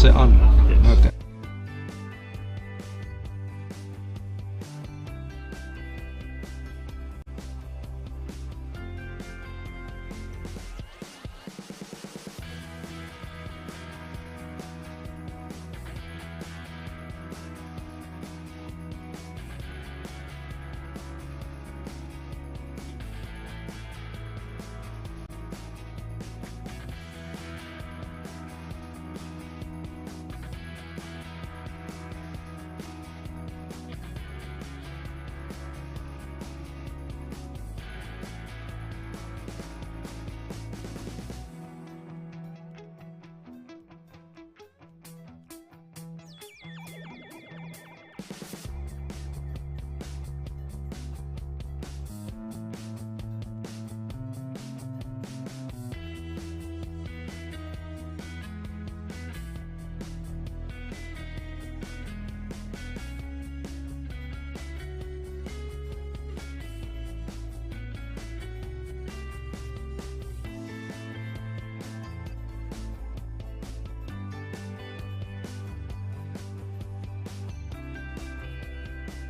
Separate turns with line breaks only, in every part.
sy aan. Okay.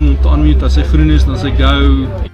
Te unmute, as hy groen is, dan sê go.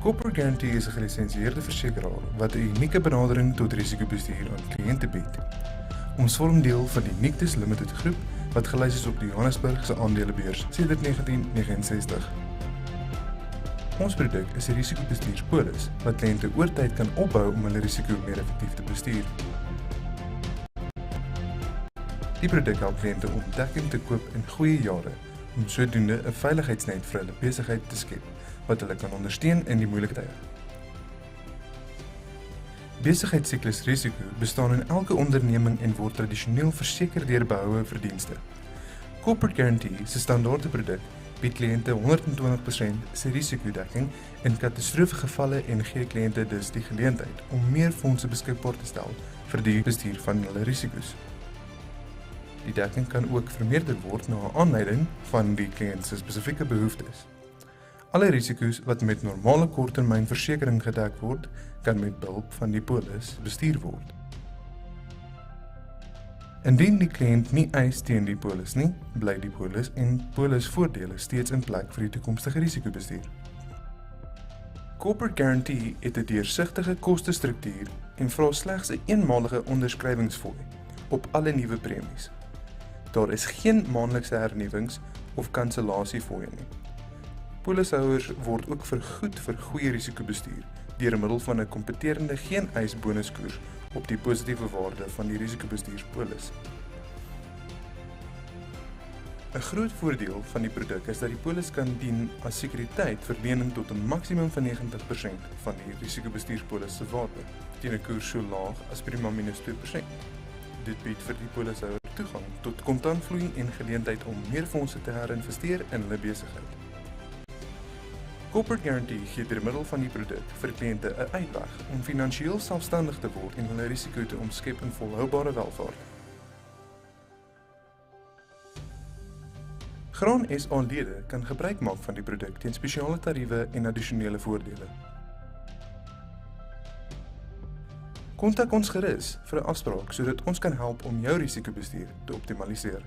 Corporate Guarantee is 'n gelisensieerde versekeraar wat 'n unieke benadering tot risikobestuur aan kliënte bied. Ons vorm deel van die Nictus Limited groep wat gelys is op die Johannesburgse aandelebeurs sedert 1969. Ons produk is 'n risikobestuurspolis wat kliënte oor tyd kan opbou om hulle risiko meer effektief te bestuur. Die produk help kliënte om dekking te koop in goeie jare om sodoende 'n veiligheidsnet vir hulle besigheid te skep wat hulle kan ondersteun in die moeilike tye. Besigheidsiklusrisiko bestaan in elke onderneming en word tradisioneel verseker deur behoue verdienste. Corporate Guarantee se standaarde produk bied kliënte 120% se risikodekking in katastrofegevalle en gee kliënte dus die geleentheid om meer fondse beskikbaar te stel vir die bestuur van hulle risiko's. Die dekking kan ook vermeerder word na aanleiding van die kliënt se spesifieke behoeftes. Alle risiko's wat met normale korttermynversekering gedek word, kan met behulp van die polis bestuur word. Indien die kliënt nie eis teen die polis nie, bly die polis en polisvoordele steeds in plek vir die toekomstige risikobestuur. Corporate Guarantee het 'n deursigtige kostestruktuur en vra slegs 'n eenmalige onderskrywingsfooi op alle nuwe premies. Daar is geen maandelikse hernuwings of kansellasiefooie nie. Polishouers word ook vergoed vir goeie risikobestuur deur middel van 'n kompeterende geen-eis bonuskoers op die positiewe waarde van die risikobestuurspolis. 'n Groot voordeel van die produk is dat die polis kan dien as sekuriteit vir lening tot 'n maksimum van 90% van die risikobestuurspolis se waarde teen 'n koers so laag as prima minus 2%. Dit bied vir die polishouer toegang tot kontantvloei en geleentheid om meer fondse te herinvesteer in hulle besigheid. Corporate Guarantee gee deur middel van die produk vir kliënte 'n uitweg om finansiëel selfstandig te word en hulle risiko te omskep in volhoubare welvaart. Graan SA-lede kan gebruik maak van die produk teen spesiale tariewe en addisionele voordele. Kontak ons gerus vir 'n afspraak sodat ons kan help om jou risikobestuur te optimaliseer.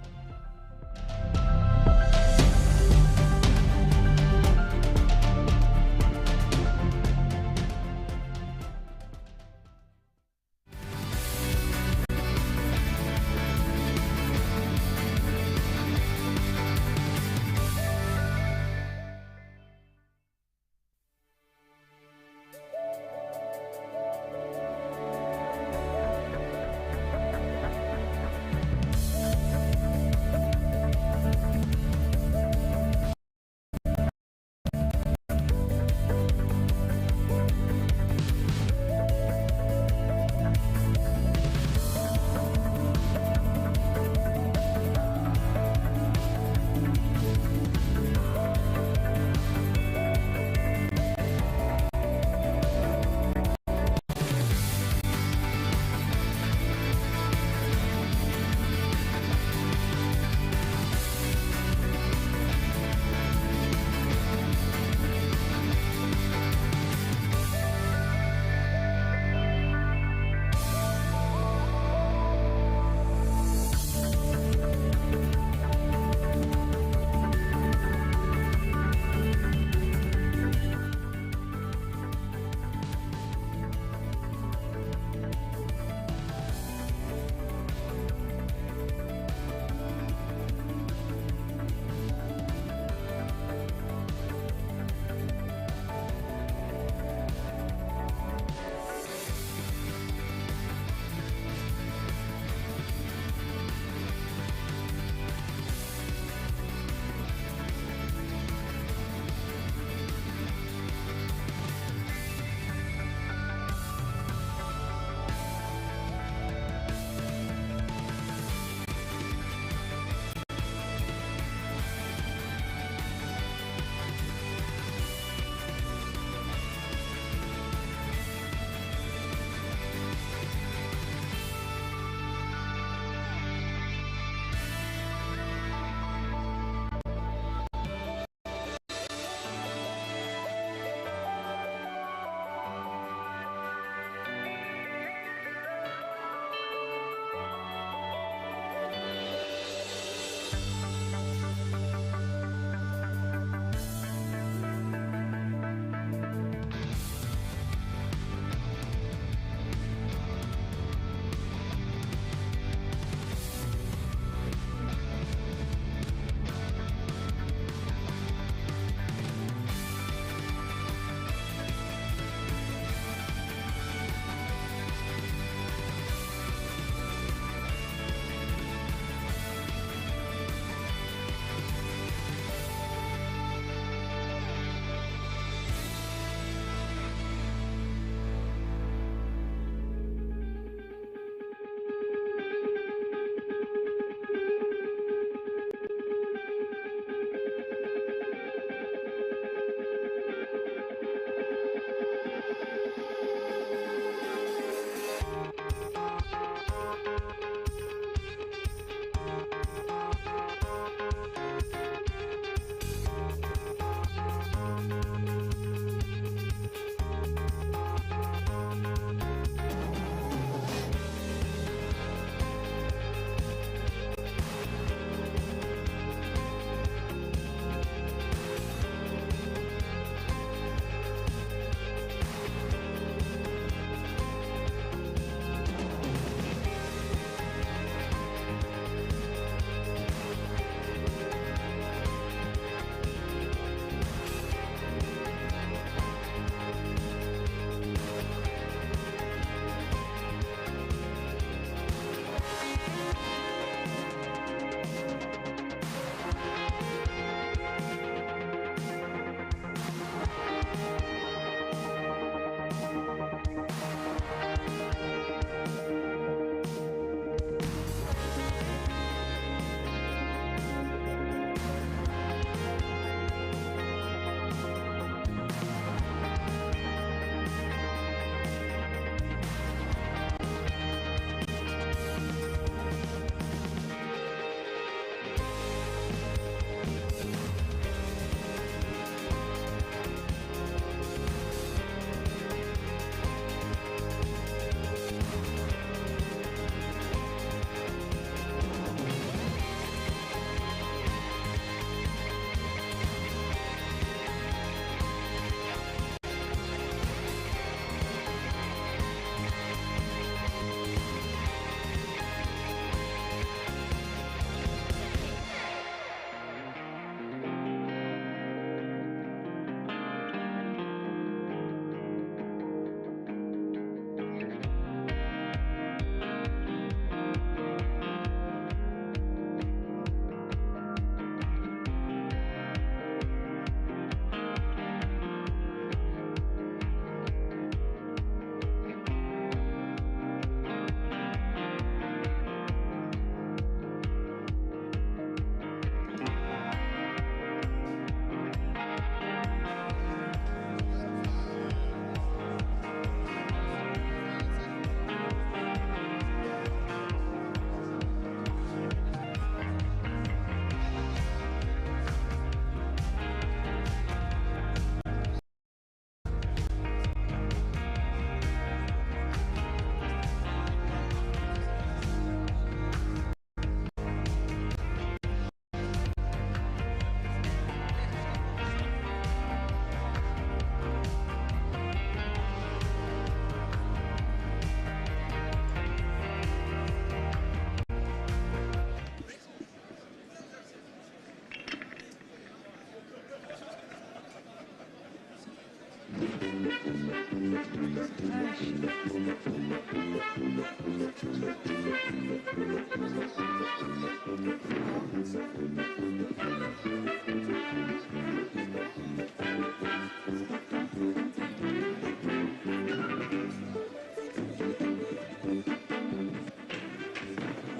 What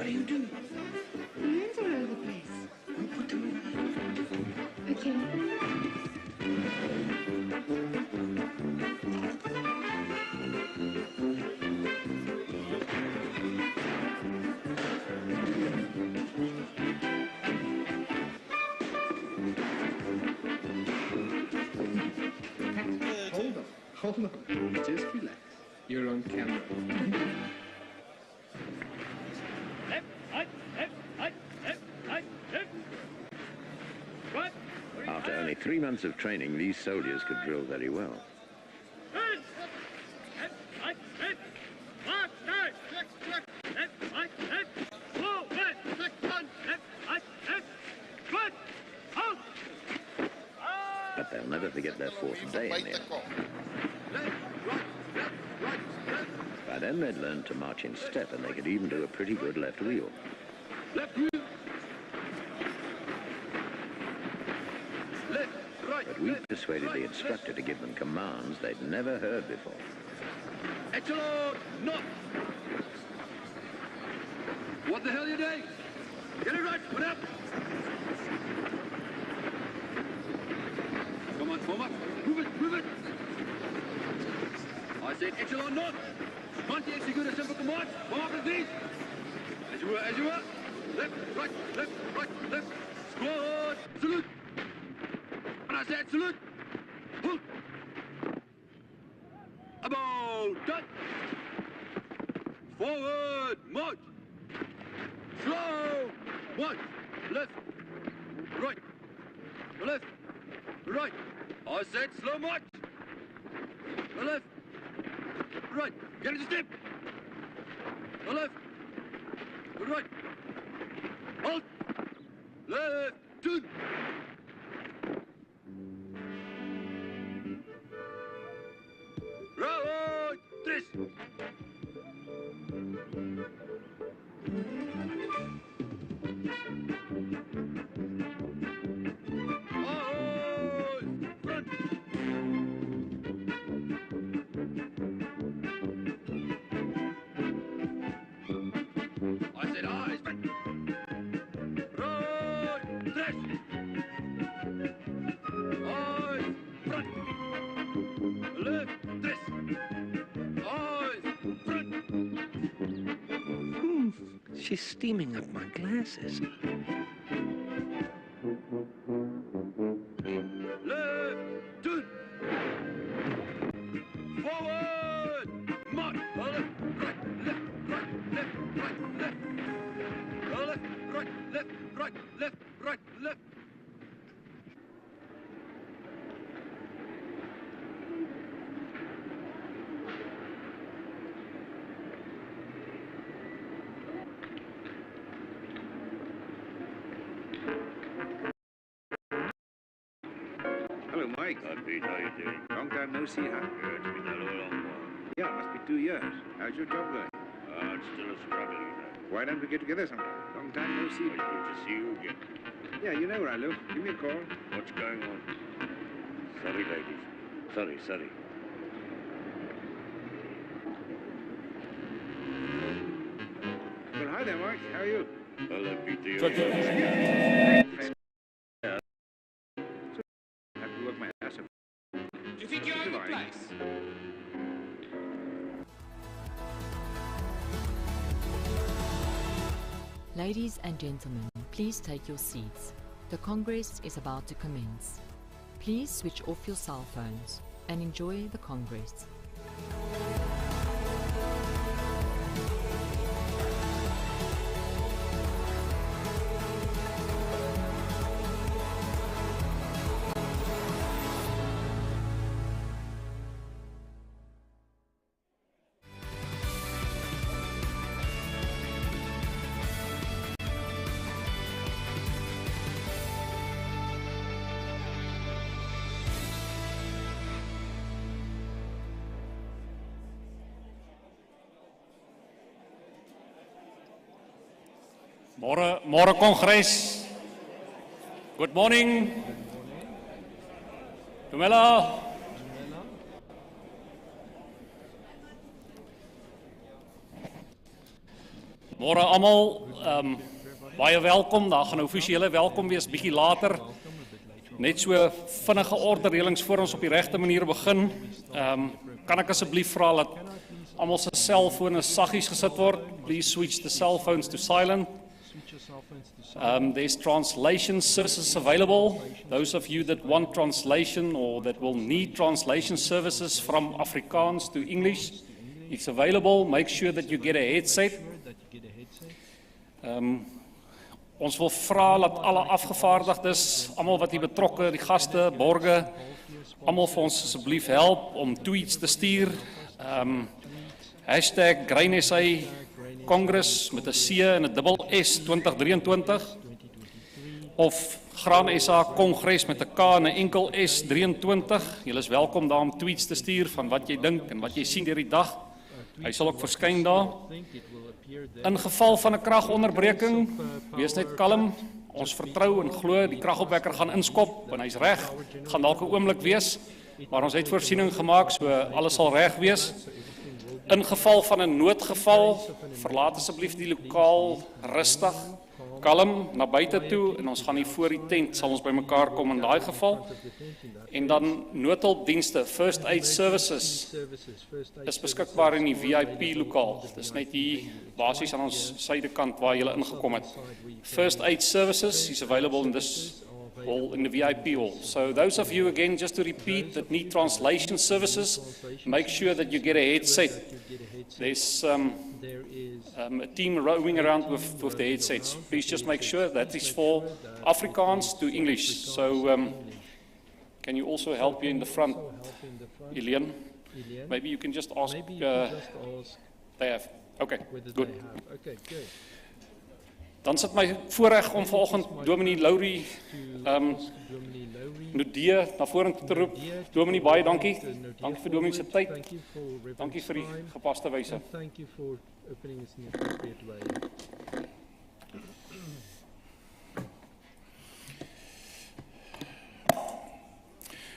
are you doing?
My hands are all over the place.
You put them away.
Okay.
Hold on. Just relax. You're on camera.
After only 3 months of training, these soldiers could drill very well. But they'll never forget their fourth day in there. By then they'd learned to march in step, and they could even do a pretty good left wheel. But we persuaded the instructor to give them commands they'd never heard before.
Echelon, knock! What the hell are you doing? Get it right, put up! Come on, form up. Move it! I said echelon, knock! Monty, execute a simple command. Form up, please! As you were. Left, right, left. Squad, salute! And I said salute! Halt! About done! Forward, march! Slow, march! Left, right, left, right. I said slow march! Left, right. Get into step! Left, right. Halt! Left, turn! Right, tres! Front! I said eyes, front! Right, tres! Eyes, front! Left, tres! Eyes, front!
She's steaming up my glasses.
Left, turn! Forward! March! Left, right, left, right, left, right, left. Left, right, left, right, left, right, left.
Hello, Mike.
Pete, how you doing?
Long time no see, huh?
Yeah, it's been a long while.
Yeah, it must be 2 years. How's your job going?
It's still a struggle, you know.
Why don't we get together sometime? Long time no see.
It's good to see you again.
Yeah, you know where I live. Give me a call.
What's going on? Sorry, ladies. Sorry.
Well, hi there, Mike. How are you?
Hello, Pete.
I have to work my ass off.
Do you think you own the place?
Ladies and gentlemen, please take your seats. The Congress is about to commence. Please switch off your cell phones and enjoy the Congress.
Môre Kongres. Good morning. Dumela. Môre almal, baie welkom. Daar gaan 'n offisiële welkom wees bietjie later. Net so vinnige ordereëlings voor ons op die regte manier begin. Kan ek asseblief vra dat almal se selfone saggies gesit word? Please switch the cell phones to silent. There's translation services available. Those of you that want translation or that will need translation services from Afrikaans to English, it's available. Make sure that you get a headset. Ons wil vra dat alle afgevaardigdes, almal wat hier betrokke, die gaste, borge, almal vir ons asseblief help om tweets te stuur. Hashtag GrainSA Congress met 'n C en 'n dubbel S 2023 of Graan SA Kongres met 'n K en 'n enkel S 23. Julle is welkom daar om tweets te stuur van wat jy dink en wat jy sien deur die dag. Hy sal ook verskyn daar. In geval van 'n kragonderbreking, wees net kalm. Ons vertrou en glo die kragopwekker gaan inskop en hy's reg. Dit gaan dalk 'n oomblik wees, maar ons het voorsiening gemaak, so alles sal reg wees. In geval van 'n noodgeval, verlaat asseblief die lokaal rustig, kalm na buite toe en ons gaan hier voor die tent sal ons bymekaar kom in daai geval. En dan noodhulpdienste, first aid services is beskikbaar in die VIP lokaal. Dis net hier basies aan ons suidekant waar jy ingekom het. First aid services is available in this hall, in the VIP hall. So those of you again, just to repeat, that need translation services, make sure that you get a headset. There's a team roaming around with the headsets. Please just make sure that is for Afrikaans to English. So can you also help you in the front, Ilian? Maybe you can just ask. They have. Okay, good. Dan sit my voorreg om vanoggend Dominee Laurie Nudee na vorentoe te roep. Dominee, baie dankie. Dankie vir Dominee se tyd. Dankie vir die gepaste wyse.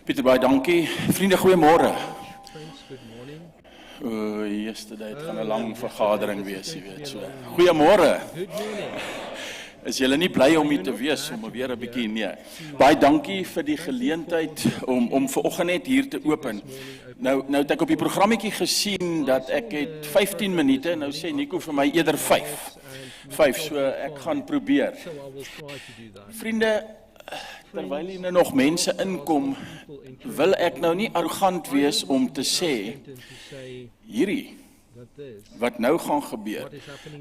Pieter, baie dankie. Vriende, goeiemôre. Yesterday, dit gaan 'n lang vergadering wees, jy weet so. Goeiemôre. Is julle nie bly om hier te wees om weer 'n bietjie nee. Baie dankie vir die geleentheid om vanoggend net hier te open. Nou het ek op die programmetjie gesien dat ek het 15 minute, nou sê Nico vir my eerder 5. 5, so ek gaan probeer. Vriende, terwyl hier nog mense inkom, wil ek nou nie arrogant wees om te sê hierdie wat nou gaan gebeur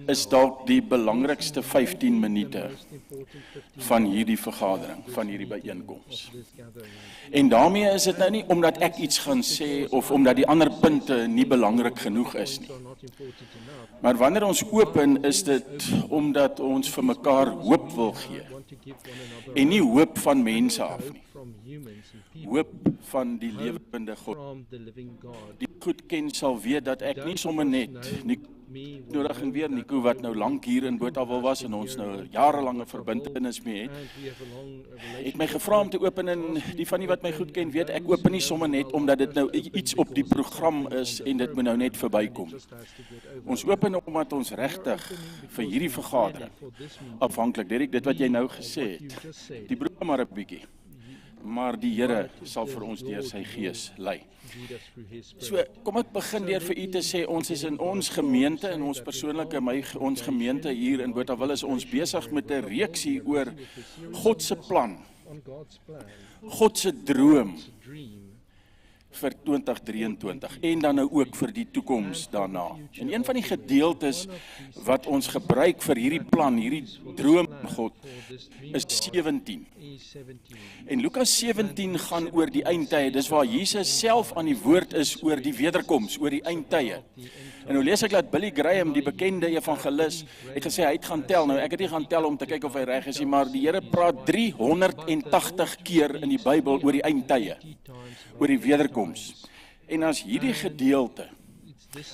is dalk die belangrikste 15 minute van hierdie vergadering, van hierdie byeenkoms. En daarmee is dit nou nie omdat ek iets gaan sê of omdat die ander punte nie belangrik genoeg is nie. Maar wanneer ons open is dit omdat ons vir mekaar hoop wil gee. En nie hoop van mense af nie. Hoop van die lewende God. Die goed ken sal weet dat ek nie sommer net nodig en weer Nico wat nou lank hier in Botawil was en ons nou jarelange verbintenis mee het my gevra om te open en die van die wat my goed ken weet ek open nie sommer net omdat dit nou iets op die program is en dit moet nou net verbykom. Ons open omdat ons regtig vir hierdie vergadering afhanklik Derek dit wat jy nou gesê het. Die brood maar 'n bietjie. Maar die Here sal vir ons deur sy gees lei. So, kom ek begin deur vir u te sê, ons is in ons gemeente, in ons persoonlike, ons gemeente hier in Botawil is ons besig met 'n reeksie oor God se plan, God se droom vir 2023 en dan nou ook vir die toekoms daarna. En een van die gedeeltes wat ons gebruik vir hierdie plan, hierdie droom God, is 17. En Lukas 17 gaan oor die eindtye, dis waar Jesus self aan die woord is oor die wederkoms, oor die eindtye. En nou lees ek dat Billy Graham, die bekende evangelis, het gesê hy het gaan tel, nou ek het nie gaan tel om te kyk of hy reg is nie, maar die Here praat 380 keer in die Bybel oor die eindtye, oor die wederkoms. En as hierdie gedeelte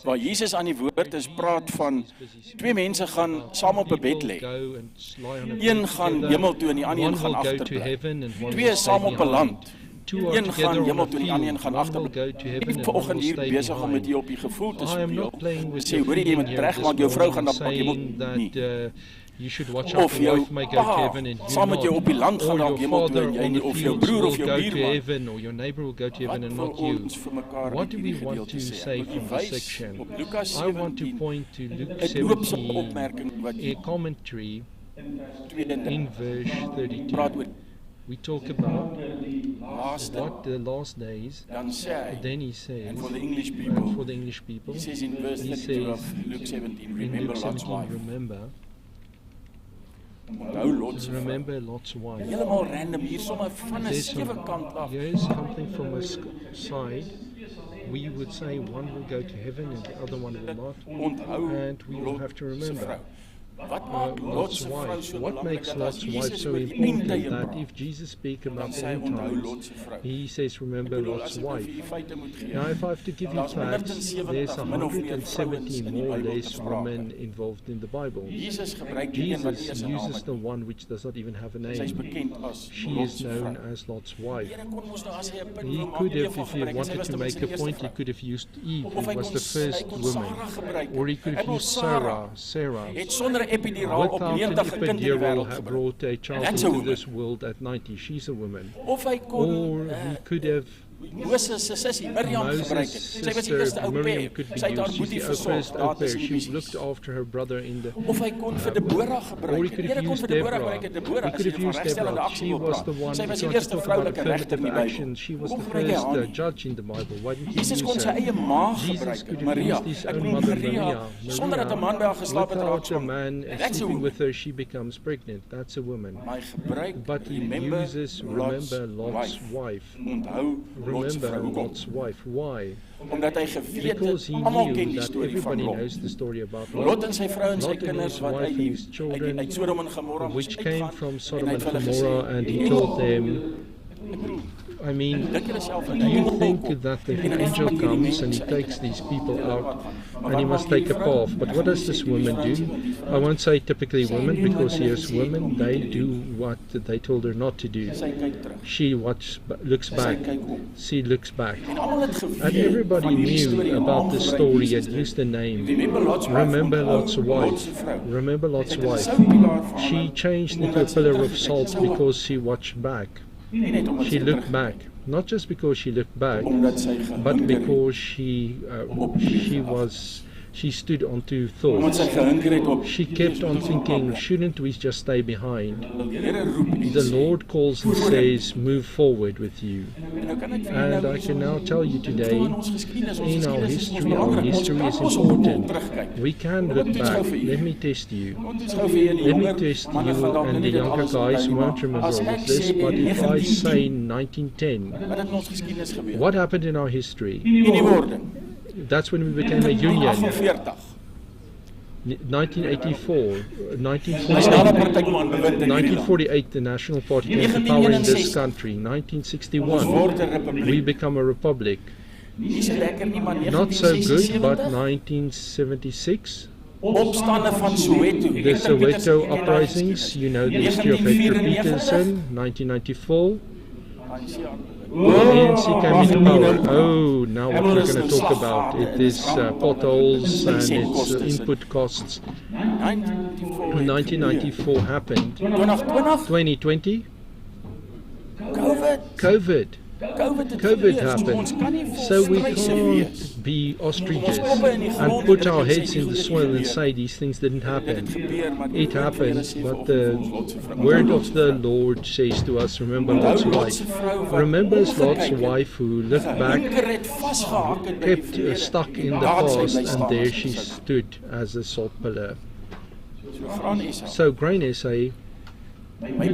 waar Jesus aan die woord is praat van twee mense gaan saam op 'n bed lê. Een gaan hemel toe en die ander een gaan agterbly. Twee is saam op 'n land. Een gaan hemel toe en die ander een gaan agterbly. Ek is vanoggend hier besig om met jou op die gevoel te speel. Sê hoor jy moet regmaak, jou vrou gaan dan pak hemel nie. Of jou pa saam met jou op die land gaan dalk hemel toe en jy nie, of jou broer of jou buurman. Wat wil ons vir mekaar
What do we
hierdie
want
gedeelte
to
sê?
say from this
Wys
section?
op Lukas
I want to
17
point to Luke
'n doopse
17,
opmerking wat
a commentary
32
in verse
praat
32.
oor
We talk about
laaste.
what the last days,
Dan sê hy,
then he says,
and for the English
and
people,
for the English people,
he says in verse
he
32 of
says
Luke 17,
in
remember
Luke
Lot's
17,
wife.
remember
Onthou Lot se vrou.
remember Lot's wife.
Heeltemal random hier sommer van 'n
There's
sewe kant af.
here's something from a side. We would say one will go to heaven and the other one will not.
Onthou
And we will
Lot
have to
se
remember
vrou. Wat maak Lot
Lot's
se vrou
wife.
so
What
belangrik
makes
dat as
Lot's wife
Jesus
so
oor die
important
eindtye
that
praat,
if Jesus speaks
dan
about
sê
the
hy
end
onthou
times,
Lot se vrou.
he says
Ek
remember
bedoel,
Lot's
as ek nou vir
wife.
u feite moet gee.
Now if I have to give you
Daar's
facts,
170
there's
min of meer vrouens
170
in die
more or
Bybel
less
gesproke.
women involved in the Bible.
Jesus gebruik die een wat nie
Jesus
eens 'n naam
uses
het
the
nie.
one which does not even have a
Sy is
name.
bekend as
She
Lot
is
se
known
vrou.
as Lot's wife.
Here kon ons nou as hy 'n punt
He
wil maak,
could
nie
have,
van
if he
gebruik, en sy
wanted
was
to
ten
make
minste
a
die eerste
point, he
vrou.
could have used Eve,
Of
who
hy
was
kon
the
hy
first
kon
woman.
Sarah gebruik.
Or he could
Hy
have
kon
used
Sarah
Sarah.
het sonder 'n epiduraal op
Without
90
an
'n kind in die
epidural
wêreld
had
gebring.
brought a child
That's a
into
woman.
this world at 90. She's a woman.
Of hy kon
Or he could have
Moses se sussie Miriam gebruik het. Sy was die eerste
sister
ou
Miriam
pair.
could be
Sy het haar
used. She's
boetie
the
versorg.
first
Daar
au pair.
tussen die
She
visies.
looked after her brother in the...
Of hy kon vir Deborah
Or
gebruik
he
het.
could
Here
have
kon
used
vir Deborah
Deborah.
gebruik het. Deborah,
He
as
could
jy
have
van
used
regstellende
Deborah.
aksie
She
wil
was
praat.
the one
Sy
who
was die
started
eerste
to talk
vroulike
about
regter in die
affirmative
Bybel.
action. She was
Hoekom
the
gebruik hy
first
haar nie?
judge in the Bible. Why didn't he
Jesus
use
kon sy
her?
eie ma
Jesus
gebruik,
could have
Maria.
used his
Ek
own
bedoel
mother,
Maria, sonder dat 'n man by haar geslaap het, raak
without a
swanger.
man
That's a
sleeping
woman.
with her, she becomes pregnant. That's a woman.
Maar hy gebruik
But he
remember
uses
Lot's
remember Lot's
wife.
wife.
Onthou Lot se
Remember
vrou. Hoekom?
Lot's wife. Why?
Omdat hy geweet
Because
het,
he
almal ken
knew
die
that
storie van
everybody
Lot.
knows the story about
Lot en sy vrou en sy
Lot and
kinders
his
wat
wife
uit
and his children,
uit Sodom en Gomorra moes
which came
uitgaan,
from
en
Sodom
hy
and
het vir hulle
Gomorrah,
gesê,
and he
"Die
told them,
Ek bedoel,
I mean,
dink jy self
do you think that the angel comes and he takes these people out and he must take a path? But what does this woman do? I won't say typically women, because here's women, they do what they told her not to do.
sy kyk terug.
She looks back. She looks back.
En almal het
And
geweet
everybody
van hierdie
knew
storie,
about the
naam
story
gebruik
and
Jesus
used the name.
Remember Lot's wife.
Remember
Onthou
Lot's
Lot se
wife.
vrou.
Remember Lot's
Sy het 'n
wife.
soutpilaar vir
She
hom,
changed
en
into a
omdat sy
pillar of
teruggekyk,
salt
sy wou.
because she watched back.
Nie net omdat
She
sy
looked
terug-
back. Not just because she looked back,
Omdat sy
but
gehinder het.
because she stood on two
Omdat sy
thoughts.
gehinder het op
She kept on thinking, shouldn't we just stay behind?
die Here roep en
The
sê,
Lord calls and says, move forward with you.
en nou kan ek vir
And
julle
I can now tell you today,
in ons geskiedenis, ons
in our
geskiedenis is
history, our
belangrik. Ons
history
kan
is
ons op
important.
terugkyk.
We can look back. Let me test you.
Ons is gou vir julle
Let me
jonger
test
manne
you
van dalk
and
nie
the
dit
younger
alles
guys
onthou nie,
won't
maar
remember
as
all
ek
of this,
sê
but if I
1910,
say 1910,
wat het in ons geskiedenis gebeur?
what happened in our history?
Uniewording.
That's when we became a union.
1948.
1984,
Nasionale Party kom aan bewind in hierdie land.
1948, the National Party came to power in this country. 1961, we become a republic.
Nie so lekker nie, maar
Not so good,
1976,
but 1976,
opstande van Soweto.
the Soweto uprisings, you know the history of Hector Peterson, 1994. ANC came into power. Oh, now what we're going to talk about, it is potholes and its input costs. 1994 happened. 2020, COVID. COVID happened. So we can't be ostriches and put our heads in the soil and say these things didn't happen. It happened, but the word of the Lord says to us, remember Lot's wife. Remember Lot's wife who looked back, kept stuck in the past, and there she stood as a salt pillar. So Grain SA, my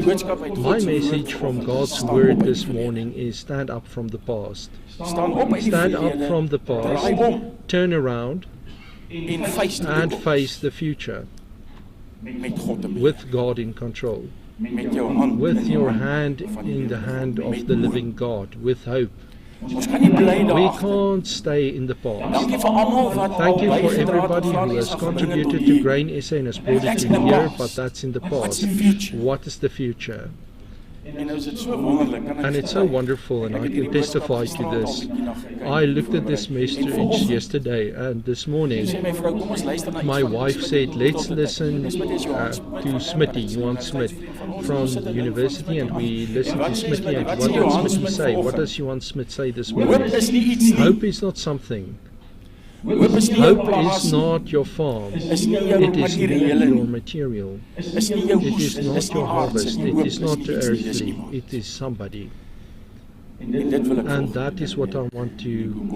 message from God's word this morning is stand up from the past. Stand up from the past, turn around, and face the future with God in control, with your hand in the hand of the living God, with hope.
Ons kan nie bly
We
daar.
can't stay in the past.
Dankie vir almal wat
Thank you
al
for
bygedrae het
everybody
aan
who has
SA
contributed
gebring
to
het
Grain SA and has brought
That's
it
in
to
the
here,
past.
but that's in the
What's
past.
the future?
What is the future?
En nou is dit so wonderlik. Kan ek
And it's
sê,
so wonderful, and
ek
I
het hierdie
can testify
boodskap
to
gisterand
this.
al bietjie na gekyk,
I looked at this
voorberei. En
message
vanoggend
yesterday, and this morning
sê my vrou, kom ons luister na iets
my
van
wife
Smitty
said,
tot
let's
dit.
listen
Smitty is Johan Smit
to
van
Smitty,
Enterprise,
Johan
die
Smith
universiteitsvriend van ons.
from
Ons sit
the
en luister
university, and
na
we
Johan.
listened
Wat
to
sê
Smitty.
Smitty?
And
Wat
what
sê Johan
does Smitty
Smit
say? What
vanoggend?
does Johan Smith say this
Hoop
morning?
is nie iets nie.
Hope is not something.
Hoop is nie jou
Hope
plaas
is
nie.
not your farm.
Is nie jou
It is
materiële
not
nie.
your material.
Is nie jou
It
oes,
is
is
not
nie
your
aardse
harvest.
nie.
It
Hoop
is
is
not
nie iets nie, dis
earthly.
iemand.
It is somebody.
En dit wil ek
And
volg.
that is what I want to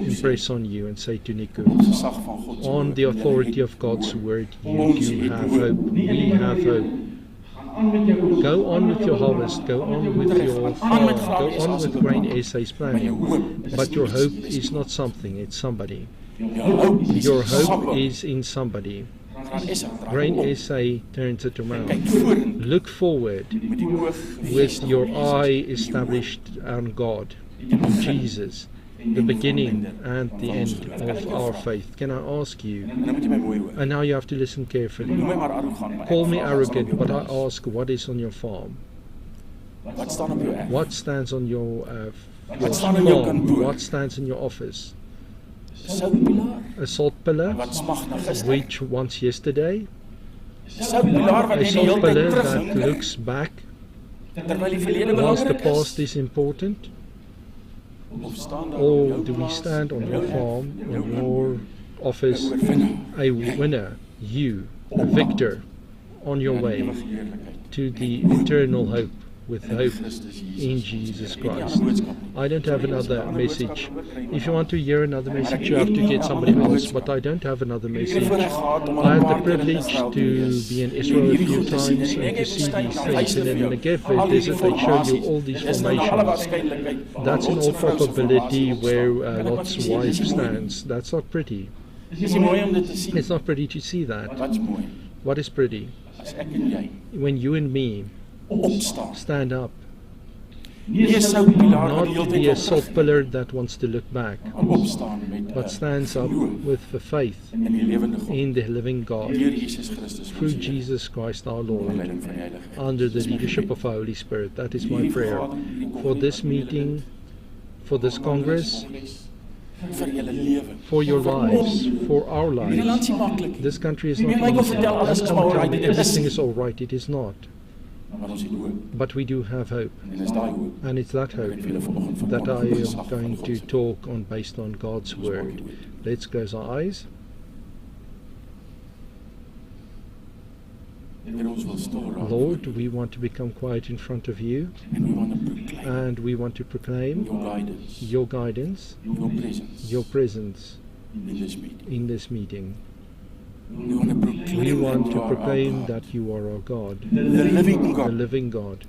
impress on you and say to Nico.
Gesag van God se
On
woord.
the authority of God's word, you do have hope. We have hope. Go on with your harvest, go on with your farm, go on with Grain SA's planning. But your hope is not something, it's somebody. Your hope is in somebody. Grain SA turns it around. Look forward with your eye established on God, on Jesus, the beginning and the end of our faith. Can I ask you, and now you have to listen carefully, call me arrogant, but I ask, what is on your farm?
Wat staan op jou erf?
What stands on your
Wat staan in jou
farm?
kantoor?
What stands in your office?
Soutpilaar.
A salt pillar,
Wat smag na gister?
which once yesterday,
Soutpilaar wat
a
net die
salt
hele tyd
pillar that
terughink
looks back,
terwyl die verlede
whilst the
belangrik
past
is.
is important,
Of staan daar op
or
jou
do we
plaas,
stand on
jou
your
erf,
farm,
jou
on your office,
oorwinnaar,
a winner, you, a victor, on your
na die
way
ewige heerlikheid.
to the eternal hope, with hope in Jesus Christ? I don't have another message. If you want to hear another message, you have to get somebody else, but I don't have another message. I had the privilege to be in Israel a few times and to see these things, and in the Negev desert they show you all these formations. That's in all probability where Lot's wife stands. That's not pretty. It's not pretty to see that.
Wat's mooi?
What is pretty?
As ek en jy
When you and me
opstaan.
stand up,
Nie 'n soutpilaar wat
not
die hele
to
tyd
be a
wil
salt
terug,
pillar that wants to look back,
maar opstaan met
but stands up with the faith
in die lewende God.
in the living God,
Deur Jesus Christus
through
ons Here,
Jesus Christ our
onder
Lord,
leiding van die Heilige Gees.
under the
Dis my
leadership
gebed.
of the Holy Spirit. That is my
Hierdie
prayer.
vergadering, hierdie
For this
kongres,
meeting, for this Congress,
vir julle lewe.
for your lives, for our
Hierdie land
lives.
is nie maklik.
This country is
Nie
not
my wil
easy.
vertel alles
Don't
is
come
maar
and tell
alright,
me
dit is
everything
nie.
is all right. It is not.
Maar ons het hoop.
But we do have hope.
En is daai hoop.
And it's that hope
Ek wil julle vanoggend
that I
verkondig
am
gesag van
going
God
to
se
talk on based on God's word. Let's close our eyes.
Here ons wil stil raak.
Lord, we want to become quiet in front of you,
En we want to proclaim
and we want to proclaim
your guidance,
your guidance,
your presence
your presence
in this meeting.
in this meeting.
We want to proclaim
We want
that
to
you are our
proclaim
God,
that you are our God,
the living
the
God.
living God.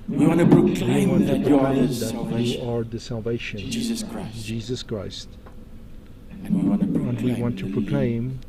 We want to
We
proclaim
want to
that you are
proclaim
the
that you
salvation,
are the salvation,
Jesus Christ.
Jesus Christ.
And we want to
And we want to proclaim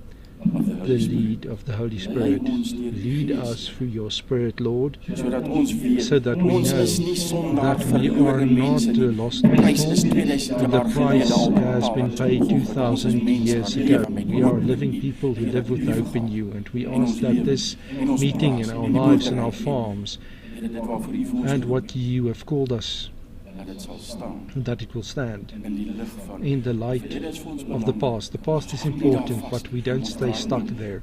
of the
the
Holy Spirit.
lead of the Holy Spirit. Lead us through your Spirit, Lord,
Sodat ons weet,
so that we
ons
know
is nie sondaar
that we are
verlore
not
mense nie.
lost
Die prys is
people.
2000
The
jaar
price
gelede al
has
betaal,
been
want
paid
ons is
2,000
mense
years
wat
ago.
lewe met
We are
hoop
living
in
people who
en
live
dat
with
liefde
hope in
gehad
you, and we
in ons
ask that
lewe,
this
in ons
meeting
plaas,
in our
in die
lives and our
boerdery,
farms
en dit waarvoor u vir ons
and
geroep
what you have called us,
dat dit sal staan
that it will stand
in die lig van
in the light
Verlede is vir ons
of the
belangrik.
past. The past is important, but we don't stay stuck there.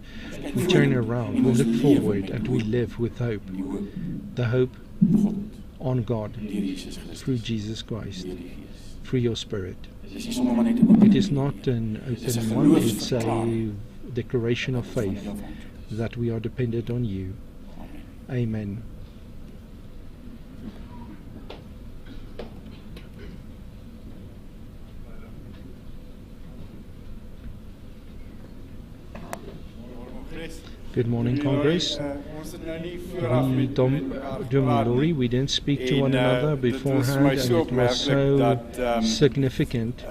We turn around, we look forward, and we live with hope.
Die hoop
The hope
God
on God
deur Jesus Christus,
through Jesus Christ,
deur die Gees.
through your Spirit.
Dit is nie sommer maar net 'n open
It is not an open one, it's a declaration of faith that we are dependent on you. Amen. Good morning, Congress. We Lori, we didn't speak to one another beforehand, and it was so significant.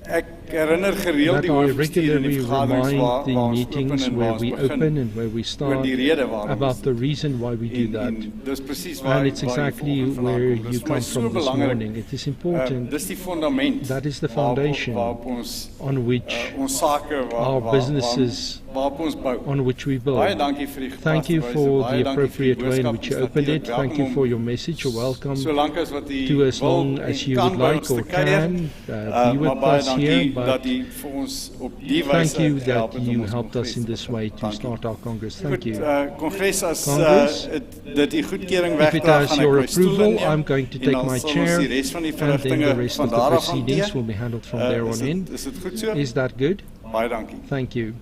Ek herinner gereeld die
that I
hoofbestuur in die
regularly
vergaderings
remind
waar
the
ons
meetings
open en
where
waar
we
ons begin
open and where we
oor
start
die rede waarom
about the reason why we do that.
dis presies waar
And it's
waar
exactly
jy vanoggend
where
vandaan kom.
you
Dis vir my
come
so
from this
belangrik.
morning. It is important.
Dis die fundament.
That is the foundation
waarop ons
on which
ons sake
our businesses,
waarop ons bou.
on which we build.
Baie dankie vir die
Thank you
gepaste
for
wyse. Baie
the
dankie vir die
appropriate way in
boodskap.
which you
Dis
opened it.
natuurlik
Thank you
welkom
for
om
your message. You're welcome
solank as wat u
to as
wil
long
en
as you
kan
would
by
like
ons
or
te kuier.
can be with
Maar baie
us
dankie
here.
dat
But
u vir ons op die
thank
wyse
you
gehelp
that
het om
you
ons
helped us in
kongres
this way to start our Congress. Thank you.
Kongres as
Congress,
dit u goedkeuring
if it
wegdraag
has
gaan ek
your
my stoel
approval,
inneem
I'm going to
en
take
dan
my
sal ons
chair,
die res van die
and then
verrigtinge
the rest
van
of the
daar af
proceedings
hanteer.
will be handled from there on in.
Is dit goed so?
Is that good?
Baie dankie.
Thank you.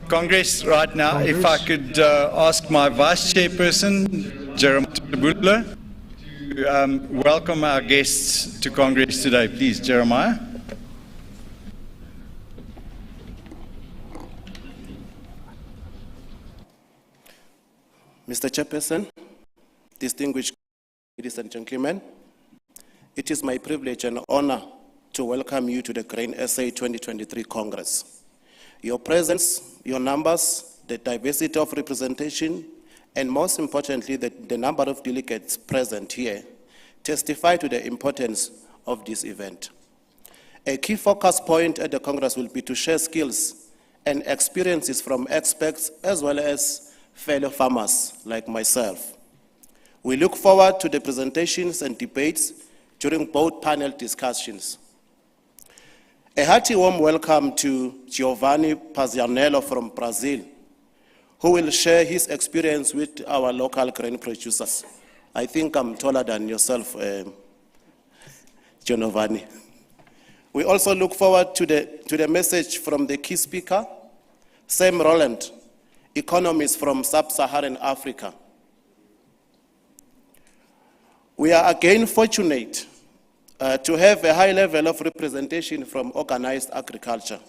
Congress right now, if I could ask my Vice Chairperson, Jeremiah Tabula, to welcome our guests to Congress today. Please, Jeremiah.
Mr. Chairperson, distinguished ladies and gentlemen, it is my privilege and honor to welcome you to the Grain SA 2023 Congress. Your presence, your numbers, the diversity of representation, and most importantly, the number of delegates present here testify to the importance of this event. A key focus point at the Congress will be to share skills and experiences from experts as well as fellow farmers like myself. We look forward to the presentations and debates during both panel discussions. A hearty warm welcome to Giovanni Pazianello from Brazil, who will share his experience with our local grain producers. I think I'm taller than yourself, Giovanni. We also look forward to the message from the key speaker, Sam Rowland, economist from Sub-Saharan Africa. We are again fortunate to have a high level of representation from organized agriculture.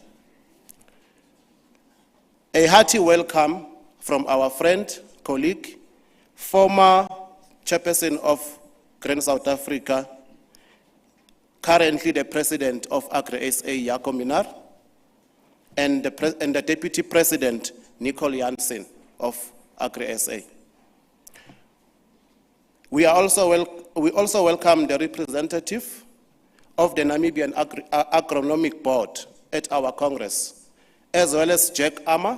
A hearty welcome from our friend, colleague, former chairperson of Grain South Africa, currently the president of Agri-SA, Jaco Minnaar, and the deputy president, Nicole Jansen of Agri-SA. We also welcome the representative of the Namibian Agronomic Board at our Congress, as well as Jack Armour,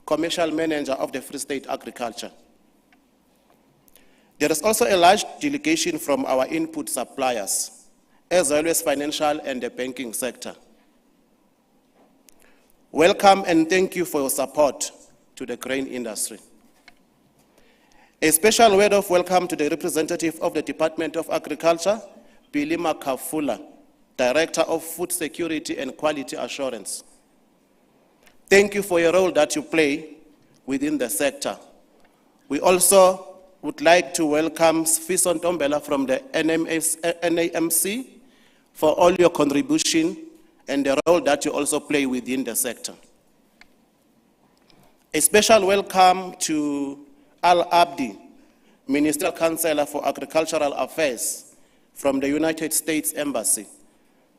commercial manager of the Free State Agriculture. There is also a large delegation from our input suppliers, as well as financial and the banking sector. Welcome and thank you for your support to the grain industry. A special word of welcome to the representative of the Department of Agriculture, Bilima Kafula, Director of Food Security and Quality Assurance. Thank you for your role that you play within the sector. We also would like to welcome Fison Tombela from the NAMC for all your contribution and the role that you also play within the sector. A special welcome to Al Abdi, Ministerial Counselor for Agricultural Affairs from the United States Embassy.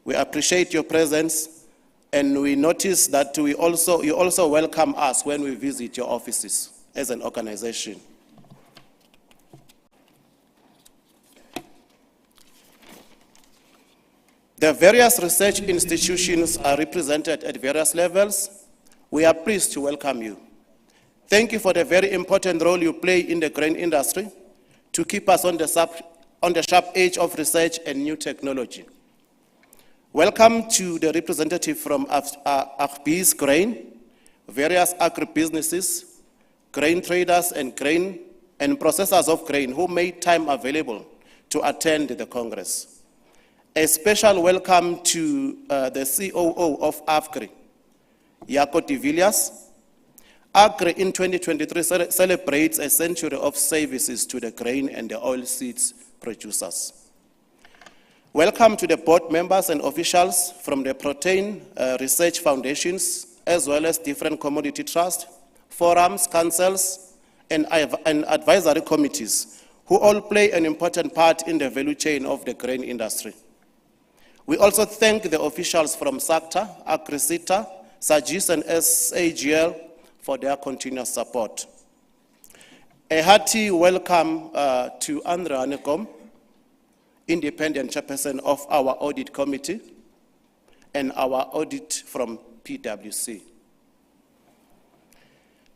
We appreciate your presence, and we notice that you also welcome us when we visit your offices as an organization. The various research institutions are represented at various levels. We are pleased to welcome you. Thank you for the very important role you play in the grain industry to keep us on the sharp edge of research and new technology. Welcome to the representative from Agbi's Grain, various agribusinesses, grain traders, and processors of grain who made time available to attend the Congress. A special welcome to the COO of AFGRI, Jaco de Villiers. AGRI in 2023 celebrates a century of services to the grain and the oilseeds producers. Welcome to the board members and officials from the Protein Research Foundations, as well as different commodity trusts, forums, councils, and advisory committees, who all play an important part in the value chain of the grain industry. We also thank the officials from SACTA, Agrisita, SAGIS, and SAGL for their continuous support. A hearty welcome to Andrea Hanekom, independent chairperson of our audit committee, and our audit from PwC.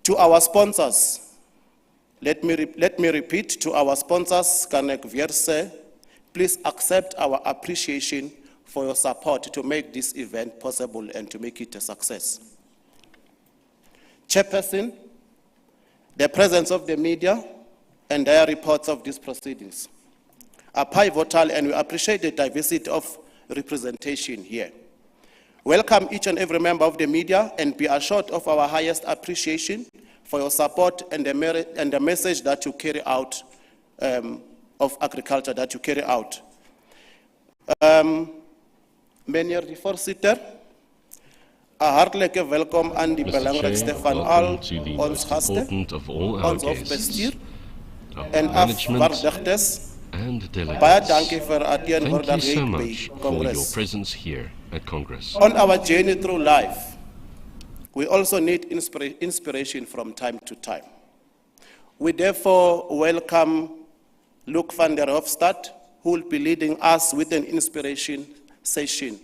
To our sponsors, let me repeat, to our sponsors, Kanek Vierse, please accept our appreciation for your support to make this event possible and to make it a success. Chairperson, the presence of the media and their reports of these proceedings are pivotal, and we appreciate the diversity of representation here. Welcome each and every member of the media, and be assured of our highest appreciation for your support and the message that you carry out of agriculture that you carry out. Meneer de voorzitter, hartelijke welkom aan die belangrijkste van al ons gasten, ons hoofdbestuur en afvaardigers. Baie dankie vir teenwoordigheid by Congress. On our journey through life, we also need inspiration from time to time. We therefore welcome Luc van der Hofstadt, who will be leading us with an inspiration session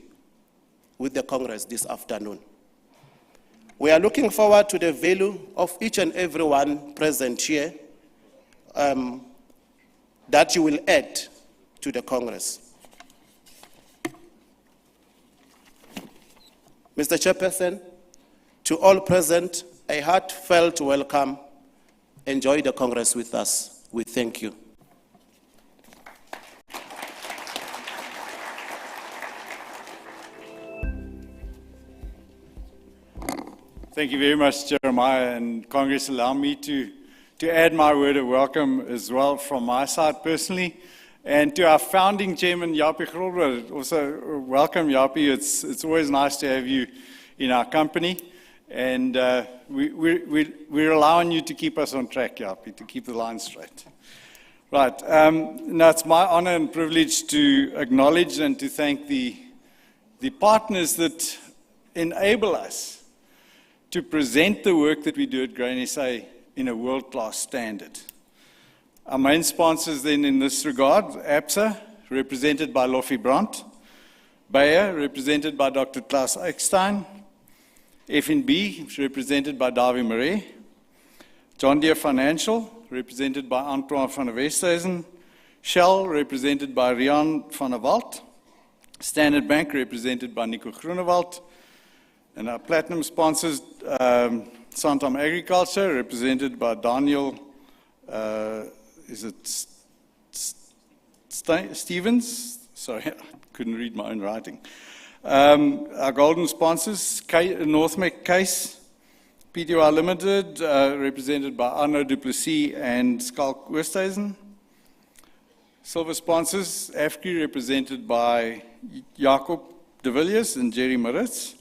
with the Congress this afternoon. We are looking forward to the value of each and every one present here that you will add to the Congress. Mr. Chairperson, to all present, a heartfelt welcome. Enjoy the Congress with us. We thank you.
Thank you very much, Jeremiah, and Congress, allow me to add my word of welcome as well from my side personally. And to our founding chairman, Japie Grobler, also welcome, Japie. It's always nice to have you in our company. And we're allowing you to keep us on track, Japie, to keep the line straight. Right, now it's my honor and privilege to acknowledge and to thank the partners that enable us to present the work that we do at Grain SA in a world-class standard. Our main sponsors then in this regard, APSA, represented by Lofi Brandt, Bayer, represented by Dr. Klaus Eckstein, FNB, represented by Davie Marais, John Deere Financial, represented by Antoine van der Westhuizen, Shell, represented by Rian van der Walt, Standard Bank, represented by Nico Groenewald, and our platinum sponsors, Santam Agriculture, represented by Daniel, Stevens? Sorry, I couldn't read my own writing. Our golden sponsors, Northmec Case, PTY Limited, represented by Arno Duplessis and Skalk Oosthuizen. Silver sponsors, AFCRI, represented by Jacob de Villiers and Jerry Maritz.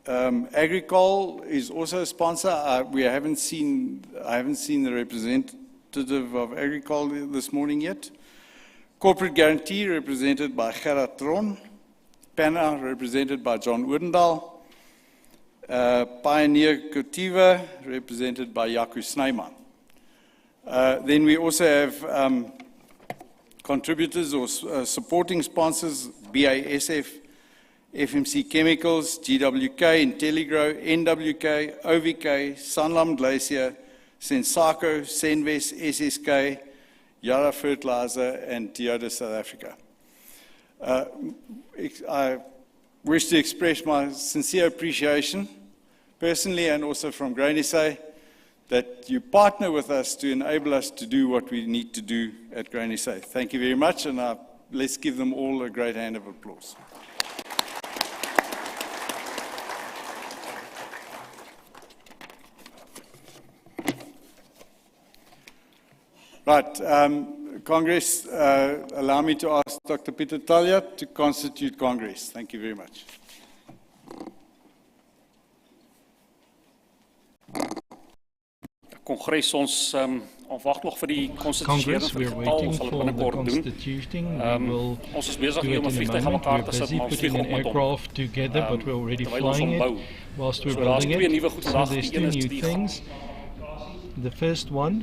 Agricol is also a sponsor. I haven't seen the representative of Agricol this morning yet. Corporate Guarantee, represented by Gerard Tron. PANA, represented by John Odendaal. Pioneer Cotiva, represented by Jaco Snyman. Then we also have contributors or supporting sponsors, BASF, FMC Chemicals, GWK, Intelligro, NWK, OVK, Sanlam Glacier, Sensaco, Senves, SSK, Yara Fertilizer, and Toyota South Africa. I wish to express my sincere appreciation, personally and also from Grain SA, that you partner with us to enable us to do what we need to do at Grain SA. Thank you very much, and let's give them all a great hand of applause. Right. Congress, allow me to ask Dr. Peter Talia to constitute Congress. Thank you very much.
Kongres, ons wag nog vir die konstitusionele getal, ons sal dit binnekort doen. Ons is besig hier om 'n vliegtuig aan mekaar te sit, maar ons vlieg op met hom. Terwyl ons hom bou. So daar's twee nuwe goed vandag, die een is die
The first one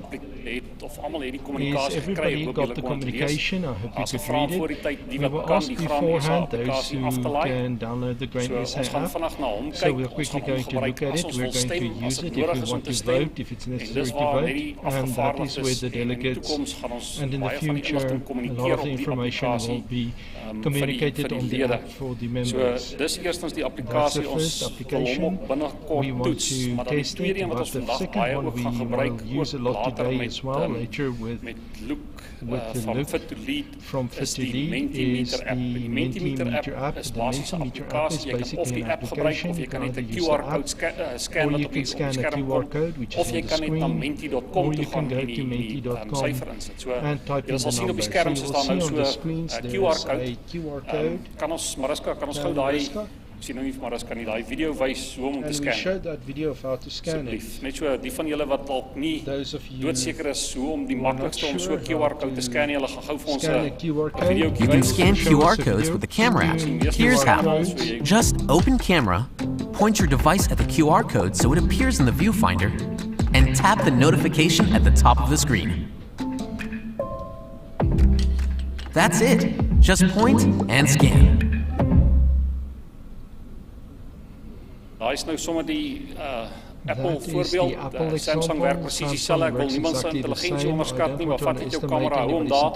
of almal het die
is
kommunikasie gekry,
everybody got the communication. I hope you could read it. We
We
were asked beforehand those who can download the Grain SA app. So we're quickly going to look at it. We're going to use it if we want to vote, if it's necessary to vote. And that is where the delegates, and in the future, a lot of the information will be communicated on the app for the members.
Dis eerstens die
That's
applikasie,
the
ons
first
wil hom
application.
ook binnekort
We want
toets,
to
maar dan die
test
tweede
it,
een wat
but
ons
the
vandag
second
baie
one
ook
we
gaan gebruik,
will use a lot
later
today
met,
as well, later with
Luke
from Fit to Lead is the Mentimeter app. The Mentimeter app is basically an application. You can either use the app, or you can scan a QR code, which is on the screen, or you can go to menti.com and type in the number. So you will see on the screens there is a QR code.
Mariska, kan ons gou daai sien nou nie vir Mariska nie, daai video wys hoe om te
And we
scan.
showed that video of how to scan it.
Net so die van julle wat dalk nie doodseker is hoe om die maklikste om so 'n QR code te scan nie, hulle gaan gou vir ons 'n video
You can scan QR codes with the camera app. Here's how. Just open camera, point your device at the QR code so it appears in the viewfinder, and tap the notification at the top of the screen. That's it. Just point and scan.
Daar is nou sommer die Apple voorbeeld, Samsung werk presies dieselfde, ek wil niemand se intelligensie onderskat nie, maar vat net jou kamera, hou hom daar,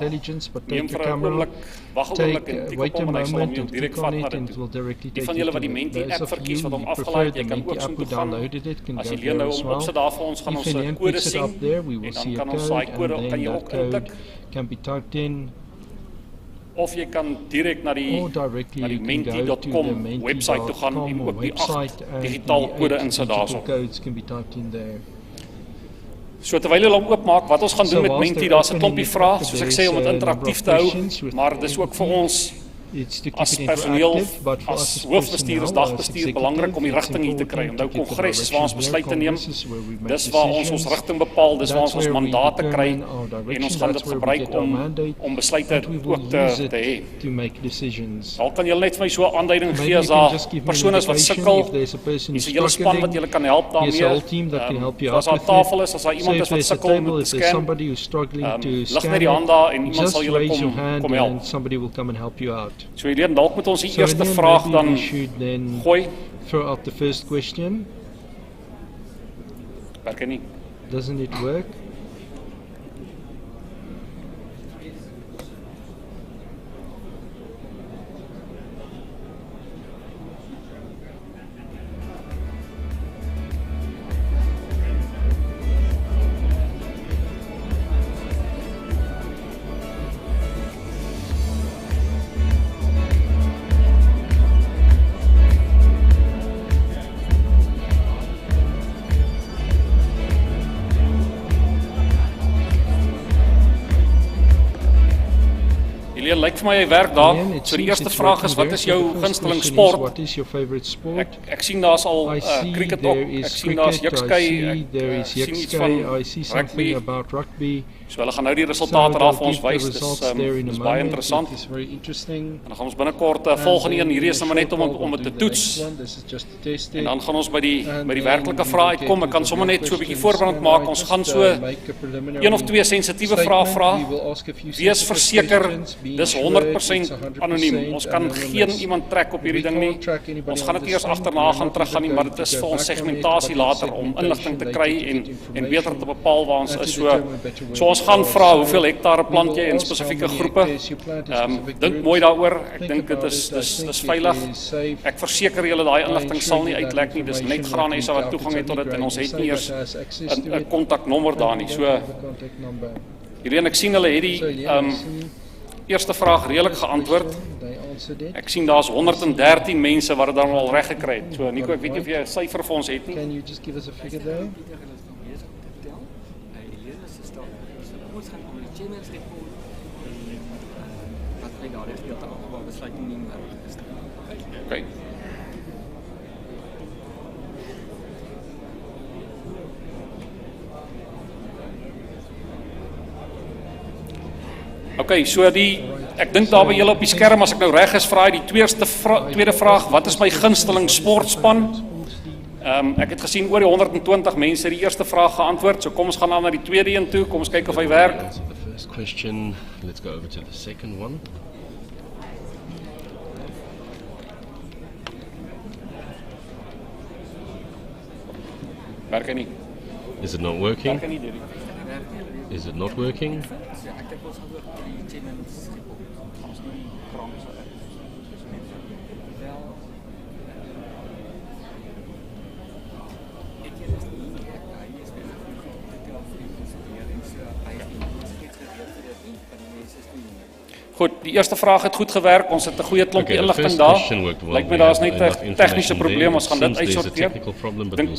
neem vir 'n oomblik, wag 'n oomblik en tik op hom en hy sal hom jou direk vat na dit toe. Die van julle wat die Menti app verkies, wat hom afgelaai het, jy kan ook so toe gaan, as jy leer nou om op sit daar vir ons, gaan ons 'n kode sien, en dan kan ons daai kode, kan jy ook intik,
can be typed in,
of jy kan direk na die menti.com website toe gaan en ook die 8 digitaal kode insit daarso. So terwyl hulle hom oopmaak, wat ons gaan doen met Menti, daar's 'n klompie vrae, soos ek sê, om dit interaktief te hou, maar dis ook vir ons as personeel, as hoofbestuurders, dagbestuur, belangrik om die rigting hier te kry. Onthou, kongres is waar ons besluite neem, dis waar ons rigting bepaal, dis waar ons mandate kry, en ons gaan dit gebruik om besluite ook te hê. Al kan julle net vir my so 'n aanduiding gee as daar persone is wat sukkel, dis 'n hele span wat julle kan help daarmee. As daar tafel is, as daar iemand is wat sukkel met te scan, lig net die hand daar en iemand sal julle kom help. So Julian, dalk moet ons die eerste vraag dan gooi.
Throw out the first question.
Werk nie.
Doesn't it work?
Julian, lyk vir my hy werk daar. So die eerste vraag is, wat is jou gunsteling sport? Ek sien daar's al cricket op, ek sien daar's jukskei, ek sien iets van rugby. So hulle gaan nou die resultate daar vir ons wys, dis baie interessant. En dan gaan ons binnekort volgende een, hierdie is nou maar net om dit te toets. En dan gaan ons by die werklike vrae uitkom, ek kan sommer net so 'n bietjie voorbereid maak, ons gaan so 1 of 2 sensitiewe vrae vra, wees verseker, dis 100% anoniem, ons kan geen iemand trek op hierdie ding nie, ons gaan dit eers agterna gaan teruggaan nie, maar dit is vir ons segmentasie later om inligting te kry en beter te bepaal waar ons is, so ons gaan vra hoeveel hektare plant jy in spesifieke groepe, dink mooi daaroor, ek dink dit is veilig, ek verseker julle daai inligting sal nie uitlek nie, dis net Graan SA wat toegang het tot dit en ons het nie eers 'n kontaknommer daar nie, so hierheen ek sien hulle het die eerste vraag redelik geantwoord. Ek sien daar's 113 mense wat dit dan al reg gekry het. So Nico, ek weet nie of jy 'n syfer vir ons het nie.
Can you just give us a figure there?
Okay. Okay, so ek dink daar by julle op die skerm, as ek nou reg is, vra hy die tweede vraag, wat is my gunsteling sportspan? Ek het gesien oor die 120 mense die eerste vraag geantwoord, so kom ons gaan na die tweede een toe, kom ons kyk of hy werk.
That's the first question. Let's go over to the second one.
Werk hy nie?
Is it not working?
Werk hy nie, Derek?
Is it not working?
Goed, die eerste vraag het goed gewerk. Ons het 'n goeie klomp inligting daar. Lyk my daar's net 'n tegniese probleem. Ons gaan dit uitsorteer. Dink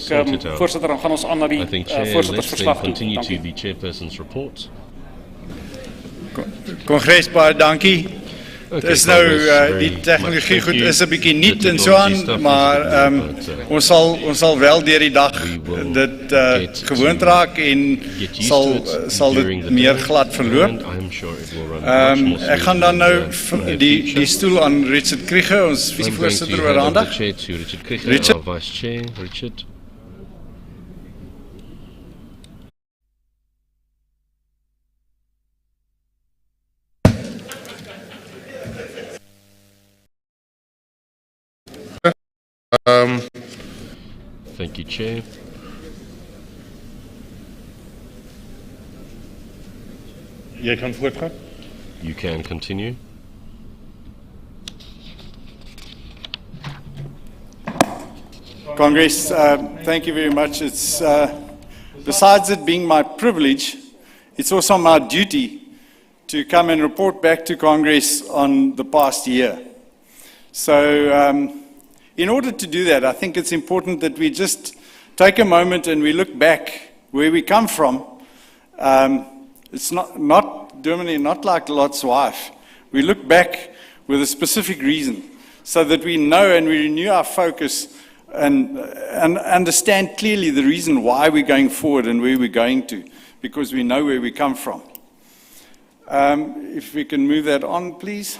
voorsitter, dan gaan ons aan na die voorsittersverslag toe.
Kongres, baie dankie. Het is nou, die tegnologie goed is 'n bietjie nuut en so aan, maar ons sal wel deur die dag dit gewoond raak en sal dit meer glad verloop. Ek gaan dan nou die stoel aan Richard Krieger, ons vice-voorsitter, oorhandig. Richard.
Thank you, Chair.
Jy kan voortgaan.
You can continue.
Congress, thank you very much. It's besides it being my privilege, it's also my duty to come and report back to Congress on the past year. So, in order to do that, I think it's important that we just take a moment and we look back where we come from. It's not Germany, not like Lot's wife. We look back with a specific reason so that we know and we renew our focus and understand clearly the reason why we're going forward and where we're going to, because we know where we come from. If we can move that on, please.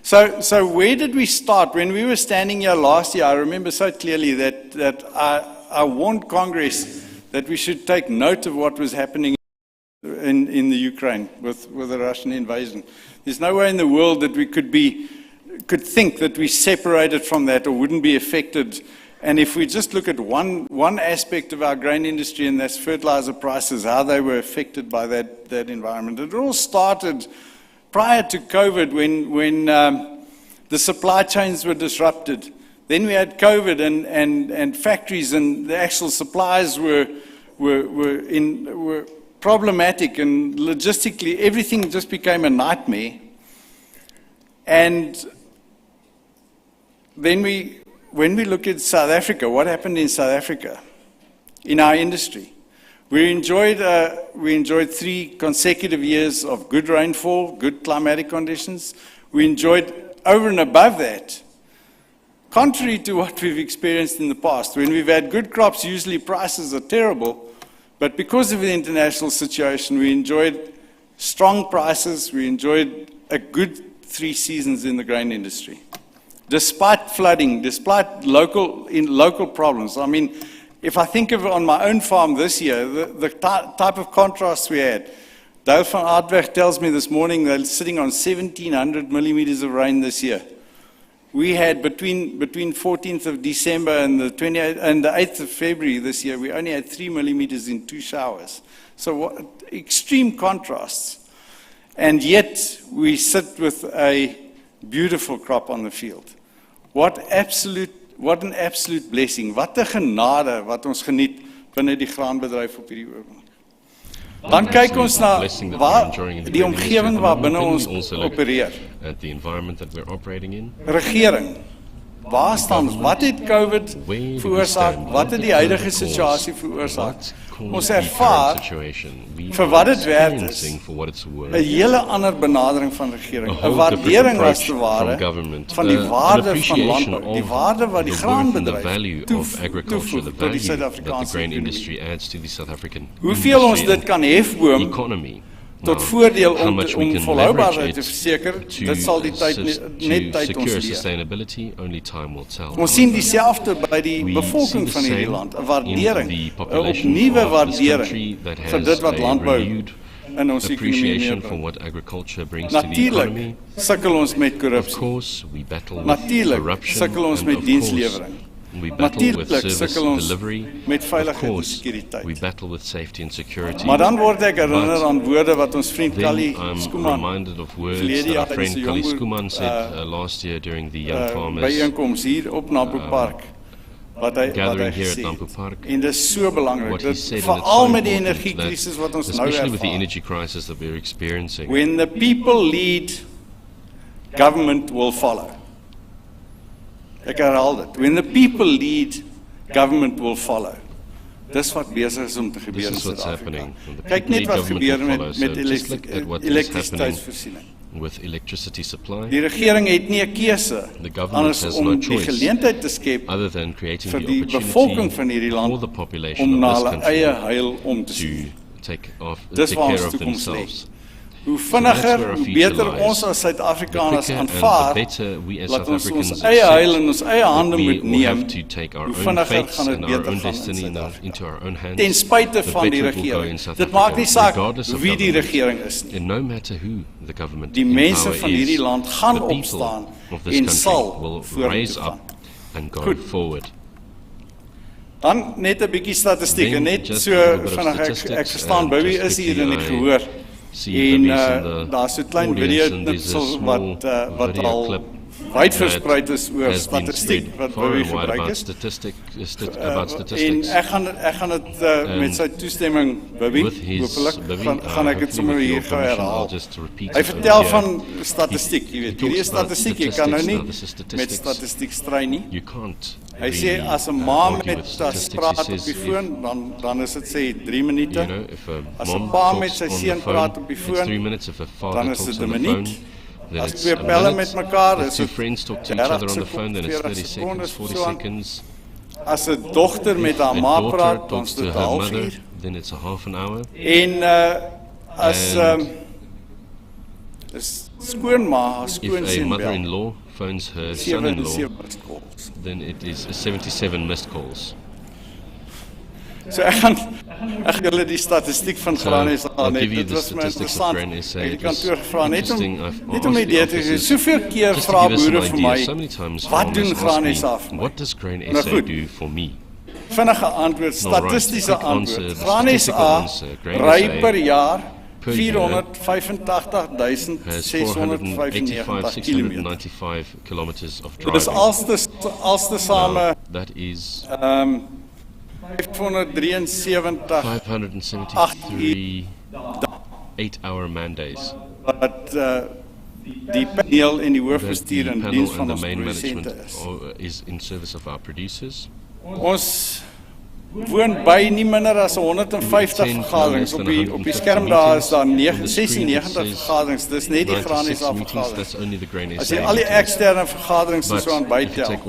So where did we start? When we were standing here last year, I remember so clearly that I warned Congress that we should take note of what was happening in the Ukraine with the Russian invasion. There's no way in the world that we could think that we separated from that or wouldn't be affected. And if we just look at one aspect of our grain industry, and that's fertilizer prices, how they were affected by that environment. It all started prior to COVID, when the supply chains were disrupted. Then we had COVID and factories and the actual supplies were problematic, and logistically everything just became a nightmare. And then when we look at South Africa, what happened in South Africa in our industry? We enjoyed 3 consecutive years of good rainfall, good climatic conditions. We enjoyed over and above that, contrary to what we've experienced in the past. When we've had good crops, usually prices are terrible, but because of the international situation, we enjoyed strong prices. We enjoyed a good 3 seasons in the grain industry, despite flooding, despite local problems. I mean, if I think of it on my own farm this year, the type of contrast we had. Dale van Aardweg tells me this morning they're sitting on 1,700 millimeters of rain this year. We had between 14th of December and the 8th of February this year, we only had 3 millimeters in 2 showers. So extreme contrasts. And yet we sit with a beautiful crop on the field. What an absolute blessing. Wat 'n genade wat ons geniet binne die graanbedryf op hierdie oomblik. Dan kyk ons na die omgewing waarbinne ons opereer.
The environment that we're operating in.
Regering. Waar staan ons? Wat het COVID veroorsaak? Wat het die huidige situasie veroorsaak? Ons ervaar vir wat dit werd is 'n hele ander benadering van regering, 'n waardering as te ware van die waarde van landbou, die waarde wat die graanbedryf toevoeg tot die Suid-Afrikaanse ekonomie. Hoeveel ons dit kan hefboom tot voordeel om volhoubaarheid te verseker, dit sal die tyd net tyd ons leer. Ons sien dieselfde by die bevolking van hierdie land, 'n waardering, 'n opnuwe waardering vir dit wat landbou in ons ekonomie meebring. Natuurlik sukkel ons met korrupsie. Natuurlik sukkel ons met dienslewering. Natuurlik sukkel ons met veiligheid en sekuriteit. Maar dan word ek herinner aan woorde wat ons vriend Kali Skuman verlede jaar in sy byeenkoms hier op Nampo Park wat hy gesê het. En dit is so belangrik, veral met die energiekrisis wat ons nou ervaar. When the people lead, government will follow. Ek herhaal dit. When the people lead, government will follow. Dis wat besig is om te gebeur in Suid-Afrika. Kyk net wat gebeur met elektrisiteitsvoorsiening. Die regering het nie 'n keuse anders om die geleentheid te skep vir die bevolking van hierdie land om na hulle eie heil om te sien. Dis waar ons toekoms lê. Hoe vinniger, hoe beter ons as Suid-Afrikaners aanvaar dat ons ons eie heil in ons eie hande moet neem, hoe vinniger gaan dit beter gaan in Suid-Afrika. Ten spyte van die regering. Dit maak nie saak wie die regering is nie. Die mense van hierdie land gaan opstaan en sal vorentoe gaan. Goed. Dan net 'n bietjie statistiek en net so vinnig ek verstaan Bobby is hier in die gehoor. En daar's so 'n klein video knipsel wat al wyd versprei is oor statistiek wat Bobby gebruik is. En ek gaan dit met sy toestemming, Bobby, hopelik gaan ek dit sommer hier gou herhaal. Hy vertel van statistiek, jy weet, hierdie is statistiek, jy kan nou nie met statistiek stry nie. Hy sê as 'n ma met 'n spraak op die foon, dan is dit sê 3 minute. As 'n pa met sy seun praat op die foon, dan is dit 'n minuut. As twee pelle met mekaar is dit 30 sekondes, 40 seconds. As 'n dogter met haar ma praat, dan is dit 'n halfuur. En as skoonma, haar skoonseun bel,
phones her son-in-law, then it is 77 missed calls.
So ek gaan julle die statistiek van Graan SA net. Dit was my interessant. Ek die kantoor gevra net om idee te gee. Soveel keer vra boere vir my, wat doen Graan SA vir my?
What does Grain SA do for me?
Vinnige antwoord, statistiese antwoord. Graan SA ry per jaar 485.695
kilometers of
driving. Dus als te samen
that is
573
8-hour man days.
Wat die paneel en die hoofbestuur in diens van ons produsente
is in service of our producers.
Ons woon by nie minder as 150 vergaderings op die skerm. Daar is daar 96 vergaderings. Dis net die Graan SA vergaderings. As jy al die eksterne vergaderings so aan bytel,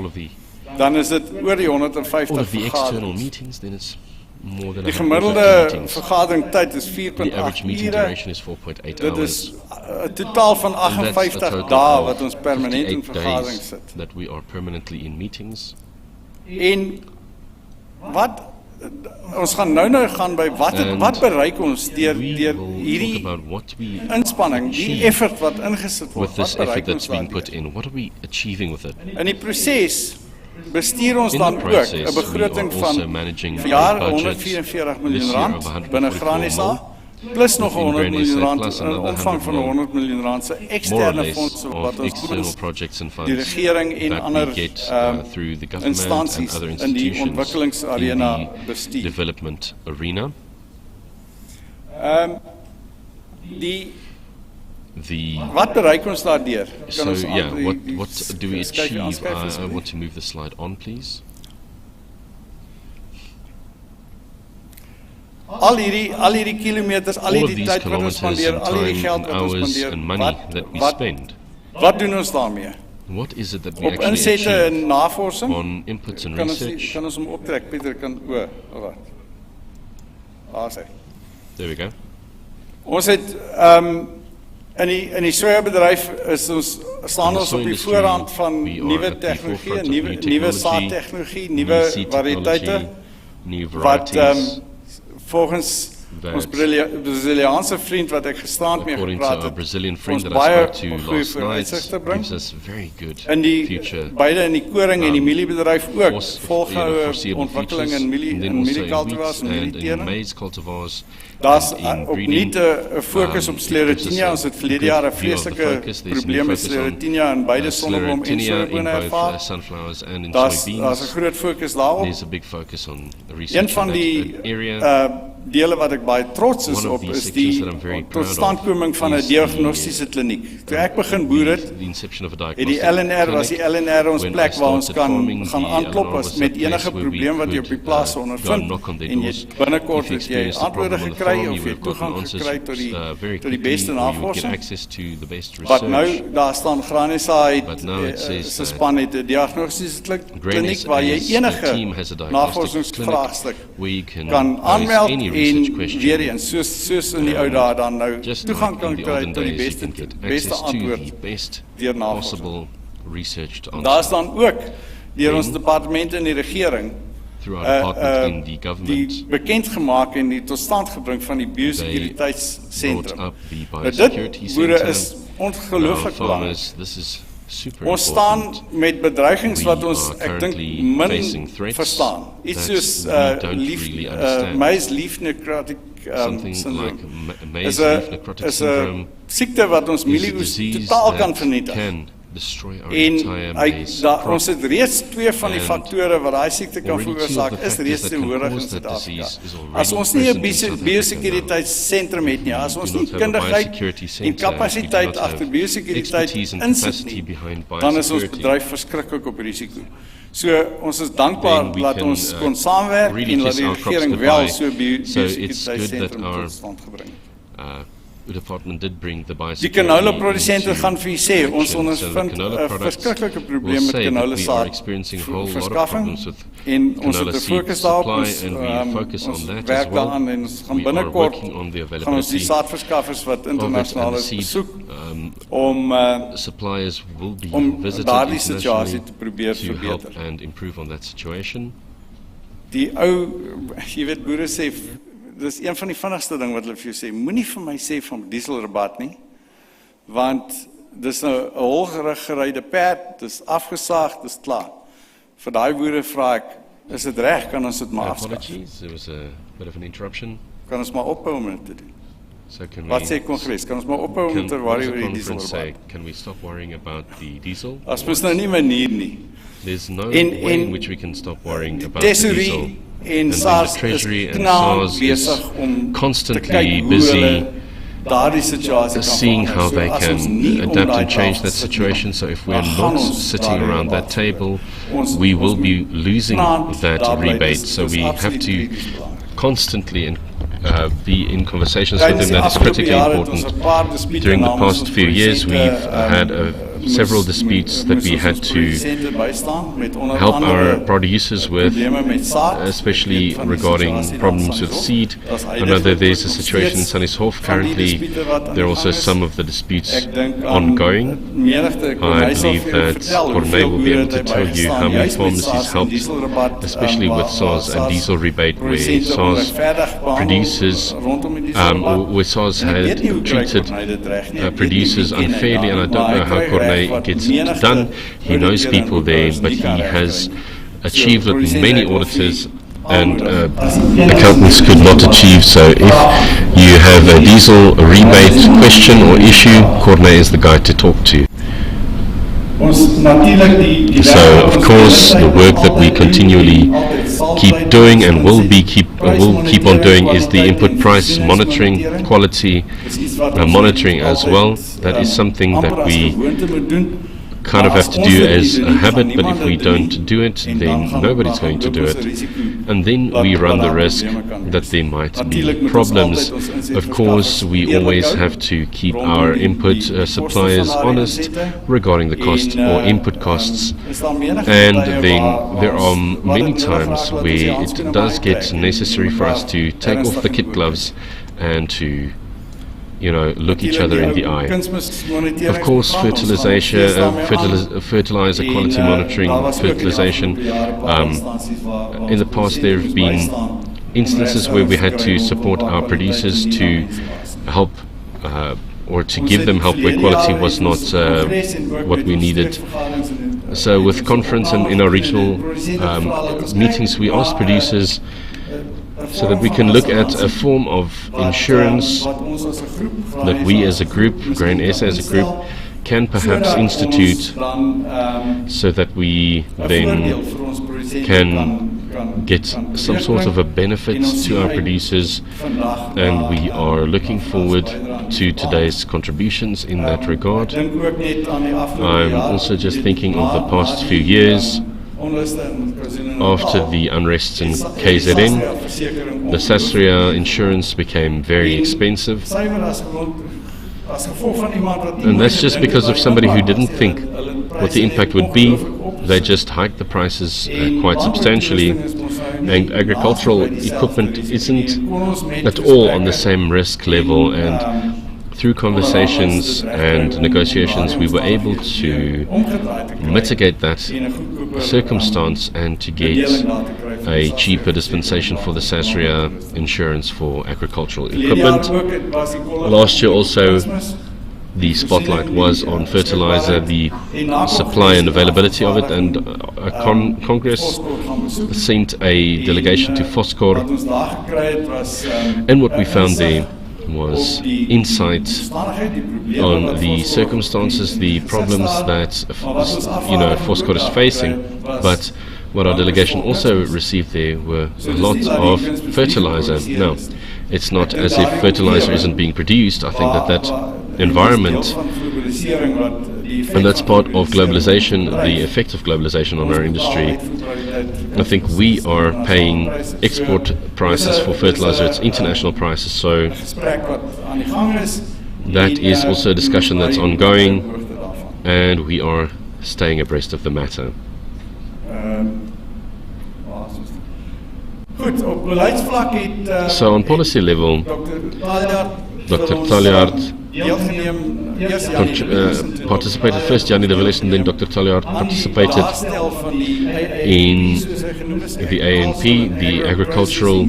dan is dit oor die 150 vergaderings. Die gemiddelde vergadering tyd is 4.8 ure. Dit is 'n totaal van 58 dae wat ons permanent in vergaderings sit. En wat ons gaan nou gaan by wat bereik ons deur hierdie inspanning, die effort wat ingesit word, wat bereik ons daarmee? In die proses bestuur ons dan ook 'n begroting van vir jaar 144 miljoen rand binne Graan SA, plus nog 100 miljoen rand in omvang van 100 miljoen rand se eksterne fondse wat ons boedels, die regering en ander instansies in die ontwikkelingsarena bestuur. Wat bereik ons daardeur?
So yeah, what do we achieve? I want to move the slide on, please.
Al hierdie kilometers, al hierdie tyd wat ons spandeer, al hierdie geld wat ons spandeer, wat doen ons daarmee?
What is it that we
Op
actually
insette
achieve
en navorsing,
on inputs and research?
Kan ons hom optrek, Pieter, wat? Daar sê.
There we go.
Ons het in die sojabedryf staan ons op die voorhand van nuwe tegnologie, nuwe saadtegnologie, nuwe variëteite wat volgens ons Braziliaanse vriend wat ek gisterand mee gepraat het, ons baie goeie vooruitsigte bring. Beide in die koring en die mieliebedryf ook volgehoue ontwikkeling in mieliekultivars en mielietening. Daar's opnuut 'n fokus op Sclerotinia. Ons het verlede jaar 'n vreeslike probleem met Sclerotinia in beide sonnebloem en sojabone ervaar. Daar's 'n groot fokus daarop. Een van die dele wat ek baie trots is op is die totstandkoming van 'n diagnostiese kliniek. Toe ek begin boer het die LNR was die LNR ons plek waar ons kan gaan aanklop as met enige probleem wat jy op die plaas ondervind en jy binnekort het jy antwoorde gekry of jy toegang gekry tot die beste navorsing. Wat nou, daar staan Granesa se span het 'n diagnostiese kliniek waar jy enige navorsingsvraagstuk kan aanmeld en weer eens, soos in die ou dae dan nou toegang kan kry tot die beste antwoord deur navorsing. Daar staan ook deur ons departement in die regering die bekend gemaak en die totstand gebring van die biosekuriteitssentrum. Dit boere is ongelooflik belangrijk. Ons staan met bedreigings wat ons, ek dink, min verstaan. Iets soos maize-leaf necrotic syndrome is 'n siekte wat ons mielieoes totaal kan vernietig. En ons het reeds 2 van die faktore wat daai siekte kan veroorsaak, is reeds teenwoordig in Suid-Afrika. As ons nie 'n biosekuriteitssentrum het nie, as ons nie kundigheid en kapasiteit agter biosekuriteit insit nie, dan is ons bedryf verskriklik op risiko. So ons is dankbaar dat ons kon saamwerk en dat die regering wel so biosekuriteitssentrum tot stand gebring. Die canola produsente gaan vir u sê, ons ondervind 'n verskriklike probleem met canola saad verskaffing en ons het 'n fokus daarop, ons werk daaraan en ons gaan binnekort gaan ons die saadverskaffers wat internasionaal is besoek om daardie situasie te probeer verbeter. Die ou, jy weet, boere sê, dis een van die vinnigste ding wat hulle vir jou sê, moenie vir my sê van dieselrabat nie, want dis nou 'n holgerig geryde perd, dis afgesaag, dis klaar. Vir daai boere vra ek, is dit reg, kan ons dit maar afskaf? Kan ons maar ophou om dit te doen? Wat sê Kongres? Kan ons maar ophou om te worry oor die dieselrabat? As mens nou nie manier nie.
There's no way in which we can stop worrying about the diesel.
En SARS is knaap besig om
constantly busy seeing how they can adapt and change that situation. So if we are not sitting around that table, we will be losing that rebate. So we have to constantly be in conversations with them. That is critically important. During the past few years, we've had several disputes that we had to help our producers with, especially regarding problems with seed. I know that there's a situation in Sannieshof currently. There are also some of the disputes ongoing. I believe that Corné will be able to tell you how many farmers he's helped, especially with SARS and diesel rebate, where SARS producers, or where SARS had treated producers unfairly, and I don't know how Corné gets it done. He knows people there, but he has achieved what many auditors and accountants could not achieve. So if you have a diesel rebate question or issue, Corné is the guy to talk to. So of course the work that we continually keep doing and will keep on doing is the input price monitoring, quality monitoring as well. That is something that we kind of have to do as a habit, but if we don't do it, then nobody's going to do it, and then we run the risk that there might be problems. Of course, we always have to keep our input suppliers honest regarding the cost or input costs, and then there are many times where it does get necessary for us to take off the kid gloves and to look each other in the eye. Of course, fertilizer quality monitoring, fertilization. In the past, there have been instances where we had to support our producers to help or to give them help where quality was not what we needed. So with conference and in our regional meetings, we asked producers so that we can look at a form of insurance that we as a group, Grain SA as a group, can perhaps institute so that we then can get some sort of a benefit to our producers, and we are looking forward to today's contributions in that regard. I'm also just thinking of the past few years. After the unrest in KZN, the Sasria insurance became very expensive, and that's just because of somebody who didn't think what the impact would be. They just hiked the prices quite substantially, and agricultural equipment isn't at all on the same risk level, and through conversations and negotiations we were able to mitigate that circumstance and to get a cheaper dispensation for the Sasria insurance for agricultural equipment. Last year also the spotlight was on fertilizer, the supply and availability of it, and Congress sent a delegation to Foskor, and what we found there was insight on the circumstances, the problems that Foskor is facing. But what our delegation also received there were a lot of fertilizer. Now, it's not as if fertilizer isn't being produced. I think that environment, and that's part of globalization, the effect of globalization on our industry. I think we are paying export prices for fertilizer, it's international prices, so that is also a discussion that's ongoing, and we are staying abreast of the matter. So on policy level, Dr. Taljaard participated first, Jannie de Villiers, and then Dr. Taljaard participated in the ANP, the Agricultural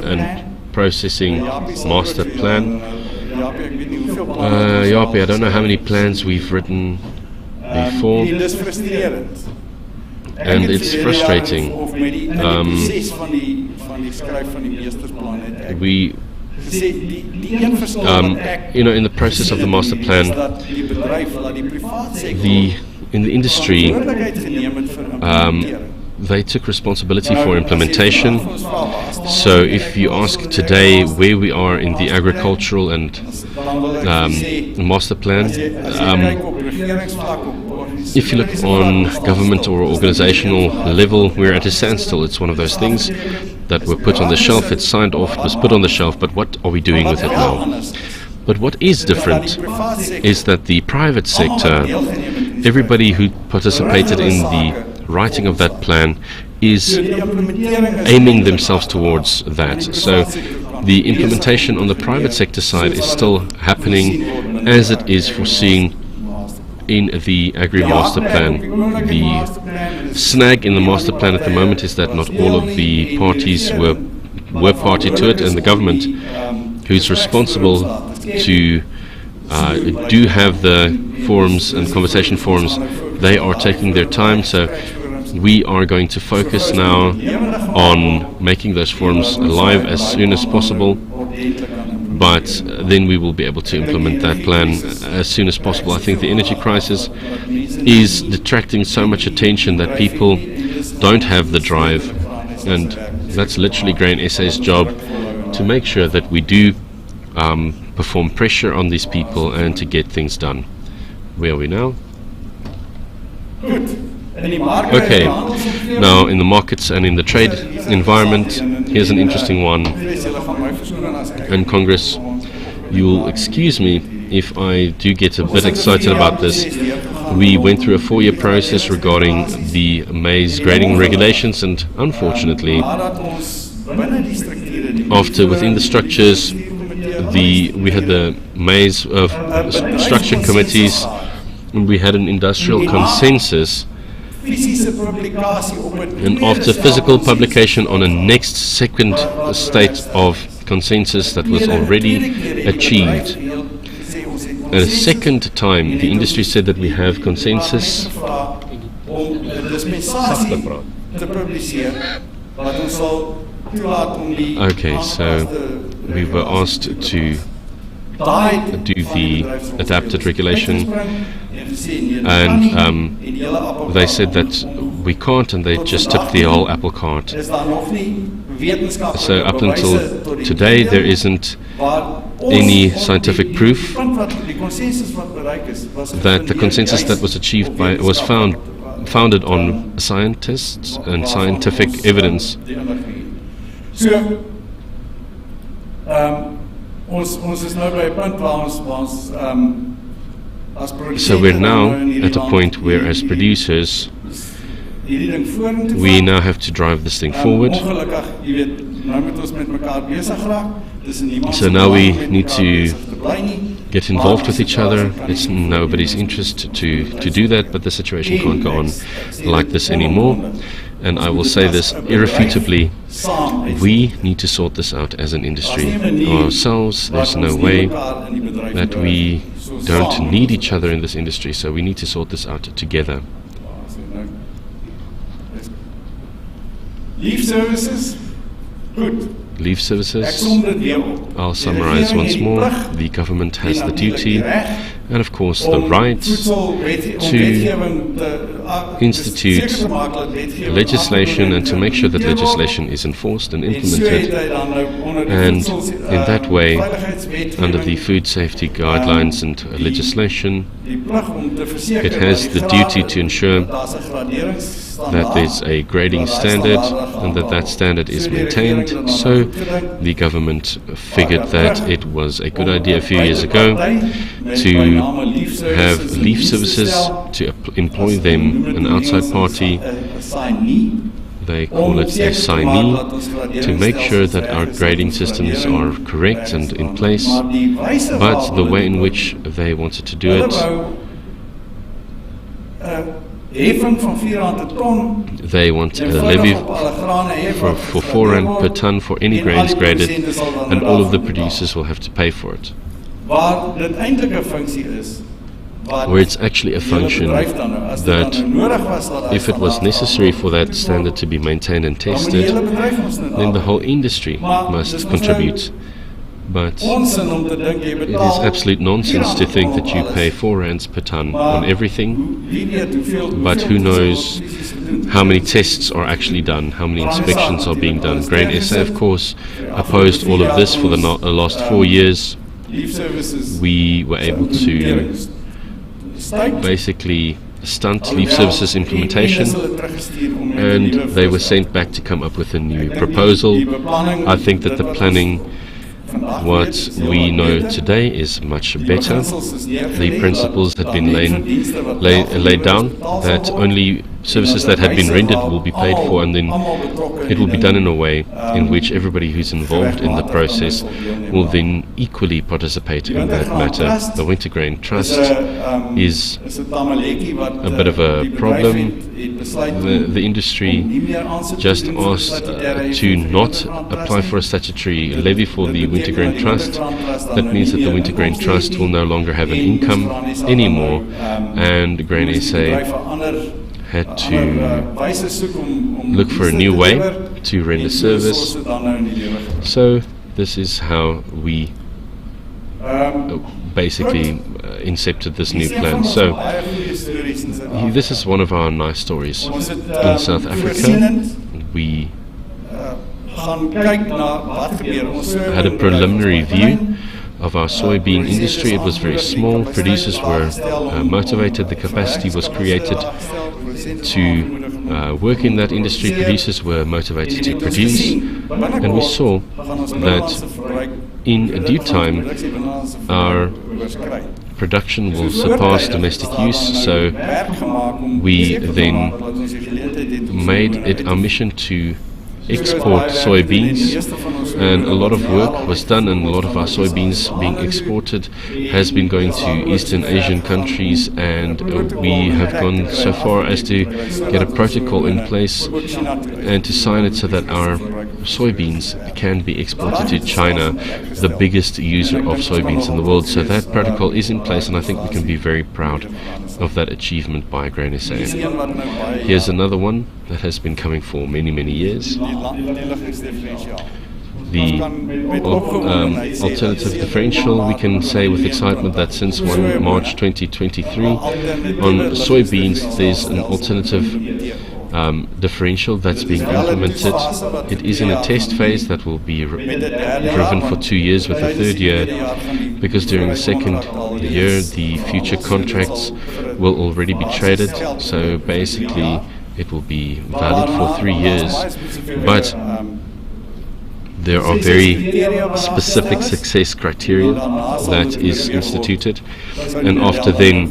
and Processing Master Plan. Japie, I don't know how many plans we've written before, and it's frustrating. We in the process of the master plan, in the industry, they took responsibility for implementation. So if you ask today where we are in the agricultural and master plan, if you look on government or organizational level, we're at a standstill. It's one of those things that were put on the shelf, it's signed off, it was put on the shelf, but what are we doing with it now? But what is different is that the private sector, everybody who participated in the writing of that plan is aiming themselves towards that. So the implementation on the private sector side is still happening as it is foreseen in the Agri-Master Plan. The snag in the master plan at the moment is that not all of the parties were party to it, and the government, who's responsible to do have the forums and conversation forums, they are taking their time. So we are going to focus now on making those forums alive as soon as possible, but then we will be able to implement that plan as soon as possible. I think the energy crisis is detracting so much attention that people don't have the drive And that's literally Grain SA's job, to make sure that we do perform pressure on these people and to get things done. Where are we now? Okay, now in the markets and in the trade environment, here's an interesting one. And Congress, you'll excuse me if I do get a bit excited about this. We went through a 4-year process regarding the maize grading regulations, and unfortunately, within the structures, we had the maize structure committees, and we had an industrial consensus. And after physical publication on a next second state of consensus that was already achieved, at a second time the industry said that we have consensus. Okay, so we were asked to do the adapted regulation, and they said that we can't, and they just tipped the whole apple cart. So up until today there isn't any scientific proof that the consensus that was achieved was founded on scientists and scientific evidence. So we're now at a point where, as producers, we now have to drive this thing forward. So now we need to get involved with each other. It's nobody's interest to do that, but the situation can't go on like this anymore. And I will say this irrefutably, we need to sort this out as an industry ourselves. There's no way that we don't need each other in this industry, so we need to sort this out together.
Leaf services, good.
Leaf services, I'll summarize once more. The government has the duty and of course the right to institute legislation and to make sure that legislation is enforced and implemented, and in that way, under the food safety guidelines and legislation, it has the duty to ensure that there's a grading standard and that standard is maintained. So the government figured that it was a good idea a few years ago to have leaf services, to employ them an outside party, they call it a signee, to make sure that our grading systems are correct and in place. But the way in which they wanted to do it, they want a levy for 4 rand per ton for any grains graded, and all of the producers will have to pay for it. Where it's actually a function that if it was necessary for that standard to be maintained and tested, then the whole industry must contribute. But it is absolute nonsense to think that you pay 4 rands per ton on everything, but who knows how many tests are actually done, how many inspections are being done. Grain SA, of course, opposed all of this for the last 4 years. We were able to basically stunt leaf services implementation, and they were sent back to come up with a new proposal. I think that the planning, what we know today, is much better. The principles had been laid down that only services that had been rendered will be paid for, and then it will be done in a way in which everybody who's involved in the process will then equally participate in that matter. The Wintergrain Trust is a bit of a problem. The industry just asked to not apply for a statutory levy for the Wintergrain Trust. That means that the Wintergrain Trust will no longer have an income anymore, and Grain SA had to look for a new way to render service. So this is how we basically incepted this new plan. So this is one of our nice stories. In South Africa, we had a preliminary view of our soybean industry. It was very small. Producers were motivated. The capacity was created to work in that industry. Producers were motivated to produce. And we saw that in due time our production will surpass domestic use. So we then made it our mission to export soybeans, and a lot of work was done, and a lot of our soybeans being exported has been going to Eastern Asian countries, and we have gone so far as to get a protocol in place and to sign it so that our soybeans can be exported to China, the biggest user of soybeans in the world. So that protocol is in place, and I think we can be very proud of that achievement by Grain SA. Here's another one that has been coming for many, many years. The alternative differential, we can say with excitement that since 1 March 2023 on soybeans there's an alternative differential that's being implemented. It is in a test phase that will be driven for 2 years, with the 3rd year, because during the 2nd year the future contracts will already be traded, so basically it will be valid for 3 years. But there are very specific success criteria that is instituted, and after then,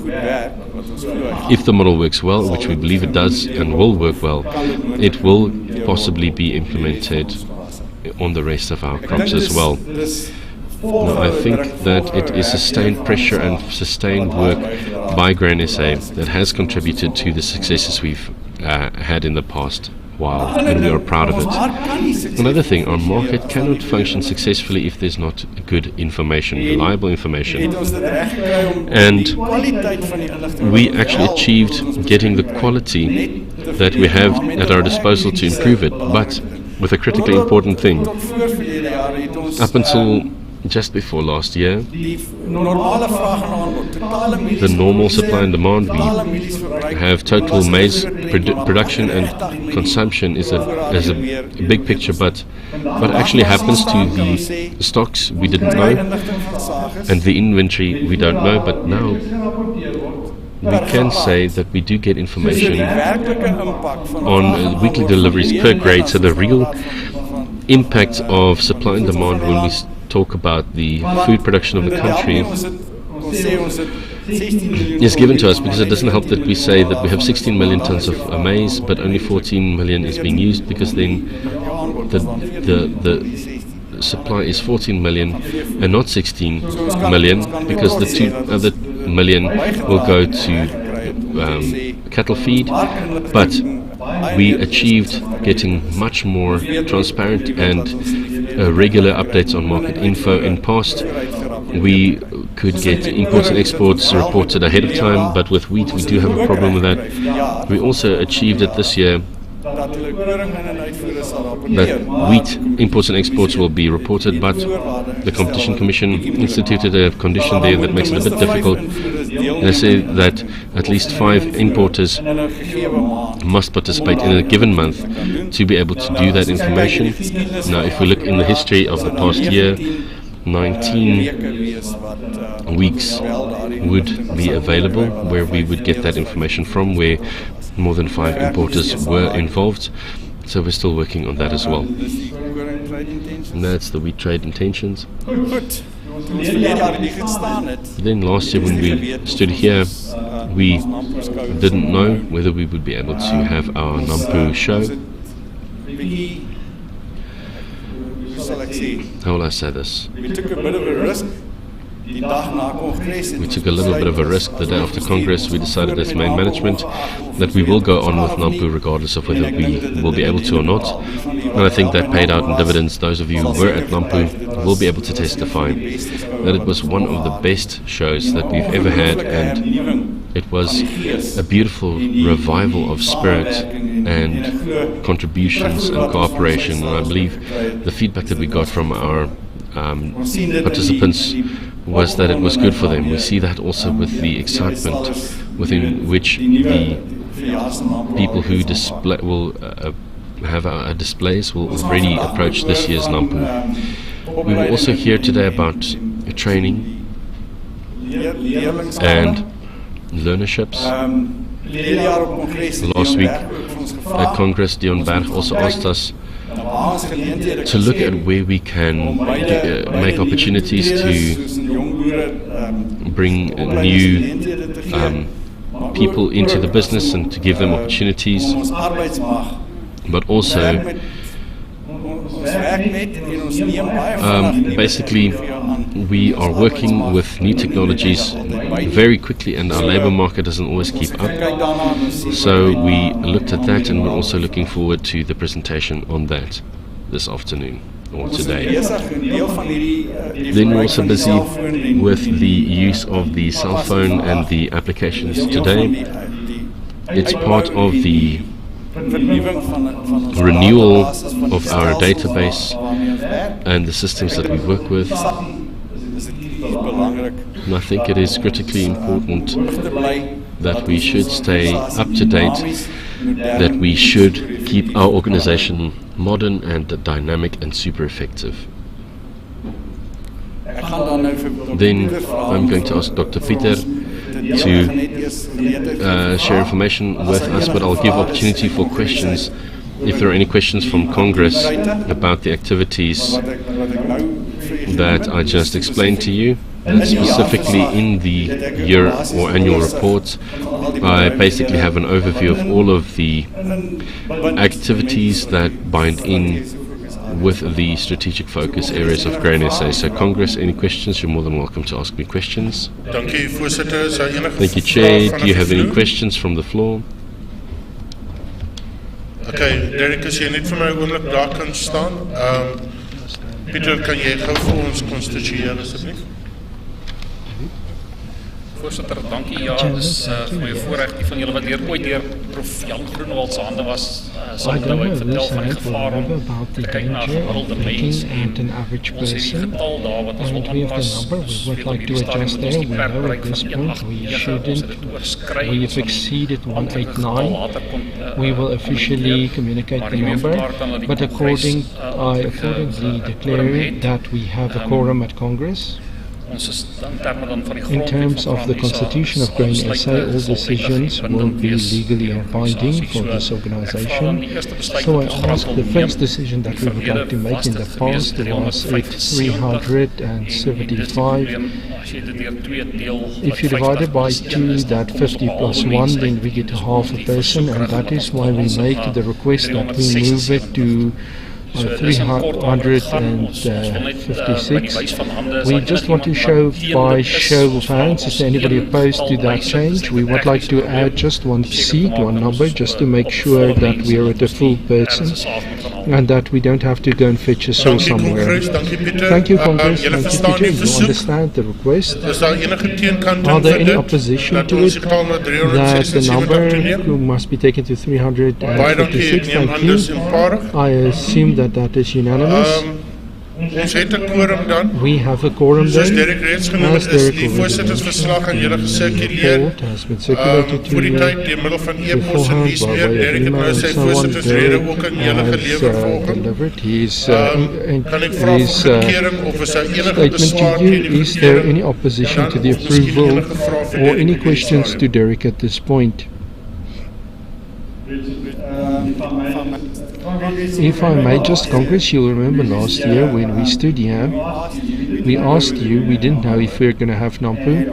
if the model works well, which we believe it does and will work well, it will possibly be implemented on the rest of our crops as well. Now, I think that it is sustained pressure and sustained work by Grain SA that has contributed to the successes we've had in the past while, and we are proud of it. Another thing, our market cannot function successfully if there's not good information, reliable information. And we actually achieved getting the quality that we have at our disposal to improve it, but with a critically important thing. Up until just before last year, the normal supply and demand, we have total maize production and consumption is a big picture, but what actually happens to the stocks we didn't know, and the inventory we don't know, but now we can say that we do get information on weekly deliveries per grade, so the real impact of supply and demand when we talk about the food production of the country is given to us, because it doesn't help that we say that we have 16 million tons of maize, but only 14 million is being used, because then the supply is 14 million and not 16 million, because the 2 other million will go to cattle feed. But we achieved getting much more transparent and regular updates on market info. In past, we could get imports and exports reported ahead of time, but with wheat we do have a problem with that. We also achieved it this year that wheat imports and exports will be reported, but the Competition Commission instituted a condition there that makes it a bit difficult. They say that at least 5 importers must participate in a given month to be able to do that information. Now, if we look in the history of the past year, 19 weeks would be available where we would get that information from, where more than 5 importers were involved. So we're still working on that as well. And that's the wheat trade intentions. Then last year when we stood here, we didn't know whether we would be able to have our Nampo show. How will I say this?
We took a bit of a risk.
We took a little bit of a risk the day after Congress. We decided as main management that we will go on with Nampo regardless of whether we will be able to or not. And I think that paid out in dividends. Those of you who were at Nampo will be able to testify that it was one of the best shows that we've ever had, and it was a beautiful revival of spirit and contributions and cooperation. And I believe the feedback that we got from our participants was that it was good for them. We see that also with the excitement within which the people who display will have our displays will already approach this year's NAMPU. We will also hear today about training and learnerships. Last week at Congress, Dion Berg also asked us to look at where we can make opportunities to bring new people into the business and to give them opportunities, but also basically we are working with new technologies very quickly, and our labor market doesn't always keep up. So we looked at that, and we're also looking forward to the presentation on that this afternoon or today. Then we're also busy with the use of the cell phone and the applications today. It's part of the renewal of our database and the systems that we work with. And I think it is critically important that we should stay up to date, that we should keep our organization modern and dynamic and super effective. Then I'm going to ask Dr. Pieter to share information with us, but I'll give opportunity for questions if there are any questions from Congress about the activities that I just explained to you. Specifically in the year or annual report, I basically have an overview of all of the activities that bind in with the strategic focus areas of Grain SA. So Congress, any questions? You're more than welcome to ask me questions. Thank you, Chair. Do you have any questions from the floor?
Okay, Derek, as jy net vir my 'n oomblik daar kan staan. Pieter, kan jy gou vir ons konstitueer asseblief?
Voorsitter, dankie. Ja, dis vir my voorreg. Die van julle wat ooit deur Prof Jan Groenewald se hande was, sal nou vertel van die gevaar om te kyk na gemiddelde mens en ons het die getal daar wat ons wil aanpas. We would like to adjust there. We know at this point we shouldn't. We've exceeded 189. We will officially communicate the number, but I accordingly declare that we have a quorum at Congress. In terms of the constitution of Grain SA, all decisions will be legally binding for this organization. So I ask, the first decision that we would like to make in the past was at 375. If you divide it by 2, that 50 plus 1, then we get half a person, and that is why we make the request that we move it to 356. We just want to show by show of hands, is there anybody opposed to that change? We would like to add just one seat, one number, just to make sure that we are at a full person and that we don't have to go and fetch a soul somewhere. Thank you, Congress. Thank you, Peter. You understand the request? Are there any opposition to it? That the number must be taken to 356. Thank you. I assume that is unanimous. We have a quorum then. As Derek already mentioned, the report has been circulated to you beforehand by way of email and so on. Derek has delivered his statement to you. Is there any opposition to the approval or any questions to Derek at this point? If I may just, Congress, you'll remember last year when we stood here, we asked you, we didn't know if we were going to have NAMPU,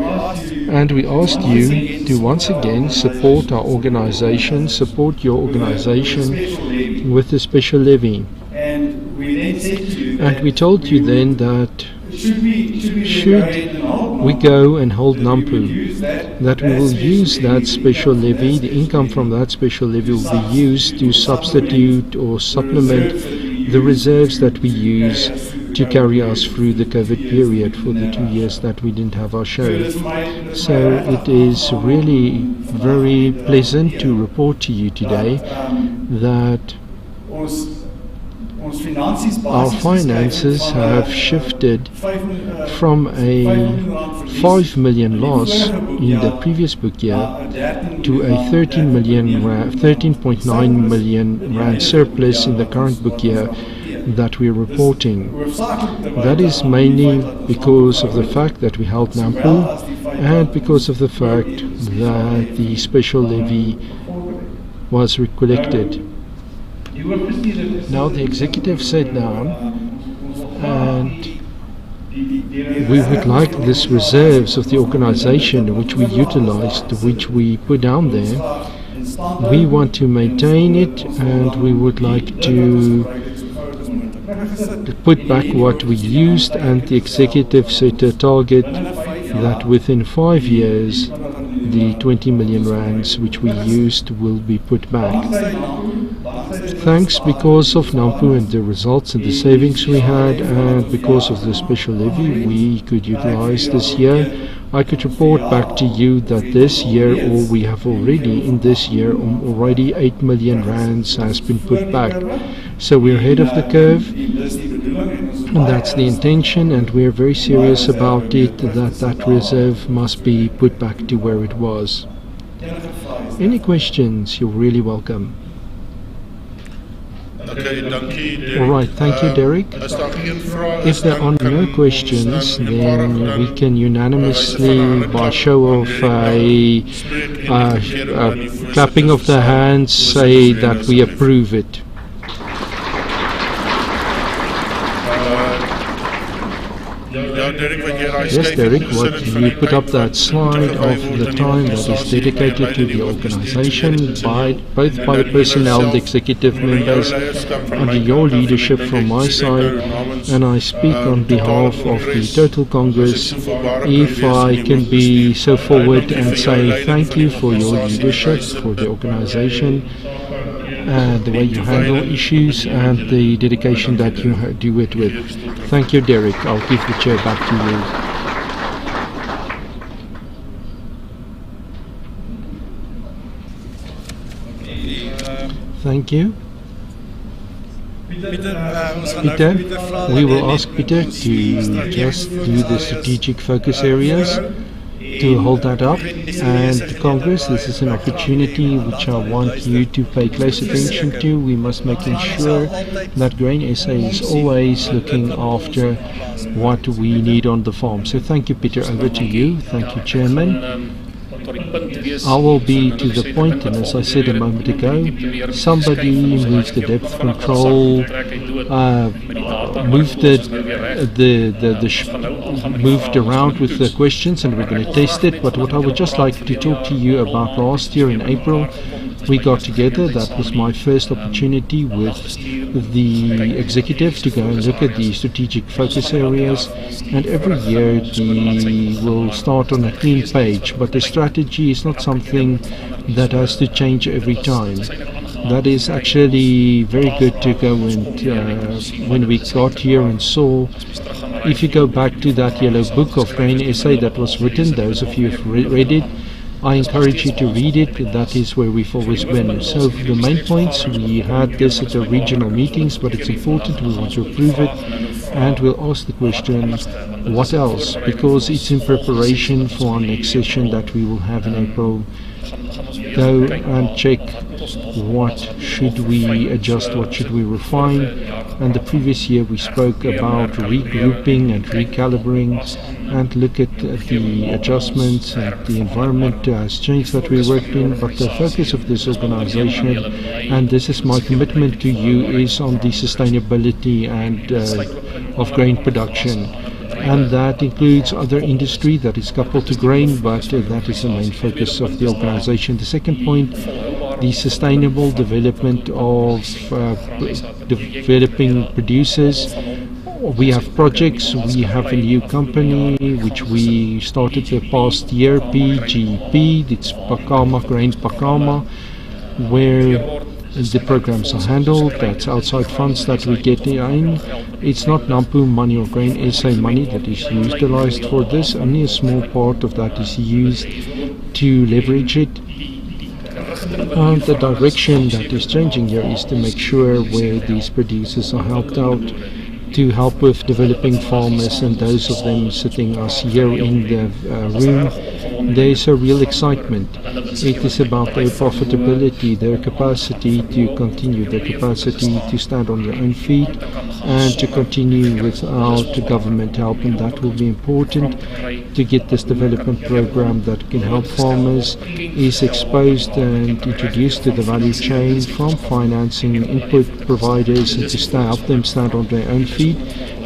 and we asked you to once again support our organization, support your organization with the special levy. And we told you then that should we go and hold NAMPU, that we will use that special levy, the income from that special levy will be used to substitute or supplement the reserves that we use to carry us through the COVID period for the 2 years that we didn't have our show. So it is really very pleasant to report to you today that
our finances have shifted from a 5 million loss in the previous book year to a 13.9 million rand surplus in the current book year that we're reporting. That is mainly because of the fact that we held Nampo and because of the fact that the special levy was recollected. Now the executive sat down and we would like this reserves of the organization which we utilized, which we put down there. We want to maintain it and we would like to put back what we used, and the executive set a target that within 5 years the 20 million rands which we used will be put back. Thanks because of Nampo and the results and the savings we had, and because of the special levy we could utilize this year, I could report back to you that this year, or we have already in this year, already 8 million rands has been put back. So we're ahead of the curve, and that's the intention, and we're very serious about it, that reserve must be put back to where it was. Any questions? You're really welcome.
Okay,
all right, thank you, Derek. If there are no questions, then we can unanimously, by show of a clapping of the hands, say that we approve it. Yes, Derek, what you put up that slide of the time that is dedicated to the organization, both by the personnel and the executive members, under your leadership from my side, and I speak on behalf of the total Congress, if I can be so forward and say thank you for your leadership, for the organization, and the way you handle issues and the dedication that you do it with. Thank you, Derek. I'll give the chair back to you. Thank you. Peter, we will ask Peter to just do the strategic focus areas, to hold that up, and Congress, this is an opportunity which I want you to pay close attention to. We must make sure that Grain SA is always looking after what we need on the farm. So thank you, Peter. Over to you. Thank you, Chairman. I will be to the point, and as I said a moment ago, somebody moves the depth control, moved around with the questions, and we're going to test it. But what I would just like to talk to you about, last year in April, we got together. That was my first opportunity with the executive to go and look at the strategic focus areas, and every year we will start on a clean page, but the strategy is not something that has to change every time. That is actually very good to go and when we got here and saw, if you go back to that yellow book of Grain SA that was written, those of you who have read it, I encourage you to read it. That is where we've always been. So the main points, we had this at the regional meetings, but it's important, we want to approve it, and we'll ask the question, what else? Because it's in preparation for our next session that we will have in April. Go and check what should we adjust, what should we refine. And the previous year we spoke about regrouping and recalibrating, and look at the adjustments, and the environment has changed that we worked in, but the focus of this organization, and this is my commitment to you, is on the sustainability and of grain production. And that includes other industry that is coupled to grain, but that is the main focus of the organization. The second point, the sustainable development of developing producers. We have projects, we have a new company which we started the past year, PGP, it's Pakama, Grain Pakama, where the programs are handled. That's outside funds that we get in. It's not Nampo money or Grain SA money that is utilized for this. Only a small part of that is used to leverage it. And the direction that is changing here is to make sure where these producers are helped out, to help with developing farmers and those of them sitting us here in the room. There is a real excitement. It is about their profitability, their capacity to continue, their capacity to stand on their own feet and to continue without government help, and that will be important to get this development program that can help farmers is exposed and introduced to the value chain from financing input providers and to help them stand on their own feet.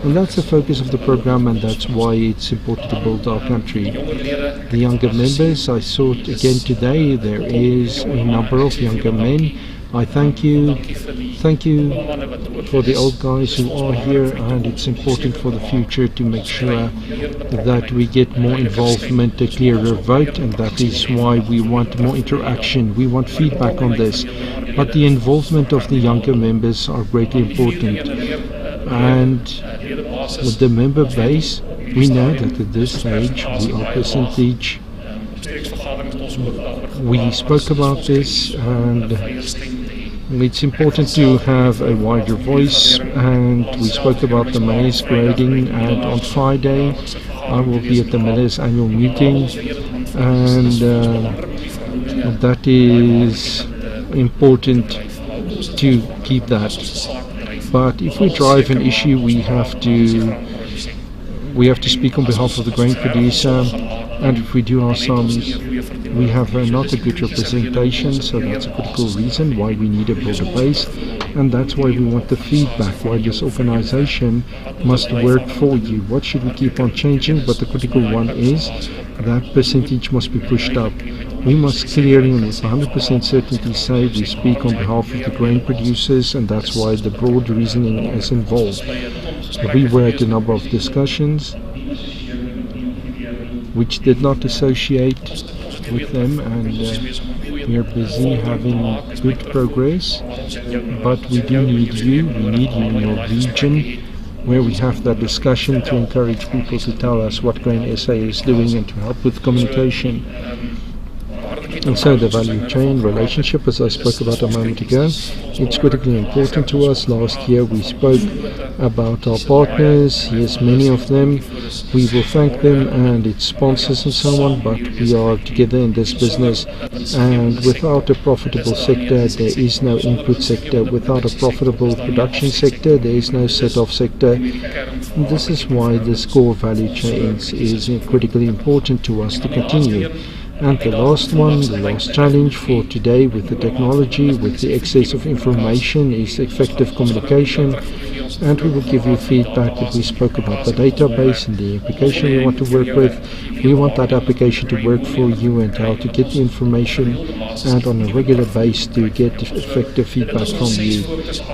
And that's the focus of the program, and that's why it's important to build our country. The younger members, I saw it again today, there is a number of younger men. I thank you for the old guys who are here, and it's important for the future to make sure that we get more involvement, a clearer vote, and that is why we want more interaction, we want feedback on this. But the involvement of the younger members are greatly important. And with the member base, we know that at this stage we are percentage. We spoke about this, and it's important to have a wider voice, and we spoke about the maize grading, and on Friday I will be at the Millers annual meeting, and that is important to keep that. But if we drive an issue, we have to speak on behalf of the grain producer, and if we do our sums, we have not a good representation, so that's a critical reason why we need a broader base, and that's why we want the feedback, why this organization must work for you. What should we keep on changing? But the critical one is that percentage must be pushed up. We must clearly and with 100% certainty say we speak on behalf of the grain producers, and that's why the broad reasoning is involved. We were at a number of discussions which did not associate with them, and we are busy having good progress, but we do need you. We need you in your region, where we have that discussion to encourage people to tell us what Grain SA is doing and to help with communication. And so the value chain relationship, as I spoke about a moment ago, it's critically important to us. Last year we spoke about our partners. Yes, many of them. We will thank them and its sponsors and so on, but we are together in this business, and without a profitable sector there is no input sector. Without a profitable production sector there is no set-off sector. And this is why this core value chains is critically important to us to continue. And the last one, the last challenge for today with the technology, with the excess of information, is effective communication. And we will give you feedback that we spoke about the database and the application we want to work with. We want that application to work for you and how to get the information, and on a regular basis to get effective feedback from you.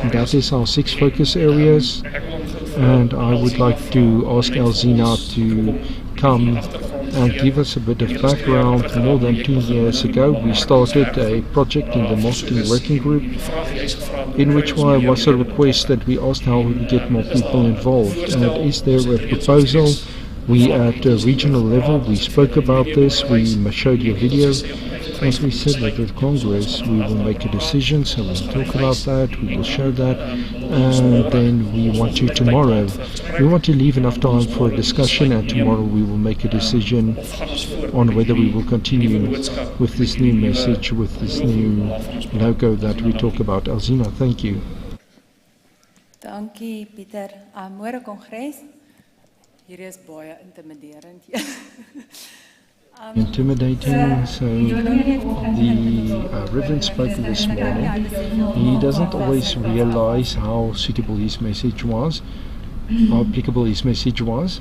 And that is our 6 focus areas. And I would like to ask Alzina to come and give us a bit of background. More than 2 years ago we started a project in the marketing working group, in which was a request that we asked how we could get more people involved, and is there a proposal. We at a regional level, we spoke about this, we showed you a video, and we said that at Congress we will make a decision, so we'll talk about that, we will show that, and then we want to tomorrow. We want to leave enough time for a discussion, and tomorrow we will make a decision on whether we will continue with this new message, with this new logo that we talk about. Alzina, thank you.
Dankie Pieter. Môre Kongres. Hier is baie intimiderend.
Intimidating. So the Reverend spoke this morning. He doesn't always realize how suitable his message was, how applicable his message was.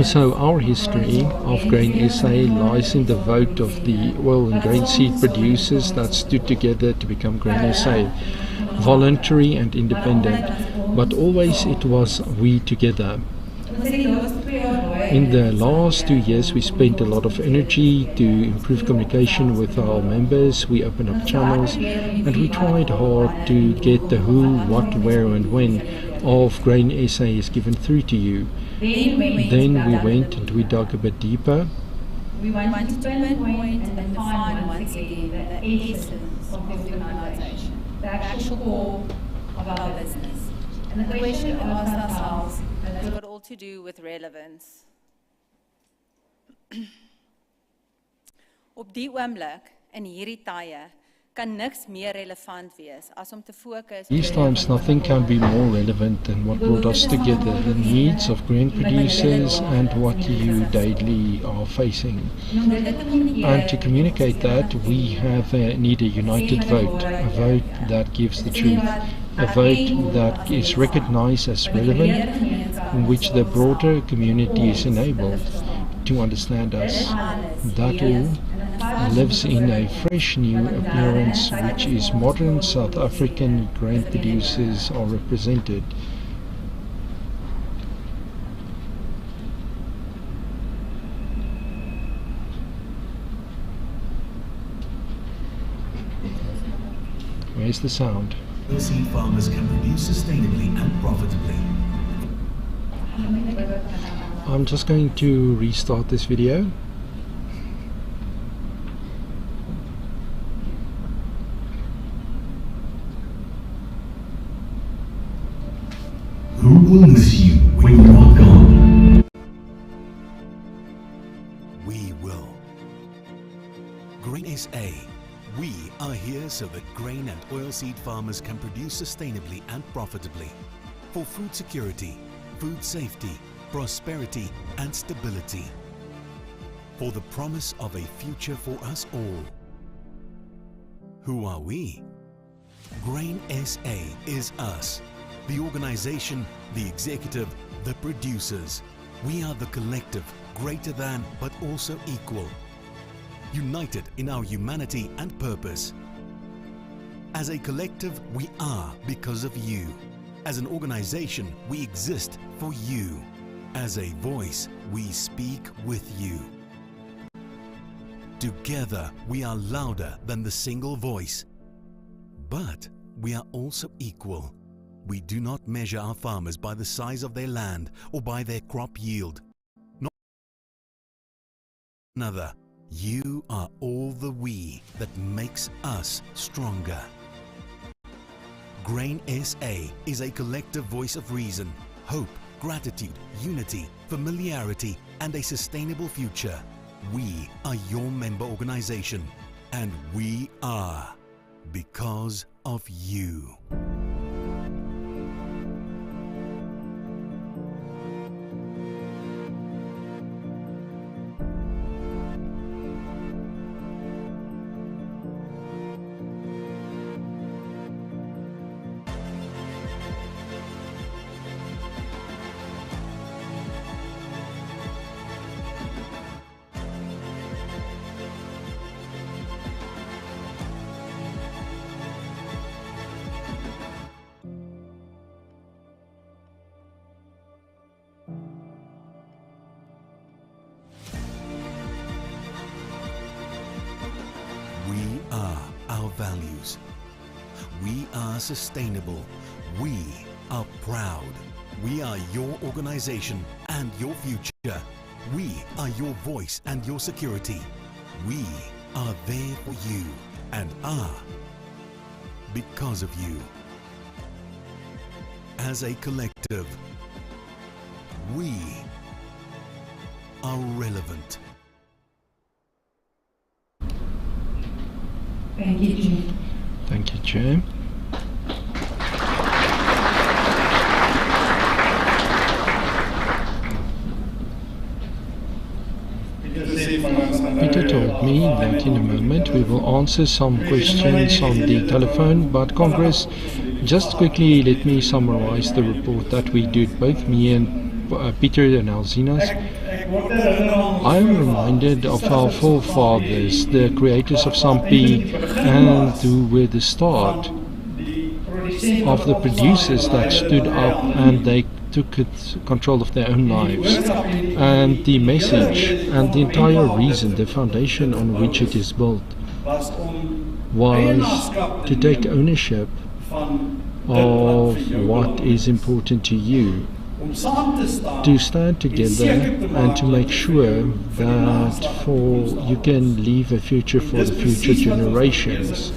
So our history of Grain SA lies in the vote of the oil and grain seed producers that stood together to become Grain SA, voluntary and independent, but always it was we together. In the last 2 years we spent a lot of energy to improve communication with our members. We opened up channels and we tried hard to get the who, what, where and when of Grain SA is given through to you. Then we went and we dug a bit deeper
We want to pinpoint and define once again the essence of the organization, the actual core of our business. And the question we ask ourselves has got all to do with relevance. Op die oomblik in hierdie tye kan niks meer relevant wees as om te fokus.
These times nothing can be more relevant than what brought us together, the needs of grain producers and what you daily are facing. And to communicate that, we need a united vote, a vote that gives the truth, a vote that is recognized as relevant, in which the broader community is enabled to understand us. That all lives in a fresh new appearance which is modern South African grain producers are represented. Where's the sound?
Oilseed farmers can produce sustainably and profitably.
I'm just going to restart this video.
Who will miss you when you are gone? We will. Grain SA. We are here so that grain and oilseed farmers can produce sustainably and profitably for food security, food safety, prosperity and stability, for the promise of a future for us all. Who are we? Grain SA is us. The organization, the executive, the producers. We are the collective, greater than but also equal. United in our humanity and purpose. As a collective, we are because of you. As an organization, we exist for you. As a voice, we speak with you. Together, we are louder than the single voice. But we are also equal. We do not measure our farmers by the size of their land or by their crop yield. Not another. You are all the we that makes us stronger. Grain SA is a collective voice of reason, hope, gratitude, unity, familiarity, and a sustainable future. We are your member organization, and we are because of you. We are our values. We are sustainable. We are proud. We are your organization and your future. We are your voice and your security. We are there for you and are because of you. As a collective, we are relevant.
Thank you, Jim.
Thank you, Jim. Peter told me that in a moment we will answer some questions on the telephone, but Congress, just quickly let me summarize the report that we did, both me and Peter and Alzinas. I am reminded of our forefathers, the creators of Sampi, and who were the start of the producers that stood up and they took control of their own lives. And the message and the entire reason, the foundation on which it is built, was to take ownership of what is important to you, to stand together and to make sure that you can leave a future for the future generations.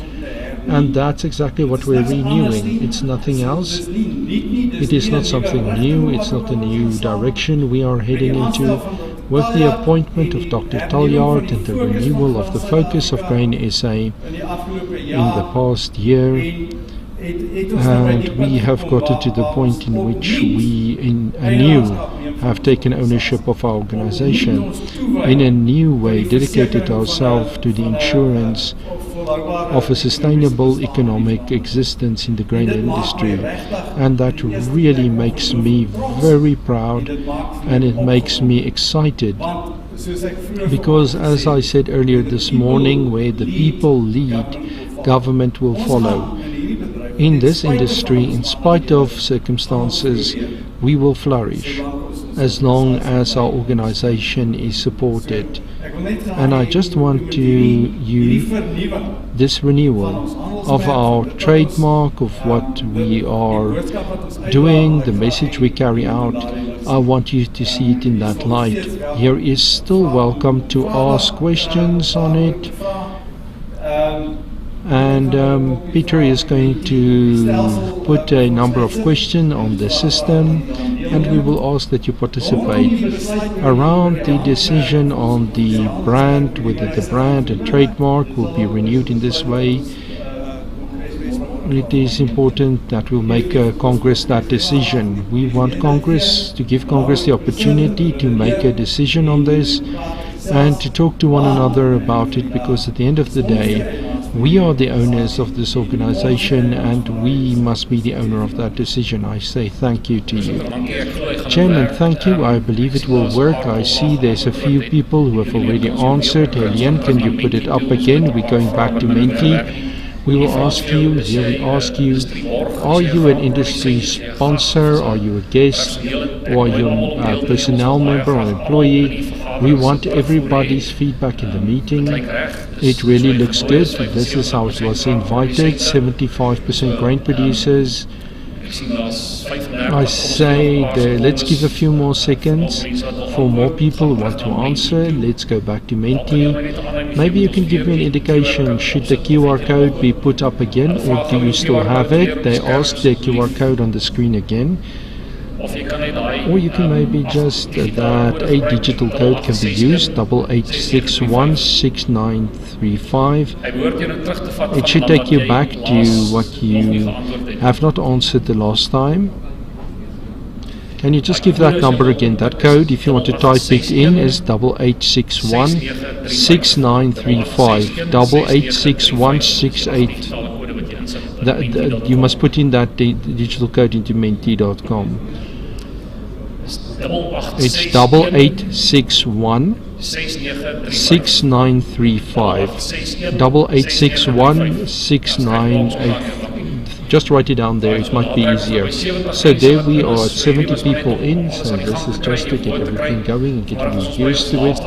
And that's exactly what we're renewing. It's nothing else. It is not something new. It's not a new direction we are heading into. With the appointment of Dr. Taljaard and the renewal of the focus of Grain SA in the past year, and we have gotten to the point in which we anew have taken ownership of our organization, in a new way dedicated ourselves to the insurance of a sustainable economic existence in the grain industry. And that really makes me very proud, and it makes me excited, because as I said earlier this morning, where the people lead, government will follow. In this industry, in spite of circumstances, we will flourish as long as our organization is supported. And I just want to use this renewal of our trademark, of what we are doing, the message we carry out. I want you to see it in that light. Here is still welcome to ask questions on it. And Peter is going to put a number of questions on the system, and we will ask that you participate around the decision on the brand, whether the brand and trademark will be renewed in this way. It is important that we'll make Congress that decision. We want Congress to give Congress the opportunity to make a decision on this and to talk to one another about it, because at the end of the day, we are the owners of this organization, and we must be the owner of that decision. I say thank you to you. Chairman, thank you. I believe it will work. I see there's a few people who have already answered. Helene, can you put it up again? We're going back to Menti. We will ask you, here we ask you, are you an industry sponsor, are you a guest, or are you a personnel member or employee? We want everybody's feedback in the meeting. It really looks good. This is how it was invited. 75% grain producers. I say let's give a few more seconds for more people who want to answer. Let's go back to Menti. Maybe you can give me an indication, should the QR code be put up again, or do you still have it? They asked the QR code on the screen again. Or you can maybe just that a digital code can be used, 88616935. It should take you back to what you have not answered the last time. Can you just give that number again? That code, if you want to type it in, is 88616935. 886168. You must put in that digital code into menti.com. It's 8861 6935. 8861 698. Just write it down there, it might be easier. So there we are at 70 people in, so this is just to get everything going and getting used to it.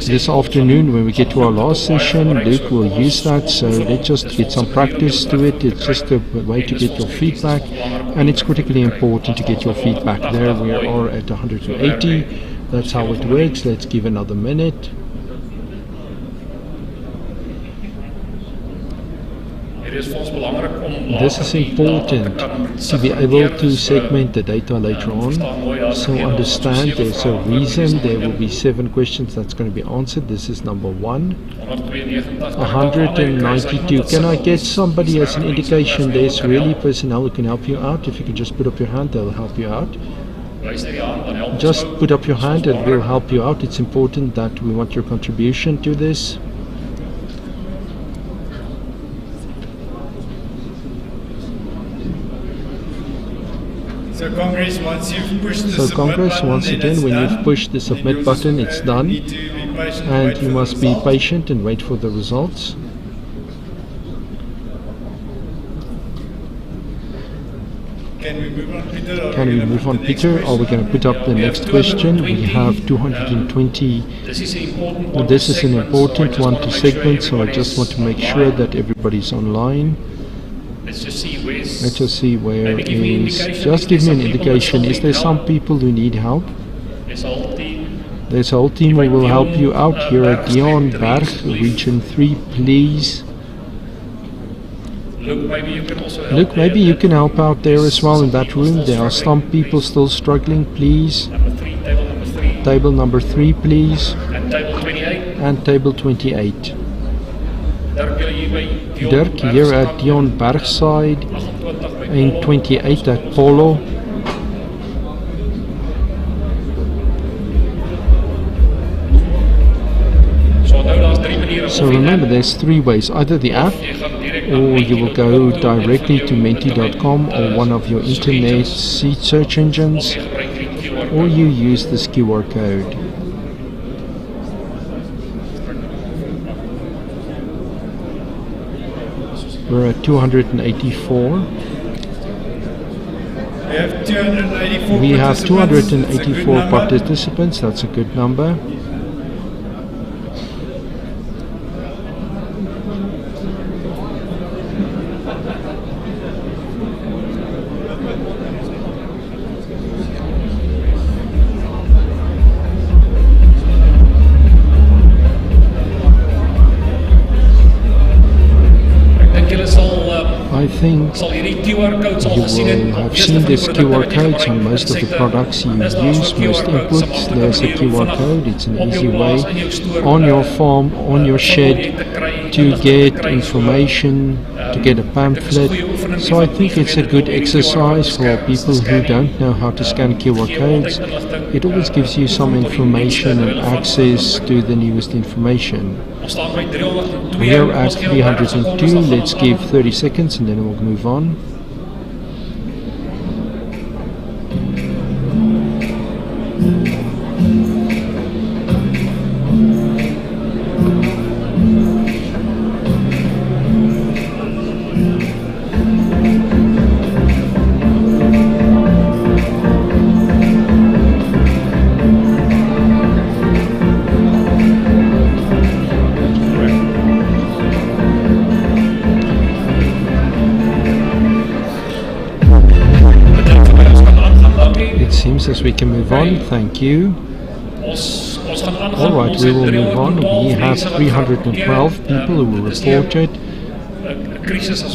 This afternoon when we get to our last session, Luke will use that, so let's just get some practice to it. It's just a way to get your feedback, and it's critically important to get your feedback. There we are at 180, that's how it works. Let's give another minute. This is important to be able to segment the data later on. So understand there's a reason there will be 7 questions that's going to be answered. This is number 1. 192. Can I get somebody as an indication? There's really personnel who can help you out. If you can just put up your hand, they'll help you out. Just put up your hand and we'll help you out. It's important that we want your contribution to this.
So Congress, once you've pushed the
once again, when you've pushed the submit button, it's done, and you must be patient and wait for the results.
Can we move on, Peter?
Can we move on, Peter? Are we going to put up the next question? We have 220. This is an important one to segment, so I just want to make sure that everybody's online.
Let's just see where's...
Let's just see where
Maybe give me
is.
indication
Just
if
give
there's
me an
some people
indication.
that
Is there
need
some
help.
people who need help?
There's a whole team.
There's a whole team who will help you out here at Dion Berg, Region 3, please.
Look, maybe you can also help.
Look, maybe you can help out there as well in that room. There are some people still struggling, please. Table number 3, please.
And table 28.
And table 28.
Dirk,
Dirk here at Dion Bergside and 28 at Polo. So remember, there's 3 ways, either the app, or you will go directly to menti.com or one of your internet search engines, or you use this QR code. We're at 284. We have 284 participants. That's a good number. I think you will have seen this QR codes on most of the products you use, most inputs. There's a QR code. It's an easy way on your farm, on your shed, to get information, to get a pamphlet. So I think it's a good exercise for people who don't know how to scan QR codes. It always gives you some information and access to the newest information. We are at 302. Let's give 30 seconds and then we'll move on. As we can move on, thank you. Alright, we will move on. We have 312 people who were reported.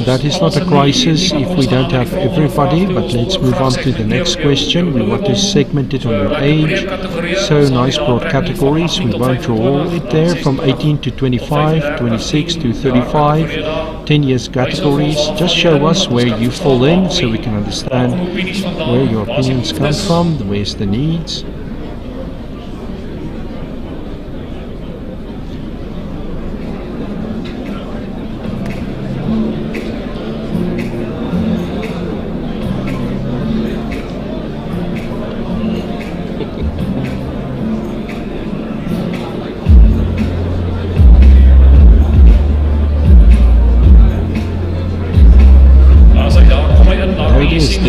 That is not a crisis if we don't have everybody, but let's move on to the next question. We want to segment it on your age. So nice broad categories. We won't draw all it there from 18 to 25, 26 to 35, 10 years categories. Just show us where you fall in so we can understand where your opinions come from, where's the needs.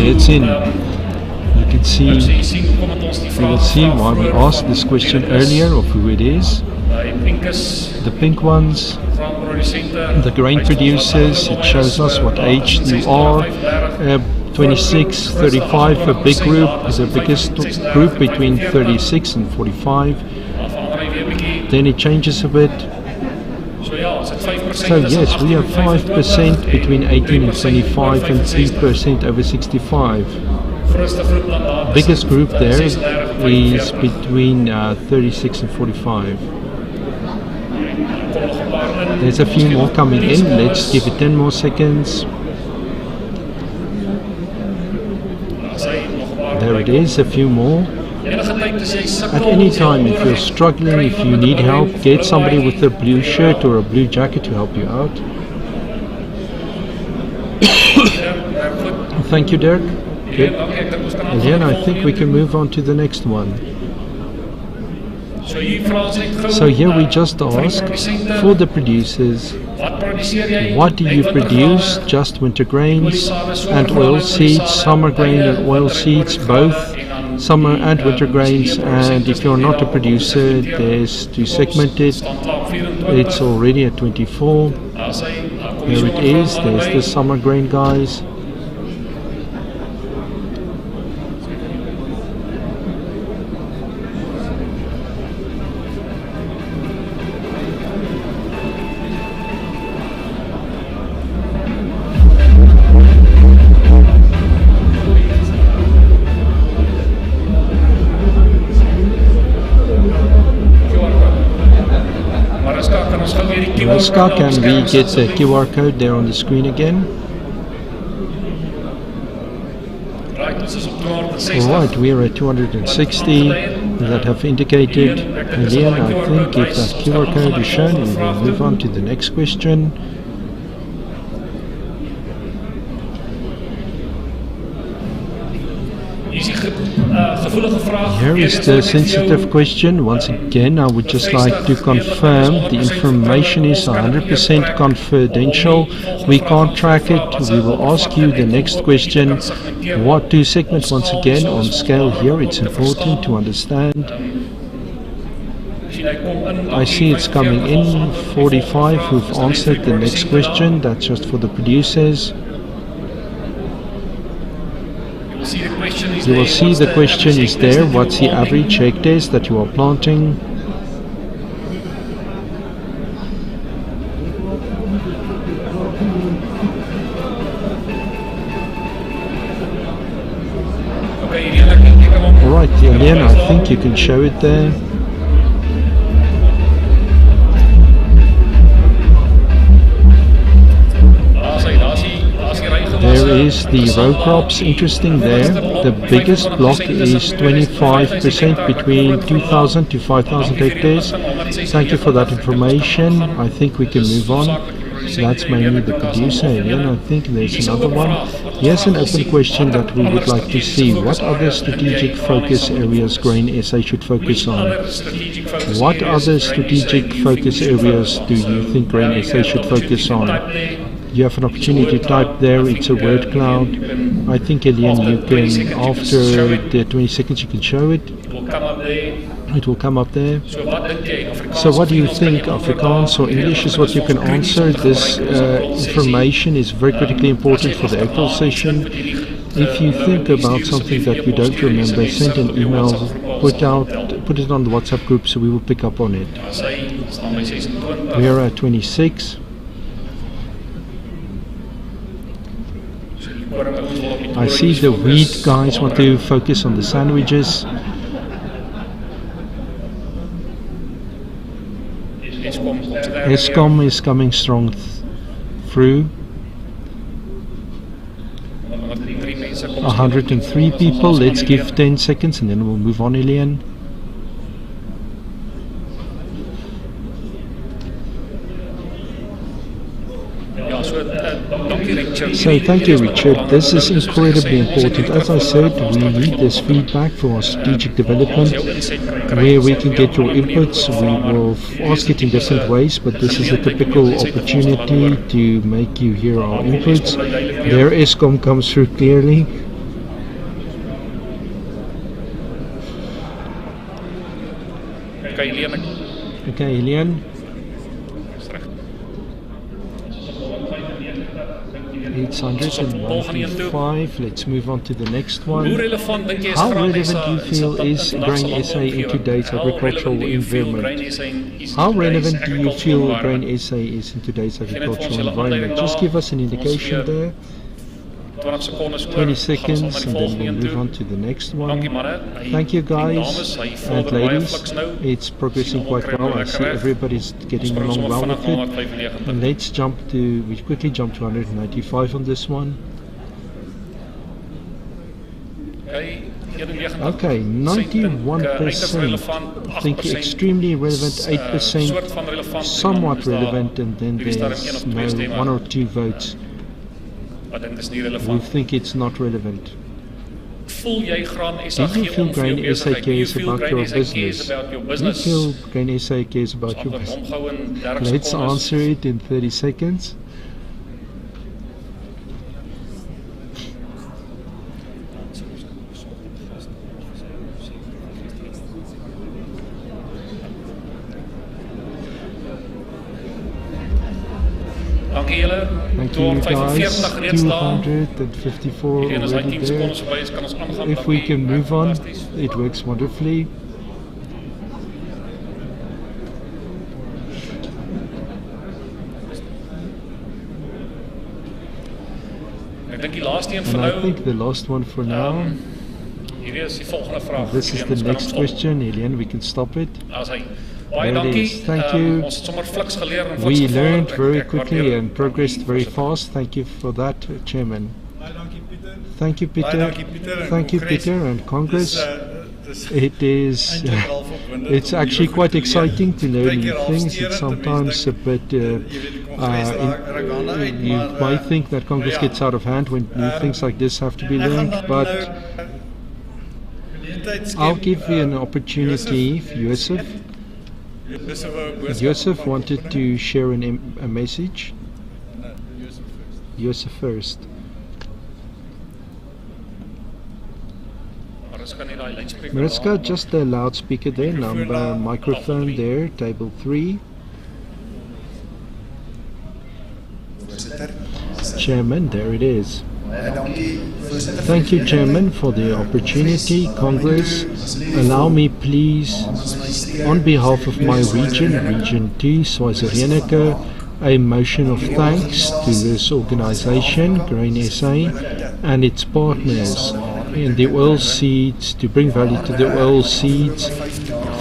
It's in. You can see, you will see why we asked this question earlier of who it is. The pink ones, the grain producers, it shows us what age you are. 26, 35, a big group is the biggest group between 36 and 45. Then it changes a bit. So yes, we have 5% between 18 and 25 and 3% over 65. Biggest group there is between 36 and 45. There's a few more coming in. Let's give it 10 more seconds. There it is, a few more. At any time, if you're struggling, if you need help, get somebody with a blue shirt or a blue jacket to help you out. Thank you, Dirk. Good. And then I think we can move on to the next one. So here we just ask for the producers, what do you produce? Just winter grains and oil seeds, summer grain and oil seeds both. summer and winter grains, and if you're not a producer, there's to segment it. It's already at 24. There it is. There's the summer grain, guys. Mariska, can we get the QR code there on the screen again? Alright, we're at 260 that have indicated. Leon, I think if that QR code is shown, we will move on to the next question. Here is the sensitive question. Once again, I would just like to confirm the information is 100% confidential. We can't track it. We will ask you the next question. What to segment once again on scale here. It's important to understand. I see it's coming in. 45 who've answered the next question. That's just for the producers. You will see the question is there. What's the average hectares that you are planting? Alright, Elian, I think you can show it there. There is the row crops, interesting there. The biggest block is 25% between 2,000 to 5,000 hectares. Thank you for that information. I think we can move on. That's mainly the producer area, and I think there's another one. Here's an open question that we would like to see. What other strategic focus areas Grain SA should focus on? What other strategic focus areas do you think Grain SA should focus on? You have an opportunity to type there. It's a word cloud. I think, Elian, you can, after the 20 seconds, you can show it. It will come up there. So what do you think? Afrikaans or English is what you can answer. This information is very critically important for the April session. If you think about something that you don't remember, send an email, put it on the WhatsApp group so we will pick up on it. We are at 26. I see the wheat guys want to focus on the sandwiches. Eskom is coming strong through. 103 people. Let's give 10 seconds and then we'll move on, Elian. So thank you, Richard. This is incredibly important. As I said, we need this feedback for our strategic development, where we can get your inputs. We will ask it in different ways, but this is a typical opportunity to make you hear our inputs. There Eskom comes through clearly. Okay, Elian. 895. Let's move on to the next one. How relevant do you feel is Grain SA in today's agricultural environment? How relevant do you feel Grain SA is in today's agricultural environment? Just give us an indication there. 20 seconds and then we'll move on to the next one. Thank you, guys and ladies. It's progressing quite well. I see everybody's getting along well with it. And let's we quickly jump to 195 on this one. Okay, 91%. I think extremely relevant, 8% somewhat relevant, and then there's no 1 or 2 votes. We think it's not relevant. Do you feel Grain SA cares about your business? Do you feel Grain SA cares about your business? Let's answer it in 30 seconds.
Dankie julle.
Thank you guys.
245 reeds daar.
254
Hierdie as hy
already
10
there.
sekondes verby is, kan ons aangaan.
If we can move on, it works wonderfully.
Ek dink die laaste een vir
And I
nou.
think the last one for now.
Hierdie is die volgende vraag.
This is the next question, Elian. We can stop it.
As hy. Baie
There it
dankie.
is. Thank you.
Ons het sommer fliks geleer en
We
fliks
learned
gevaarlik.
very
Ek
quickly
waardeer
and progressed very fast. Thank you for that, Chairman. Thank you, Peter. Thank you, Peter, and Congress. It is. It's actually quite exciting to learn new things. It's sometimes a bit. You might think that Congress gets out of hand when new things like this have to be learned, but I'll give you an opportunity, Yusuf. Yusuf wanted to share a message. Yusuf first. Mariska, just the loudspeaker there, number microphone there, table 3. Chairman, there it is. Thank you, Chairman, for the opportunity. Congress, allow me please, on behalf of my region, Region 2, Swaziland, a motion of thanks to this organization, Grain SA, and its partners in the oil seeds, to bring value to the oil seeds,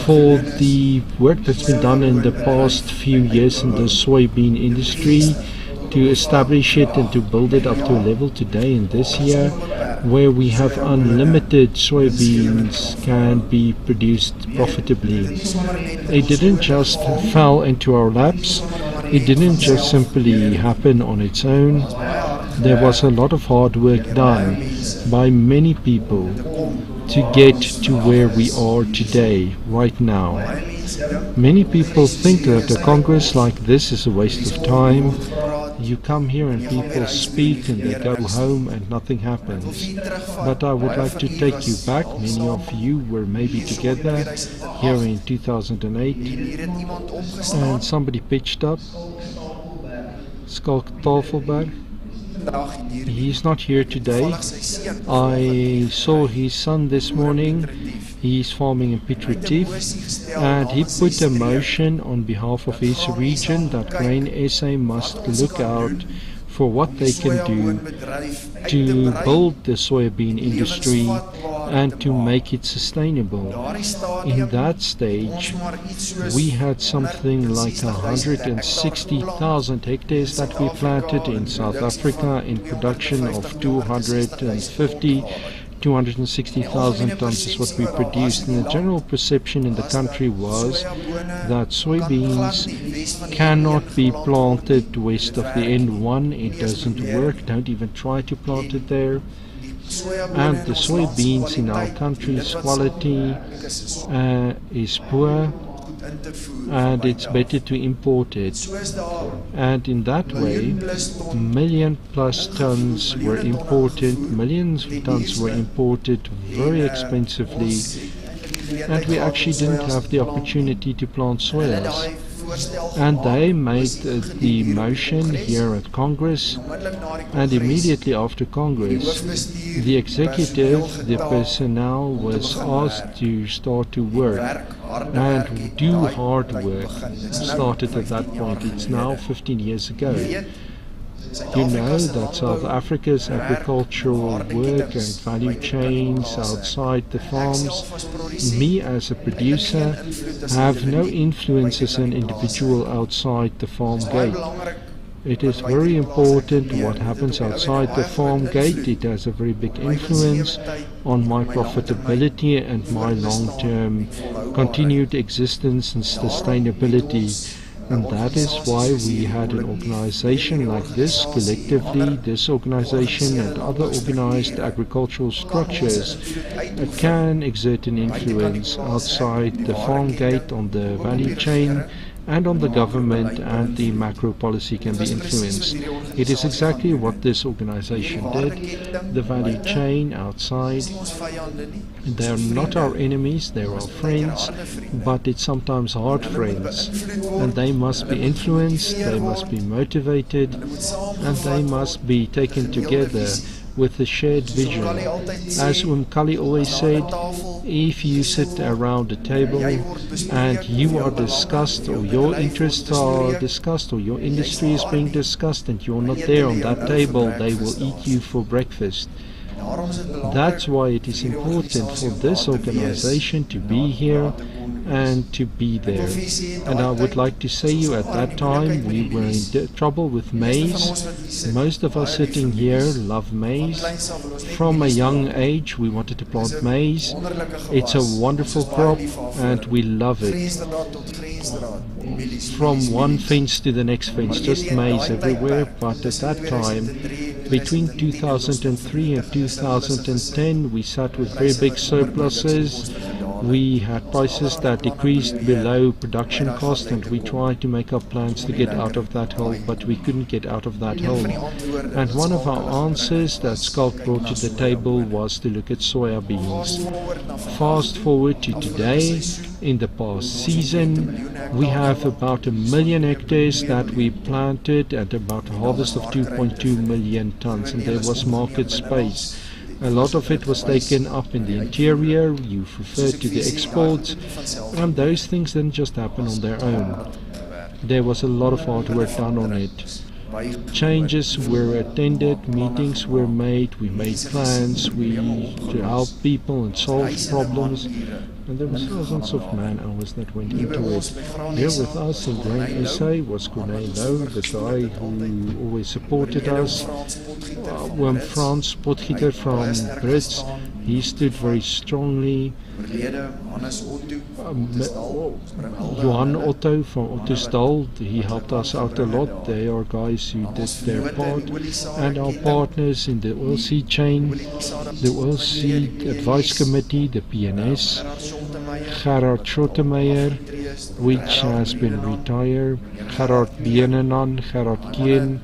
for the work that's been done in the past few years in the soybean industry, to establish it and to build it up to a level today in this year where we have unlimited soybeans can be produced profitably. It didn't just fall into our laps. It didn't just simply happen on its own. There was a lot of hard work done by many people to get to where we are today, right now. Many people think that a Congress like this is a waste of time. You come here and people speak and they go home and nothing happens. But I would like to take you back. Many of you were maybe together here in 2008 and somebody pitched up. Skalk Tafelberg. He's not here today. I saw his son this morning. He's farming in Piet Retief, and he put a motion on behalf of his region that Grain SA must look out for what they can do to build the soybean industry and to make it sustainable. In that stage, we had something like 160,000 hectares that we planted in South Africa in production of 260,000 tons is what we produced, and the general perception in the country was that soybeans cannot be planted west of the N1. It doesn't work. Don't even try to plant it there. And the soybeans in our country's quality is poor, and it's better to import it. And in that way, millions of tons were imported very expensively, and we actually didn't have the opportunity to plant soils. And they made the motion here at Congress, and immediately after Congress, the executive, the personnel was asked to start to work and do hard work. Started at that point. It's now 15 years ago. You know that South Africa's agricultural work and value chains outside the farms, me as a producer, have no influence as an individual outside the farm gate. It is very important what happens outside the farm gate. It has a very big influence on my profitability and my long-term continued existence and sustainability. And that is why we had an organization like this. Collectively, this organization and other organized agricultural structures can exert an influence outside the farm gate on the value chain and on the government and the macro policy can be influenced. It is exactly what this organization did. The value chain outside, they are not our enemies, they are our friends, but it's sometimes hard friends, and they must be influenced, they must be motivated, and they must be taken together with a shared vision. As Kali always said, if you sit around a table and you are discussed, or your interests are discussed, or your industry is being discussed, and you're not there on that table, they will eat you for breakfast. That's why it is important for this organization to be here and to be there. And I would like to say you, at that time we were in trouble with maize. Most of us sitting here love maize. From a young age we wanted to plant maize. It's a wonderful crop and we love it. From one fence to the next fence, just maize everywhere. But at that time, between 2003 and 2010, we sat with very big surpluses. We had prices that decreased below production cost, and we tried to make up plans to get out of that hole, but we couldn't get out of that hole. And one of our answers that Schalk brought to the table was to look at soya beans. Fast forward to today, in the past season, we have about 1 million hectares that we planted at about a harvest of 2.2 million tons, and there was market space. A lot of it was taken up in the interior, you referred to the exports, and those things didn't just happen on their own. There was a lot of hard work done on it. Changes were attended, meetings were made, we made plans, to help people and solve problems, and there were thousands of man-hours that went into it. Here with us in Grain SA was Corneille Louw, the guy who always supported us. Frans Potgieter from Brits, he stood very strongly. Johan Otto from Ottosdal, he helped us out a lot. They are guys who did their part. And our partners in the oilseed chain, the Oilseed Advice Committee, the PNS, Gerard Schottemeyer, which has been retired, Gerard Bienenan, Gerard Kien.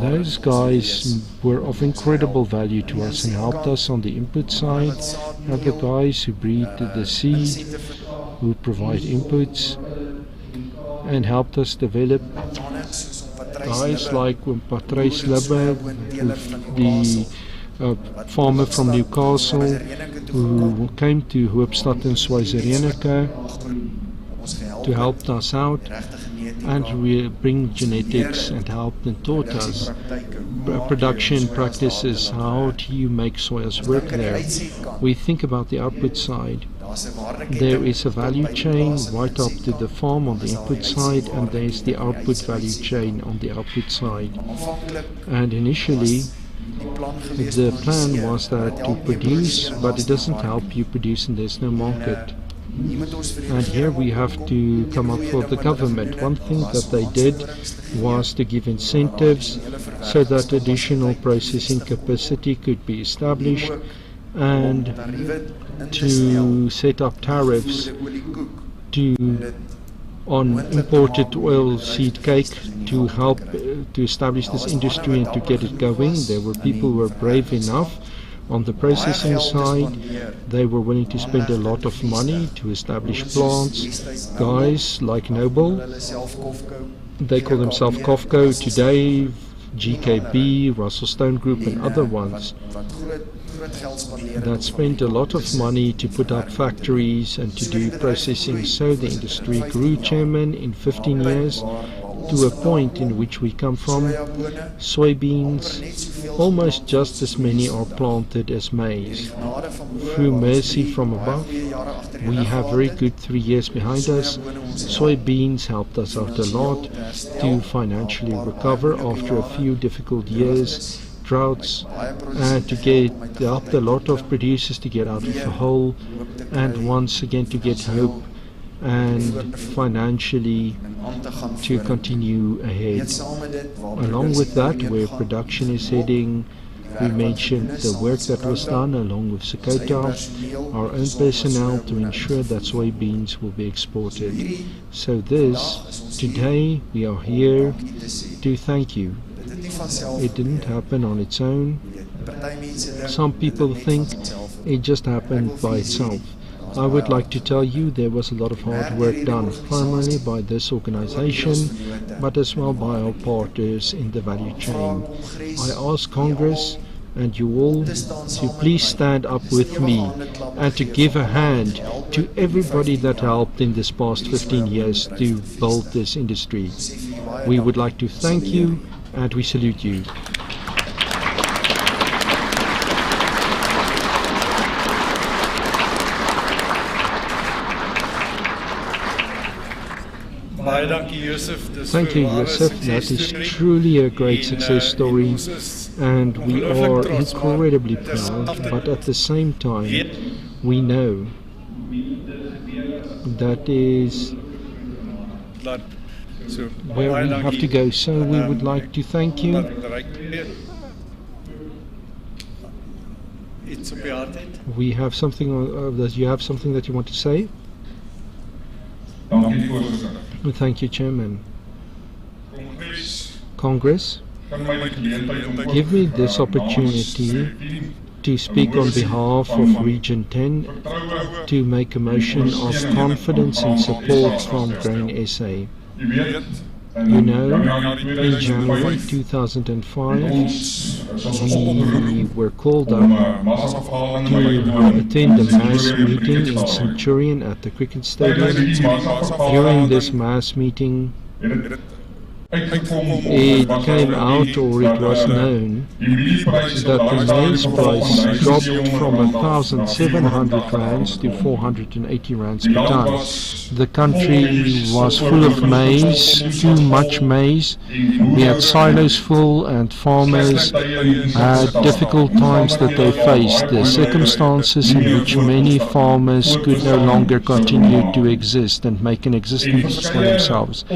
Those guys were of incredible value to us and helped us on the input side. And the guys who breed the seed, who provide inputs and helped us develop. Guys like Patrice Lebbe, the farmer from Newcastle, who came to Hoopstad and Schweizer to help us out, and we bring genetics and helped and taught us production practices. How do you make soyas work there? We think about the output side. There is a value chain right up to the farm on the input side, and there is the output value chain on the output side. And initially the plan was that to produce, but it doesn't help you produce and there's no market. And here we have to come up for the government. One thing that they did was to give incentives so that additional processing capacity could be established, and to set up tariffs on imported oilseed cake to help to establish this industry and to get it going. There were people who were brave enough. On the processing side, they were willing to spend a lot of money to establish plants. Guys like Noble, they call themselves COFCO today, GKB, Russell Stone Group and other ones, that spent a lot of money to put up factories and to do processing. So the industry grew, Chairman, in 15 years to a point in which we come from. Soybeans, almost just as many are planted as maize. Through mercy from above, we have very good 3 years behind us. Soybeans helped us out a lot to financially recover after a few difficult years, droughts, and to help a lot of producers to get out of the hole, and once again to get hope and financially to continue ahead. Along with that, where production is heading, We mentioned the work that was done along with Sakota, our own personnel, to ensure that soybeans will be exported. So today we are here to thank you. It didn't happen on its own. Some people think it just happened by itself. I would like to tell you there was a lot of hard work done, primarily by this organization, but as well by our partners in the value chain. I ask Congress and you all to please stand up with me and to give a hand to everybody that helped in this past 15 years to build this industry. We would like to thank you and we salute you. Thank you, Joseph. That is truly a great success story, and we are incredibly proud, but at the same time, we know that is where we have to go. So we would like to thank you. We have something, you have something that you want to say? Thank you, Chairman. Congress, give me this opportunity to speak on behalf of Region 10 to make a motion of confidence and support from Grain SA. You know, in January 2005, we were called up to attend a mass meeting in Centurion at the cricket stadium. During this mass meeting, it came out, or it was known, that the maize price dropped from 1,700 rands to 480 rands per ton. The country was full of maize, too much maize. We had silos full and farmers had difficult times that they faced. The circumstances in which many farmers could no longer continue to exist and make an existence for themselves.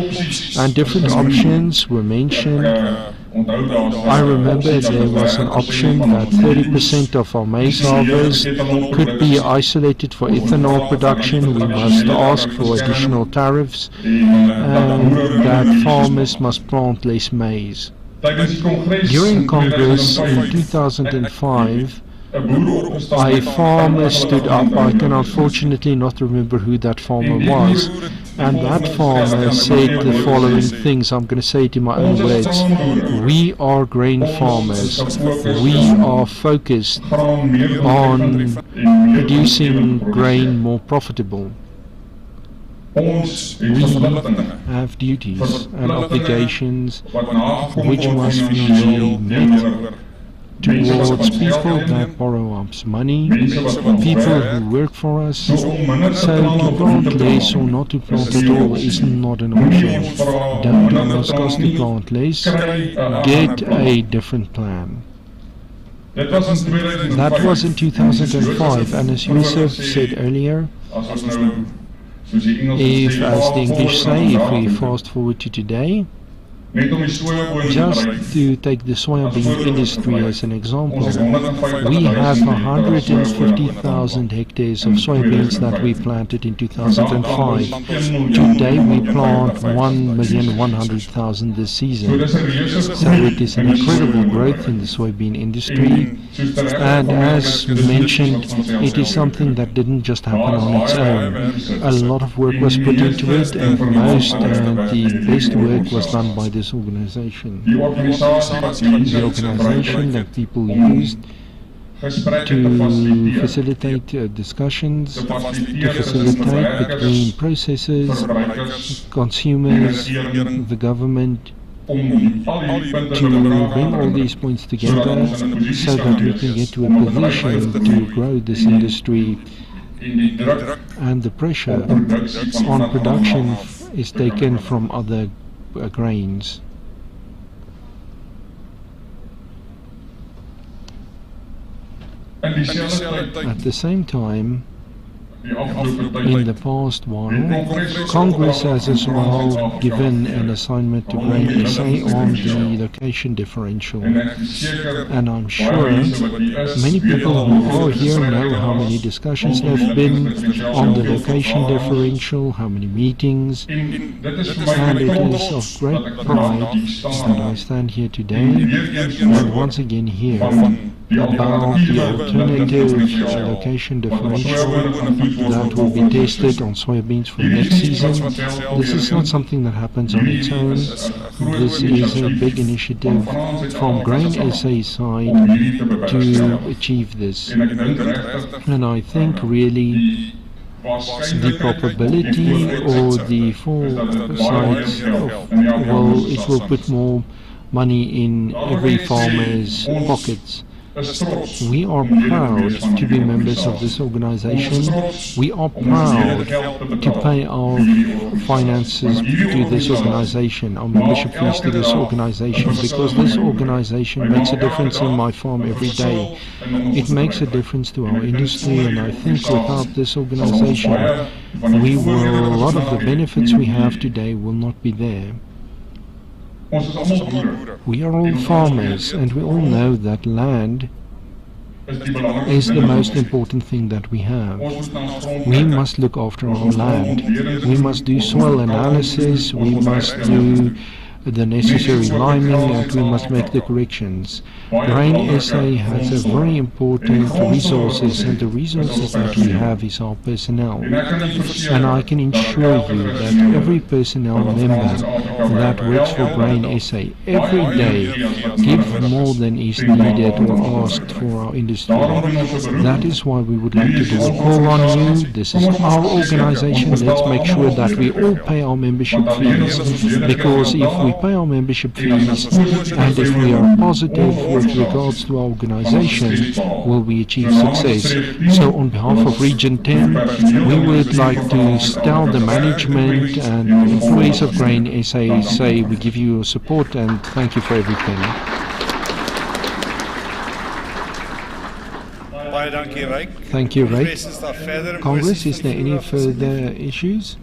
And different options were mentioned. I remember there was an option that 30% of our maize harvest could be isolated for ethanol production. We must ask for additional tariffs and that farmers must plant less maize. During Congress in 2005, a farmer stood up. I can unfortunately not remember who that farmer was, and that farmer said the following things. I'm going to say it in my own words. We are grain farmers. We are focused on producing grain more profitable. We have duties and obligations which must be met towards people that borrow us money, people who work for us. So to plant less or not to plant at all is not an option. Don't ask us to plant less, get a different plan. That was in 2005, and as Yusuf said earlier, if, as the English say, if we fast forward to today, just to take the soybean industry as an example, we have 150,000 hectares of soybeans that we planted in 2005. Today we plant 1,100,000 this season. So it is an incredible growth in the soybean industry. And as mentioned, it is something that didn't just happen on its own. A lot of work was put into it, and the best work was done by this organization. The organization that people used to facilitate discussions, to facilitate between processors, consumers, the government, to bring all these points together so that we can get to a position to grow this industry, and the pressure on production is taken from other grains. At the same time, in the past while. Congress has as well given an assignment to Grain SA on the location differential. And I'm sure many people who are here know how many discussions there have been on the location differential, how many meetings, and it is of great pride that I stand here today and once again hear about the alternative location differential that will be tested on soybeans for next season. This is not something that happens on its own. This is a big initiative from Grain SA's side to achieve this. And I think really the probability or the foresight of, well, it will put more money in every farmer's pockets. We are proud to be members of this organization. We are proud to pay our finances to this organization, our membership fees to this organization, because this organization makes a difference in my farm every day. It makes a difference to our industry, and I think without this organization, a lot of the benefits we have today will not be there. We are all farmers, and we all know that land is the most important thing that we have. We must look after our land. We must do soil analysis, we must do the necessary liming, and we must make the corrections. Grain SA has a very important resources, and the resources that we have is our personnel. And I can assure you that every personnel member that works for Grain SA every day gives more than is needed or asked for our industry. That is why we would like to do a call on you. This is our organization. Let's make sure that we all pay our membership fees, because if we pay our membership fees and if we are positive with regards to our organization, will we achieve success. So on behalf of Region 10, we would like to tell the management and employees of Grain SA, say we give you your support and thank you for everything. Thank you, Ryk. Congress, is there any further issues?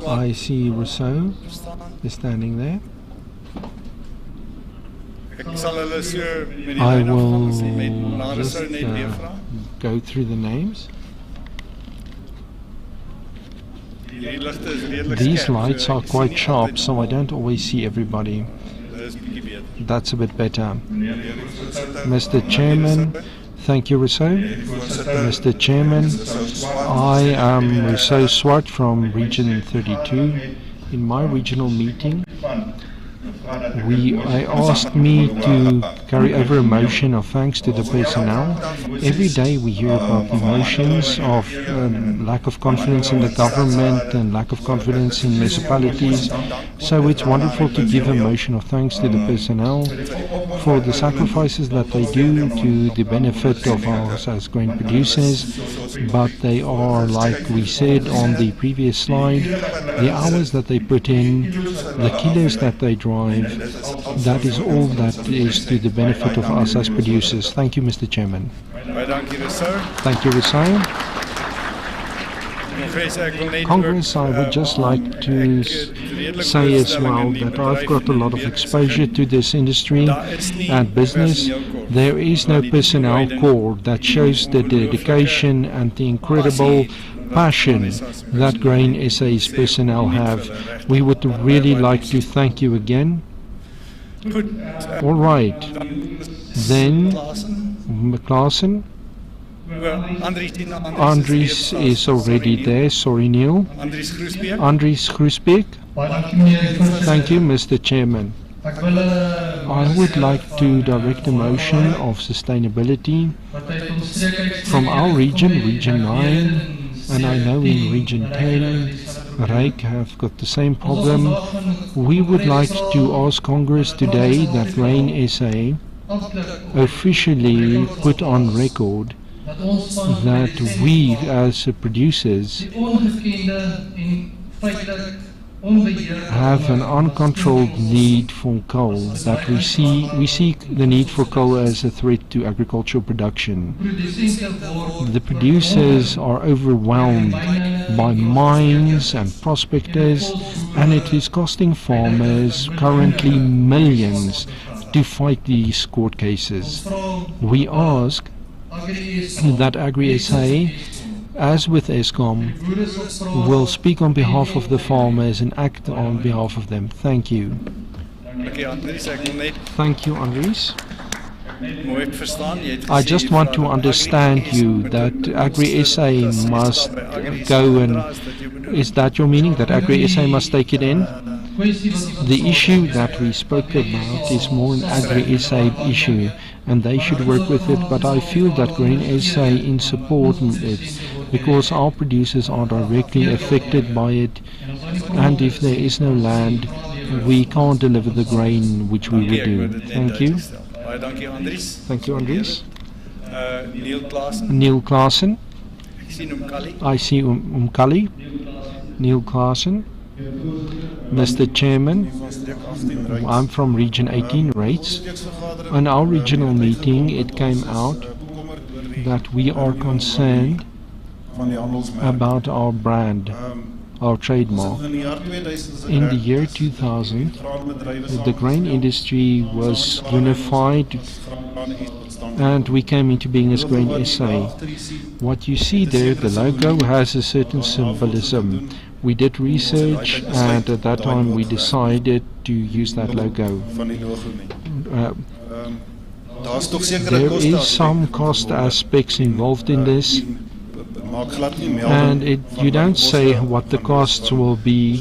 I see Rousseau is standing there. I will just go through the names. These lights are quite sharp, so I don't always see everybody. That's a bit better. Mr. Chairman, thank you, Rousseau. Mr. Chairman, I am Rousseau Swart from Region 32. In my regional meeting, I asked me to carry over a motion of thanks to the personnel. Every day we hear about emotions of lack of confidence in the government and lack of confidence in municipalities. So it's wonderful to give a motion of thanks to the personnel for the sacrifices that they do to the benefit of us as grain producers. But they are, like we said on the previous slide, the hours that they put in, the kilos that they drive, that is all that is to the benefit of us as producers. Thank you, Mr. Chairman. Thank you, Rousseau. Congress, I would just like to say as well that I've got a lot of exposure to this industry and business. There is no personnel corps that shows the dedication and the incredible passion that Grain SA's personnel have. We would really like to thank you again. All right. Then McClarson. Andries is already there. Sorry, Neil. Andries Groesbeek. Thank you, Mr. Chairman. I would like to direct a motion of sustainability from our region, Region 9, and I know in Region 10, Ryk have got the same problem. We would like to ask Congress today that Grain SA officially put on record that we as producers have an uncontrolled need for coal, that we see the need for coal as a threat to agricultural production. The producers are overwhelmed by mines and prospectors, and it is costing farmers currently millions to fight these court cases. We ask that Agri-SA, as with Eskom, will speak on behalf of the farmers and act on behalf of them. Thank you. Thank you, Andries. I just want to understand you that Agri-SA must go and... Is that your meaning, that Agri-SA must take it in? The issue that we spoke about is more an Agri-SA issue, and they should work with it, but I feel that Grain SA in support of it, because our producers are directly affected by it, and if there is no land, we can't deliver the grain which we would do. Thank you. Thank you, Andries. Neil Klaasen. I see Umkali. Neil Klaasen. Mr. Chairman, I'm from Region 18 rates. On our regional meeting, it came out that we are concerned about our brand, our trademark. In the year 2000, the grain industry was unified and we came into being as Grain SA. What you see there, the logo has a certain symbolism. We did research, and at that time we decided to use that logo. There is some cost aspects involved in this, and you don't say what the costs will be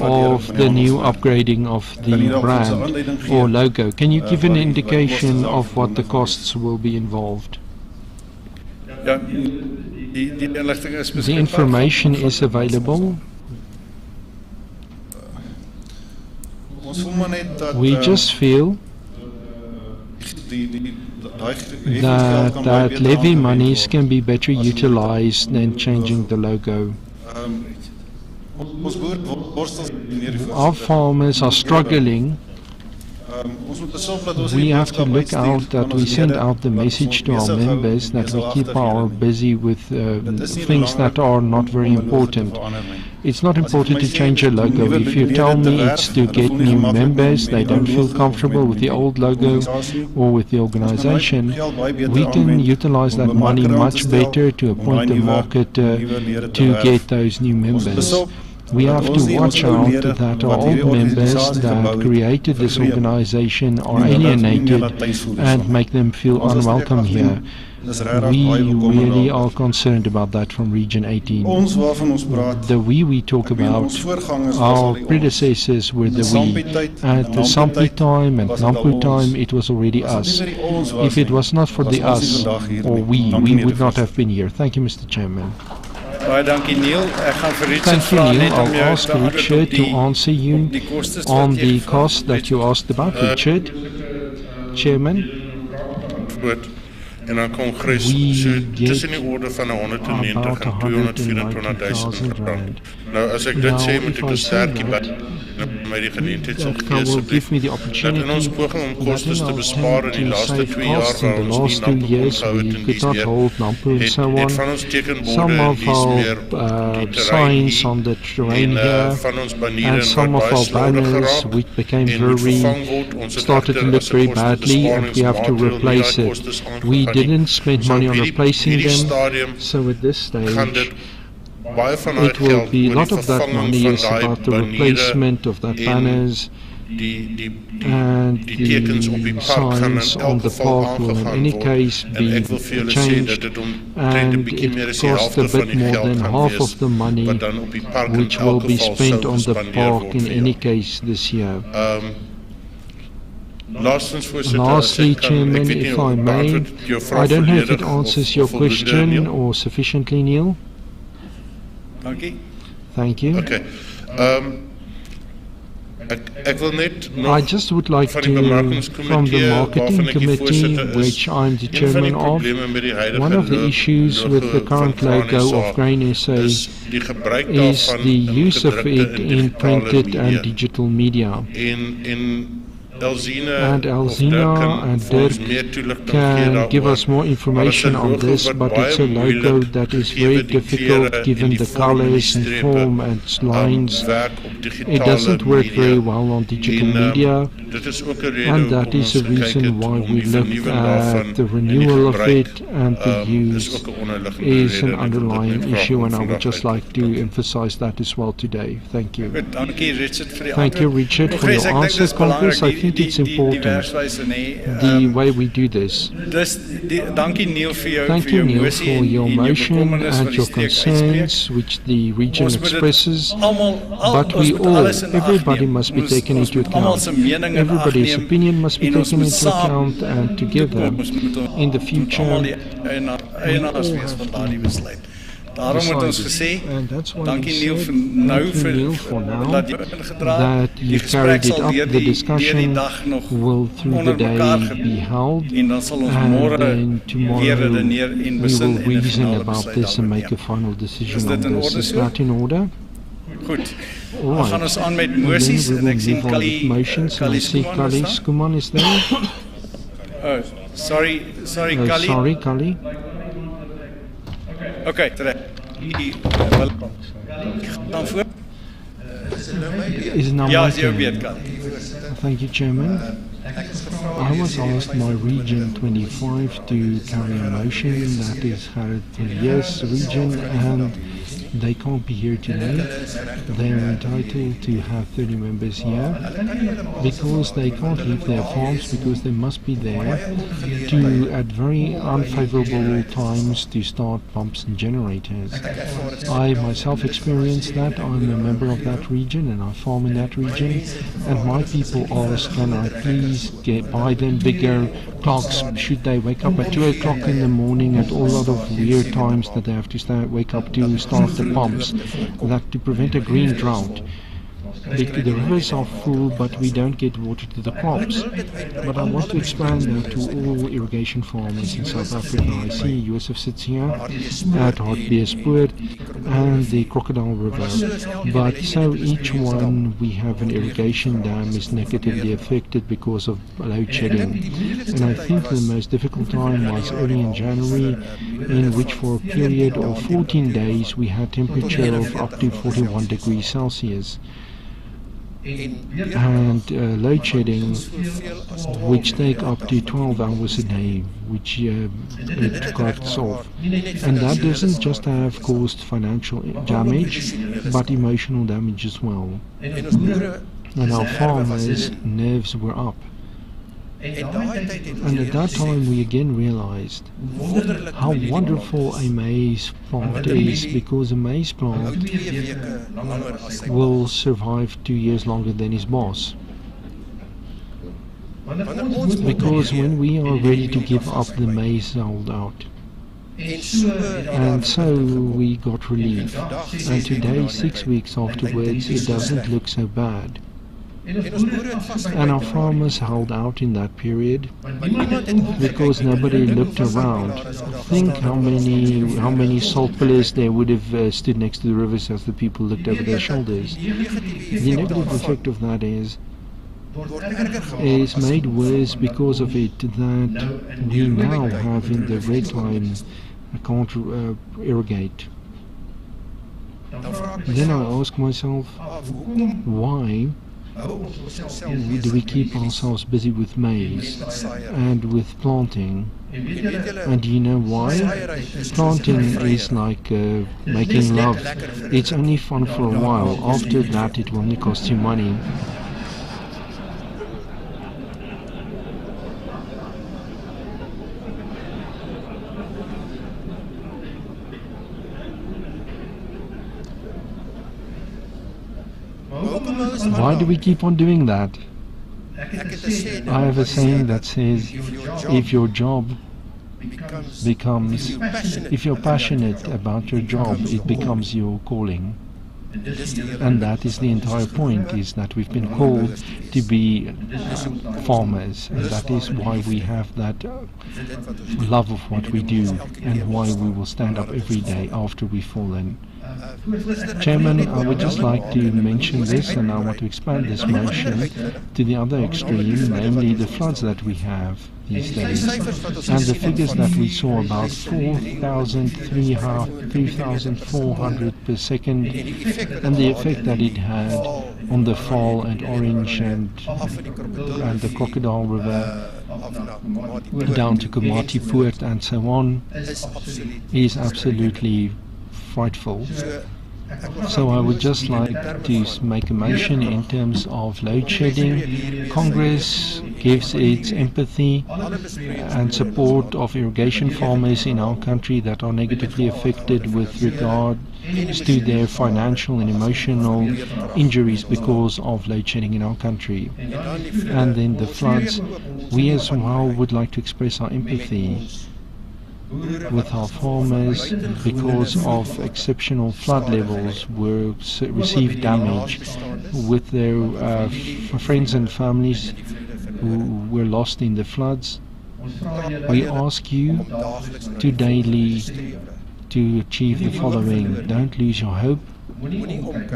of the new upgrading of the brand or logo. Can you give an indication of what the costs will be involved? The information is available. We just feel that levy monies can be better utilized than changing the logo. Our farmers are struggling. We have to look out that we send out the message to our members that we keep our busy with things that are not very important. It's not important to change a logo. If you tell me it's to get new members, they don't feel comfortable with the old logo or with the organization, we can utilize that money much better to appoint a marketer to get those new members. We have to watch out that our old members that created this organization are alienated and make them feel unwelcome here. We really are concerned about that from Region 18. The we talk about, our predecessors were the we. At the Sampi time and Nampu time, it was already us. If it was not for the us or we would not have been here. Thank you, Mr. Chairman.
Thank you, Neil.
I'll ask Richard to answer you on the cost that you asked about. Richard, Chairman.
En dan Kongres so tussen die orde van 190 en 224.000 rand. Nou as ek dit sê, moet ek 'n sterkie by my die geleentheid sal gee asseblief dat in ons poging om kostes te bespaar in die laaste 2 jaar waar ons nie Nampo gehou het en dies meer het van ons tekenborde en dies meer die terrein van ons baniere
some of our banners which became very started to look very badly and we have to replace it. We didn't spend money on replacing them, so at this stage it will be a lot of that money is about the replacement of the banners and the signs on the park will in any case be changed, and it costs a bit more than half of the money which will be spent on the park in any case this year. Lastly, Chairman, if I may, I don't know if it answers your question or sufficiently, Neil. Thank you.
Okay. Ek wil net nog
I just would like to, from the marketing committee, which I'm the chairman of, one of the issues with the current logo of Grain SA is the use of it in printed and digital media. And Elzina and Dirk can give us more information on this, but it's a logo that is very difficult given the colors and form and lines. It doesn't work very well on digital media, and that is the reason why we look at the renewal of it, and the use is an underlying issue, and I would just like to emphasize that as well today. Thank you. Thank you, Richard, for your answer, Congress. I think it's important, the way we do this. Thank you, Neil, for your motion and your concerns, which the region expresses. But we all, everybody must be taken into account. Everybody's opinion must be taken into account, and together, in the future, we all have to Daarom het ons gesê, dankie Neil vir nou dat you carried it up. The discussion will through the day be held, and then tomorrow we will reason about this and make a final decision on this. Is that in order?
Goed.
All right.
Gaan ons aan met moties en ek sien
Kali Skuman is there.
Oh, sorry Kali.
Sorry Kali.
Okay, terug. Dan voor.
Is now
ja,
my
is jou
turn.
beurt, Kali.
Thank you, Chairman. I was asked by Region 25 to carry a motion that is Gerrit Villiers region, and they can't be here today. They are entitled to have 30 members here because they can't leave their farms, because they must be there to at very unfavorable times to start pumps and generators. I myself experienced that. I'm a member of that region and I farm in that region, and my people ask, can I please buy them bigger clocks? Should they wake up at 2 o'clock in the morning at all lot of weird times that they have to wake up to start the pumps, that to prevent a green drought. The rivers are full, but we don't get water to the crops. But I want to expand that to all irrigation farmers in South Africa. I see Joseph sits here at Hartbeespoort and the Crocodile River. But so each one, we have an irrigation dam is negatively affected because of load shedding. And I think the most difficult time was early in January, in which for a period of 14 days we had temperature of up to 41 degrees Celsius. And load shedding, which take up to 12 hours a day, which it cuts off. And that doesn't just have caused financial damage, but emotional damage as well. And our farmers' nerves were up. And at that time we again realized how wonderful a maize plant is, because a maize plant will survive 2 years longer than his boss. Because when we are ready to give up, the maize sold out. And so we got relief. And today, 6 weeks afterwards, it doesn't look so bad. And our farmers held out in that period because nobody looked around. Think how many salt pillars there would have stood next to the rivers as the people looked over their shoulders. The negative effect of that is made worse because of it that we now have in the red line can't irrigate. Then I ask myself, why do we keep ourselves busy with maize and with planting? And do you know why? Planting is like making love. It's only fun for a while. After that, it will only cost you money. Why do we keep on doing that? I have a saying that says, if your job becomes, if you're passionate about your job, it becomes your calling. And that is the entire point, is that we've been called to be farmers, and that is why we have that love of what we do, and why we will stand up every day after we've fallen. Chairman, I would just like to mention this, and I want to expand this motion to the other extreme, namely the floods that we have these days, and the figures that we saw, about 3,400 per second, and the effect that it had on the Vaal and Orange and the Crocodile River down to Komati Poort and so on, is absolutely frightful. So I would just like to make a motion in terms of load shedding. Congress gives its empathy and support of irrigation farmers in our country that are negatively affected with regard to their financial and emotional injuries because of load shedding in our country. And then the floods, we as well would like to express our empathy with our farmers because of exceptional flood levels, were received damage with their friends and families who were lost in the floods. We ask you to daily to achieve the following: don't lose your hope,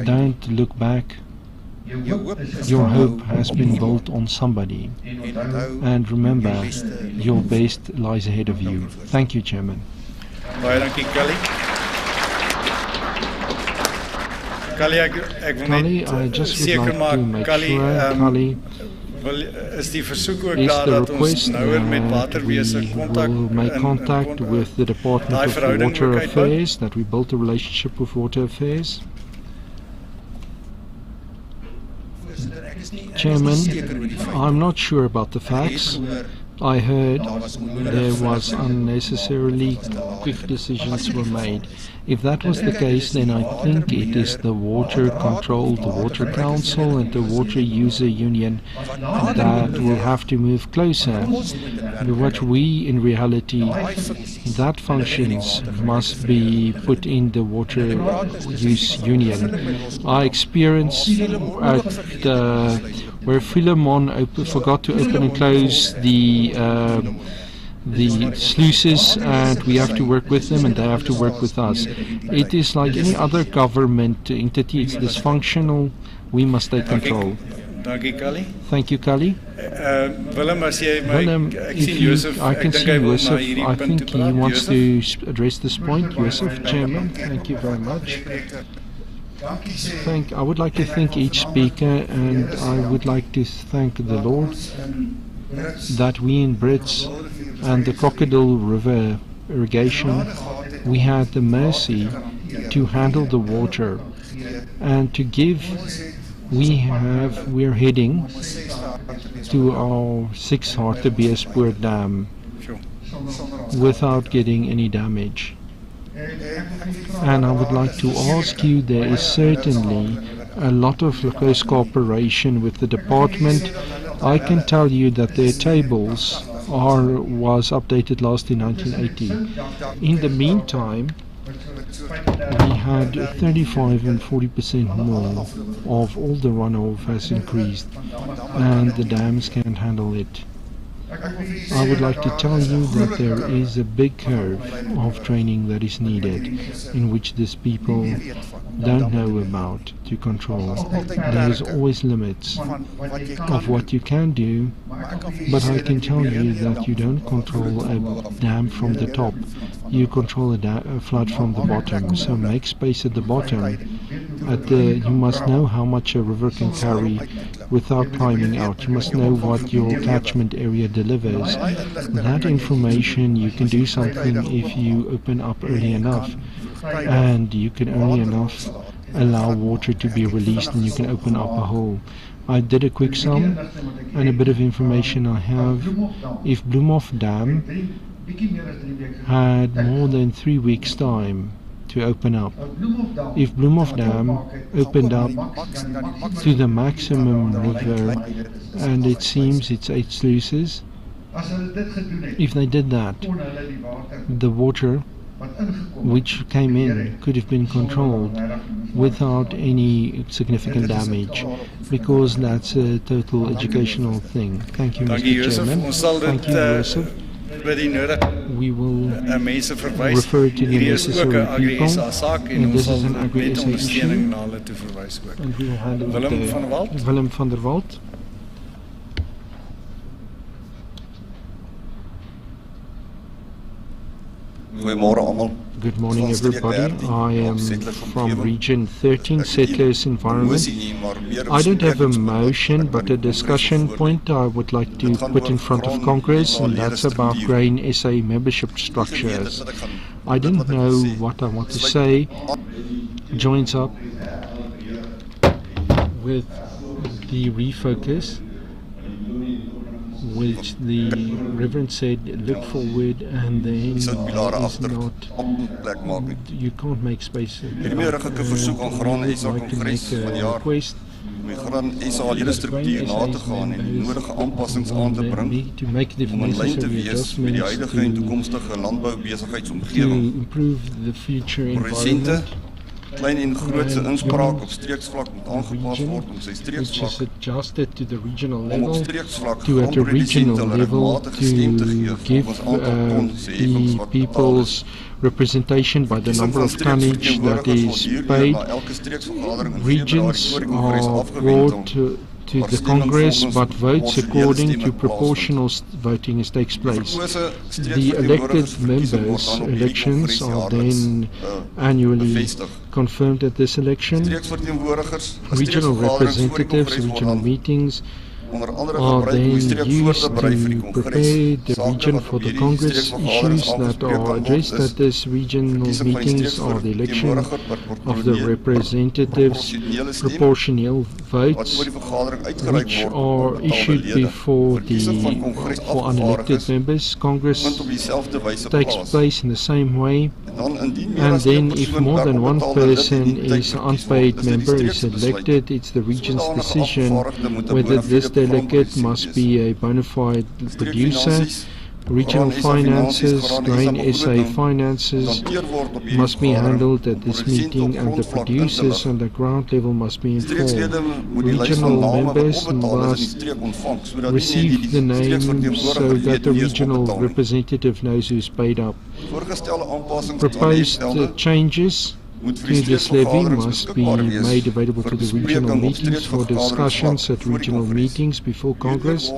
don't look back. Your hope has been built on somebody, and remember, your best lies ahead of you. Thank you, Chairman.
Baie dankie, Kali.
Kali, I just would like to make sure, Kali,
is die versoek ook
is
daar
the
dat ons
request
nouer met
that
waterwese
we
kontak
will make contact with the Department of Water Affairs, that we built a relationship with Water Affairs. Chairman, I'm not sure about the facts. I heard there was unnecessarily quick decisions were made. If that was the case, then I think it is the Water Control, the Water Council and the Water User Union that will have to move closer. What we, in reality, that functions must be put in the Water Use Union. I experienced at where Philemon forgot to open and close the sluices, and we have to work with them and they have to work with us. It is like any other government entity, it's dysfunctional, we must take control.
Dankie, Kali.
Thank you, Kali.
Willem, as jy my,
Willem,
ek
if
sien
you,
Joseph,
I can
ek
see
dink hy wil na
Joseph,
hierdie
I
punt
think
toe
he
praat.
wants
Joseph?
to address this point. Joseph, Chairman, thank you very much. I would like to thank each speaker, and I would like to thank the Lord that we in Brits and the Crocodile River irrigation, we had the mercy to handle the water and to give. We're heading to our 6 Hartebeespoort Dam without getting any damage. And I would like to ask you, there is certainly a lot of close cooperation with the department. I can tell you that their tables was updated last in 1980. In the meantime, we had 35 and 40% more of all the runoff has increased, and the dams can't handle it. I would like to tell you that there is a big curve of training that is needed, in which these people don't know about to control. There is always limits of what you can do, but I can tell you that you don't control a dam from the top. You control a flood from the bottom. So make space at the bottom. You must know how much a river can carry without climbing out. You must know what your catchment area delivers. That information, you can do something if you open up early enough, and you can early enough allow water to be released, and you can open up a hole. I did a quick sum, and a bit of information I have. If Bloemhof Dam had more than 3 weeks' time to open up, if Bloemhof Dam opened up to the maximum river, and it seems it's 8 sluices, if they did that, the water which came in could have been controlled without any significant damage, because that's a total educational thing. Thank you, Mr. Chairman. Thank you, Joseph. We will refer to the necessary people, and this is an Agri-SA issue, and we will handle it. Willem van der Walt. Good morning, everybody. I am from Region 13, Settlers Environment. I don't have a motion, but a discussion point I would like to put in front of Congress, and that's about Grain SA membership structures. I don't know what I want to say. Joins up with the refocus, which the Reverend said, look forward, and then is not, you can't make space. I'd like to make a request. To make the necessary adjustments to improve the future environment.
Klein en grootse inspraak op streeksvlak moet aangepast word om sy streeksvlak
om
op streeksvlak
to at a regional level to give the people's representation by the number of tonnage that is paid. Regions are brought to the Congress, but votes according to proportional voting takes place. The elected members' elections are then annually confirmed at this election. Regional representatives, regional meetings are then used to prepare the region for the Congress. Issues that are addressed at this regional meetings are the election of the representatives, proportional votes, which are issued before for unelected members. Congress takes place in the same way, and then if more than one person is an unpaid member is elected, it's the region's decision whether this delegate must be a bona fide producer. Regional finances, Grain SA finances must be handled at this meeting, and the producers on the ground level must be informed. Regional members must receive the names so that the regional representative knows who's paid up. Proposed changes to this levy must be made available to the regional meetings for discussions at regional meetings before Congress.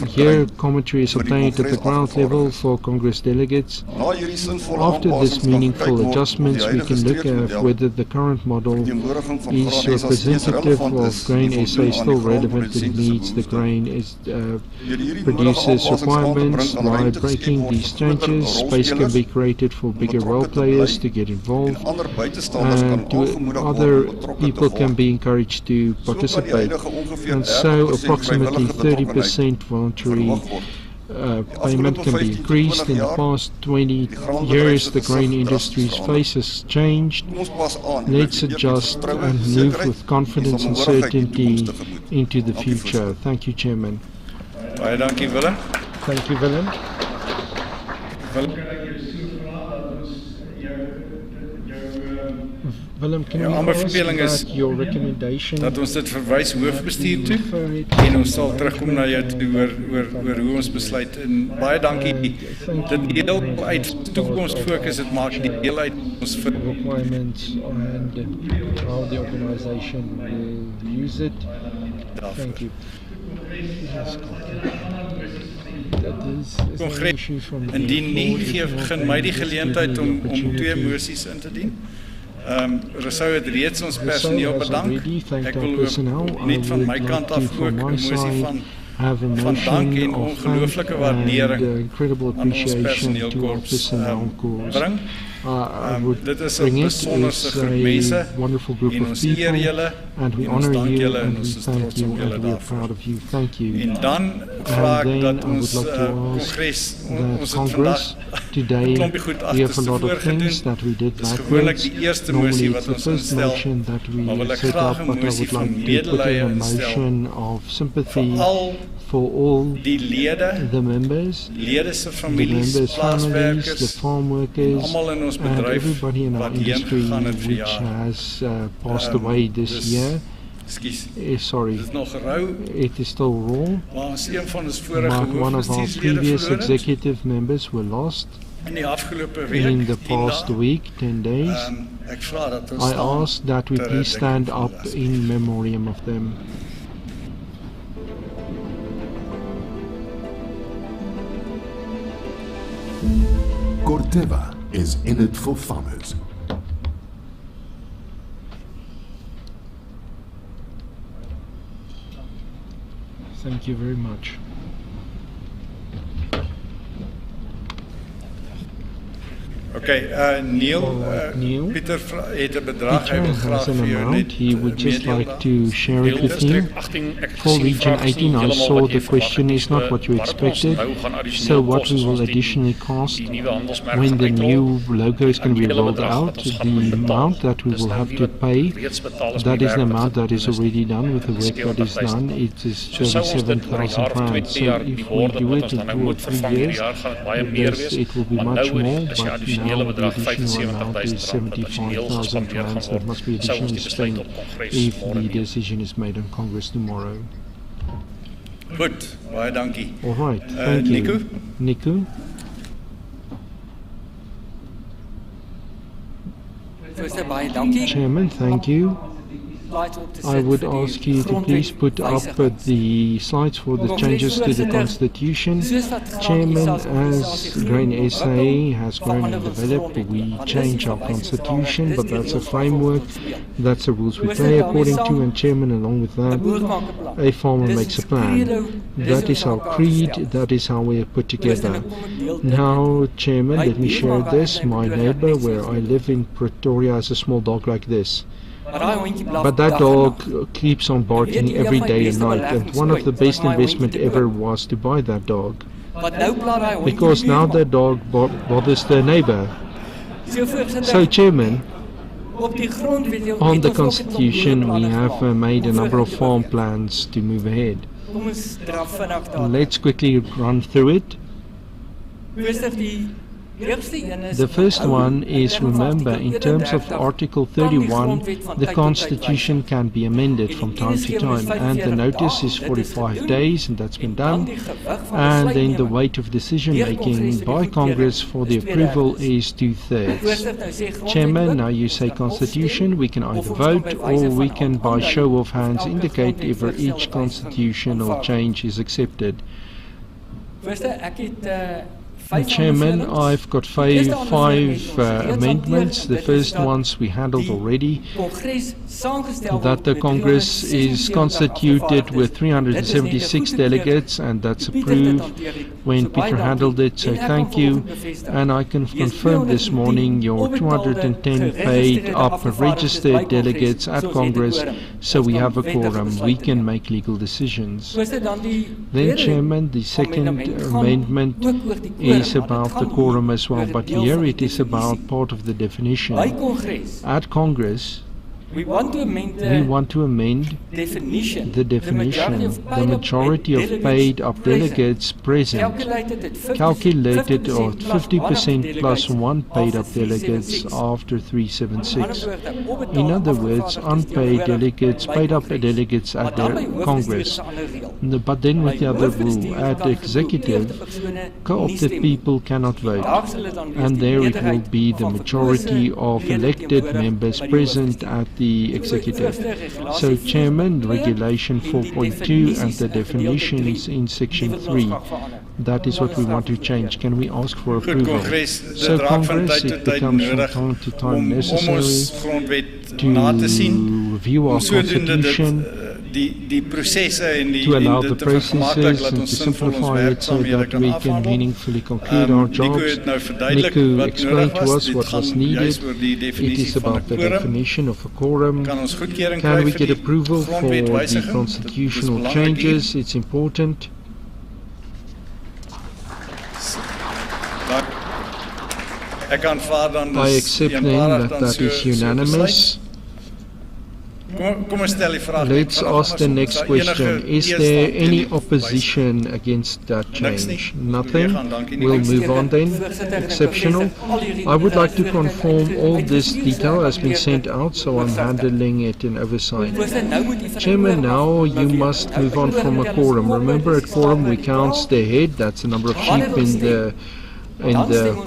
Here, commentary is obtained at the ground level for Congress delegates. After this meaningful adjustments, we can look at whether the current model is representative of Grain SA, still relevant and meets the grain producers' requirements. By breaking these changes, space can be created for bigger role players to get involved, and other people can be encouraged to participate. And so approximately 30% voluntary payment can be increased. In the past 20 years, the grain industry's face has changed. Let's adjust and move with confidence and certainty into the future. Thank you, Chairman.
Thank you, Willem.
Thank you, Willem. Willem, can you ask your recommendation
dat ons dit verwys hoofbestuur toe en ons sal terugkom na jou toe oor hoe ons besluit. En baie dankie. Dit deel uit toekoms fokus, dit maak deel uit ons
requirements and how the organization will use it. Thank you.
Kongres, indien nie, gee my die geleentheid om twee moties in te dien. Rousseau het reeds ons personeel bedank. Ek wil ook net van my kant af ook 'n mosie van dank en ongelooflike waardering aan ons personeelkorps bring. Dit is 'n besonderse groep mense en ons eer julle en ons dank julle en ons is trots op julle daarvoor. En dan vra ek dat ons Kongres ons het vandag klompie goed agterstevoor gedoen. Dis gewoonlik die eerste mosie wat ons instel, maar wil ek graag 'n mosie van medelee instel, veral
for all
die lede,
the members,
lede se
the
families,
members' families, the
plaaswerkers,
farm workers,
almal in ons
and
bedryf
everybody in our
wat
industry
heengegaan het vir
which
jare.
has passed away this year. Sorry,
Dit is nog rou,
it is still raw,
maar ons een van ons vorige
but one of our
hoofbestuurslede
previous
verloor het.
executive members were lost
In die afgelope week,
in the
10
past
dae.
week, 10 days.
Ek vra dat ons
I
staan
ask that we
ter
please stand
herdenking
up
van hulle.
in memoriam of them.
Corteva is in it for farmers.
Thank you very much.
Okay, Neil, Pieter het 'n bedrag hy wil
Peter
graag
has an
vir jou
amount
net
he would just
meedeel
like
dan.
to share it with you. For Region 18, I saw the question is not what you expected, so what we will additionally cost when the new logo is going to be rolled out, the amount that we will have to pay, that is the amount that is already done with the work that is done, it is 37,000 rand. So if we do it in 2 or 3 years, it will be much more, but now the additional amount is 75,000 rand that must be additionally spent if the decision is made on Congress tomorrow.
Goed, baie dankie.
All right, thank you.
Nico?
Nico? Chairman, thank you. I would ask you to please put up the slides for the changes to the Constitution. Chairman, as Grain SA has grown and developed, we change our Constitution, but that's a framework, that's the rules we play according to, and Chairman, along with that, a farmer makes a plan. That is our creed, that is how we are put together. Now, Chairman, let me share this. My neighbor where I live in Pretoria has a small dog like this. But that dog keeps on barking every day and night, and one of the best investment ever was to buy that dog. Because now that dog bothers the neighbor. So, Chairman, on the Constitution we have made a number of farm plans to move ahead. Let's quickly run through it. The first one is, remember, in terms of Article 31, the Constitution can be amended from time to time, and the notice is 45 days, and that's been done. And then the weight of decision making by Congress for the approval is 2/3. Chairman, now you say Constitution, we can either vote or we can by show of hands indicate if each constitutional change is accepted. Chairman, I've got five amendments. The first ones we handled already. That the Congress is constituted with 376 delegates, and that's approved when Peter handled it, so thank you. And I can confirm this morning your 210 paid up registered delegates at Congress, so we have a quorum. We can make legal decisions. Then, Chairman, the second amendment is about the quorum as well, but here it is about part of the definition. At Congress, we want to amend the definition. The majority of paid up delegates present, calculated at 50% plus one paid up delegates after 376. In other words, unpaid delegates, paid up delegates at the Congress. But then with the other rule, at the executive, co-opted people cannot vote. And there it will be the majority of elected members present at the executive. So, Chairman, Regulation 4.2 and the definitions in Section 3. That is what we want to change. Can we ask for approval? So, Congress, it becomes from time to time necessary to review our Constitution, to allow the processes and to simplify it so that we can meaningfully conclude our jobs. Nico explained to us what was needed. It is about the definition of a quorum. Can we get approval for the constitutional changes? It's important.
I accept then that that is unanimous.
Let's ask the next question. Is there any opposition against that change? Nothing? We'll move on then. Exceptional. I would like to confirm all this detail has been sent out, so I'm handling it in oversight. Chairman, now you must move on from a quorum. Remember, at quorum we count the head, that's the number of sheep in the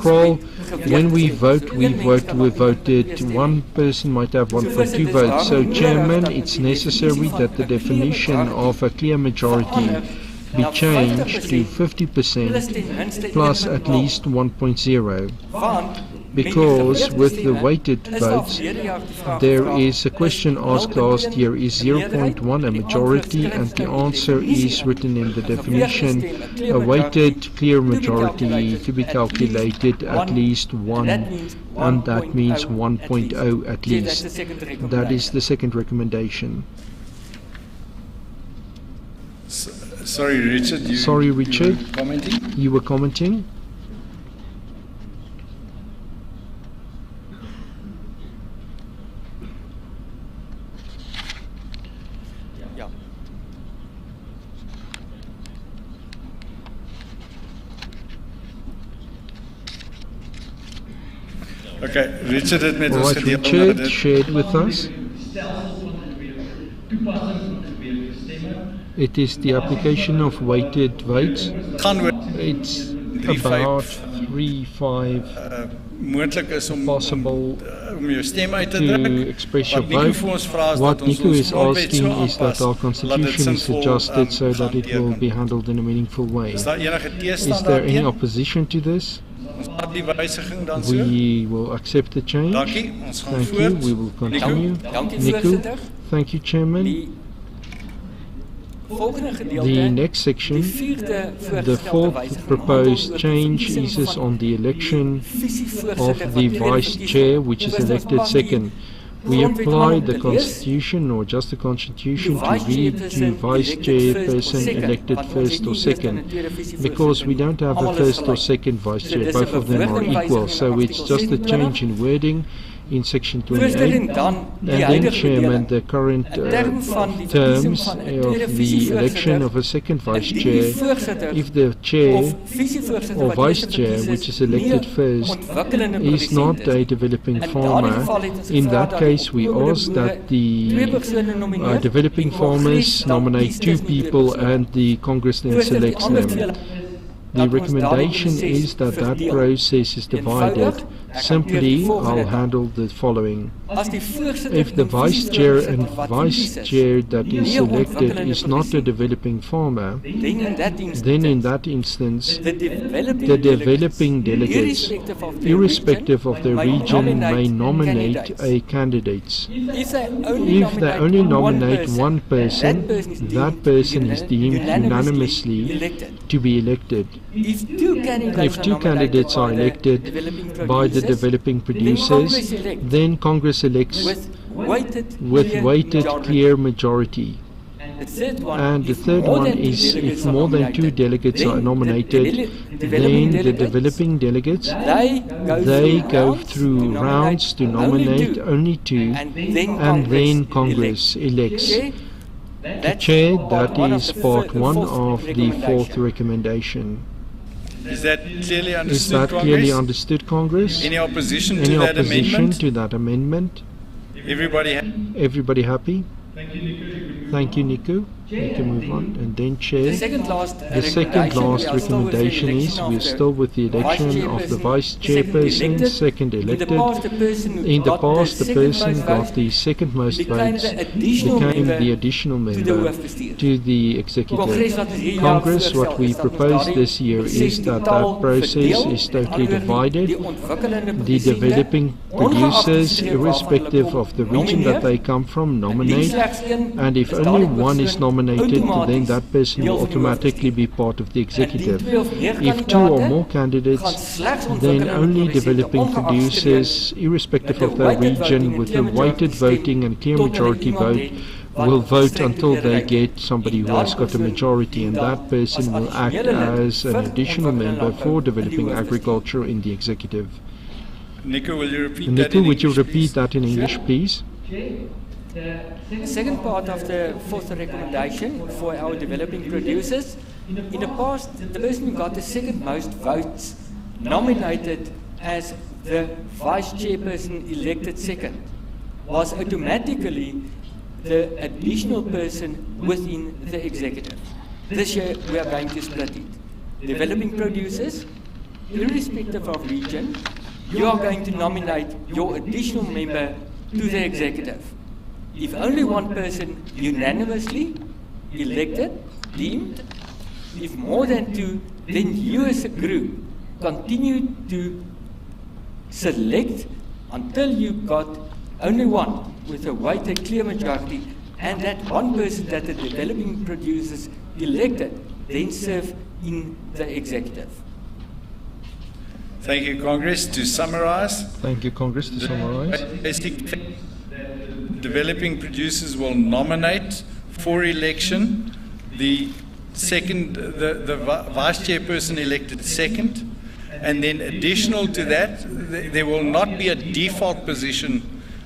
kraal. When we vote, we voted. One person might have 1.2 votes. So, Chairman, it's necessary that the definition of a clear majority be changed to 50% plus at least 1.0. Because with the weighted votes, there is a question asked last year, is 0.1 a majority? And the answer is written in the definition, a weighted clear majority to be calculated at least 1, and that means 1.0 at least. That is the second recommendation.
Sorry, Richard.
You were commenting?
Okay, Richard het met ons gedeel.
Richard shared with us. It is the application of weighted votes. It's about 3-5 possible to express your vote. What Nico is asking is that our constitution is adjusted so that it will be handled in a meaningful way. Is there any opposition to this? We will accept the change. Thank you. We will continue. Nico. Thank you, Chairman. The next section, the fourth proposed change is on the election of the Vice Chair, which is elected second. We apply the Constitution, or just the Constitution, to read to Vice Chairperson elected first or second, because we don't have a first or second Vice Chair, both of them are equal, so it's just a change in wording in section 28. And then, Chairman, the current terms of the election of a second Vice Chair, if the Chair or Vice Chair, which is elected first, is not a developing farmer, in that case we ask that the developing farmers nominate 2 people and the Congress then selects them. The recommendation is that that process is divided. Simply, I'll handle the following. If the Vice Chair and Vice Chair that is elected is not a developing farmer, then in that instance, the developing delegates, irrespective of the region, may nominate a candidate. If they only nominate one person, that person is deemed unanimously to be elected. If 2 candidates are elected by the developing producers, then Congress elects with weighted clear majority. And the third one is, if more than 2 delegates are nominated, then the developing delegates, they go through rounds to nominate only 2, and then Congress elects the chair. That is part 1 of the fourth recommendation.
Is that
clearly understood, Congress?
Any opposition to
Any
that
opposition
amendment?
to that amendment? Everybody happy? Thank you, Nico. We can move on. And then Chair. The second last recommendation is we are still with the election of the Vice Chairperson, second elected. In the past, the person got the second most votes, became the additional member to the executive. Congress, what we propose this year is that that process is totally divided. The developing producers, irrespective of the region that they come from, nominate, and if only one is nominated, then that person will automatically be part of the executive. If 2 or more candidates, then only developing producers, irrespective of their region, with a weighted voting and clear majority vote, will vote until they get somebody who has got a majority, and that person will act as an additional member for developing agriculture in the executive.
Nico, will you repeat
Nico, would you repeat that in English, please?
The second part of the fourth recommendation for our developing producers, in the past, the person who got the second most votes nominated as the vice chairperson elected second was automatically the additional person within the executive. This year we are going to split it. Developing producers, irrespective of region, you are going to nominate your additional member to the executive. If only one person unanimously elected, deemed, if more than two, then you as a group continue to select until you got only one with a weighted clear majority, and that one person that the developing producers elected then serve in the executive.
Thank you, Congress. To summarize.
Thank you, Congress. To summarize.
Developing producers will nominate for election the vice chairperson elected second, and then additional to that, there will not be a default position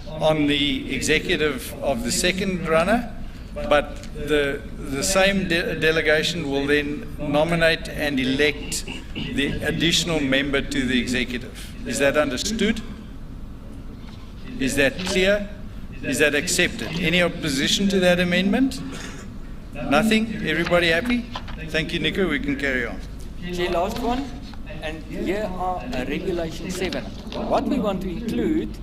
on the executive of the second runner, but the same delegation will then nominate and elect the additional member to the executive. Is that understood? Is that clear? Is that accepted? Any opposition to that amendment? Nothing? Everybody happy? Thank you, Nico. We can carry on.
The last one, and here are Regulation 7. What we want to include,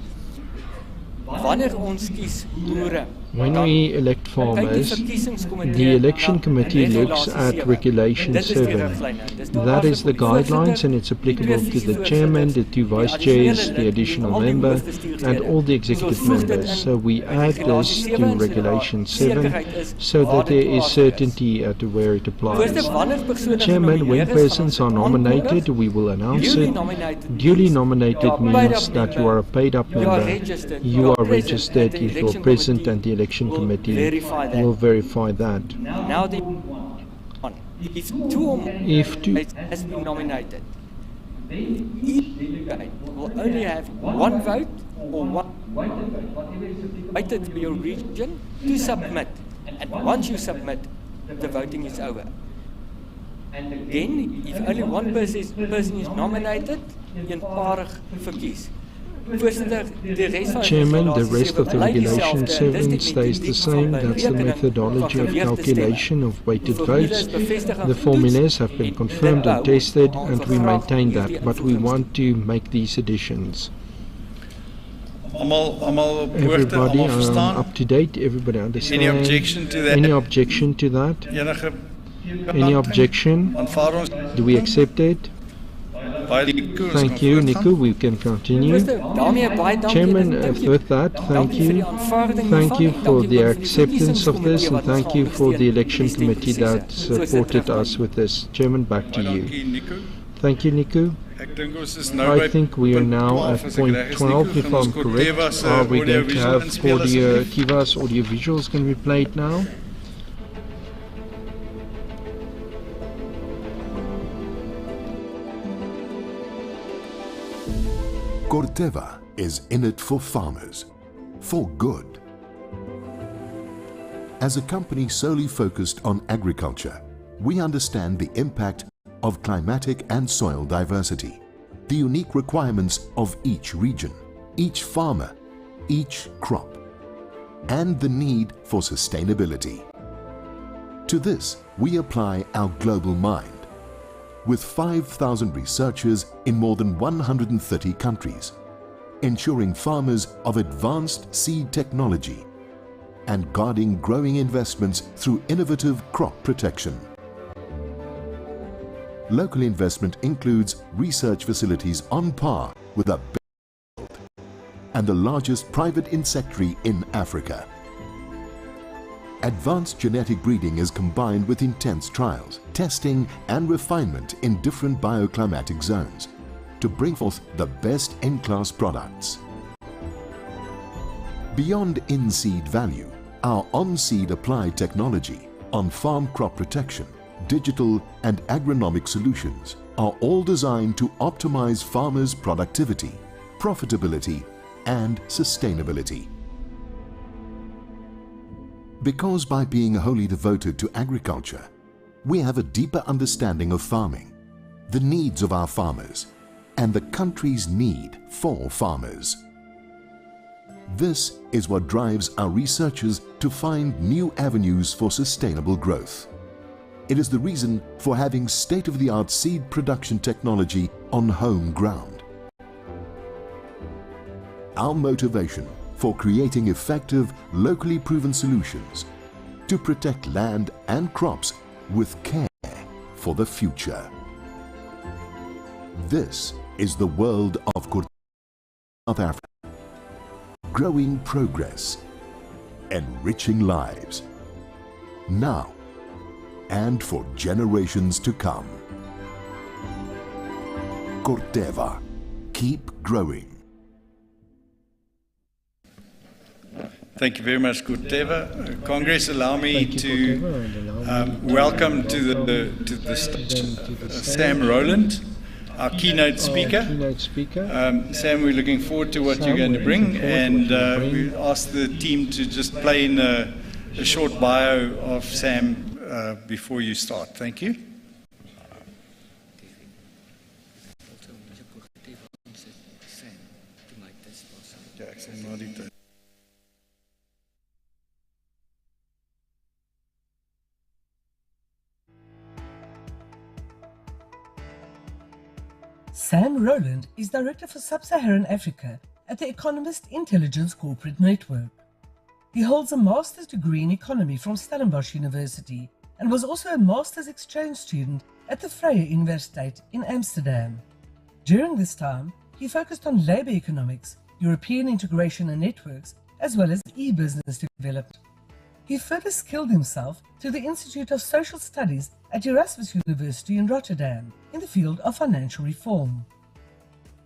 wanneer ons kies boere,
when we elect farmers, the election committee looks at Regulation 7. That is the guidelines, and it's applicable to the chairman, the two vice chairs, the additional member, and all the executive members. So we add this to Regulation 7 so that there is certainty as to where it applies. Chairman, when persons are nominated, we will announce it. Duly nominated means that you are a paid-up member, you are registered, you are present, and the election committee will verify that.
Now the if two or more has been nominated, each delegate will only have one vote or one weighted to your region to submit. And once you submit, the voting is over. And again, if only one person is nominated, eenparig verkies.
Chairman, the rest of the Regulation 7 stays the same. That's the methodology of calculation of weighted votes. The formulas have been confirmed and tested, and we maintain that, but we want to make these additions. Everybody up to date, everybody understand.
Any objection to that?
Any objection to that? Any objection? Do we accept it? Thank you, Nico. We can continue. Chairman, with that, thank you. Thank you for the acceptance of this, and thank you for the election committee that supported us with this. Chairman, back to you. Thank you, Nico. I think we are now at point 12, if I'm correct. Are we going to have Kiva's audio visuals can be played now?
Corteva is in it for farmers, for good. As a company solely focused on agriculture, we understand the impact of climatic and soil diversity, the unique requirements of each region, each farmer, each crop, and the need for sustainability. To this, we apply our global mind, with 5,000 researchers in more than 130 countries, ensuring farmers of advanced seed technology and guarding growing investments through innovative crop protection. Local investment includes research facilities on par with the best and the largest private insectary in Africa. Advanced genetic breeding is combined with intense trials, testing and refinement in different bioclimatic zones to bring forth the best in-class products. Beyond in-seed value, our on-seed applied technology, on-farm crop protection, digital and agronomic solutions are all designed to optimize farmers' productivity, profitability and sustainability. Because by being wholly devoted to agriculture, we have a deeper understanding of farming, the needs of our farmers, and the country's need for farmers. This is what drives our researchers to find new avenues for sustainable growth. It is the reason for having state-of-the-art seed production technology on home ground. Our motivation for creating effective, locally proven solutions to protect land and crops with care for the future. This is the world of South Africa. Growing progress, enriching lives, now and for generations to come. Corteva, keep growing.
Thank you very much, Corteva. Congress, allow me to welcome to the stage Sam Rowland, our keynote speaker. Sam, we're looking forward to what you're going to bring, and we ask the team to just play in a short bio of Sam before you start. Thank you.
Sam Rowland is Director for Sub-Saharan Africa at the Economist Intelligence Corporate Network. He holds a master's degree in economy from Stellenbosch University and was also a master's exchange student at the Vrije Universiteit in Amsterdam. During this time, he focused on labor economics, European integration and networks, as well as e-business development. He further skilled himself through the Institute of Social Studies at Erasmus University in Rotterdam in the field of financial reform.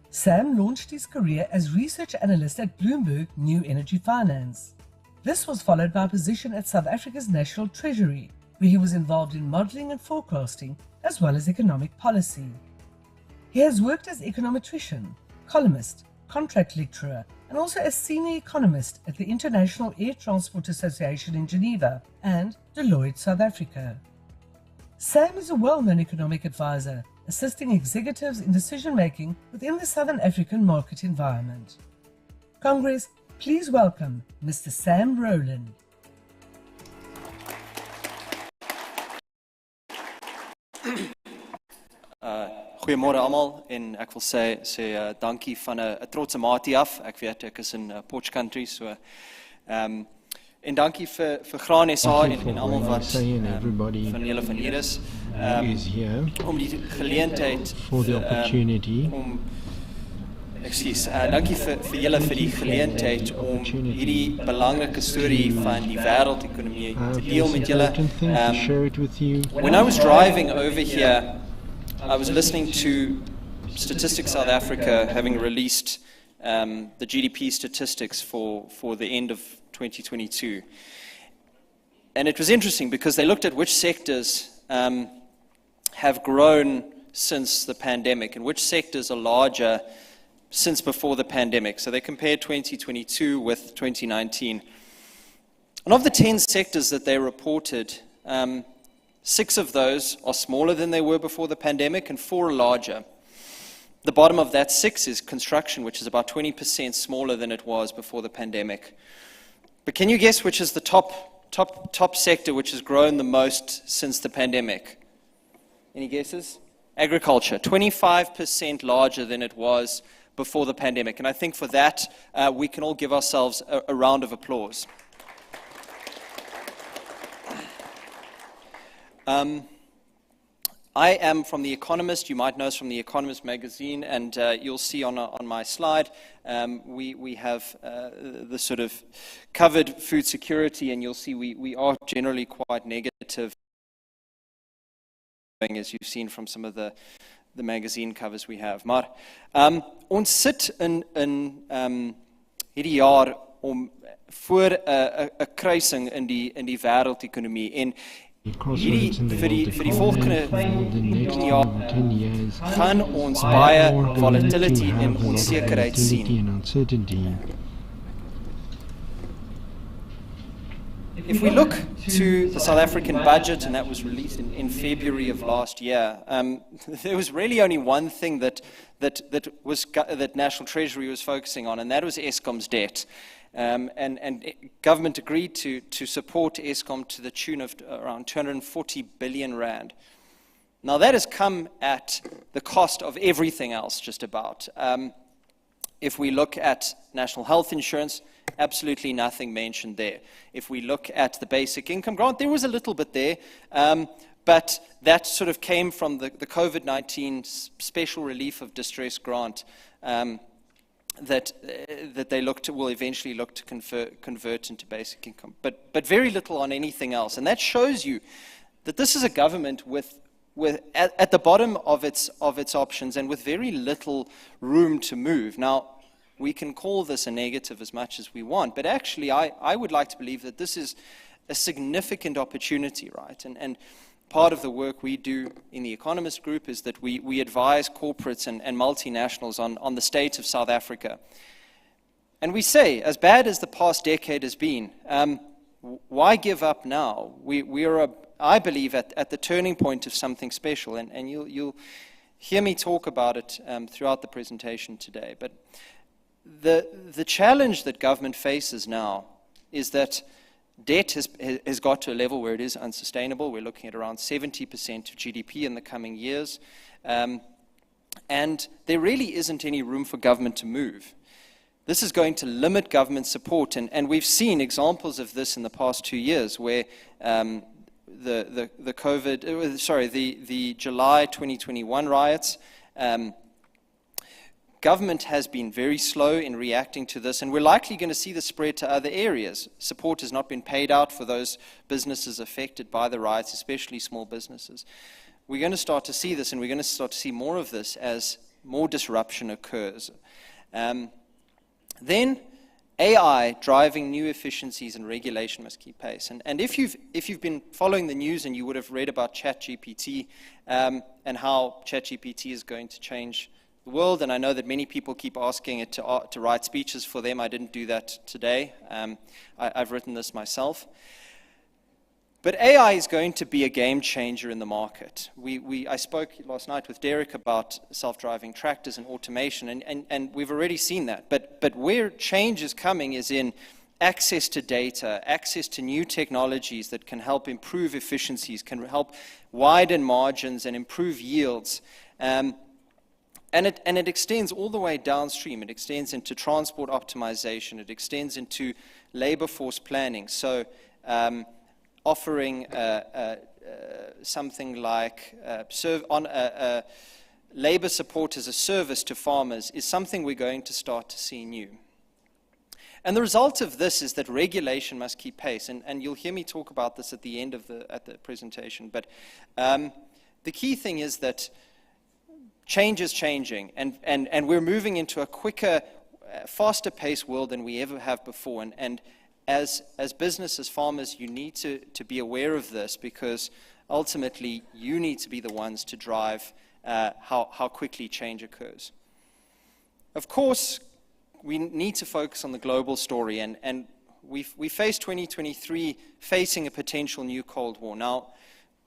Sam launched his career as research analyst at Bloomberg New Energy Finance. This was followed by a position at South Africa's National Treasury, where he was involved in modeling and forecasting as well as economic policy. He has worked as econometrician, columnist, contract lecturer, and also as senior economist at the International Air Transport Association in Geneva and Deloitte South Africa. Sam is a well-known economic advisor, assisting executives in decision-making within the Southern African market environment. Congress, please welcome Mr. Sam Rowland.
Goeiemôre almal en ek wil sê dankie van 'n trotse maatie af. Ek weet ek is in Potch country so en dankie vir Graan SA en almal wat van julle van hier is om die geleentheid om dankie vir julle vir die geleentheid om hierdie belangrike storie van die wêreldekonomie te deel met julle. When I was driving over here, I was listening to Statistics South Africa having released the GDP statistics for the end of 2022. And it was interesting because they looked at which sectors have grown since the pandemic and which sectors are larger since before the pandemic. So they compared 2022 with 2019. And of the 10 sectors that they reported, 6 of those are smaller than they were before the pandemic and 4 are larger. The bottom of that 6 is construction, which is about 20% smaller than it was before the pandemic. But can you guess which is the top sector which has grown the most since the pandemic? Any guesses? Agriculture, 25% larger than it was before the pandemic. And I think for that, we can all give ourselves a round of applause. I am from The Economist. You might know us from The Economist magazine, and you'll see on my slide, we have the sort of covered food security, and you'll see we are generally quite negative, as you've seen from some of the magazine covers we have. Maar ons sit in hierdie jaar om voor 'n kruising in die wêreldekonomie en hierdie vir die volgende 10 jaar gaan ons baie volatility en onsekerheid sien. if we look to the South African budget, and that was released in February of last year, there was really only one thing that National Treasury was focusing on, and that was Eskom's debt. And government agreed to support Eskom to the tune of around 240 billion rand. Now that has come at the cost of everything else, just about. If we look at national health insurance, absolutely nothing mentioned there. If we look at the basic income grant, there was a little bit there, but that sort of came from the COVID-19 special relief of distress grant that they will eventually look to convert into basic income. But very little on anything else. And that shows you that this is a government at the bottom of its options and with very little room to move. Now, we can call this a negative as much as we want, but actually I would like to believe that this is a significant opportunity, right? And part of the work we do in the Economist Group is that we advise corporates and multinationals on the state of South Africa. And we say, as bad as the past decade has been, why give up now? We are, I believe, at the turning point of something special, and you'll hear me talk about it throughout the presentation today. But the challenge that government faces now is that debt has got to a level where it is unsustainable. We're looking at around 70% of GDP in the coming years. And there really isn't any room for government to move. This is going to limit government support, and we've seen examples of this in the past 2 years where the July 2021 riots, government has been very slow in reacting to this, and we're likely going to see this spread to other areas. Support has not been paid out for those businesses affected by the riots, especially small businesses. We're going to start to see this, and we're going to start to see more of this as more disruption occurs. Then AI driving new efficiencies and regulation must keep pace. And if you've been following the news, and you would have read about ChatGPT and how ChatGPT is going to change the world, and I know that many people keep asking it to write speeches for them. I didn't do that today. I've written this myself. But AI is going to be a game changer in the market. I spoke last night with Derek about self-driving tractors and automation, and we've already seen that. But where change is coming is in access to data, access to new technologies that can help improve efficiencies, can help widen margins and improve yields. And it extends all the way downstream. It extends into transport optimization. It extends into labor force planning. So offering something like labor support as a service to farmers is something we're going to start to see new. And the result of this is that regulation must keep pace. And you'll hear me talk about this at the end of the presentation. But the key thing is that change is changing, and we're moving into a quicker, faster-paced world than we ever have before. And as business, as farmers, you need to be aware of this, because ultimately you need to be the ones to drive how quickly change occurs. Of course, we need to focus on the global story, and we face 2023 facing a potential new Cold War. Now,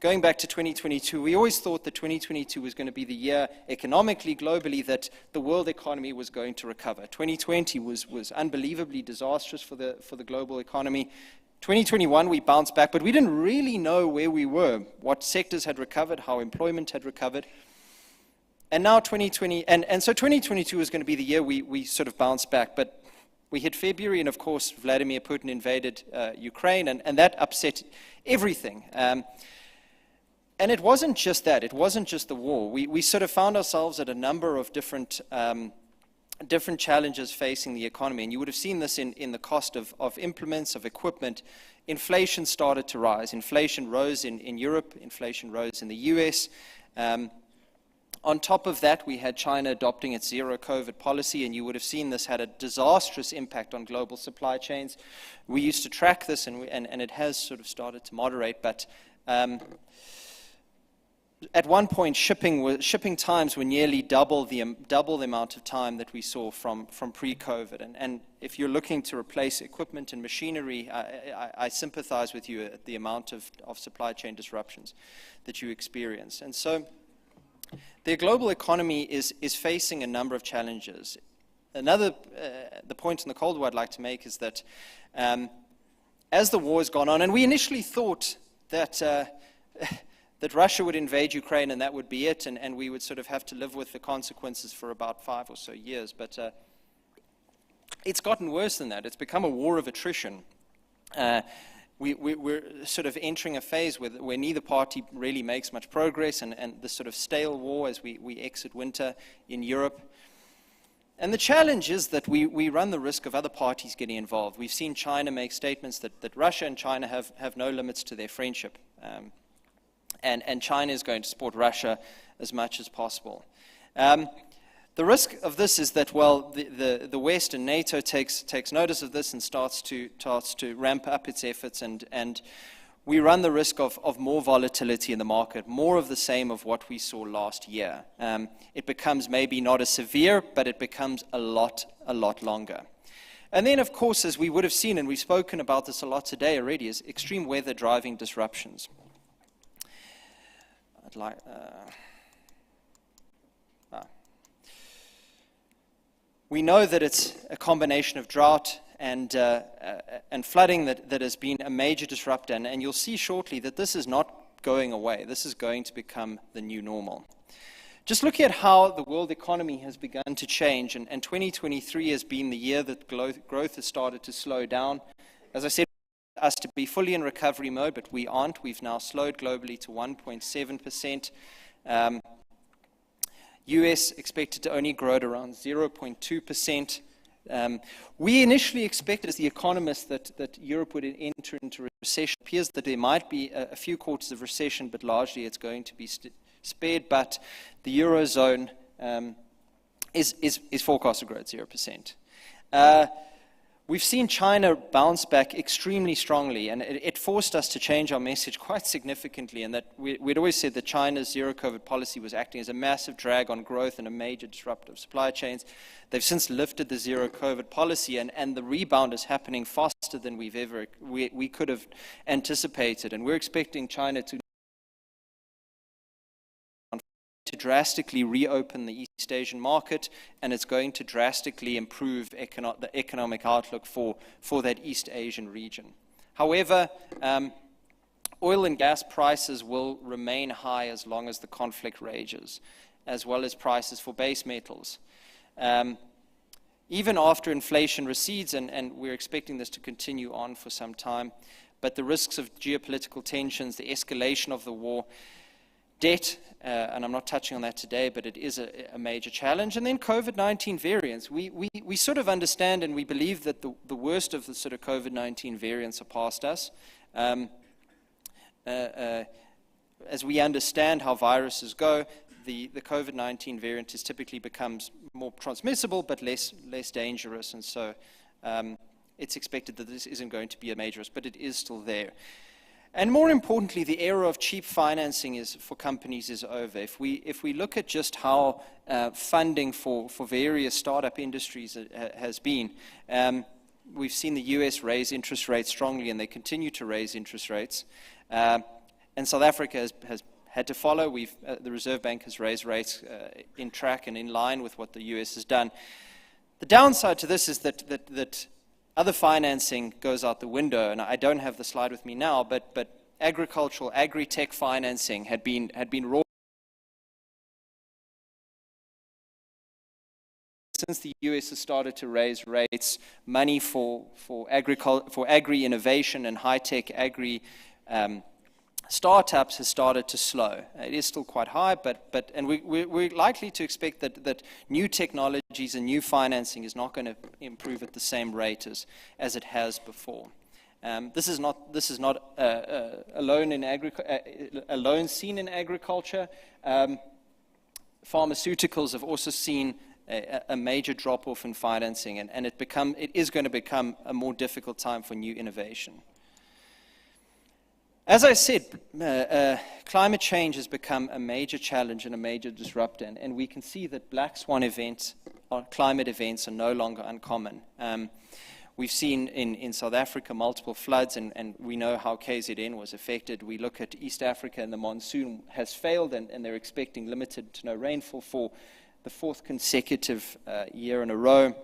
going back to 2022, we always thought that 2022 was going to be the year economically, globally, that the world economy was going to recover. 2020 was unbelievably disastrous for the global economy. 2021, we bounced back, but we didn't really know where we were, what sectors had recovered, how employment had recovered. And now 2020, and so 2022 was going to be the year we sort of bounced back, but we hit February, and of course, Vladimir Putin invaded Ukraine, and that upset everything. And it wasn't just that. It wasn't just the war. We sort of found ourselves at a number of different challenges facing the economy. And you would have seen this in the cost of implements, of equipment. Inflation started to rise. Inflation rose in Europe. Inflation rose in the US. On top of that, we had China adopting its zero-COVID policy, and you would have seen this had a disastrous impact on global supply chains. We used to track this, and it has sort of started to moderate, but at one point, shipping times were nearly double the amount of time that we saw from pre-COVID. And if you're looking to replace equipment and machinery, I sympathize with you at the amount of supply chain disruptions that you experience. And so the global economy is facing a number of challenges. Another, the point in the Cold War I'd like to make is that as the war has gone on, and we initially thought that that Russia would invade Ukraine and that would be it, and we would sort of have to live with the consequences for about 5 or so years. But it's gotten worse than that. It's become a war of attrition. We're sort of entering a phase where neither party really makes much progress, and this sort of stale war as we exit winter in Europe. And the challenge is that we run the risk of other parties getting involved. We've seen China make statements that Russia and China have no limits to their friendship. And China is going to support Russia as much as possible. The risk of this is that, well, the West and NATO takes notice of this and starts to ramp up its efforts, and we run the risk of more volatility in the market, more of the same of what we saw last year. It becomes maybe not as severe, but it becomes a lot longer. And then, of course, as we would have seen, and we've spoken about this a lot today already, is extreme weather driving disruptions. We know that it's a combination of drought and flooding that has been a major disruptor, and you'll see shortly that this is not going away. This is going to become the new normal. Just looking at how the world economy has begun to change, and 2023 has been the year that growth has started to slow down. As I said, us to be fully in recovery mode, but we aren't. We've now slowed globally to 1.7%. US expected to only grow at around 0.2%. We initially expected, as the economists, that Europe would enter into recession. It appears that there might be a few quarters of recession, but largely it's going to be spared. But the Eurozone is forecast to grow at 0%. We've seen China bounce back extremely strongly, and it forced us to change our message quite significantly, and that we'd always said that China's zero-COVID policy was acting as a massive drag on growth and a major disruptor of supply chains. They've since lifted the zero-COVID policy, and the rebound is happening faster than we could have anticipated, and we're expecting China to drastically reopen the East Asian market, and it's going to drastically improve the economic outlook for that East Asian region. However, oil and gas prices will remain high as long as the conflict rages, as well as prices for base metals. Even after inflation recedes, and we're expecting this to continue on for some time, but the risks of geopolitical tensions, the escalation of the war, debt, and I'm not touching on that today, but it is a major challenge. And then COVID-19 variants. We sort of understand and we believe that the worst of the sort of COVID-19 variants are past us. As we understand how viruses go, the COVID-19 variant typically becomes more transmissible but less dangerous. And so it's expected that this isn't going to be a major risk, but it is still there. And more importantly, the era of cheap financing for companies is over. If we look at just how funding for various startup industries has been, we've seen the US raise interest rates strongly, and they continue to raise interest rates. And South Africa has had to follow. The Reserve Bank has raised rates in track and in line with what the US has done. The downside to this is that other financing goes out the window, and I don't have the slide with me now, but agricultural, agri-tech financing had been raw since the US has started to raise rates. Money for agri-innovation and high-tech agri startups has started to slow. It is still quite high, and we're likely to expect that new technologies and new financing is not going to improve at the same rate as it has before. This is not alone seen in agriculture. Pharmaceuticals have also seen a major drop-off in financing, and it is going to become a more difficult time for new innovation. As I said, climate change has become a major challenge and a major disruptor, and we can see that black swan events, or climate events, are no longer uncommon. We've seen in South Africa multiple floods, and we know how KZN was affected. We look at East Africa, and the monsoon has failed, and they're expecting limited to no rainfall for the fourth consecutive year in a row.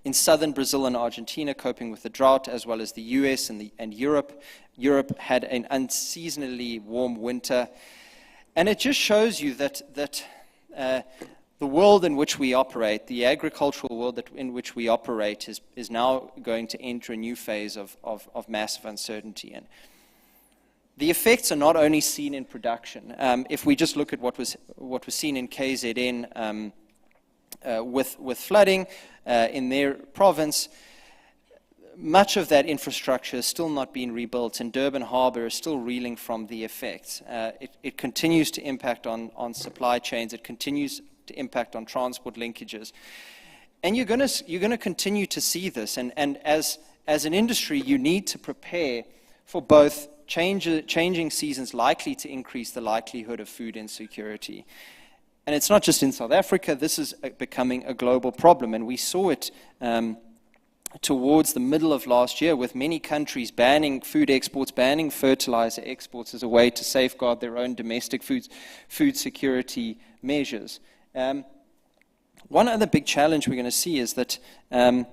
In southern Brazil and Argentina, coping with the drought, as well as the US and Europe. Europe had an unseasonably warm winter. And it just shows you that the world in which we operate, the agricultural world in which we operate, is now going to enter a new phase of massive uncertainty. And the effects are not only seen in production. If we just look at what was seen in KZN with flooding in their province, much of that infrastructure is still not being rebuilt, and Durban Harbour is still reeling from the effects. It continues to impact on supply chains. It continues to impact on transport linkages. And you're going to continue to see this. And as an industry, you need to prepare for both changing seasons likely to increase the likelihood of food insecurity. And it's not just in South Africa. This is becoming a global problem. And we saw it towards the middle of last year, with many countries banning food exports, banning fertilizer exports as a way to safeguard their own domestic food security measures. One other big challenge we're going to see is that on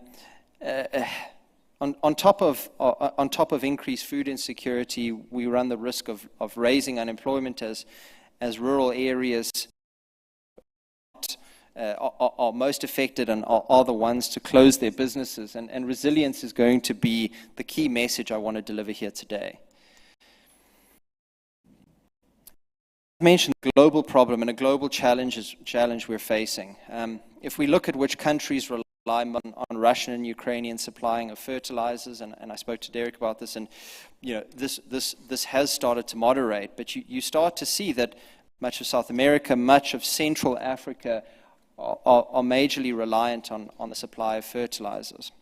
top of increased food insecurity, we run the risk of raising unemployment as rural areas are most affected and are the ones to close their businesses. And resilience is going to be the key message I want to deliver here today. I mentioned the global problem and a global challenge we're facing. If we look at which countries rely on Russian and Ukrainian supplying of fertilizers, and I spoke to Derek about this, and this has started to moderate, but you start to see that much of South America, much of Central Africa are majorly reliant on the supply of fertilizers.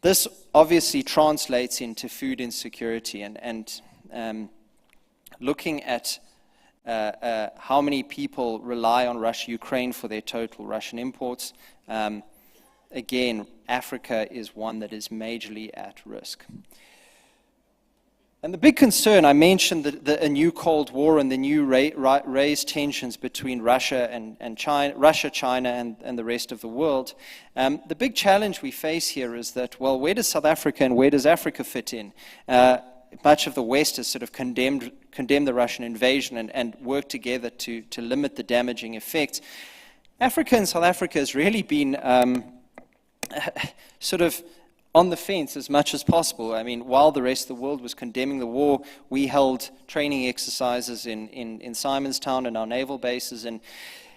This obviously translates into food insecurity, and looking at how many people rely on Russia, Ukraine for their total Russian imports, again, Africa is one that is majorly at risk. And the big concern, I mentioned a new Cold War and the new raised tensions between Russia and China, China, and the rest of the world. The big challenge we face here is that, well, where does South Africa and where does Africa fit in? Much of the West has sort of condemned the Russian invasion and worked together to limit the damaging effects. Africa and South Africa has really been sort of on the fence as much as possible. I mean, while the rest of the world was condemning the war, we held training exercises in Simonstown and our naval bases, and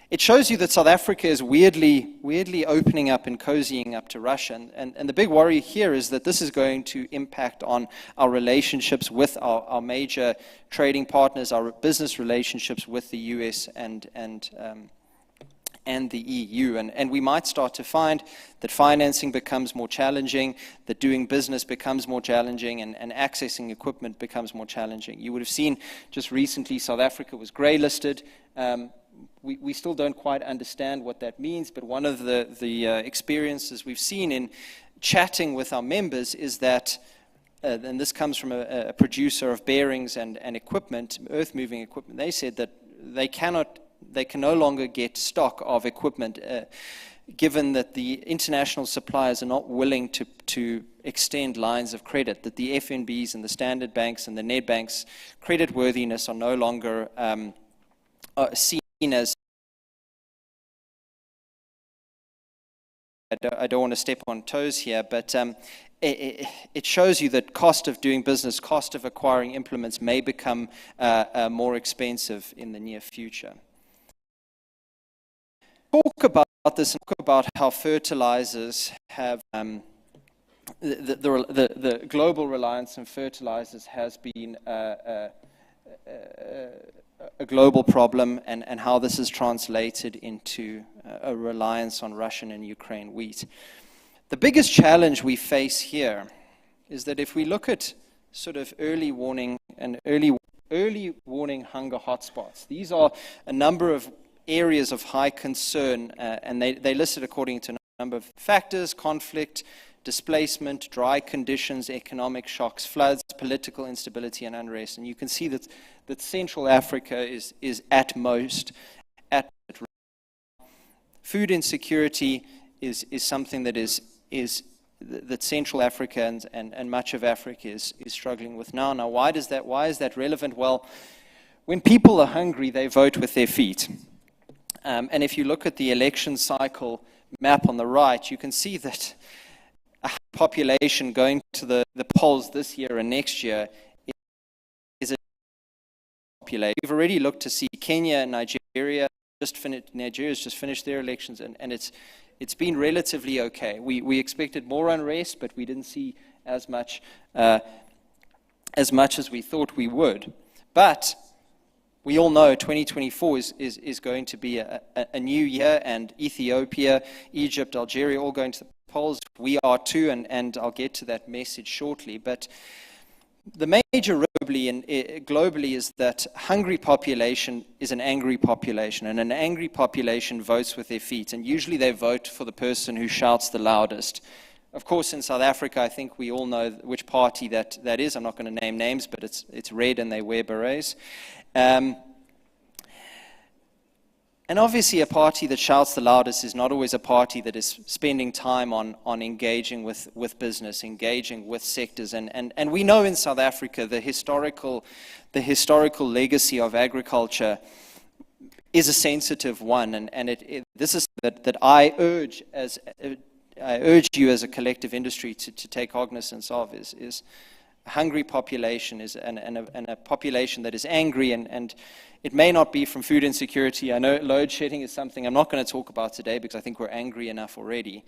it shows you that South Africa is weirdly opening up and cozying up to Russia. And the big worry here is that this is going to impact on our relationships with our major trading partners, our business relationships with the US and the EU. And we might start to find that financing becomes more challenging, that doing business becomes more challenging, and accessing equipment becomes more challenging. You would have seen just recently South Africa was grey listed. We still don't quite understand what that means, but one of the experiences we've seen in chatting with our members is that, and this comes from a producer of bearings and equipment, earth-moving equipment, they said that they can no longer get stock of equipment, given that the international suppliers are not willing to extend lines of credit, that the FNBs and the Standard Banks and the Nedbanks creditworthiness are no longer seen as, I don't want to step on toes here, but it shows you that cost of doing business, cost of acquiring implements may become more expensive in the near future. Talk about this and talk about how fertilizers have the global reliance on fertilizers has been a global problem, and how this is translated into a reliance on Russian and Ukraine wheat. The biggest challenge we face here is that if we look at sort of early warning and early warning hunger hotspots. These are a number of areas of high concern, and they listed according to a number of factors: conflict, displacement, dry conditions, economic shocks, floods, political instability, and unrest. And you can see that Central Africa is at most at risk. Food insecurity is something that that Central Africa and much of Africa is struggling with now. Now, why is that relevant? Well, when people are hungry, they vote with their feet. And if you look at the election cycle map on the right, you can see that a population going to the polls this year and next year is a population. We've already looked to see Kenya and Nigeria. Nigeria's just finished their elections, and it's been relatively okay. We expected more unrest, but we didn't see as much as we thought we would. But we all know 2024 is going to be a new year, and Ethiopia, Egypt, Algeria all going to the polls. We are too, and I'll get to that message shortly. But the major globally is that hungry population is an angry population, and an angry population votes with their feet, and usually they vote for the person who shouts the loudest. Of course, in South Africa, I think we all know which party that is. I'm not going to name names, but it's red and they wear berets. And obviously a party that shouts the loudest is not always a party that is spending time on engaging with business, engaging with sectors. And we know in South Africa the historical legacy of agriculture is a sensitive one. And this is that I urge you as a collective industry to take cognizance of is a hungry population and a population that is angry, and it may not be from food insecurity. I know load shedding is something I'm not going to talk about today because I think we're angry enough already.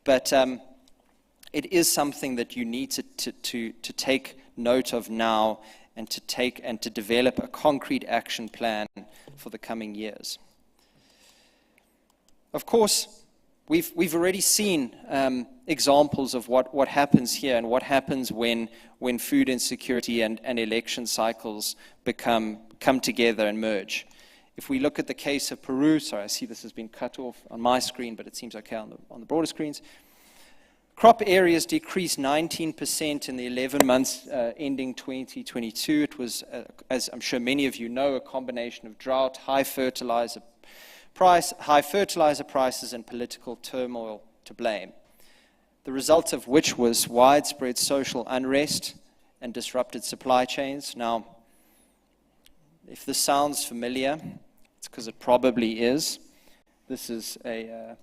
But it is something that you need to take note of now, and to develop a concrete action plan for the coming years. Of course, we've already seen examples of what happens here and what happens when food insecurity and election cycles come together and merge. If we look at the case of Peru, sorry, I see this has been cut off on my screen, but it seems okay on the broader screens. Crop areas decreased 19% in the 11 months ending 2022. It was, as I'm sure many of you know, a combination of drought, high fertilizer prices, and political turmoil to blame. The result of which was widespread social unrest and disrupted supply chains. Now, if this sounds familiar, it's because it probably is. This is a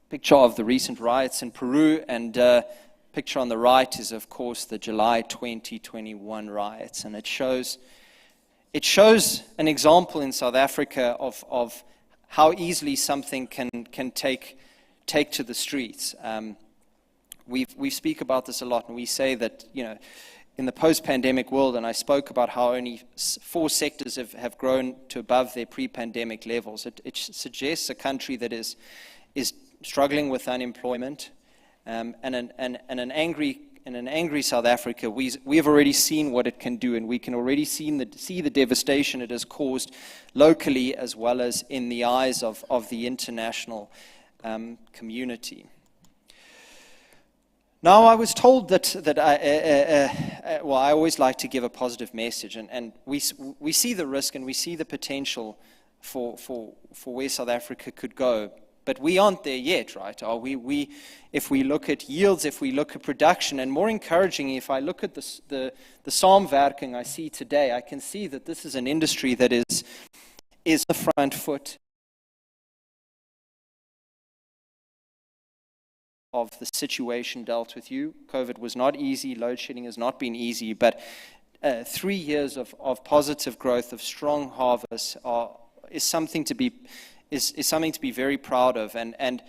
picture of the recent riots in Peru, and picture on the right is, of course, the July 2021 riots, and it shows an example in South Africa of how easily something can take to the streets. We speak about this a lot, and we say that, in the post-pandemic world, and I spoke about how only 4 sectors have grown to above their pre-pandemic levels. It suggests a country that is struggling with unemployment, and an angry South Africa. We have already seen what it can do, and we can already see the devastation it has caused locally as well as in the eyes of the international community. Now, I was told that I always like to give a positive message, and we see the risk and we see the potential for where South Africa could go, but we aren't there yet, right? Are we? If we look at yields, if we look at production, and more encouragingly, if I look at the saamwerking I see today, I can see that this is an industry that is the front foot of the situation dealt with you. COVID was not easy, load shedding has not been easy, but 3 years of positive growth, of strong harvests is something to be very proud of, and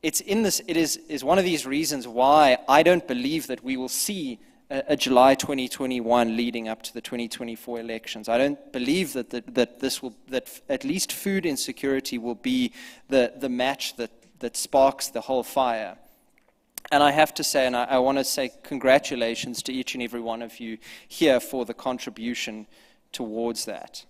it is one of these reasons why I don't believe that we will see a July 2021 leading up to the 2024 elections. I don't believe that at least food insecurity will be the match that sparks the whole fire. And I have to say, and I want to say congratulations to each and every one of you here for the contribution towards that.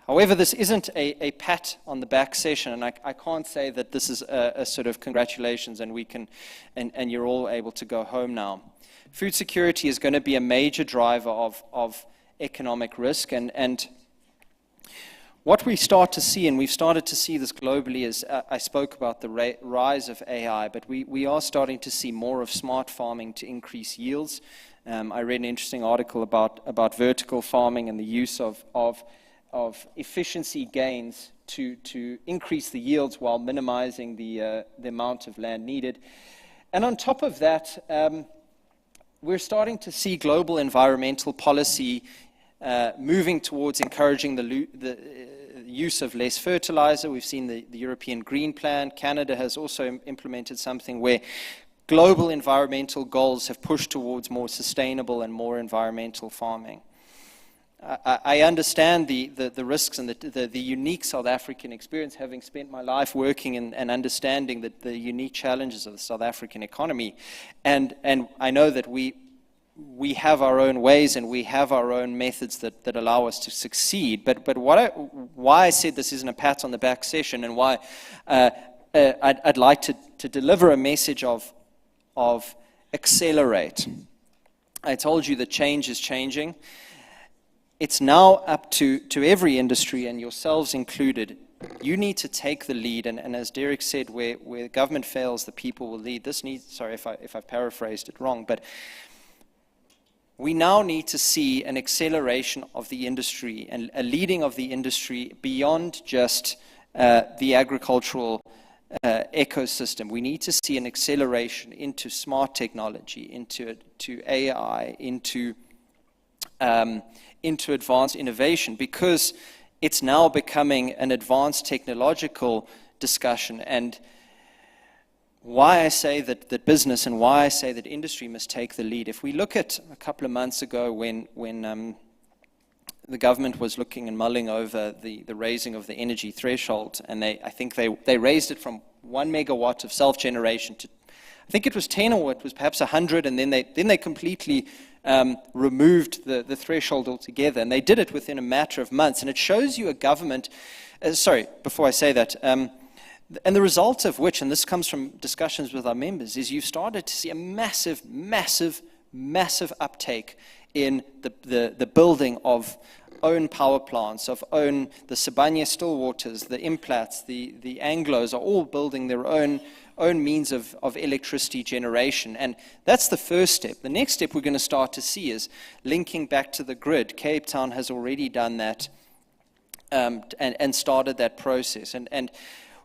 However, this isn't a pat on the back session, and I can't say that this is a sort of congratulations and we can, and you're all able to go home now. Food security is going to be a major driver of economic risk, and what we start to see, and we've started to see this globally, is I spoke about the rise of AI, but we are starting to see more of smart farming to increase yields. I read an interesting article about vertical farming and the use of efficiency gains to increase the yields while minimizing the amount of land needed. And on top of that, we're starting to see global environmental policy moving towards encouraging the use of less fertilizer. We've seen the European Green Plan. Canada has also implemented something where global environmental goals have pushed towards more sustainable and more environmental farming. I understand the risks and the unique South African experience, having spent my life working and understanding the unique challenges of the South African economy. And I know that we have our own ways and we have our own methods that allow us to succeed. But why I said this isn't a pat on the back session, and why I'd like to deliver a message of accelerate. I told you that change is changing. It's now up to every industry, and yourselves included. You need to take the lead, and as Derek said, where government fails, the people will lead. This needs, sorry if I've paraphrased it wrong, but we now need to see an acceleration of the industry and a leading of the industry beyond just the agricultural ecosystem. We need to see an acceleration into smart technology, into AI, into advanced innovation, because it's now becoming an advanced technological discussion. And why I say that business and why I say that industry must take the lead. If we look at a couple of months ago when the government was looking and mulling over the raising of the energy threshold, and I think they raised it from 1 megawatt of self-generation to, I think it was 10 or it was perhaps 100, and then they completely removed the threshold altogether, and they did it within a matter of months. And it shows you a government, before I say that, and the result of which, and this comes from discussions with our members, is you've started to see a massive, massive, massive uptake in the building of own power plants, of the Sibanye Stillwaters, the Implats, the Anglos are all building their own means of electricity generation. And that's the first step. The next step we're going to start to see is linking back to the grid. Cape Town has already done that and started that process. And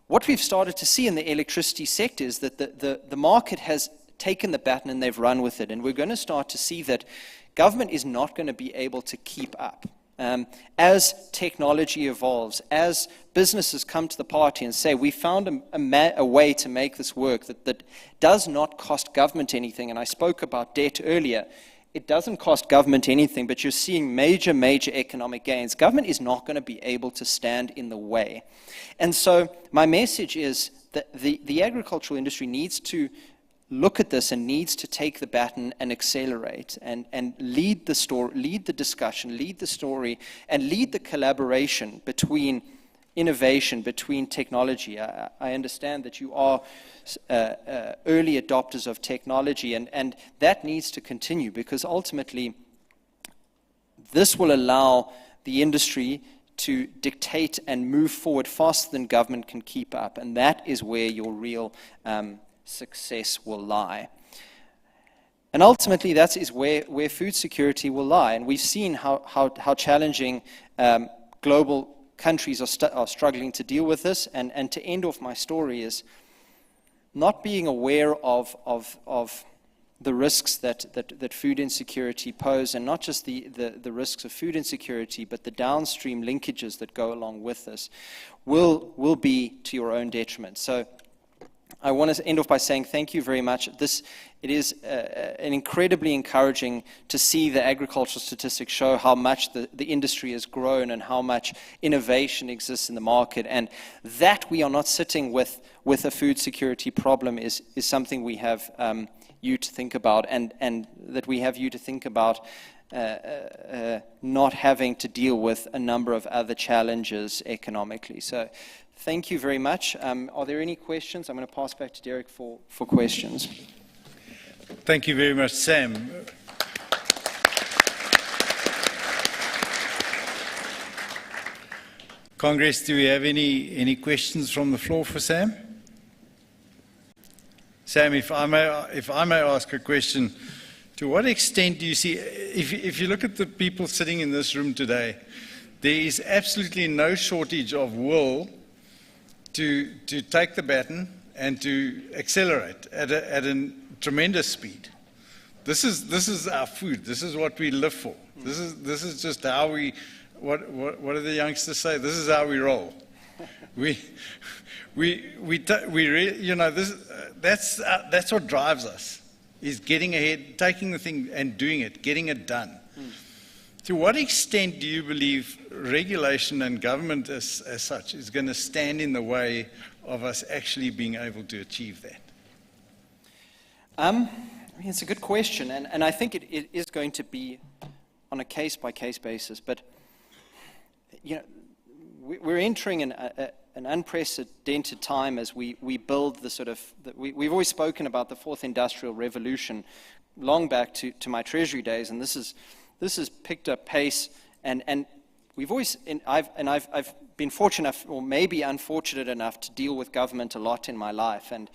what we've started to see in the electricity sector is that the market has taken the baton and they've run with it. And we're going to start to see that government is not going to be able to keep up. As technology evolves, as businesses come to the party and say, we found a way to make this work that does not cost government anything, and I spoke about debt earlier, it doesn't cost government anything, but you're seeing major, major economic gains. Government is not going to be able to stand in the way. And so my message is that the agricultural industry needs to look at this and needs to take the baton and accelerate and lead the story, lead the discussion, lead the story, and lead the collaboration between innovation, between technology. I understand that you are early adopters of technology, and that needs to continue, because ultimately this will allow the industry to dictate and move forward faster than government can keep up, and that is where your real success will lie. And ultimately, that is where food security will lie. And we've seen how challenging global countries are struggling to deal with this. And to end off my story is not being aware of the risks that food insecurity pose, and not just the risks of food insecurity, but the downstream linkages that go along with this will be to your own detriment. So I want to end off by saying thank you very much. It is an incredibly encouraging to see the agricultural statistics show how much the industry has grown and how much innovation exists in the market, and that we are not sitting with a food security problem is something we have you to think about, and that we have you to think about not having to deal with a number of other challenges economically. So thank you very much. Are there any questions? I'm going to pass back to Derek for questions.
Thank you very much, Sam. Congress, do we have any questions from the floor for Sam? Sam, if I may ask a question, to what extent do you see, if you look at the people sitting in this room today, there is absolutely no shortage of will to take the baton and to accelerate at a tremendous speed. This is our food. This is what we live for. This is just how we. What do the youngsters say? This is how we roll. That's what drives us. Is getting ahead, taking the thing and doing it, getting it done. To what extent do you believe regulation and government as such is going to stand in the way of us actually being able to achieve that?
I mean, it's a good question, and I think it is going to be on a case-by-case basis. But you know, we're entering an unprecedented time as we build the sort of we've always spoken about the fourth industrial revolution, long back to my Treasury days, and this has picked up pace, and we've always I've been fortunate enough, or maybe unfortunate enough, to deal with government a lot in my life, and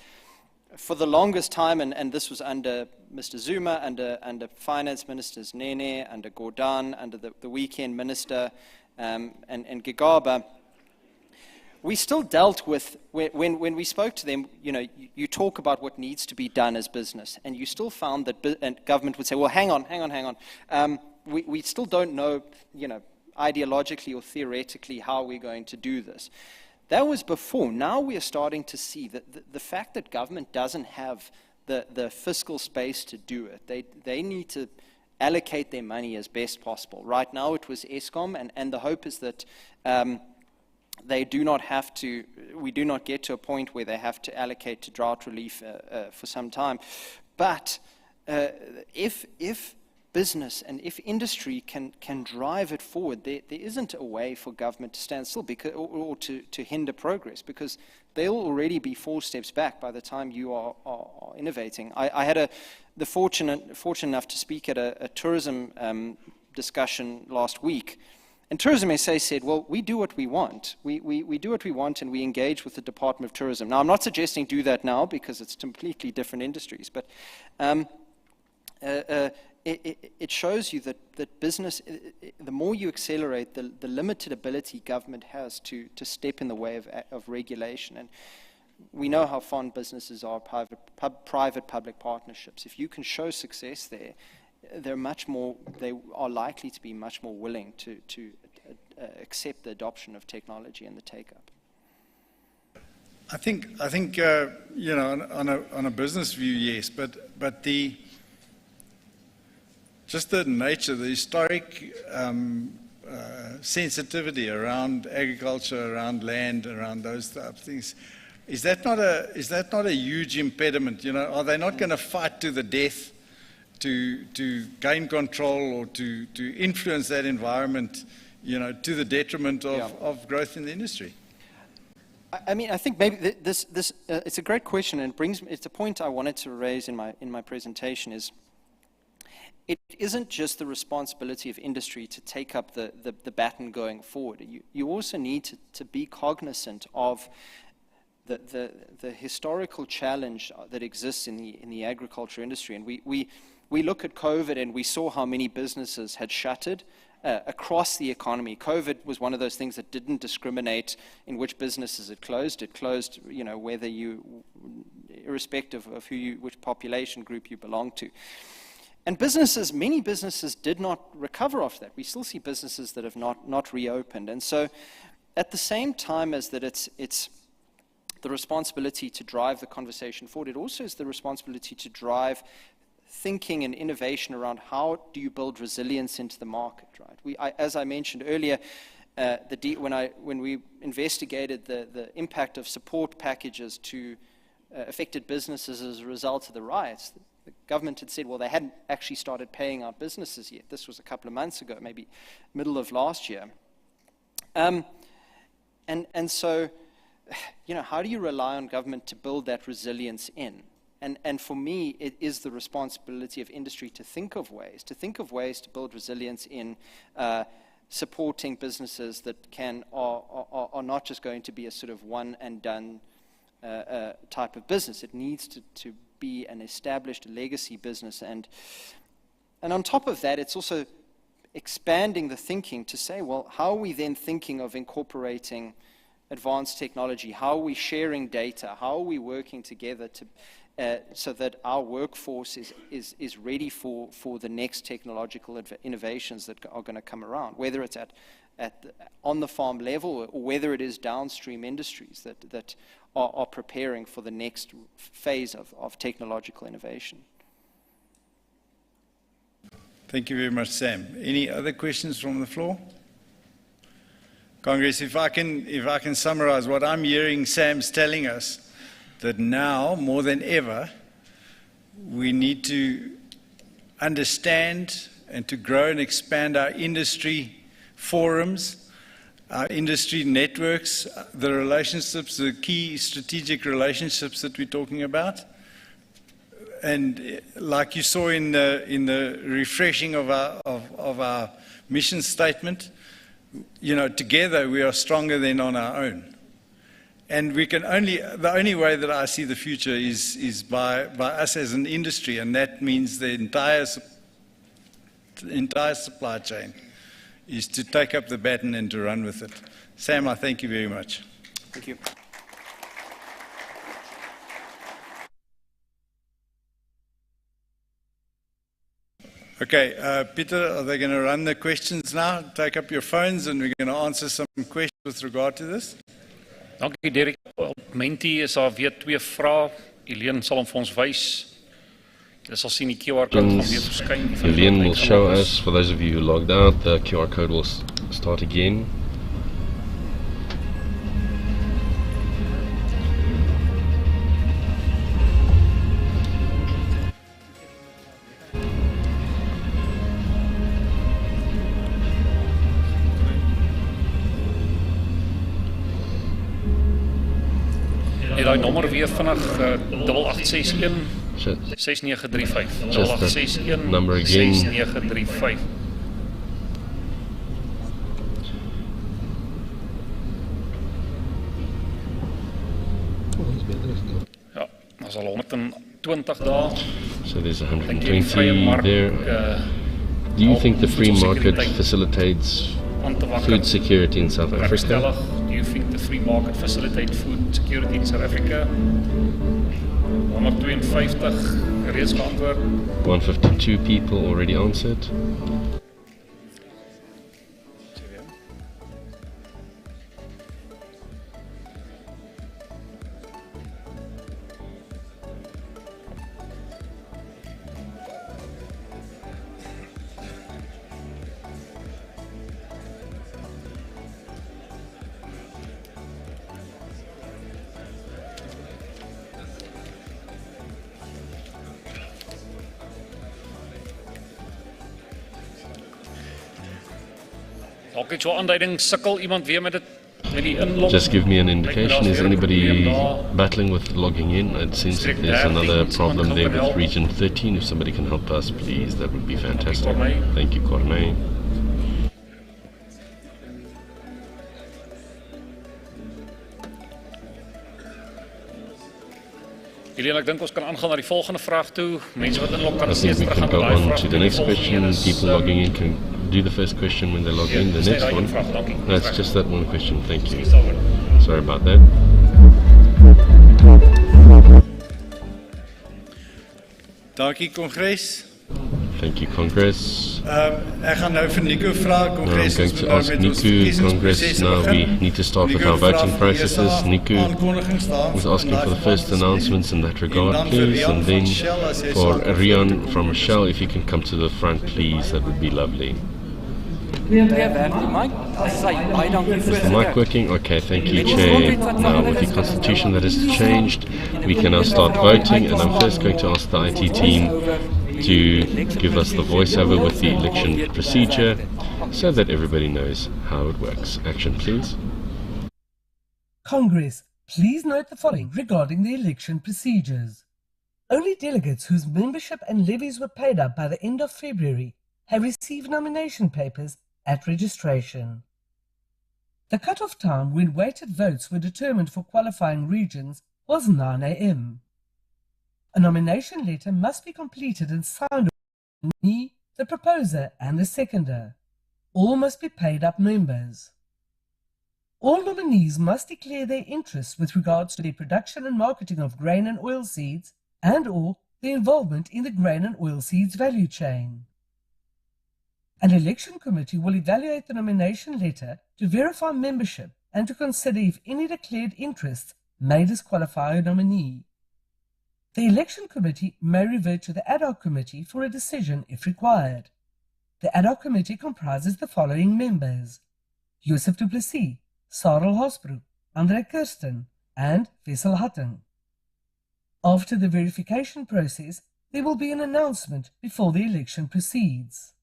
for the longest time, and this was under Mr. Zuma, under finance ministers Nene, under Gordhan, under the weekend minister, and Gigaba. We still dealt with, when we spoke to them, you know, you talk about what needs to be done as business, and you still found that and government would say, well, hang on. We still don't know, you know, ideologically or theoretically how we're going to do this. That was before. Now we are starting to see that the fact that government doesn't have the fiscal space to do it, they need to allocate their money as best possible. Right now it was Eskom, and the hope is that they do not have to, we do not get to a point where they have to allocate to drought relief for some time. But if business and if industry can drive it forward, there isn't a way for government to stand still or to hinder progress, because they'll already be 4 steps back by the time you are innovating. I had the fortunate enough to speak at a tourism discussion last week. And Tourism SA said, well, we do what we want. We do what we want, and we engage with the Department of Tourism. Now, I'm not suggesting do that now, because it's completely different industries, but it shows you that business, the more you accelerate, the limited ability government has to step in the way of regulation. And we know how fond businesses are of private-public partnerships. If you can show success there, they are likely to be much more willing to accept the adoption of technology and the take-up.
I think you know, on a business view, yes, but just the nature, the historic sensitivity around agriculture, around land, around those type of things, is that not a huge impediment? You know, are they not going to fight to the death to gain control or to influence that environment, you know, to the detriment of growth in the industry?
I mean, I think maybe this it's a great question, and it's a point I wanted to raise in my presentation. Is it isn't just the responsibility of industry to take up the baton going forward. You also need to be cognizant of the historical challenge that exists in the agriculture industry. And we look at COVID, and we saw how many businesses had shuttered across the economy. COVID was one of those things that didn't discriminate in which businesses it closed. It closed, you know, whether irrespective of which population group you belong to. And many businesses did not recover off that. We still see businesses that have not reopened. And so, at the same time as that, it's the responsibility to drive the conversation forward. It also is the responsibility to drive thinking and innovation around how do you build resilience into the market, right? As I mentioned earlier, when we investigated the impact of support packages to affected businesses as a result of the riots, the government had said, well, they hadn't actually started paying out businesses yet. This was a couple of months ago, maybe middle of last year. And so, how do you rely on government to build that resilience in? And for me, it is the responsibility of industry to think of ways to build resilience in supporting businesses that are not just going to be a sort of one and done type of business. It needs to be an established legacy business. And on top of that, it's also expanding the thinking to say, well, how are we then thinking of incorporating advanced technology? How are we sharing data? How are we working together so that our workforce is ready for the next technological innovations that are going to come around, whether it's on the farm level or whether it is downstream industries that are preparing for the next phase of technological innovation.
Thank you very much, Sam. Any other questions from the floor? Congress, if I can summarize what I'm hearing Sam's telling us, that now, more than ever, we need to understand and to grow and expand our industry forums, our industry networks, the relationships, the key strategic relationships that we're talking about. And like you saw in the refreshing of our mission statement, together we are stronger than on our own. And the only way that I see the future is by us as an industry, and that means the entire supply chain is to take up the baton and to run with it. Sam, I thank you very much.
Thank you.
Okay, Peter, are they going to run the questions now? Take up your phones and we're going to answer some questions with regard to this.
Dankie Derek. Menti is daar weer 2 vrae. Helene sal hom vir ons wys. Julle sal sien die QR code gaan weer verskyn.
Helene will show us, for those of you who logged out, the QR code will start again.
Daai nommer weer vinnig 8861 6935 8861
number again
6935. Ja, ons al 120 dae.
So there's 120 there. Do you think the free market facilitates food security in South Africa?
Do you think the free market facilitates food security in South Africa? 152 reeds geantwoord.
152 people already answered. Just give me an indication. Is anybody battling with logging in? It seems that there's another problem there with region 13. If somebody can help us, please, that would be fantastic. Thank you, Corneille.
Helene, ek dink ons kan aangaan na die volgende vraag toe. Mense wat inlog kan
I think we can go on to the next question. People logging in can do the first question when they log in. The next one. No, it's just that one question. Thank you. Sorry about that.
Dankie, Kongres.
Thank you, Congress.
Ek gaan nou vir Nico vra,
Now I'm
Congress.
going to ask Nico, Congress, now we need to start with our voting processes. Nico is asking for the first announcements in that regard, please, and then for Rian from Shell, if you can come to the front, please, that would be lovely. Is the mic working? Okay, thank you, Chair. Now, with the Constitution that has changed, we can now start voting, and I'm first going to ask the IT team to give us the voiceover with the election procedure so that everybody knows how it works. Action, please.
Congress, please note the following regarding the election procedures. Only delegates whose membership and levies were paid up by the end of February have received nomination papers at registration. The cut-off time when weighted votes were determined for qualifying regions was 9 a.m. A nomination letter must be completed and signed by me, the proposer, and the seconder. All must be paid-up members. All nominees must declare their interests with regards to the production and marketing of grain and oilseeds and/or their involvement in the grain and oilseeds value chain. An election committee will evaluate the nomination letter to verify membership and to consider if any declared interests may disqualify a nominee. The election committee may revert to the ad hoc committee for a decision if required. The ad hoc committee comprises the following members: Joseph Du Plessis, Sarel Hosbroek, Andre Kirsten, and Wessel Hatting. After the verification process, there will be an announcement before the election proceeds.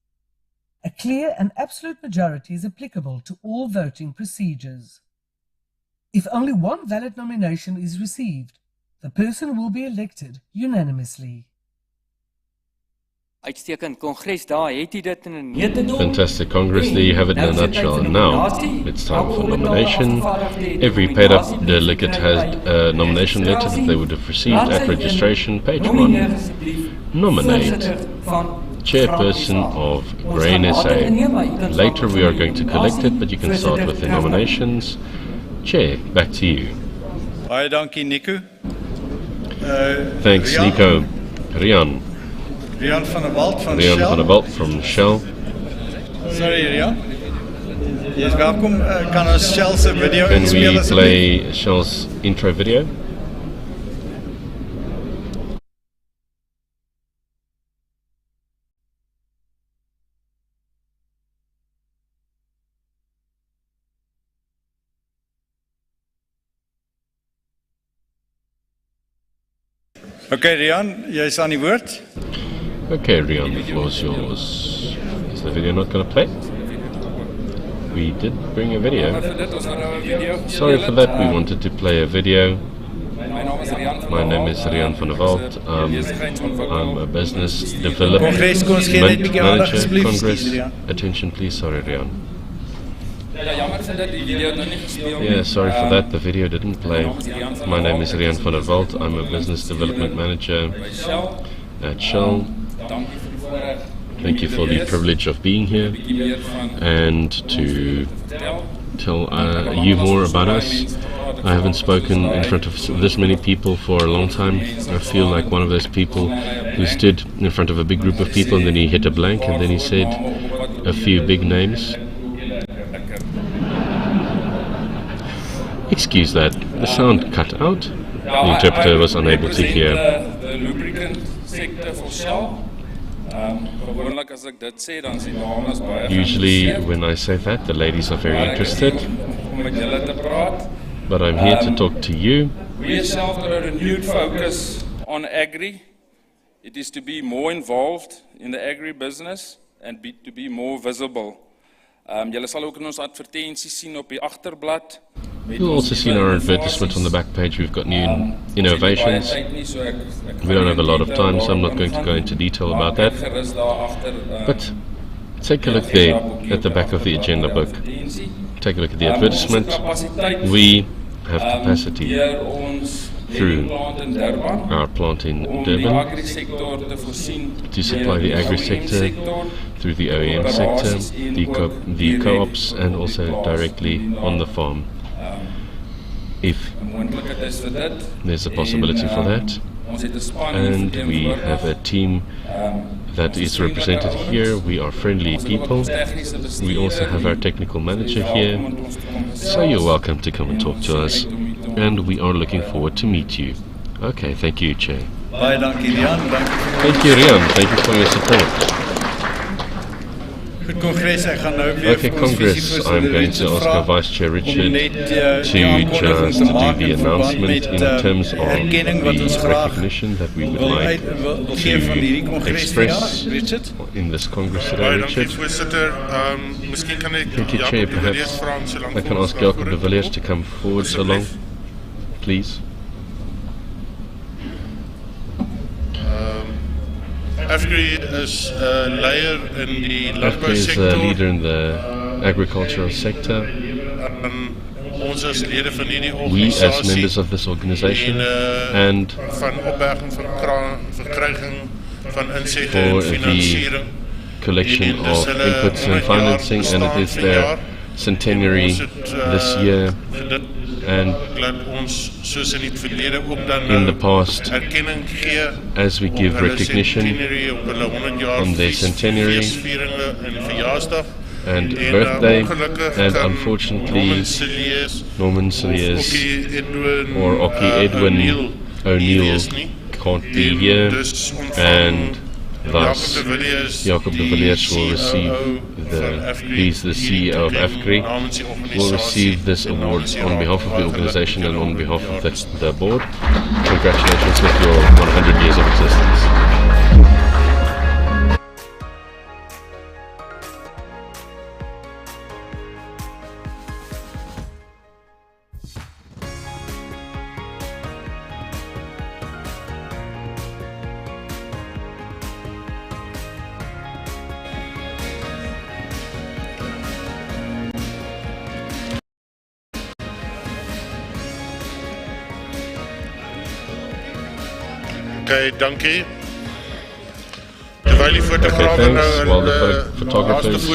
A clear and absolute majority is applicable to all voting procedures. If only one valid nomination is received, the person will be elected unanimously.
Uitstekend Kongres, daar het jy dit in 'n notendop.
Fantastic, Congress, there you have it in a nutshell. Now, it's time for nomination. Every paid-up delegate has a nomination letter that they would have received at registration. Page 1. Nominate Chairperson of Grain SA. Later we are going to collect it, but you can start with the nominations. Chair, back to you.
Baie dankie, Nico.
Thanks,
Rian.
Nico. Rian.
Rian van der Walt van
Rian
Shell.
van der Walt from Shell.
Sorry, Rian. Jy is welkom. Kan ons Shell se video
Can
inspel
we
asseblief?
play Shell's intro video?
Okay, Rian, jy is aan die woord.
Okay, Rian, the floor is yours. Is the video not going to play? We did bring a video. Sorry for that, we wanted to play a video. My name is Rian van der Walt. I'm a business development manager. Congress, attention please. Sorry, Rian. Yeah, sorry for that, the video didn't play. My name is Rian van der Walt. I'm a business development manager at Shell. Thank you for the privilege of being here and to tell you more about us. I haven't spoken in front of this many people for a long time. I feel like one of those people who stood in front of a big group of people and then he hit a blank and then he said a few big names. Excuse that, the sound cut out. The interpreter was unable to hear.
The lubricant sector for Shell.
Usually when I say that, the ladies are very interested. But I'm here to talk to you.
We yourself got a renewed focus on agri. It is to be more involved in the agri-business and to be more visible. Julle sal ook in ons advertensies sien op die agterblad.
You'll also see in our advertisement on the back page we've got new innovations. We don't have a lot of time, so I'm not going to go into detail about that. But take a look there at the back of the agenda book. Take a look at the advertisement. We have capacity through our plant in Durban to supply the agri-sector, through the OEM sector, the co-ops, and also directly on the farm. If there's a possibility for that, and we have a team that is represented here. We are friendly people. We also have our technical manager here. So you're welcome to come and talk to us. And we are looking forward to meet you. Okay, thank you, Chair.
Baie dankie Rian.
Thank you, Rian. Thank you for your support.
Goed, Congress, ek gaan nou weer
Okay, Congress, I'm going to ask our Vice Chair Richard to just do the announcement in terms of the recognition that we would like to express in this Congress today, Richard. Thank you, Chair. Perhaps I can ask Jacob de Villiers to come forward so long, please.
AFGRI is a
leader in the agricultural sector. We as members of this organization and for the collection of inputs and financing, and it is their centenary this year, and in the past, as we give recognition on their centenary and birthday, and unfortunately Norman Cilliers or Oki Edwin O'Neill can't be here, and thus Jacob de Villiers will receive he's the CEO of AFGRI, will receive this award on behalf of the organization and on behalf of the board. Congratulations with your 100 years of existence.
Okay, dankie. Terwyl die fotografen
while the photographers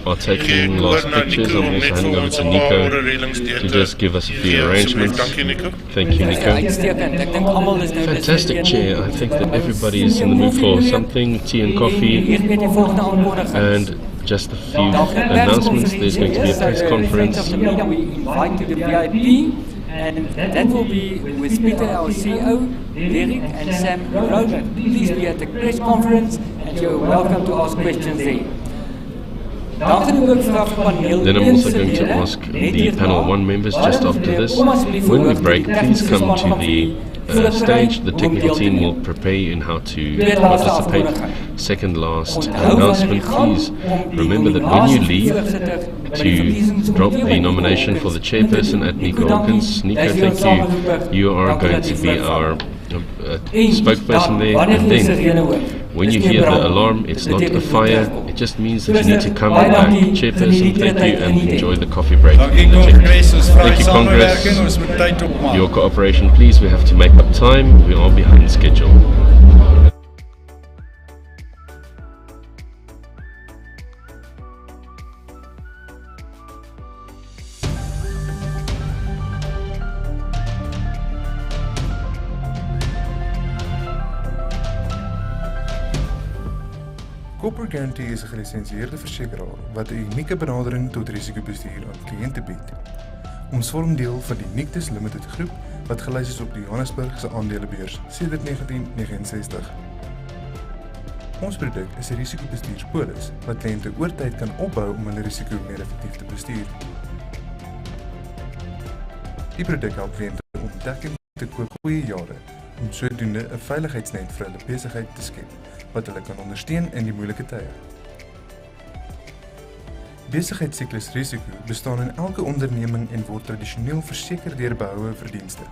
are taking last pictures, I'm also handing over to Nico to just give us a few arrangements. Thank you, Nico. Fantastic, Chair. I think that everybody is in the mood for something, tea and coffee, and just a few announcements. There's going to be a press conference.
And that will be with Peter, our CEO, Derek and Sam Ronan. Please be at the press conference and you're welcome to ask questions there.
Then I'm also going to ask the panel 1 members just after this, when we break, please come to the stage. The technical team will prepare you in how to participate. Second last announcement, please remember that when you leave, to drop the nomination for the chairperson at Nico Hawkins. Nico, thank you. You are going to be our spokesperson there, and then when you hear the alarm, it's not a fire, it just means that you need to come back. Chairperson, thank you, and enjoy the coffee break. Thank you, Congress. Your cooperation, please. We have to make up time. We are behind schedule.
Corporate Guarantee is 'n gelisensieerde versekeraar wat 'n unieke benadering tot risikobestuur aan kliënte bied. Ons vorm deel van die Nictus Limited groep wat gelys is op die Johannesburgse aandelebeurs sedert 1969. Ons produk is 'n risikobestuurspolis wat kliënte oor tyd kan opbou om hulle risiko meer effektief te bestuur. Die produk help kliënte om dekking te koop goeie jare om sodoende 'n veiligheidsnet vir hulle besigheid te skep wat hulle kan ondersteun in die moeilike tye. Besigheidsiklusrisiko bestaan in elke onderneming en word tradisioneel verseker deur behoue verdienste.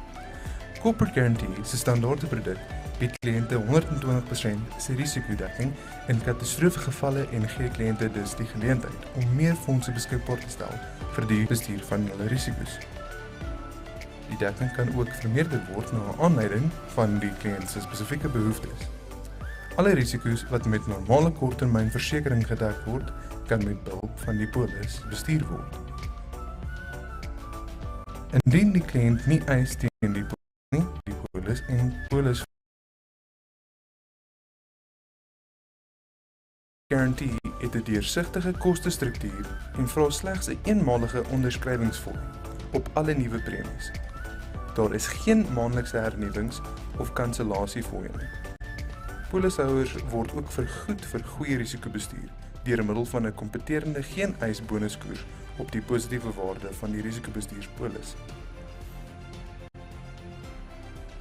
Corporate Guarantee se standaarde produk bied kliënte 120% se risikodekking in katastrofegevalle en gee kliënte dus die geleentheid om meer fondse beskikbaar te stel vir die bestuur van hulle risiko's. Die dekking kan ook vermeerder word na 'n aanleiding van die kliënt se spesifieke behoeftes. Alle risiko's wat met normale korttermynversekering gedek word, kan met behulp van die polis bestuur word. Indien die kliënt nie eis teen die polis en polis Guarantee het 'n deursigtige kostestruktuur en vra slegs 'n eenmalige onderskrywingsvorm op alle nuwe premies. Daar is geen maandelikse hernuwings of kansellasie-fooie nie. Polishouers word ook vergoed vir goeie risikobestuur deur middel van 'n kompeterende geen-eis bonuskoers op die positiewe waarde van die risikobestuurspolis.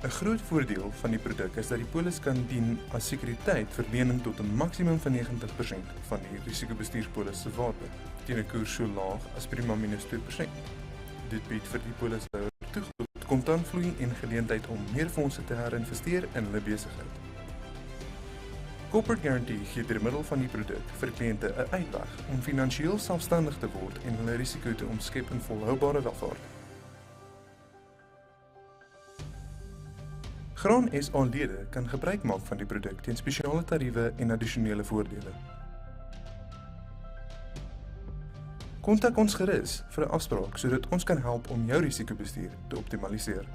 'n Groot voordeel van die produk is dat die polis kan dien as sekuriteit vir lening tot 'n maksimum van 90% van die risikobestuurspolis se waarde teen 'n koers so laag as prima minus 2%. Dit bied vir die polishouer toegang tot kontantvloei en geleentheid om meer fondse te herinvesteer in hulle besigheid. Corporate Guarantee gee deur middel van die produk vir kliënte 'n uitweg om finansiëel selfstandig te word en hulle risiko te omskep in volhoubare welvaart. Graan SA-lede kan gebruik maak van die produk teen spesiale tariewe en addisionele voordele. Kontak ons gerus vir 'n afspraak sodat ons kan help om jou risikobestuur te optimaliseer.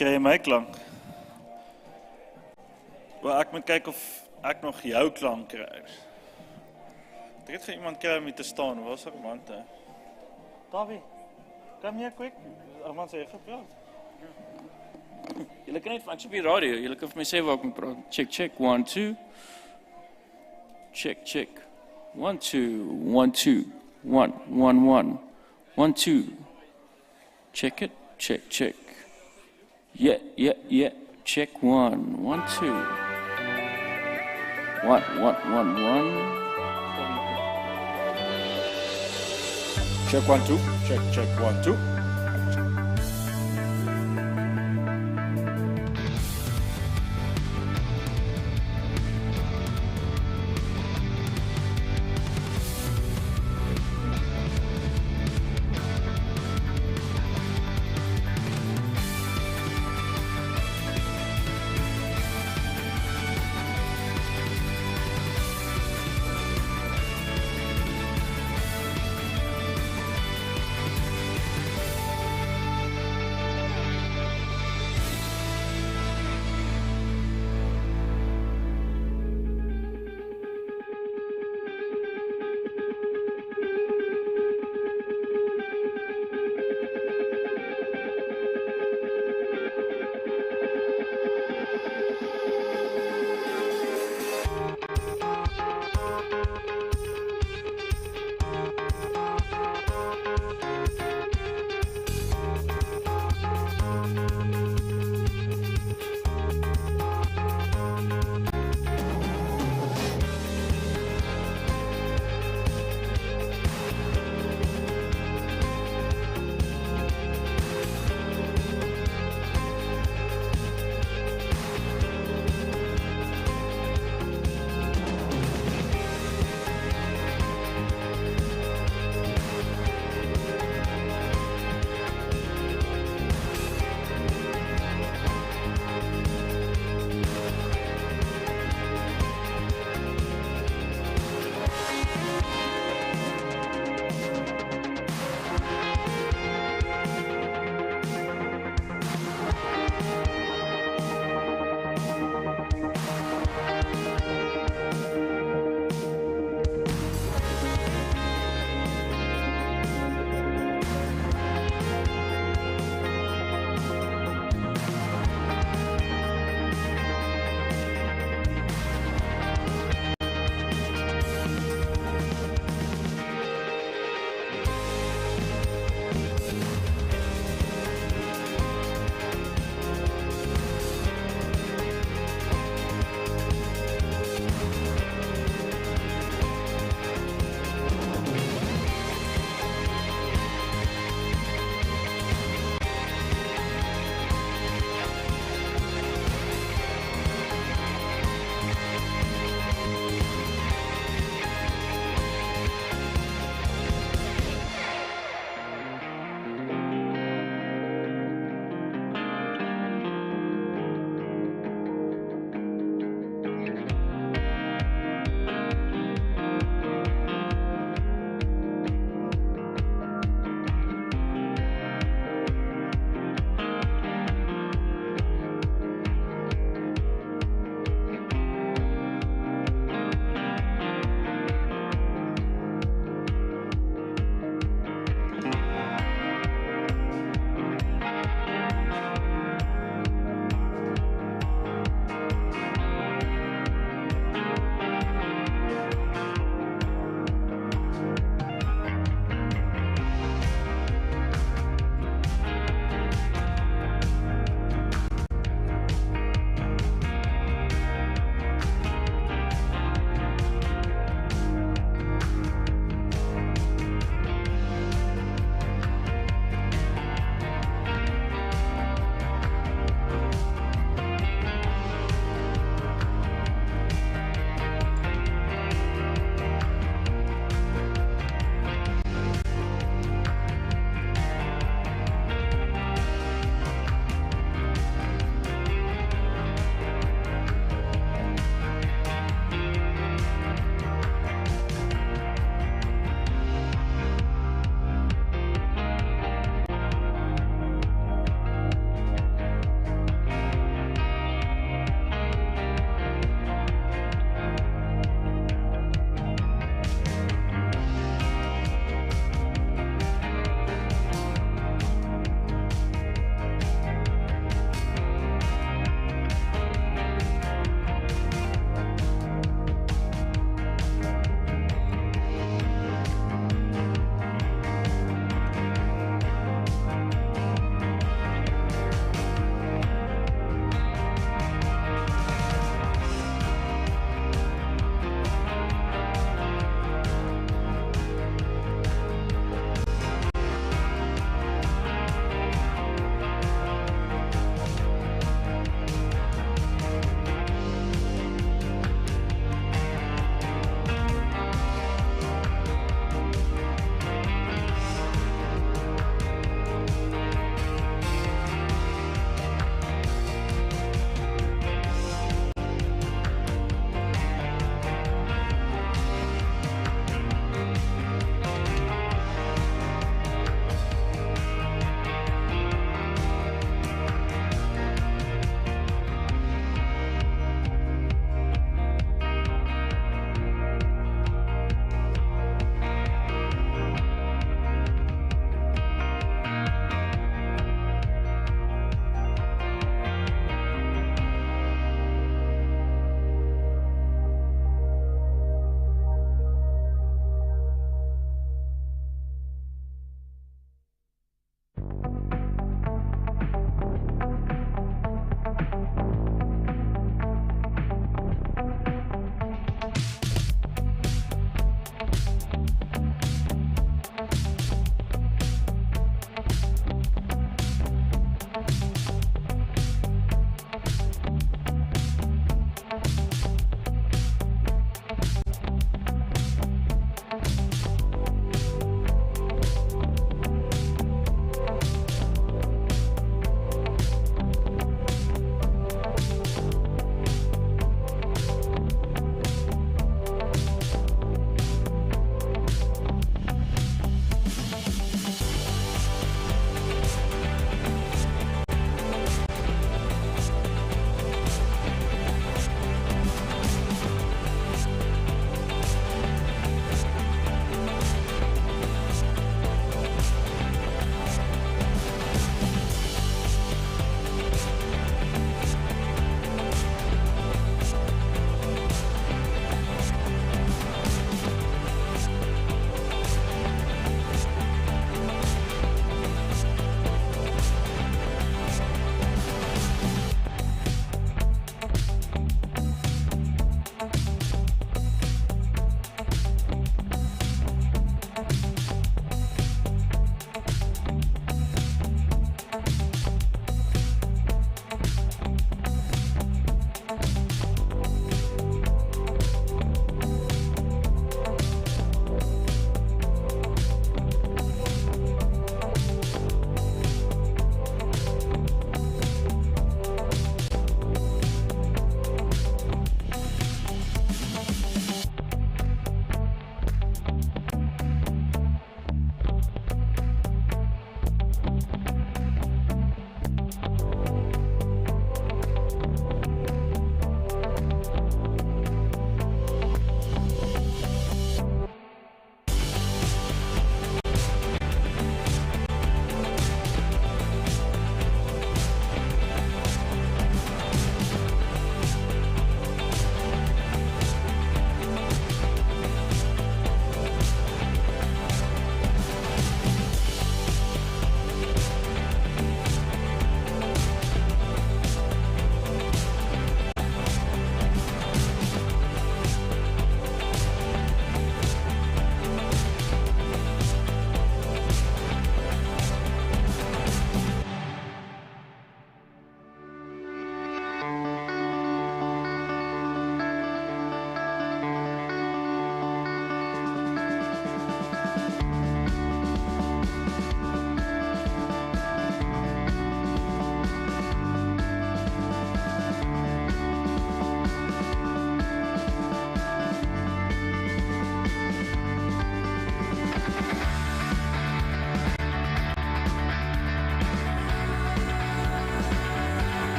Kry jy my klank? Wel, ek moet kyk of ek nog jou klank kry. Ek het vir iemand kry om hier te staan. Waar is Armand? Davie, come here quick. Armand sê jy gepraat.
Julle kan net ek op die radio. Julle kan vir my sê waar ek moet praat. Check check 1 2. Check check. 1 2 1 2 1 1 1 1 2. Check it. Check check. Yeah. Check 1 1 2. 1 1 1 1.
Check 1 2. Check 1 2.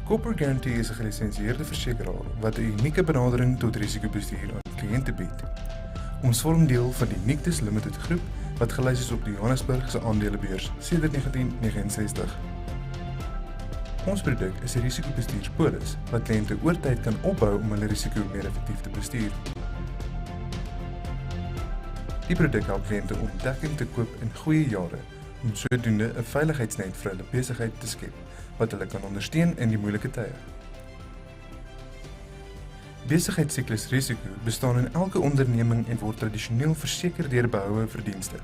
Copper Guarantee is 'n gelisensieerde versekeraar wat 'n unieke benadering tot risikobestuur aan kliënte bied. Ons vorm deel van die Nictus Limited groep wat gelys is op die Johannesburg se aandelebeurs sedert 1969. Ons produk is 'n risikobestuurspolis wat kliënte oor tyd kan opbou om hulle risiko meer effektief te bestuur. Die produk help kliënte om dekking te koop in goeie jare om sodoende 'n veiligheidsnet vir hulle besigheid te skep wat hulle kan ondersteun in die moeilike tye. Besigheidsiklusrisiko bestaan in elke onderneming en word tradisioneel verseker deur behoue verdienste.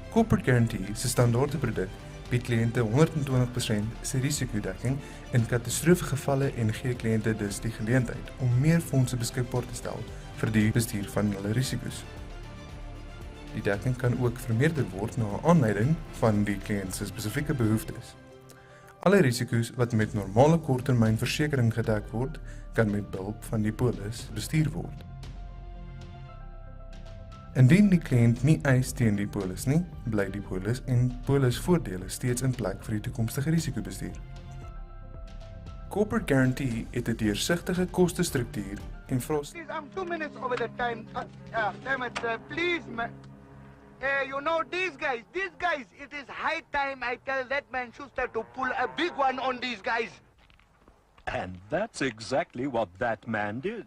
Corporate Guarantee se standaarde produk bied kliënte 120% se risikodekking in katastrofegevalle en gee kliënte dus die geleentheid om meer fondse beskikbaar te stel vir die bestuur van hulle risiko's. Die dekking kan ook vermeerder word na aanleiding van die kliënt se spesifieke behoeftes. Alle risiko's wat met normale korttermynversekering gedek word, kan met behulp van die polis bestuur word. Indien die kliënt nie eis teen die polis nie, bly die polis en polisvoordele steeds in plek vir die toekomstige risikobestuur. Corporate Guarantee het 'n deursigtige kostestruktuur en vra
I'm 2 minutes over the time. Damn it, please, man. You know, these guys, it is high time I tell that man Schuster to pull a big one on these guys.
And that's exactly what that man did.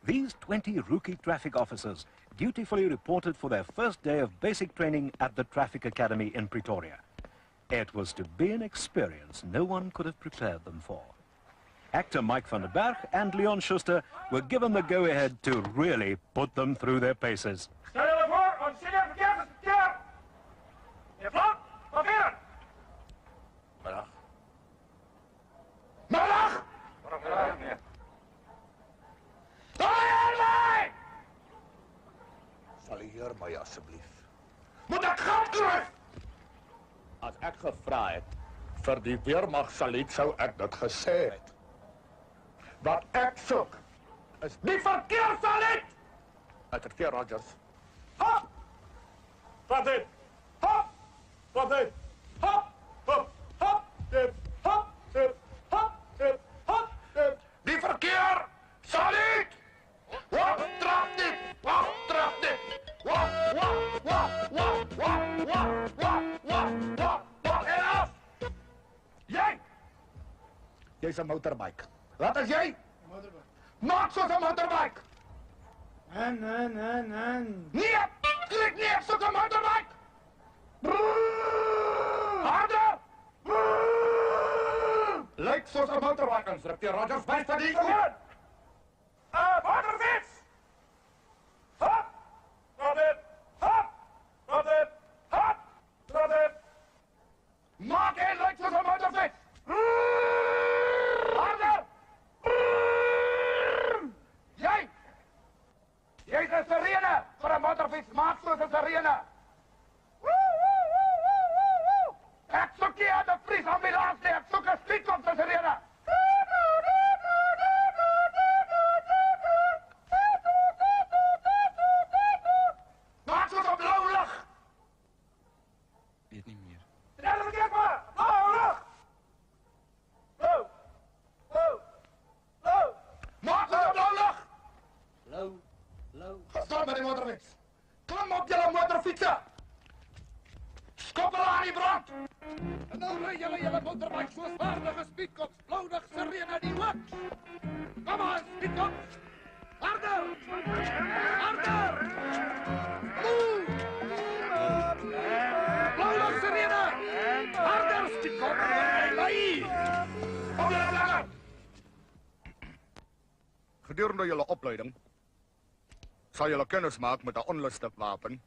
These 20 rookie traffic officers dutifully reported for their first day of basic training at the Traffic Academy in Pretoria. It was to be an experience no one could have prepared them for. Actor Mike van der Berg and Leon Schuster were given the go-ahead to really put them through their paces.
Stel je voor, ons zit even verkeerd. Je vlot, papieren.
Middag.
Middag! Middag, meneer. Stel mij!
Sal u heer my asseblief?
Moet ek geld kry?
As ek gevra het vir die weermag saluut sou ek dit gesê het. Wat ek soek is nie verkeerssaluut! Uitverkeer Rogers.
Hop! Wat dit? Hop! Wat dit? Hop! Hop! Hop! Dip! Hop! Dip! Hop! Dip! Hop! Dip! Die verkeer! Saluut! Wap! Trap dit! Wap! Trap dit! Wap! Wap! Wap! Wap! Wap! Wap! Wap! Wap! Wap! Wap! En af! Jy!
Jy's 'n motorbike. Wat is jy?
Motorbike.
Maak soos 'n motorbike.
Nee! Klik nie, ek soek 'n motorbike! Harder!
Lyk soos 'n motorbike, instrukteur Rogers, wys vir die
Goed! Motorfiets! Hop! Wat dit? Hop! Wat dit? Hop! Wat dit? Maak een lyk soos 'n motorfiets! Harder! Jy! Jy's 'n sirene vir 'n motorfiets, maak soos 'n sirene! Ek soek nie aan 'n Fries ambulans nie, ek soek 'n speedkop se sirene! Maak soos 'n blou lig!
Weet nie meer.
En dan kyk maar! Blou lig! Blou! Blou! Blou! Maak soos 'n blou lig!
Blou, blou.
Stop met die motorfiets! Klim op julle motorfietsen! Skop hulle aan die brand! En nou ry julle motorbike soos waardige speedkops, blauwig sirene die hoek! Kom aan, speedkops! Harder! Harder! Blauwig sirene! Harder, speedkops! Lei! Kom julle langer!
Gedurende julle opleiding sal julle kennis maak met 'n onlustig wapen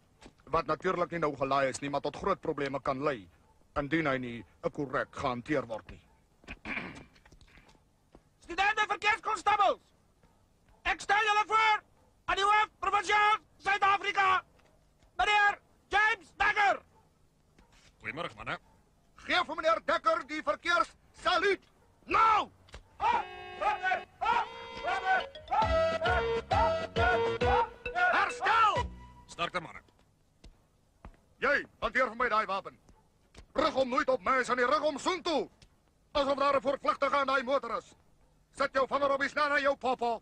wat natuurlik nie nou gelaai is nie, maar tot groot probleme kan lei indien hy nie korrek gehanteer word nie.
Studente verkeerskonstabels! Ek stel julle voor aan die hoof provinsiaal Suid-Afrika, meneer James Dekker!
Goeiemôre, manne. Geef vir meneer Dekker die verkeerssaluut. Nou!
Herstel!
Sterkte, manne. Jy, hanteer vir my daai wapen. Rug hom nooit op my, is aan die rug om soontoe.
Asof daar 'n voortvlugtige in daai motor is. Sit jou vinger op die snaar na jou papa.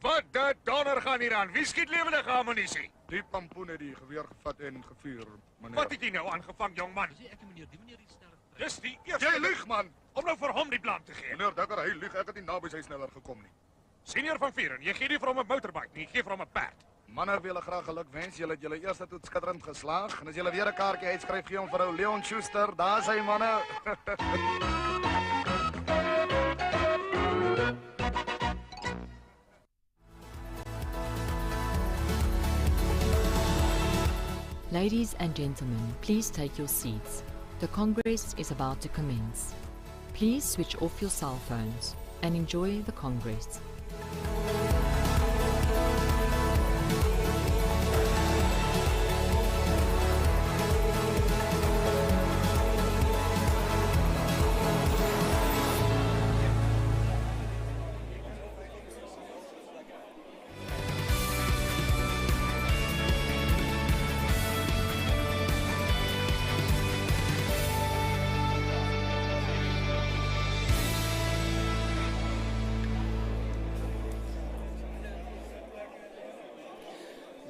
Wat dat donder gaan hier aan? Wie skiet lewendige ammunisie? Die pampoen het die geweer gevat en gevuur, meneer. Wat het jy nou aangevang, jong man? Ek meneer, die meneer is sterk. Dis die eerste. Jy lieg, man. Om nou vir hom die plan te gee. Meneer Dekker, hy lieg. Ek het nie naby sy sneller gekom nie. Senior van Vieren, jy gee nie vir hom 'n motorbike nie, jy gee vir hom 'n perd. Manne, wil julle graag geluk wens. Julle het julle eerste toets skitterend geslaag. En as julle weer 'n kaartjie uitskryf, gee hom vir ou Leon Schuster. Daar sy manne.
Ladies and gentlemen, please take your seats. The Congress is about to commence. Please switch off your cell phones and enjoy the Congress.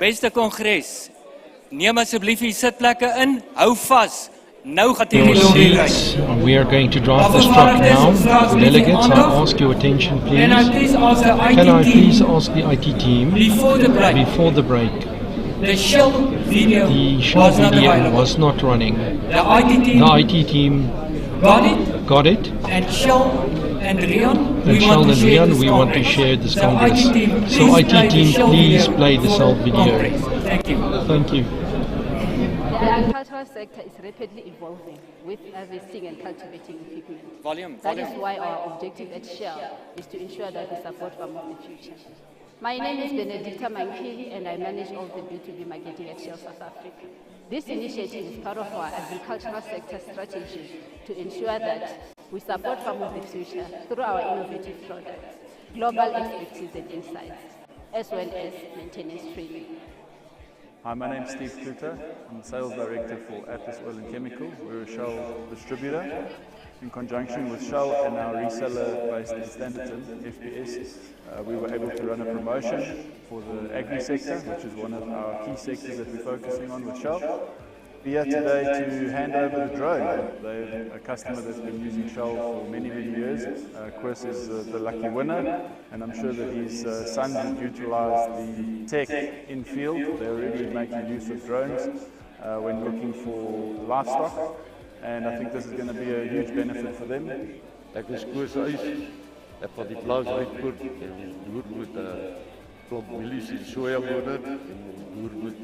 Beste Kongres, neem asseblief die sitplekke in, hou vas. Nou gaat hierdie lobby ry.
We are going to drive this truck now. Delegates, I ask your attention, please. Can I please ask the IT team before the break?
The Shell video
was not running.
The IT team
got it.
And Shell and Rion,
we want to share this Congress. So IT team, please play the Shell video.
Thank you.
Thank you.
The agricultural sector is rapidly evolving with harvesting and cultivating equipment. That is why our objective at Shell is to ensure that we support farm of the future. My name is Benedicta Mankili and I manage all the B2B marketing at Shell South Africa. This initiative is part of our agricultural sector strategy to ensure that we support farm of the future through our innovative products, global expertise and insights, as well as maintenance training.
Hi, my name is Steve Kluter. I'm the Sales Director for Atlas Oil and Chemicals. We're a Shell distributor. In conjunction with Shell and our reseller based in Standerton, FPS, we were able to run a promotion for the agri sector, which is one of our key sectors that we're focusing on with Shell. We're here today to hand over the drone. They're a customer that's been using Shell for many, many years. Chris is the lucky winner, and I'm sure that his sons have utilised the tech in field. They're already making use of drones when looking for livestock, and I think this is going to be a huge benefit for them.
Ek is Koos Huis, ek van die plaas uitvoer en boer met klomp milies en sojabonen en boer met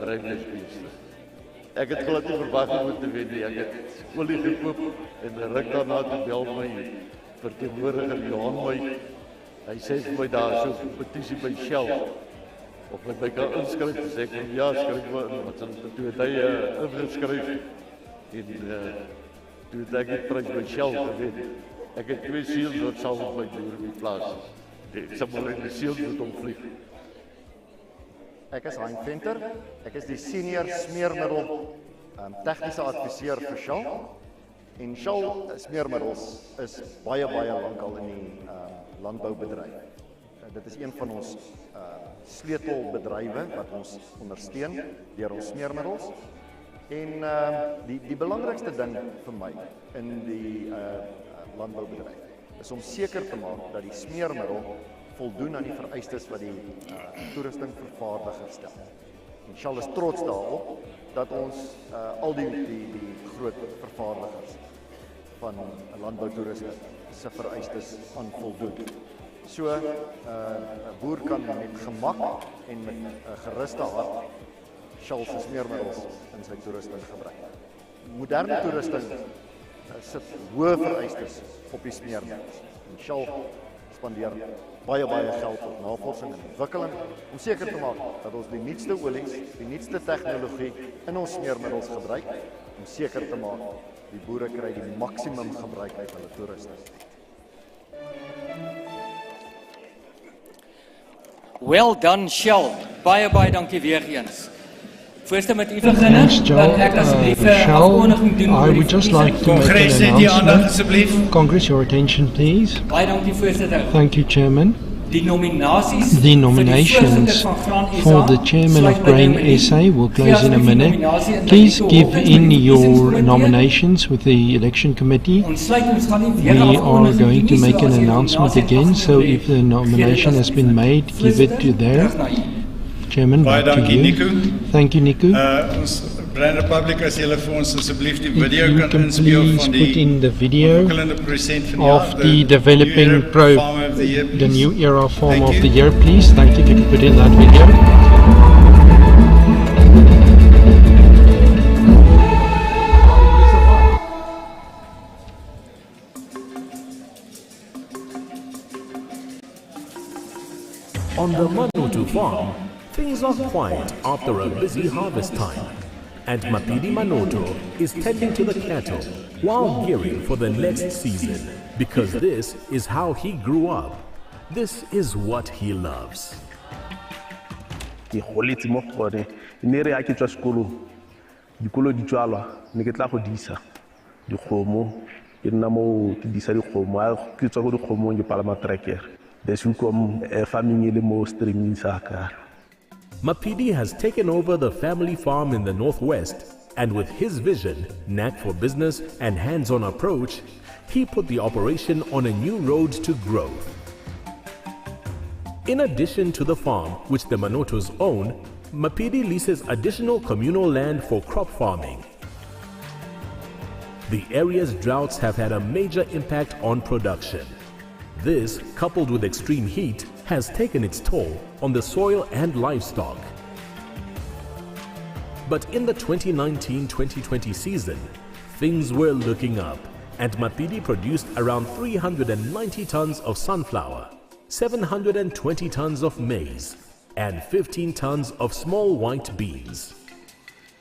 bruinvleisbeeste. Ek het glad nie verwag om te wen nie. Ek het olie gekoop en ruk daarna toe bel my verteenwoordiger Johan my. Hy sê vir my daar so 'n petisie by Shell of ek my kan inskryf. Sê ek ja, skryf maar in. Wat toe het hy ingeskryf en toe het ek die prys by Shell gewen. Ek het 2 seels wat saam met my boer in die plaas. Ek sal maar in die seels met hom vlieg.
Ek is Hein Venter, ek is die senior smeermiddel tegniese adviseur vir Shell. En Shell smeermiddels is baie lankal in die landboubedryf. Dit is een van ons sleutelbedrywe wat ons ondersteun deur ons smeermiddels. En die belangrikste ding vir my in die landboubedryf is om seker te maak dat die smeermiddel voldoen aan die vereistes wat die toerustingvervaardiger stel. En Shell is trots daarop dat ons al die groot vervaardigers van landboutoerusting se vereistes aan voldoen. So 'n boer kan met gemak en met 'n geruste hart Shell se smeermiddels in sy toerusting gebruik. Moderne toerusting sit hoë vereistes op die smeermiddels. En Shell spandeer baie geld op navorsing en ontwikkeling om seker te maak dat ons die nuutste olies, die nuutste tegnologie in ons smeermiddels gebruik om seker te maak die boere kry die maksimum gebruik uit hulle toerusting.
Well done Shell. Baie dankie weer eens. Voorste met u beginnen, dan ek asseblief 'n afkondiging doen
I would just like to make an announcement. Congress, your attention please.
Baie dankie voorsitter.
Thank you, Chairman.
Die nominaties
The nominations for the chairman of Grain SA will close in a minute. Please give in your nominations with the election committee. We are going to make an announcement again, so if the nomination has been made, give it to there. Chairman, back to you. Thank you, Niku.
Brand Republic, as julle vir ons asseblief die
If
video
you
kan
can
inspeel
please
van
put in the video
ontwikkelende present van
of the
New
developing
Era
pro,
Farmer of the Year,
the
please.
new era farmer
Thank
of
you.
the year, please. Thank you. If you could put in that video.
On the Manoto farm, things are quiet after a busy harvest time, and Mapidi Manoto is tending to the cattle while gearing for the next season, because this is how he grew up. This is what he loves.
Ke goletse mo gore ne re a ke tswa sekolo dikolo di tswalwa ne ke tla go disa dikgomo ke nna mo ke disa dikgomo a ke tswa go dikgomo ke palama tracker des hukom farming ile mo streaming sa ka.
Mapidi has taken over the family farm in the northwest, and with his vision, knack for business, and hands-on approach, he put the operation on a new road to growth. In addition to the farm, which the Manotos own, Mapidi leases additional communal land for crop farming. The area's droughts have had a major impact on production. This, coupled with extreme heat, has taken its toll on the soil and livestock. But in the 2019-2020 season, things were looking up, and Mapidi produced around 390 tons of sunflower, 720 tons of maize, and 15 tons of small white beans.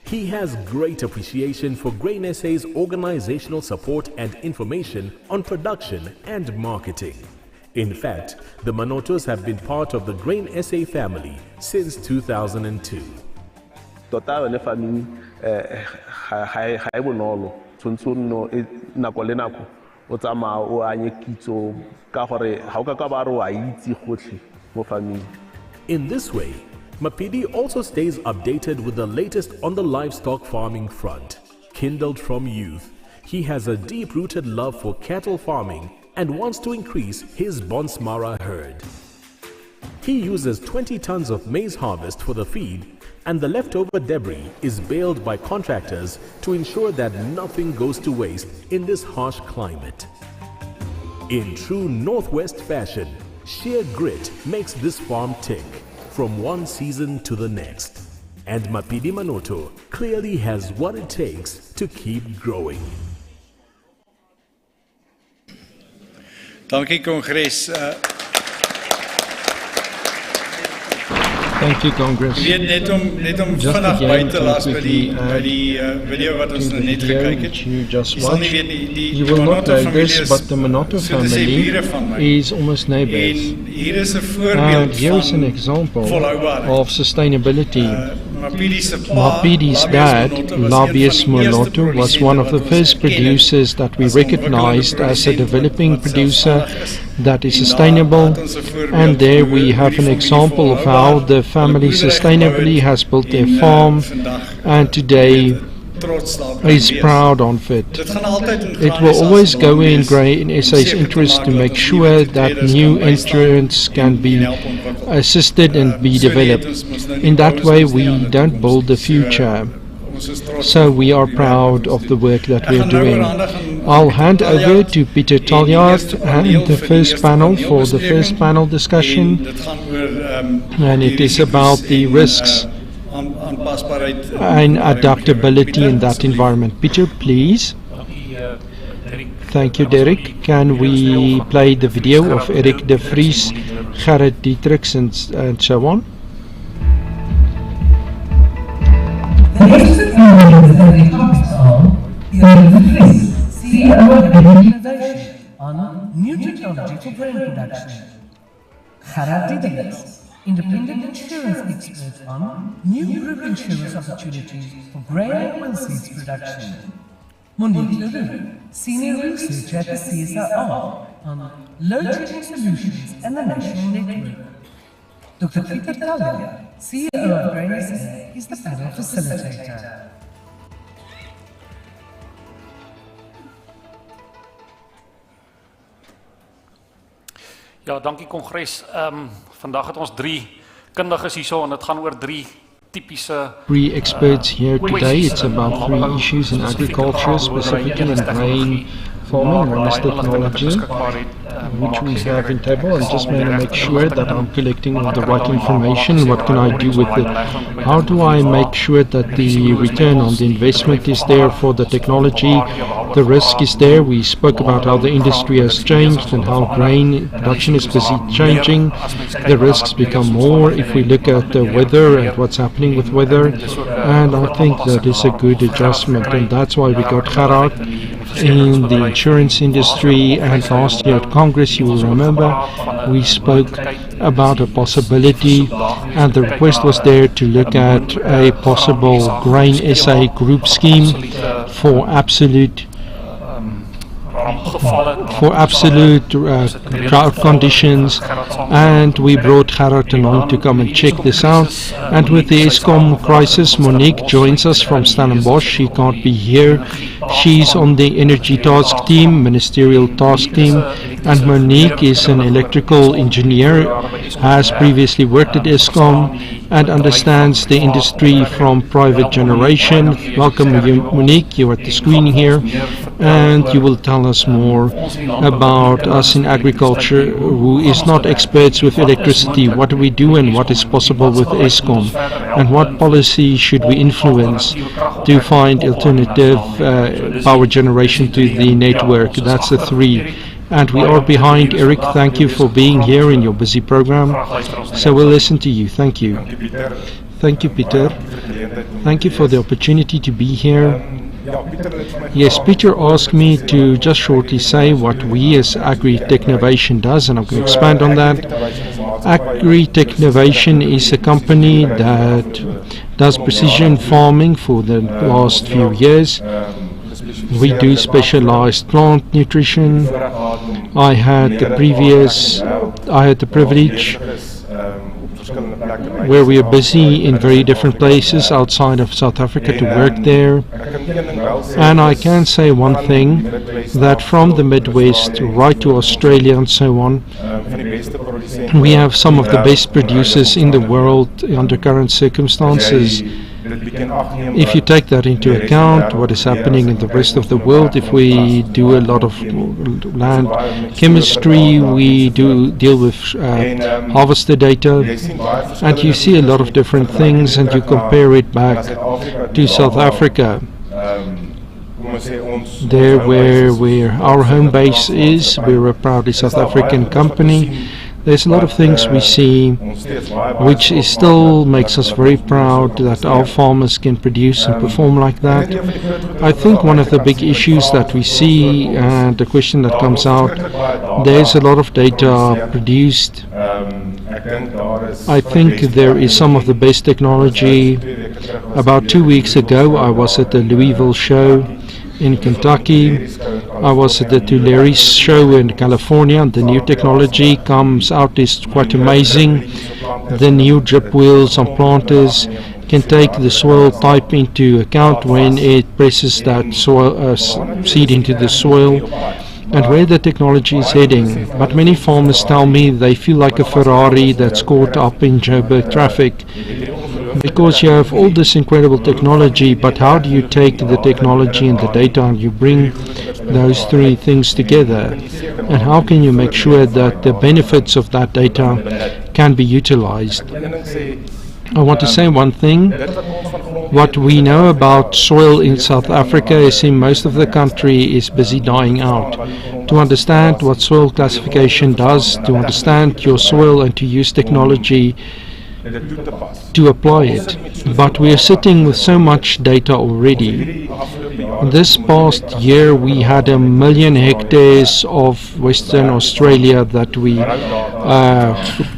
He has great appreciation for Grain SA's organizational support and information on production and marketing. In fact, the Manotos have been part of the Grain SA family since 2002.
Tota yone farming ga e bonolo tshwantse no nako le nako o tsamaya o anye kitso ka gore ga o ka ba re wa itse gotlhe mo farming.
In this way, Mapidi also stays updated with the latest on the livestock farming front. Kindled from youth, he has a deep-rooted love for cattle farming and wants to increase his Bonsmara herd. He uses 20 tons of maize harvest for the feed, and the leftover debris is baled by contractors to ensure that nothing goes to waste in this harsh climate. In true Northwest fashion, sheer grit makes this farm tick from one season to the next. And Mapidi Manoto clearly has what it takes to keep growing.
Dankie Kongres.
Thank you, Congress.
Ek weet net om
Just
vinnig
again
by te
to
las by
quickly
die video wat ons
to
nou
the
net
video
gekyk het.
which you just
Jy sal nie
watched.
weet nie,
You will not
Manoto
know
familie
this,
is
but the Manoto
so te sê bure van
family
my.
is almost neighbors.
En hier is 'n
And
voorbeeld
here is an
van
example
volhoubaarheid.
of sustainability.
Mapidi se pa,
Mapidi's dad, Labius Moloto, was one of the first producers that we recognized as a developing producer that is sustainable, and there we have an example of how the family sustainably has built their farm and today is proud of it. It will always go in Grain SA's interest to make sure that new entrants can be assisted and be developed. In that way we don't build the future. So we are proud of the work that we are doing. I'll hand over to Peter Taljaard and the first panel for the first panel discussion, and it is about the risks and adaptability in that environment. Peter, please. Thank you, Derek. Can we play the video of Eric de Vries, Gerrit Dietrichs and so on?
The next panel is very topical. Eric de Vries, CEO of Innovation on new technology for grain production. Gerrit Dietrichs, independent insurance experts on new group insurance opportunities for grain and oilseeds production. Monique Leroux, Senior Researcher at the CSIR on load-shedding solutions and the National Network. Dr. Peter Talia, CEO of Grain SA, is the panel facilitator.
Ja, dankie Kongres. Vandag het ons 3 kundiges hierso en dit gaan oor 3 typische
3 experts here today. It's about 3 issues in agriculture, specifically in grain farming and this technology, which we have in table. I'm just going to make sure that I'm collecting all the right information. What can I do with it? How do I make sure that the return on the investment is there for the technology? The risk is there. We spoke about how the industry has changed and how grain production is busy changing. The risks become more if we look at the weather and what's happening with weather. And I think that is a good adjustment, and that's why we got Gerard in the insurance industry. And last year at Congress, you will remember, we spoke about a possibility, and the request was there to look at a possible Grain SA group scheme for absolute drought conditions, and we brought Gerard along to come and check this out. And with the Eskom crisis, Monique joins us from Stellenbosch. She can't be here. She's on the energy task team, ministerial task team, and Monique is an electrical engineer, has previously worked at Eskom and understands the industry from private generation. Welcome, Monique. You're at the screen here, and you will tell us more about us in agriculture, who is not experts with electricity. What do we do and what is possible with Eskom, and what policy should we influence to find alternative power generation to the network? That's the 3. And we are behind. Eric, thank you for being here in your busy program. So we'll listen to you. Thank you. Thank you, Peter. Thank you for the opportunity to be here. Yes, Peter asked me to just shortly say what we as Agri-Technovation does, and I'm going to expand on that. Agri-Technovation is a company that does precision farming for the last few years. We do specialized plant nutrition. I had the privilege where we are busy in very different places outside of South Africa to work there. And I can say one thing, that from the Midwest right to Australia and so on, we have some of the best producers in the world under current circumstances. If you take that into account, what is happening in the rest of the world, if we do a lot of land chemistry, we do deal with harvester data, and you see a lot of different things, and you compare it back to South Africa, there where our home base is. We're a proudly South African company. There's a lot of things we see which still makes us very proud that our farmers can produce and perform like that. I think one of the big issues that we see, and the question that comes out, there's a lot of data produced. I think there is some of the best technology. About 2 weeks ago, I was at the Louisville show in Kentucky. I was at the Tulare show in California, and the new technology comes out is quite amazing. The new drip wheels on planters can take the soil type into account when it presses that soil seed into the soil, and where the technology is heading. But many farmers tell me they feel like a Ferrari that's caught up in Joburg traffic, because you have all this incredible technology, but how do you take the technology and the data and you bring those 3 things together, and how can you make sure that the benefits of that data can be utilized? I want to say one thing. What we know about soil in South Africa is in most of the country is busy dying out. To understand what soil classification does, to understand your soil and to use technology to apply it. But we are sitting with so much data already. This past year we had 1 million hectares of Western Australia that we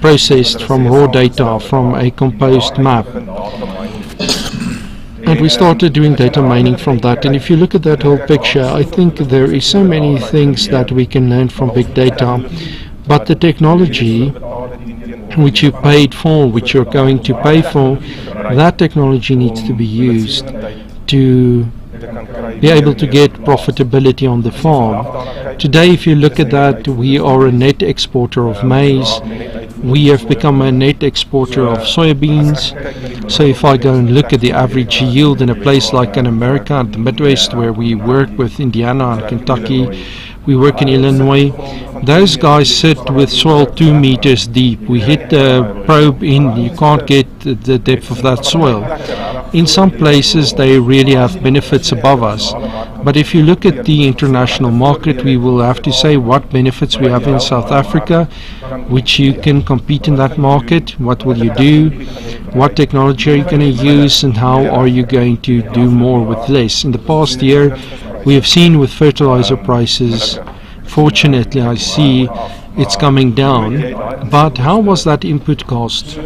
processed from raw data from a composed map. And we started doing data mining from that. And if you look at that whole picture, I think there is so many things that we can learn from big data. But the technology which you paid for, which you're going to pay for, that technology needs to be used to be able to get profitability on the farm. Today, if you look at that, we are a net exporter of maize. We have become a net exporter of soybeans. So if I go and look at the average yield in a place like in America, the Midwest, where we work with Indiana and Kentucky, we work in Illinois, those guys sit with soil 2 meters deep. We hit the probe in, you can't get the depth of that soil. In some places they really have benefits above us. But if you look at the international market, we will have to say what benefits we have in South Africa, which you can compete in that market. What will you do? What technology are you going to use, and how are you going to do more with less? In the past year, we have seen with fertilizer prices, fortunately I see it's coming down, but how was that input cost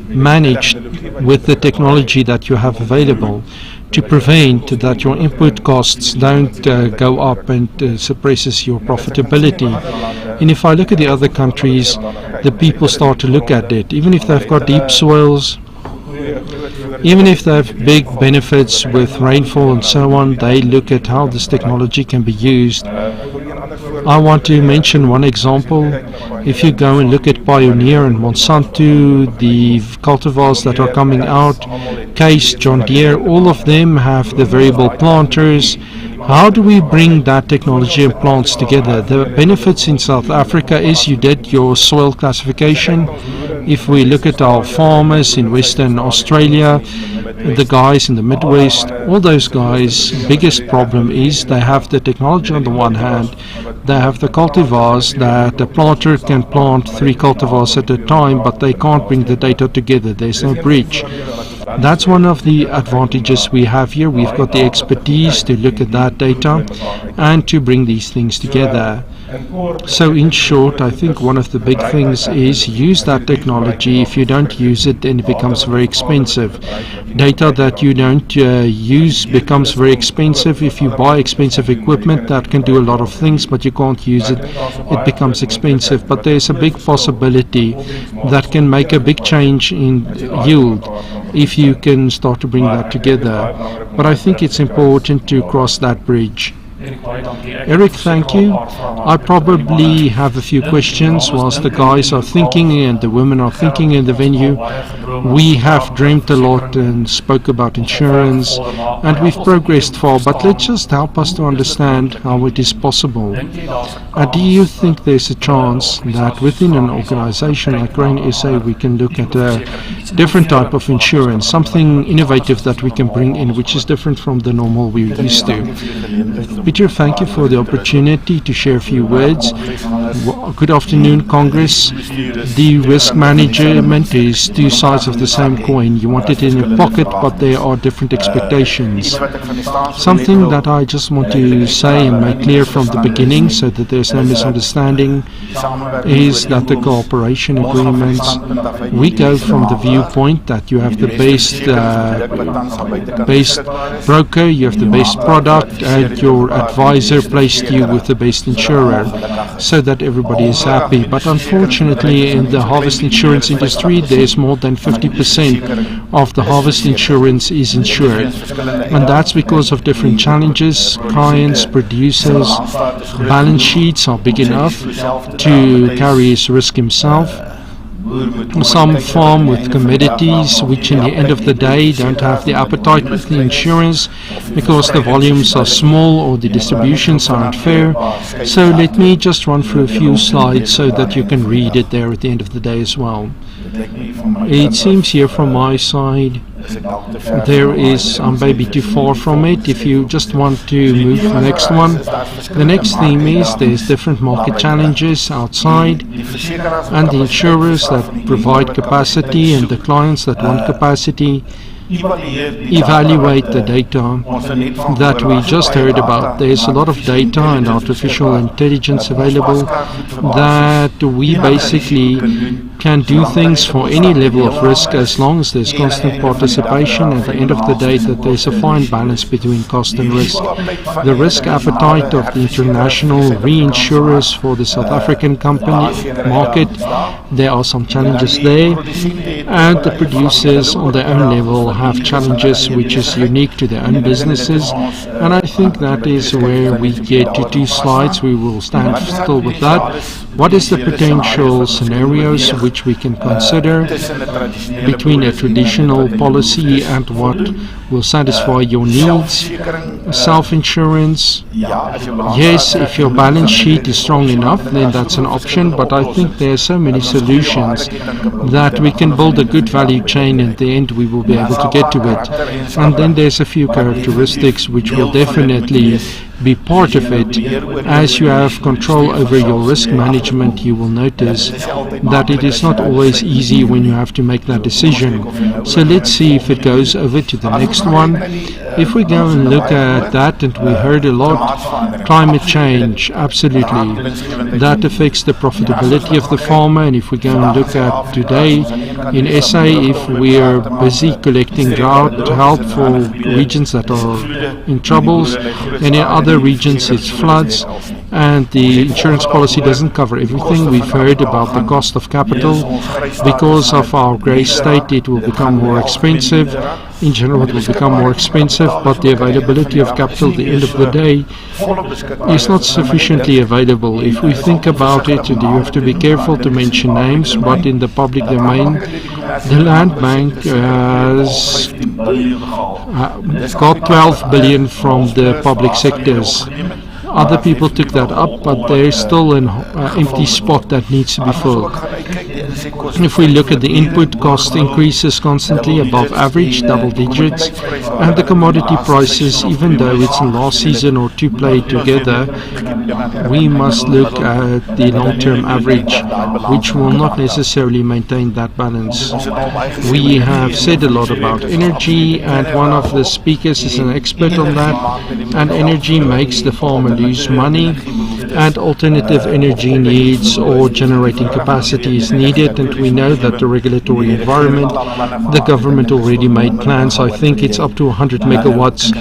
managed with the technology that you have available to prevent that your input costs don't go up and suppresses your profitability? And if I look at the other countries, the people start to look at it, even if they've got deep soils, even if they have big benefits with rainfall and so on, they look at how this technology can be used. I want to mention one example. If you go and look at Pioneer and Monsanto, the cultivars that are coming out, Case, John Deere, all of them have the variable planters. How do we bring that technology and plants together? The benefits in South Africa is you did your soil classification. If we look at our farmers in Western Australia, the guys in the Midwest, all those guys, biggest problem is they have the technology on the one hand, they have the cultivars that a planter can plant 3 cultivars at a time, but they can't bring the data together. There's no bridge. That's one of the advantages we have here. We've got the expertise to look at that data and to bring these things together. So in short, I think one of the big things is use that technology. If you don't use it, then it becomes very expensive. Data that you don't use becomes very expensive. If you buy expensive equipment that can do a lot of things, but you can't use it, it becomes expensive. But there's a big possibility that can make a big change in yield if you can start to bring that together. But I think it's important to cross that bridge. Eric, thank you. I probably have a few questions whilst the guys are thinking and the women are thinking in the venue. We have dreamt a lot and spoke about insurance, and we've progressed far, but let's just help us to understand how it is possible. Do you think there's a chance that within an organization like Grain SA we can look at a different type of insurance, something innovative that we can bring in which is different from the normal we're used to? Peter, thank you for the opportunity to share a few words. Good afternoon, Congress. The risk management is 2 sides of the same coin. You want it in your pocket, but there are different expectations. Something that I just want to say and make clear from the beginning so that there's no misunderstanding is that the cooperation agreements, we go from the viewpoint that you have the best broker, you have the best product, and your advisor placed you with the best insurer so that everybody is happy. But unfortunately in the harvest insurance industry there's more than 50% of the harvest insurance is insured, and that's because of different challenges. Clients, producers, balance sheets are big enough to carry his risk himself. Some farm with commodities which in the end of the day don't have the appetite with the insurance because the volumes are small or the distributions aren't fair. So let me just run through a few slides so that you can read it there at the end of the day as well. It seems here from my side there is, I'm maybe too far from it. If you just want to move to the next one, the next theme is there's different market challenges outside, and the insurers that provide capacity and the clients that want capacity evaluate the data that we just heard about. There's a lot of data and artificial intelligence available that we basically can do things for any level of risk as long as there's constant participation. At the end of the day, that there's a fine balance between cost and risk. The risk appetite of the international reinsurers for the South African company market, there are some challenges there, and the producers on their own level have challenges which is unique to their own businesses, and I think that is where we get to 2 slides. We will stand still with that. What is the potential scenarios which we can consider between a traditional policy and what will satisfy your needs? Self-insurance, yes, if your balance sheet is strong enough, then that's an option, but I think there are so many solutions that we can build a good value chain. In the end, we will be able to get to it. And then there's a few characteristics which will definitely be part of it. As you have control over your risk management, you will notice that it is not always easy when you have to make that decision. So let's see if it goes over to the next one. If we go and look at that, and we heard a lot, climate change, absolutely. That affects the profitability of the farmer, and if we go and look at today in SA, if we are busy collecting drought help for regions that are in troubles, and in other regions it's floods, and the insurance policy doesn't cover everything. We've heard about the cost of capital. Because of our grey state, it will become more expensive. In general, it will become more expensive, but the availability of capital at the end of the day is not sufficiently available. If we think about it, and you have to be careful to mention names, but in the public domain, the Land Bank has got 12 billion from the public sectors. Other people took that up, but there is still an empty spot that needs to be filled. If we look at the input cost increases constantly above average, double digits, and the commodity prices, even though it's in last season or 2 play together, we must look at the long-term average, which will not necessarily maintain that balance. We have said a lot about energy, and one of the speakers is an expert on that, and energy makes the farmer lose money, and alternative energy needs or generating capacity is needed, and we know that the regulatory environment, the government already made plans. I think it's up to 100 megawatts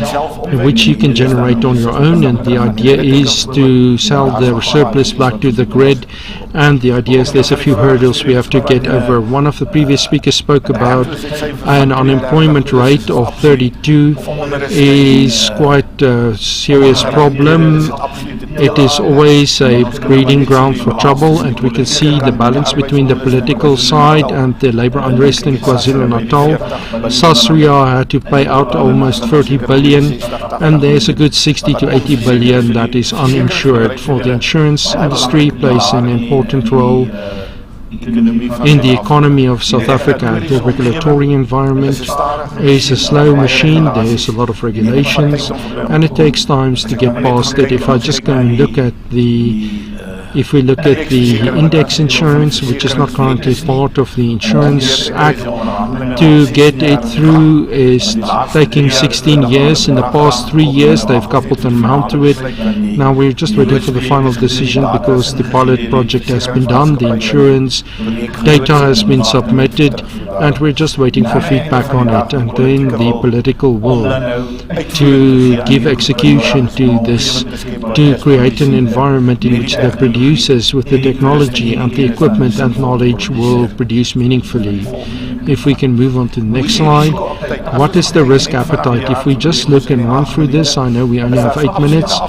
which you can generate on your own, and the idea is to sell the surplus back to the grid, and the idea is there's a few hurdles we have to get over. One of the previous speakers spoke about an unemployment rate of 32 is quite a serious problem. It is always a breeding ground for trouble, and we can see the balance between the political side and the labor unrest in KwaZulu-Natal. Sasria had to pay out almost 30 billion, and there's a good 60 to 80 billion that is uninsured. For the insurance industry plays an important role in the economy of South Africa. The regulatory environment is a slow machine. There is a lot of regulations, and it takes time to get past it. If I just go and look at if we look at the index insurance, which is not currently part of the Insurance Act, to get it through is taking 16 years. In the past 3 years, they've coupled an amount to it. Now we're just waiting for the final decision because the pilot project has been done, the insurance data has been submitted, and we're just waiting for feedback on it, and then the political will to give execution to this, to create an environment in which the producers with the technology and the equipment and knowledge will produce meaningfully. If we can move on to the next slide. What is the risk appetite? If we just look and run through this, I know we only have 8 minutes.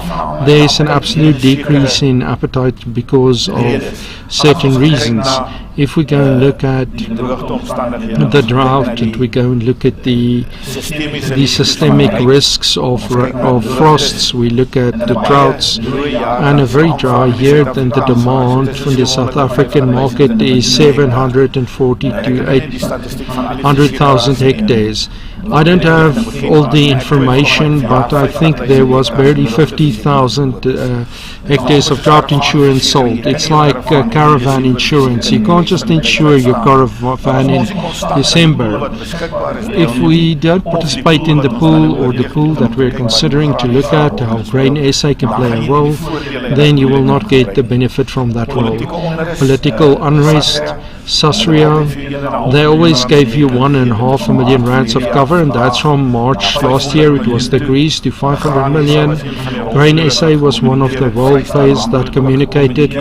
There is an absolute decrease in appetite because of certain reasons. If we go and look at the drought, and we go and look at the systemic risks of frosts, we look at the droughts, and a very dry year, then the demand from the South African market is 740 to 800,000 hectares. I don't have all the information, but I think there was barely 50,000 hectares of drought insurance sold. It's like caravan insurance. You can't just insure your caravan in December. If we don't participate in the pool, or the pool that we're considering to look at, how Grain SA can play a role, then you will not get the benefit from that role. Political unrest, Sasria, they always gave you 1.5 million rands of cover, and that's from March last year. It was decreased to 500 million. Grain SA was one of the role players that communicated.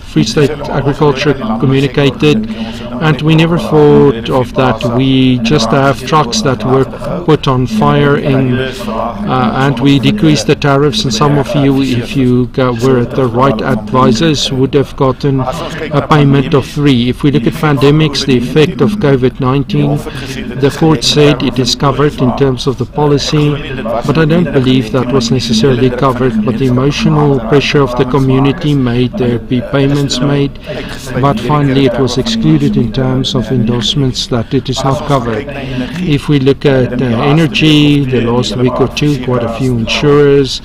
Free State Agriculture communicated, and we never thought of that. We just have trucks that were put on fire and we decreased the tariffs, and some of you, if you were at the right advisors, would have gotten a payment of 3. If we look at pandemics, the effect of COVID-19, the court said it is covered in terms of the policy, but I don't believe that was necessarily covered. But the emotional pressure of the community made there be payments made, but finally it was excluded in terms of endorsements that it is not covered. If we look at energy, the last week or two, quite a few insurers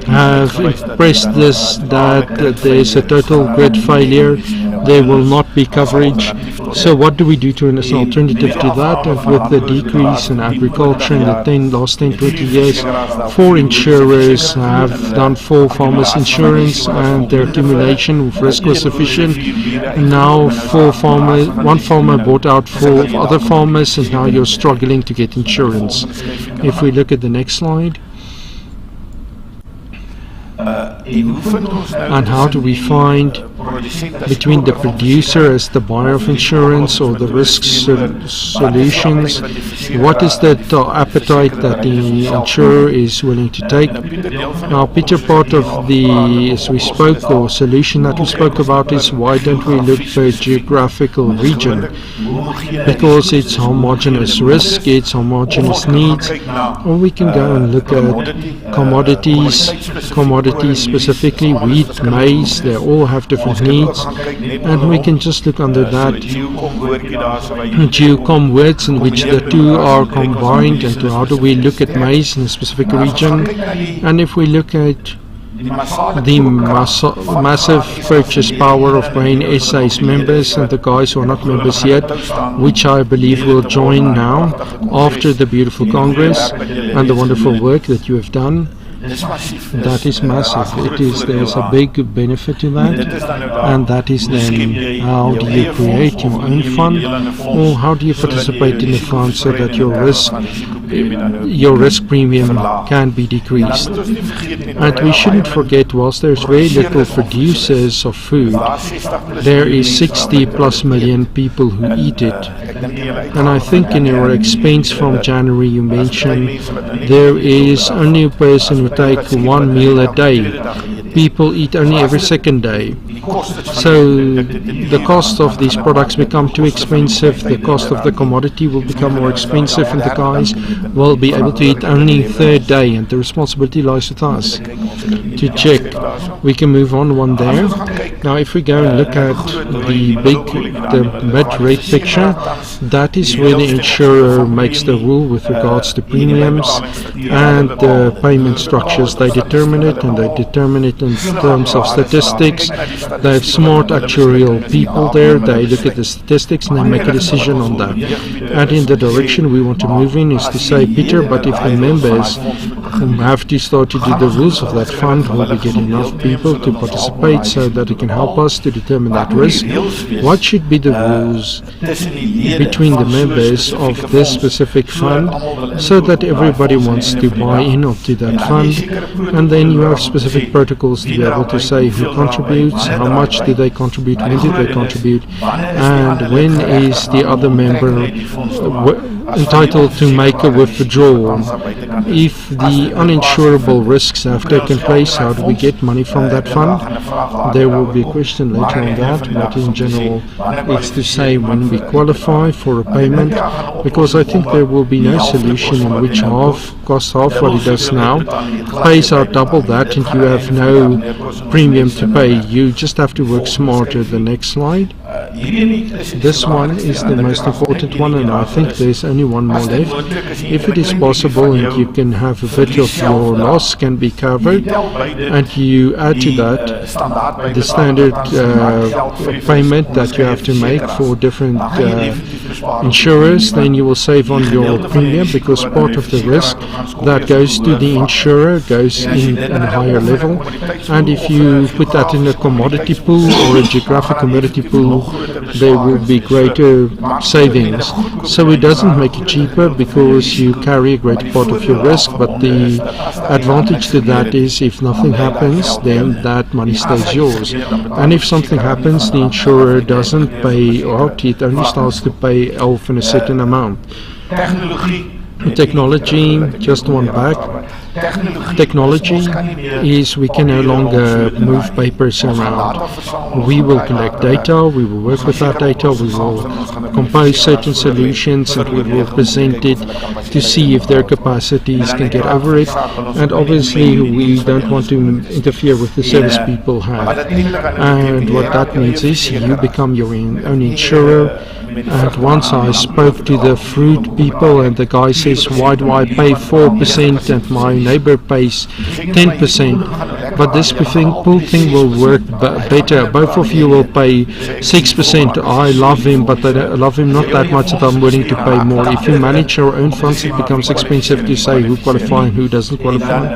have expressed this, that there's a total grid failure, there will not be coverage. So what do we do to as an alternative to that? And with the decrease in agriculture in the last 10-20 years, 4 insurers have done 4 farmers insurance, and their accumulation of risk was sufficient. Now 1 farmer bought out 4 other farmers, and now you're struggling to get insurance. If we look at the next slide. And how do we find between the producer as the buyer of insurance or the risk solutions, what is the appetite that the insurer is willing to take? Now, Peter, part of the, as we spoke, or solution that we spoke about is why don't we look per geographical region? Because it's homogeneous risk, it's homogeneous needs, or we can go and look at commodities specifically wheat, maize, they all have different needs, and we can just look under that geocom words in which the two are combined, and how do we look at maize in a specific region. And if we look at the massive purchase power of Grain SA's members and the guys who are not members yet, which I believe will join now after the beautiful Congress and the wonderful work that you have done. That is massive. There's a big benefit to that, and that is then how do you create your own fund, or how do you participate in a fund so that your risk premium can be decreased. And we shouldn't forget, whilst there's very little producers of food, there is 60+ million people who eat it. And I think in your expense from January you mentioned there is only a person who take 1 meal a day. People eat only every second day. So the cost of these products become too expensive, the cost of the commodity will become more expensive, and the guys will be able to eat only third day, and the responsibility lies with us to check. We can move on one there. Now if we go and look at the mid-rate picture, that is where the insurer makes the rule with regards to premiums and the payment structures. They determine it, and they determine it in terms of statistics. They have smart actuarial people there, they look at the statistics and they make a decision on that. And in the direction we want to move in is to say, Peter, but if the members have to start to do the rules of that fund, will we get enough people to participate so that it can help us to determine that risk? What should be the rules between the members of this specific fund so that everybody wants to buy in onto that fund? And then you have specific protocols to be able to say who contributes, how much do they contribute, when did they contribute, and when is the other member entitled to make a withdrawal. If the uninsurable risks have taken place, how do we get money from that fund? There will be a question later on that, but in general it's to say when we qualify for a payment, because I think there will be no solution in which half costs half what it does now, pays out double that, and you have no premium to pay. You just have to work smarter. The next slide. This one is the most important one, and I think there's only one more left. If it is possible and you can have a bit of your loss can be covered, and you add to that the standard payment that you have to make for different insurers, then you will save on your premium, because part of the risk that goes to the insurer goes in a higher level. And if you put that in a commodity pool or a geographic commodity pool, there will be greater savings. So it doesn't make it cheaper because you carry a greater part of your risk, but the advantage to that is if nothing happens, then that money stays yours. And if something happens, the insurer doesn't pay out, it only starts to pay off in a certain amount. Technology, just one back. Technology is we can no longer move papers around. We will collect data, we will work with that data, we will compose certain solutions, and we will present it to see if their capacities can get over it. And obviously we don't want to interfere with the service people have. And what that means is you become your own insurer. And once I spoke to the fruit people, and the guy says, why do I pay 4% and my neighbor pays 10%? But this pool thing will work better. Both of you will pay 6%. I love him, but I love him not that much that I'm willing to pay more. If you manage your own funds, it becomes expensive to say who qualifies and who doesn't qualify.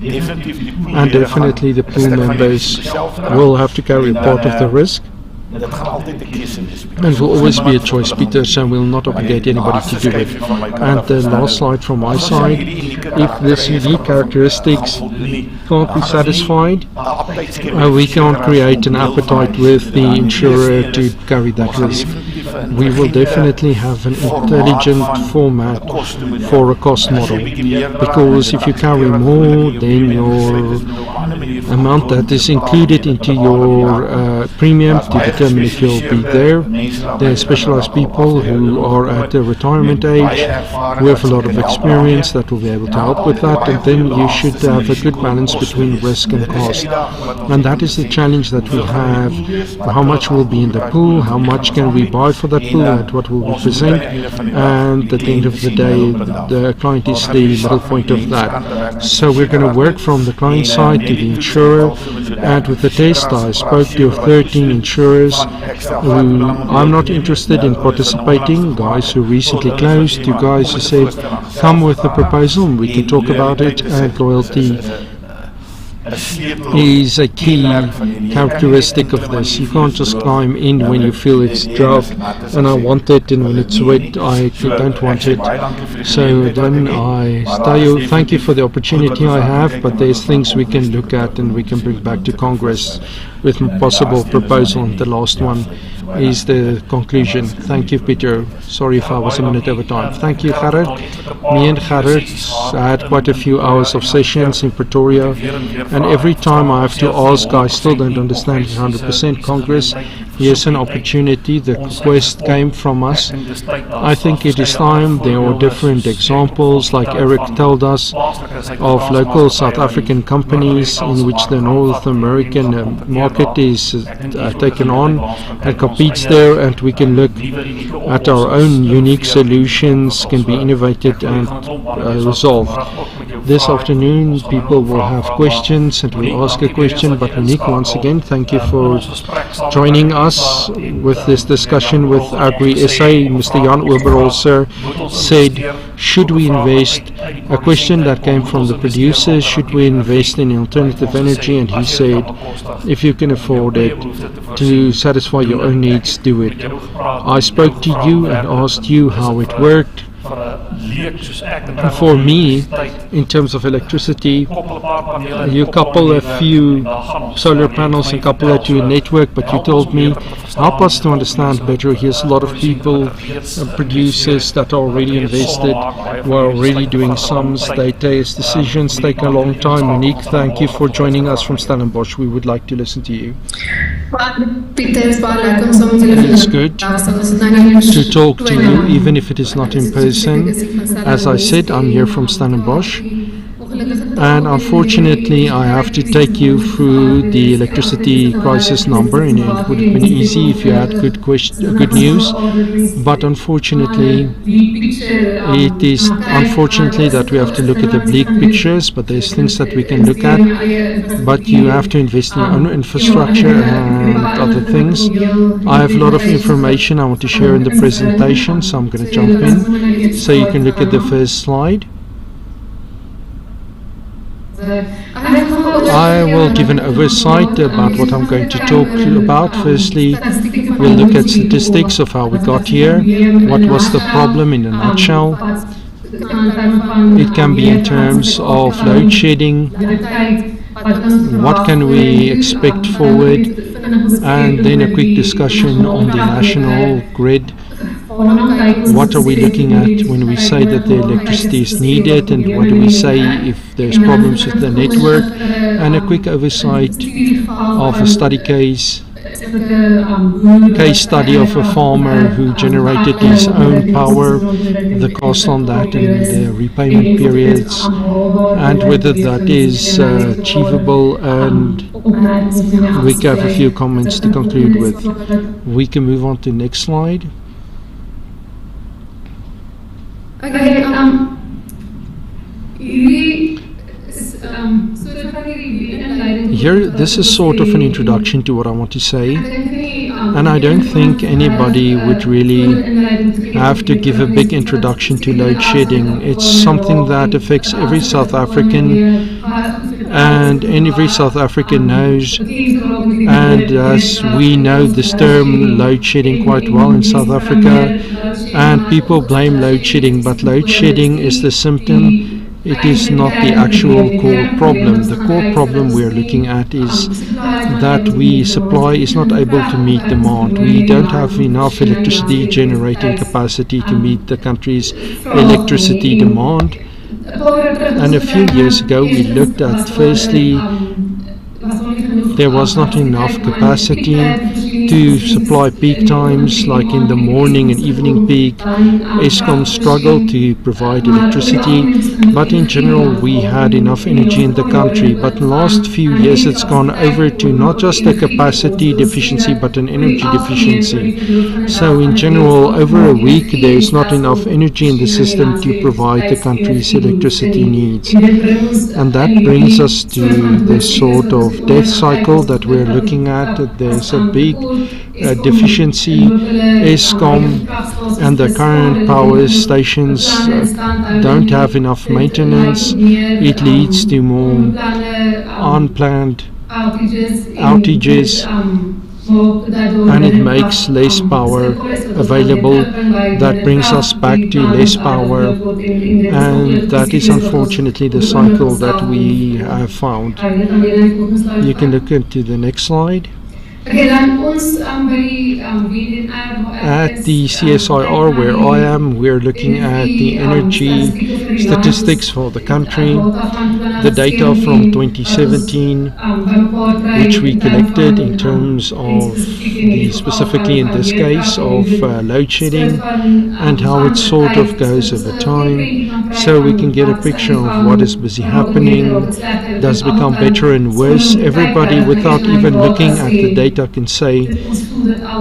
And definitely the pool members will have to carry a part of the risk. And it will always be a choice, Peter, so we'll not obligate anybody to do it. And the last slide from my side, if this unique characteristics can't be satisfied, we can't create an appetite with the insurer to carry that risk. We will definitely have an intelligent format for a cost model, because if you carry more, then your amount that is included into your premium to determine if you'll be there. There are specialized people who are at the retirement age, who have a lot of experience that will be able to help with that, and then you should have a good balance between risk and cost. And that is the challenge that we have. How much will be in the pool, how much can we buy for that pool, and what will we present, and at the end of the day the client is the middle point of that. So we're going to work from the client side to the insurer, and with the test I spoke to 13 insurers who I'm not interested in participating, guys who recently closed, to guys who said come with a proposal and we can talk about it, and loyalty is a key characteristic of this. You can't just climb in when you feel it's drought and I want it, and when it's wet I don't want it. So then I thank you for the opportunity I have, but there's things we can look at and we can bring back to Congress with a possible proposal. And the last one is the conclusion. Thank you, Peter. Sorry if I was a minute over time. Thank you, Gerrit. Me and Gerrit had quite a few hours of sessions in Pretoria, and every time I have to ask, I still don't understand 100% Congress. Here's an opportunity. The request came from us. I think it is time. There are different examples, like Eric told us, of local South African companies in which the North American market is taken on and competes there, and we can look at our own unique solutions can be innovated and resolved. This afternoon people will have questions and we'll ask a question, but Monique, once again, thank you for joining us with this discussion with Agri SA. Mr. Jan Oberholzer said, should we invest, a question that came from the producers, should we invest in alternative energy? And he said, if you can afford it to satisfy your own needs, do it. I spoke to you and asked you how it worked. For me, in terms of electricity. You couple a few solar panels and couple it to a network, but you told me, help us to understand better. Here's a lot of people, producers that are already invested, who are already doing sums. These decisions take a long time. Monique, thank you for joining us from Stellenbosch. We would like to listen to you. It's good to talk to you, even if it is not in person. As I said, I'm here from Stellenbosch, and unfortunately I have to take you through the electricity crisis number, and it would have been easy if you had good news, but unfortunately it is unfortunately that we have to look at the bleak pictures, but there's things that we can look at, but you have to invest in your own infrastructure and other things. I have a lot of information I want to share in the presentation, so I'm going to jump in so you can look at the first slide. I will give an oversight about what I'm going to talk about. Firstly, we'll look at statistics of how we got here, what was the problem in a nutshell. It can be in terms of load shedding, what can we expect forward, and then a quick discussion on the national grid. What are we looking at when we say that the electricity is needed, and what do we say if there's problems with the network, and a quick oversight of a study case study of a farmer who generated his own power, the cost on that and the repayment periods, and whether that is achievable, and we have a few comments to conclude with. We can move on to the next slide.
Okay,
here, this is sort of an introduction to what I want to say, and I don't think anybody would really have to give a big introduction to load shedding. It's something that affects every South African, and every South African knows, and as we know this term load shedding quite well in South Africa, and people blame load shedding, but load shedding is the symptom. It is not the actual core problem. The core problem we are looking at is that supply is not able to meet demand. We don't have enough electricity generating capacity to meet the country's electricity demand. And a few years ago we looked at, firstly, there was not enough capacity to supply peak times, like in the morning and evening peak. Eskom struggled to provide electricity, but in general we had enough energy in the country. But in the last few years it's gone over to not just a capacity deficiency but an energy deficiency. So in general, over a week there is not enough energy in the system to provide the country's electricity needs. And that brings us to this sort of death cycle that we're looking at. There's a big deficiency. Eskom and the current power stations don't have enough maintenance. It leads to more unplanned outages, and it makes less power available. That brings us back to less power, and that is unfortunately the cycle that we have found. You can look into the next slide. At the CSIR where I am, we're looking at the energy statistics for the country, the data from 2017, which we collected in terms of specifically in this case of load shedding and how it sort of goes over time, so we can get a picture of what is busy happening. Does it become better and worse? Everybody, without even looking at the data, can say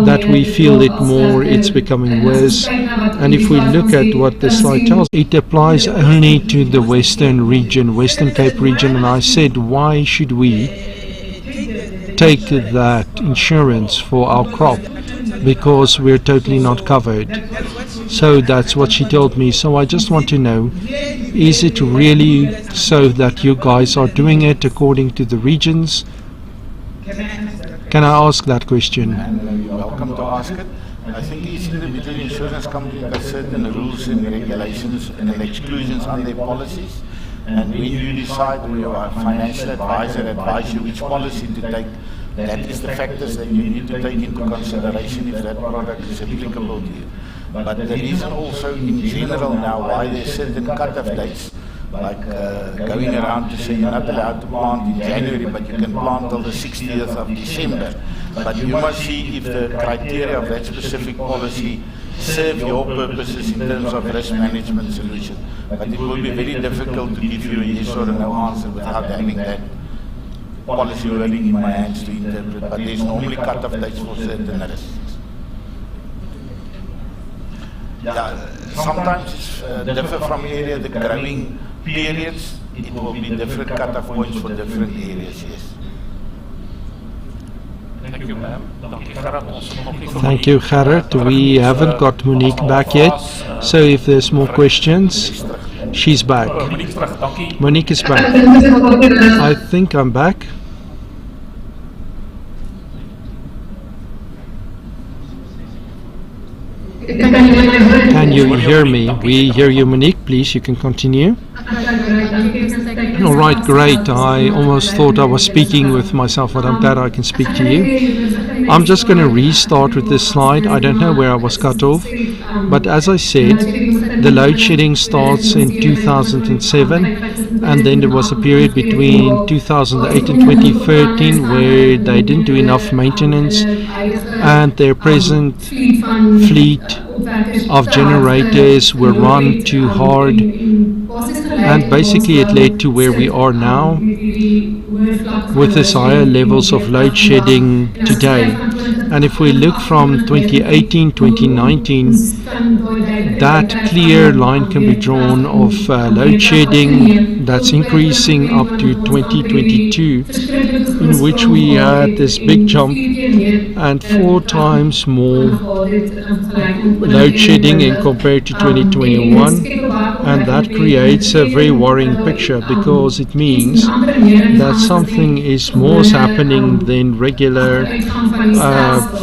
that we feel it more, it's becoming worse. And if we look at what the slide tells, it applies only to the Western region, Western Cape region, and I said, why should we take that insurance for our crop? Because we're totally not covered. So that's what she told me. So I just want to know, is it really so that you guys are doing it according to the regions? Can I ask that question?
You're welcome to ask it. I think each individual insurance company has certain rules and regulations and exclusions on their policies.
And when you decide, or your financial advisor advise you which policy to take, that is the factors that you need to take into consideration if that product is applicable to you. But the reason also in general now why there's certain cut-off dates, like going around to say you're not allowed to plant in January, but you can plant till the 60th of December. But you must see if the criteria of that specific policy serve your purposes in terms of risk management solution. But it will be very difficult to give you a yes or a no answer without having that policy wording in my hands to interpret. But there's normally cut-off dates for certain risks. Yeah, sometimes it's different from area, the growing periods, it will be different cut-off points for different areas, yes.
Thank you, ma'am.
Thank you, Gerard. We haven't got Monique back yet, so if there's more questions, she's back. Monique is back. I think I'm back. Can you hear me? We hear you, Monique. Please, you can continue. All right, great. I almost thought I was speaking with myself, but I'm glad I can speak to you. I'm just going to restart with this slide. I don't know where I was cut off, but as I said, the load shedding starts in 2007, and then there was a period between 2008 and 2013 where they didn't do enough maintenance, and their present fleet of generators were run too hard, and basically it led to where we are now with this higher levels of load shedding today. And if we look from 2018-2019, that clear line can be drawn of load shedding that's increasing up to 2022, in which we had this big jump and 4 times more load shedding in compared to 2021, and that creates a very worrying picture, because it means that something is more happening than regular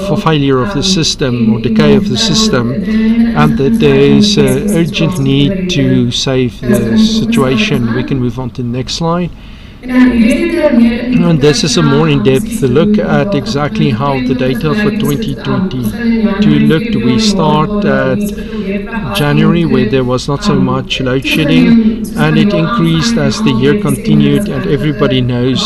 for failure of the system or decay of the system, and that there is an urgent need to save the situation. We can move on to the next slide. And this is a more in-depth look at exactly how the data for 2022 looked. We start at January, where there was not so much load shedding, and it increased as the year continued, and everybody knows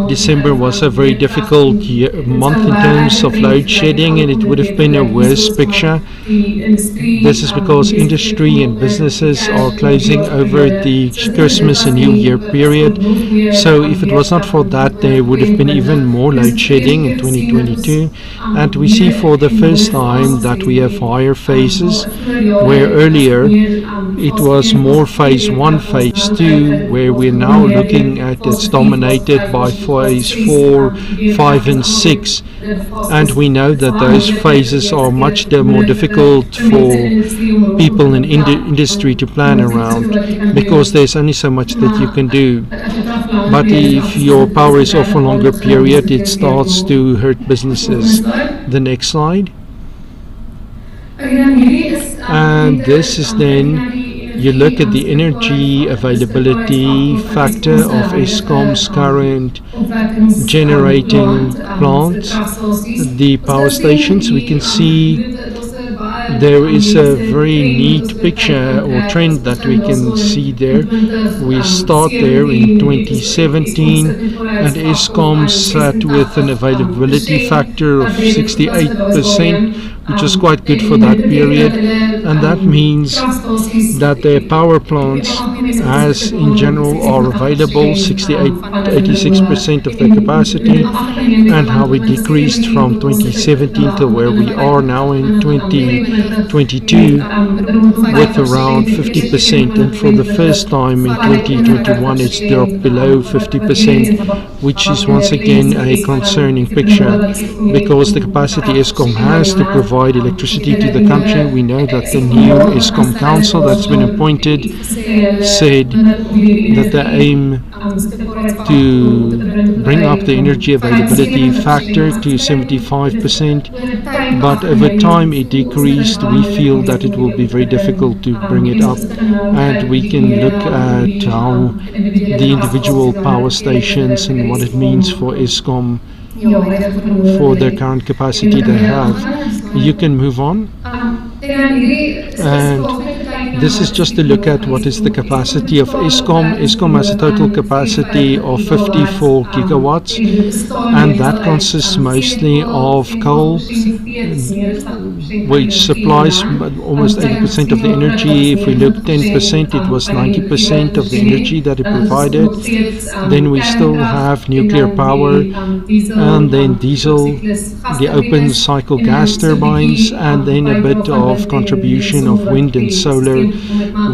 December was a very difficult month in terms of load shedding, and it would have been a worse picture. This is because industry and businesses are closing over the Christmas and New Year period. So if it was not for that, there would have been even more load shedding in 2022. And we see for the first time that we have higher phases, where earlier it was more phase 1, phase 2, where we're now looking at it's dominated by phase 4, 5 and 6. And we know that those phases are much more difficult for people in industry to plan around, because there's only so much that you can do. But if your power is off for a longer period, it starts to hurt businesses. The next slide. And this is then, you look at the energy availability factor of Eskom's current generating plants, the power stations. We can see there is a very neat picture or trend that we can see there. We start there in 2017, and Eskom sat with an availability factor of 68%, which is quite good for that period, and that means that their power plants, as in general, are available 86% of their capacity, and how it decreased from 2017 to where we are now in 2022 with around 50%, and for the first time in 2021 it's dropped below 50%, which is once again a concerning picture, because the capacity Eskom has to provide electricity to the country. We know that the new Eskom Council that's been appointed said that the aim to bring up the energy availability factor to 75%, but over time it decreased. We feel that it will be very difficult to bring it up, and we can look at how the individual power stations and what it means for Eskom for the current capacity they have. You can move on. And this is just to look at what is the capacity of Eskom. Eskom has a total capacity of 54 gigawatts, and that consists mostly of coal, which supplies almost 80% of the energy. If we look 10%, it was 90% of the energy that it provided. Then we still have nuclear power, and then diesel, the open cycle gas turbines, and then a bit of contribution of wind and solar,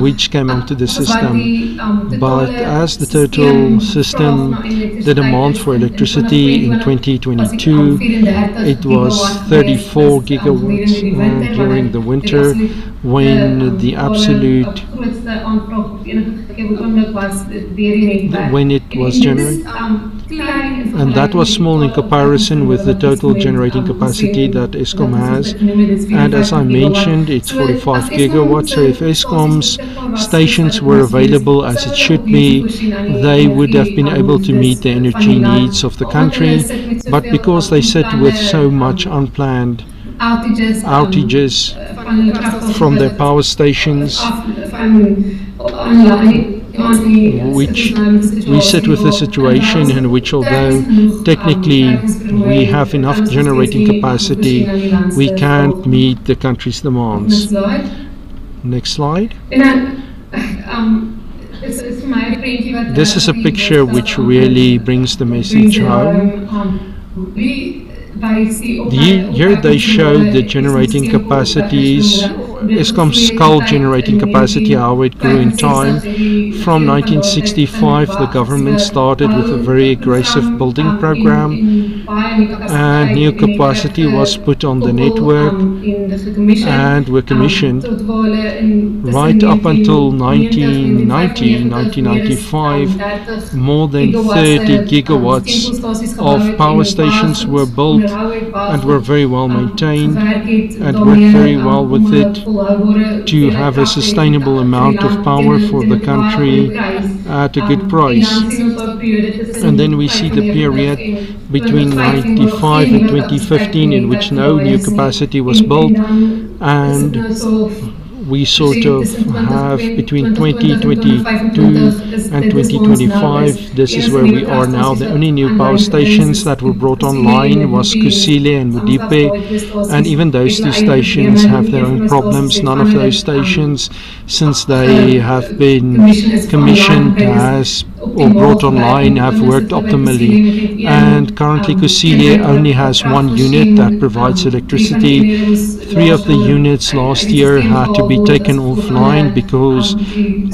which came onto the system. But as the total system, the demand for electricity in 2022, it was 34 gigawatts during the winter, when the absolute, when it was generated. And that was small in comparison with the total generating capacity that Eskom has. And as I mentioned, it's 45 gigawatts. So if Eskom's stations were available as it should be, they would have been able to meet the energy needs of the country. But because they sit with so much unplanned outages from their power stations, which we sit with a situation in which, although technically we have enough generating capacity, we can't meet the country's demands. Next slide. This is a picture which really brings the message home. Here they show the generating capacities, Eskom's coal generating capacity, how it grew in time. From 1965, the government started with a very aggressive building program, and new capacity was put on the network and were commissioned. Right up until 1995, more than 30 gigawatts of power stations were built and were very well maintained and worked very well with it to have a sustainable amount of power for the country at a good price. And then we see the period between 1995 and 2015 in which no new capacity was built, and we sort of have between 2022 and 2025, this is where we are now. The only new power stations that were brought online was Kusile and Mudipe, and even those two stations have their own problems. None of those stations, since they have been commissioned as or brought online, have worked optimally, and currently Kusile only has one unit that provides electricity. 3 of the units last year had to be taken offline because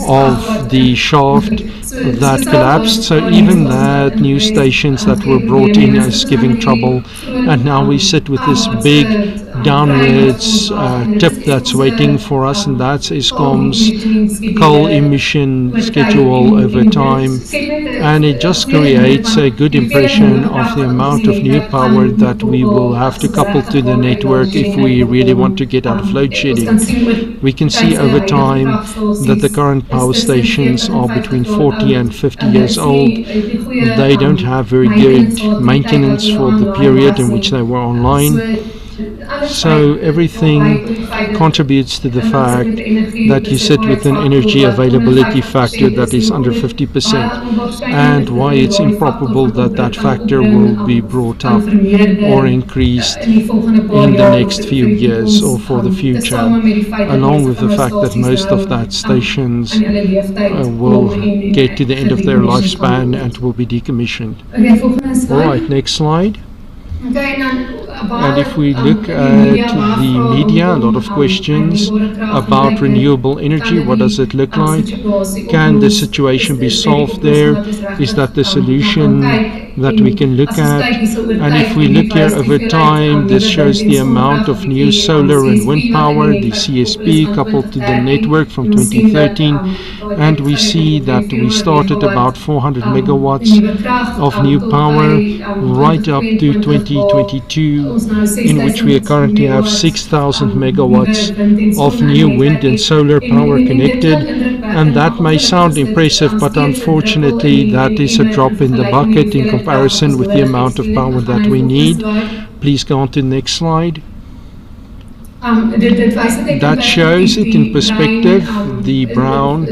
of the shaft that collapsed. So even that new stations that were brought in is giving trouble, and now we sit with this big downwards tip that's waiting for us, and that's Eskom's coal emission schedule over time. And it just creates a good impression of the amount of new power that we will have to couple to the network if we really want to get out of load shedding. We can see over time that the current power stations are between 40 and 50 years old. They don't have very good maintenance for the period in which they were online. So everything contributes to the fact that you sit with an energy availability factor that is under 50%, and why it's improbable that that factor will be brought up or increased in the next few years or for the future, along with the fact that most of that stations will get to the end of their lifespan and will be decommissioned. All right, next slide. And if we look at the media, a lot of questions about renewable energy. What does it look like? Can the situation be solved there? Is that the solution that we can look at? And if we look here over time, this shows the amount of new solar and wind power, the CSP coupled to the network from 2013. and we see that we started about 400 megawatts of new power right up to 2022, in which we currently have 6,000 megawatts of new wind and solar power connected. And that may sound impressive, but unfortunately that is a drop in the bucket in comparison with the amount of power that we need. Please go on to the next slide. That shows it in perspective. The brown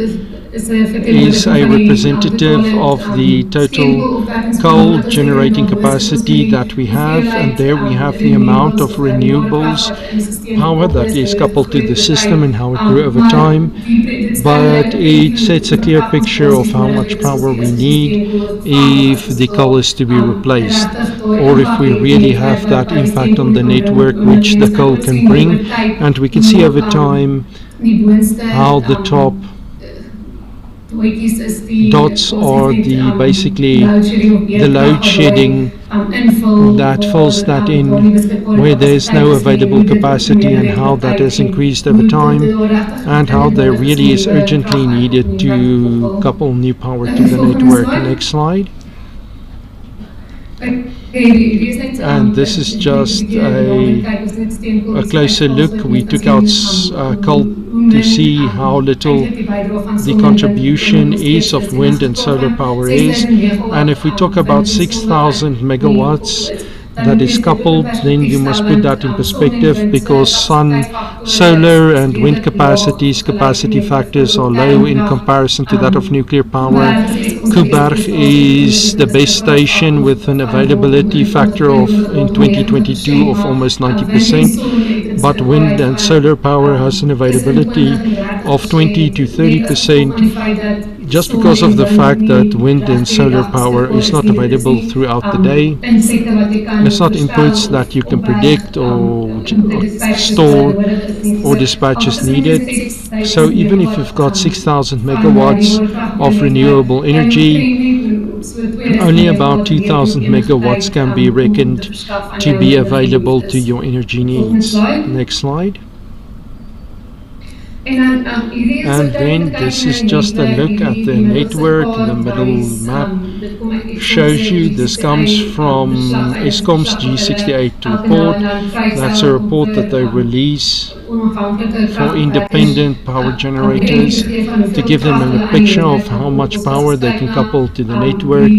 is a representative of the total coal generating capacity that we have, and there we have the amount of renewables power that is coupled to the system and how it grew over time. But it sets a clear picture of how much power we need if the coal is to be replaced, or if we really have that impact on the network which the coal can bring. And we can see over time how the top dots are basically the load shedding that fills that in where there's no available capacity, and how that has increased over time, and how there really is urgently needed to couple new power to the network. Next slide. And this is just a closer look. We took out coal to see how little the contribution is of wind and solar power is. And if we talk about 6,000 megawatts that is coupled, then you must put that in perspective, because solar and wind capacity factors are low in comparison to that of nuclear power. Kuiberg is the best station with an availability factor of in 2022 of almost 90%, but wind and solar power has an availability of 20 to 30%. Just because of the fact that wind and solar power is not available throughout the day. It's not inputs that you can predict or store or dispatch as needed. So even if you've got 6,000 megawatts of renewable energy, only about 2,000 megawatts can be reckoned to be available to your energy needs. Next slide. And then this is just a look at the network. The middle map shows you this comes from Eskom's G68 report. That's a report that they release for independent power generators to give them a picture of how much power they can couple to the network.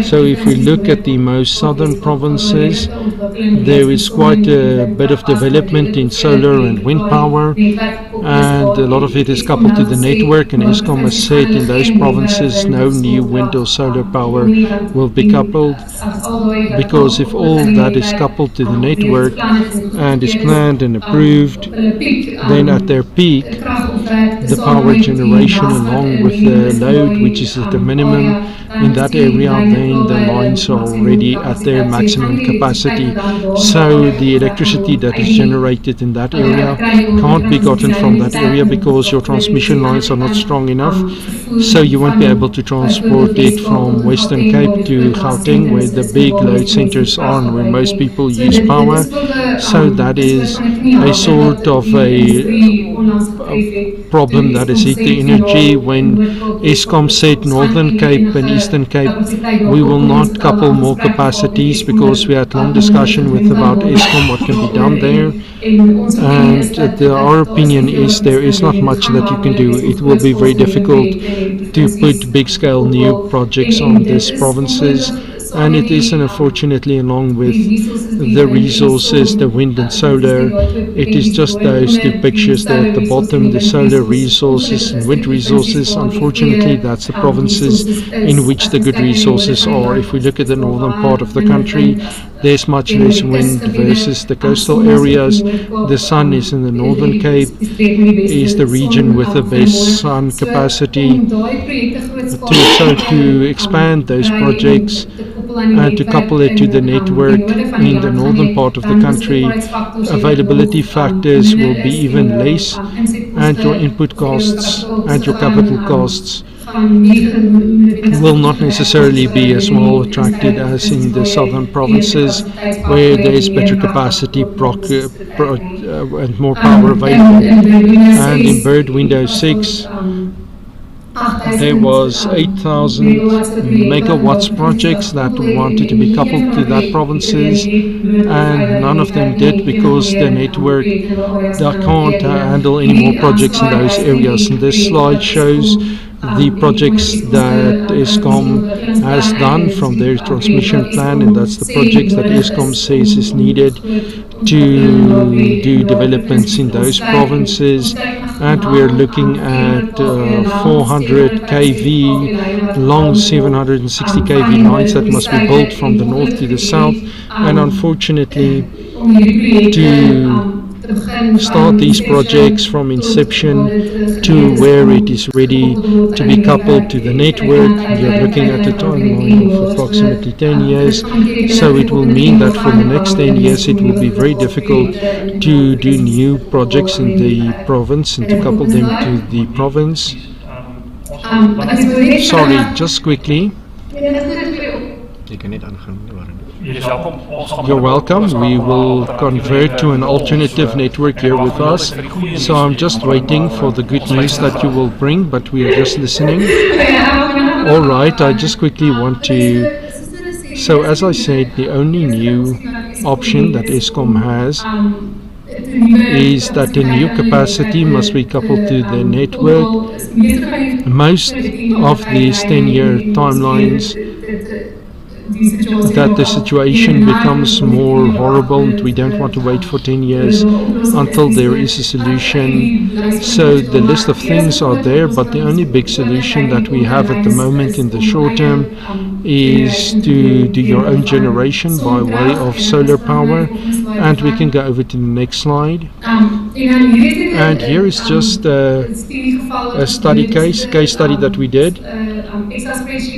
So if we look at the most southern provinces, there is quite a bit of development in solar and wind power, and a lot of it is coupled to the network, and Eskom has said in those provinces no new wind or solar power will be coupled, because if all that is coupled to the network and is planned and approved, then at their peak the power generation along with the load, which is at the minimum in that area, then the lines are already at their maximum capacity. So the electricity that is generated in that area can't be gotten from that area because your transmission lines are not strong enough. So you won't be able to transport it from Western Cape to Gauteng, where the big load centers are and where most people use power. So that is a sort of a problem that is hit the energy. When Eskom said Northern Cape and Eastern Cape, we will not couple more capacities, because we had long discussion with about Eskom what can be done there, and our opinion is there is not much that you can do. It will be very difficult to put big scale new projects on these provinces, and it is unfortunately, along with the resources, the wind and solar, it is just those two pictures there at the bottom, the solar resources and wind resources. Unfortunately, that's the provinces in which the good resources are. If we look at the northern part of the country, there's much less wind versus the coastal areas. The sun is in the Northern Cape, is the region with the best sun capacity. To expand those projects and to couple it to the network in the northern part of the country, availability factors will be even less, and your input costs and your capital costs will not necessarily be as well attracted as in the southern provinces, where there is better capacity and more power available. And in Bird Window 6, there was 8,000 megawatts projects that wanted to be coupled to that provinces, and none of them did because the network can't handle any more projects in those areas. And this slide shows the projects that Eskom has done from their transmission plan, and that's the projects that Eskom says is needed to do developments in those provinces. And we're looking at 400 kV long 760 kV lines that must be built from the north to the south, and unfortunately to start these projects from inception to where it is ready to be coupled to the network, you're looking at a timeline of approximately 10 years. So it will mean that for the next 10 years it will be very difficult to do new projects in the province and to couple them to the province. Sorry, just quickly. You're welcome. We will convert to an alternative network here with us. So I'm just waiting for the good news that you will bring, but we are just listening. All right, I just quickly want to... So as I said, the only new option that Eskom has is that the new capacity must be coupled to the network. Most of these 10-year timelines, that the situation becomes more horrible, and we don't want to wait for 10 years until there is a solution. So the list of things are there, but the only big solution that we have at the moment in the short term is to do your own generation by way of solar power. And we can go over to the next slide. And here is just a study case study that we did.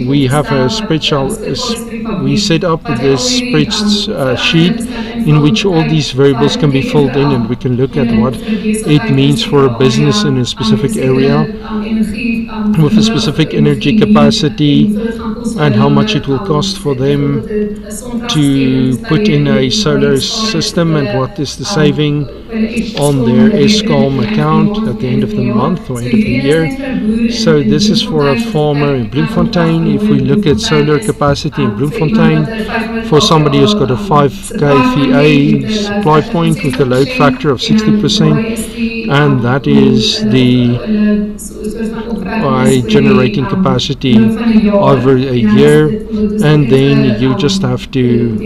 We have a spreadsheet. We set up this spreadsheet in which all these variables can be filled in, and we can look at what it means for a business in a specific area with a specific energy capacity, and how much it will cost for them to put in a solar system, and what is the saving on their Eskom account at the end of the month or end of the year. So this is for a farmer in Bloemfontein. If we look at solar capacity in Bloemfontein, for somebody who's got a 5 kVA supply point with a load factor of 60%, and that is the generating capacity over a year, and then you just have to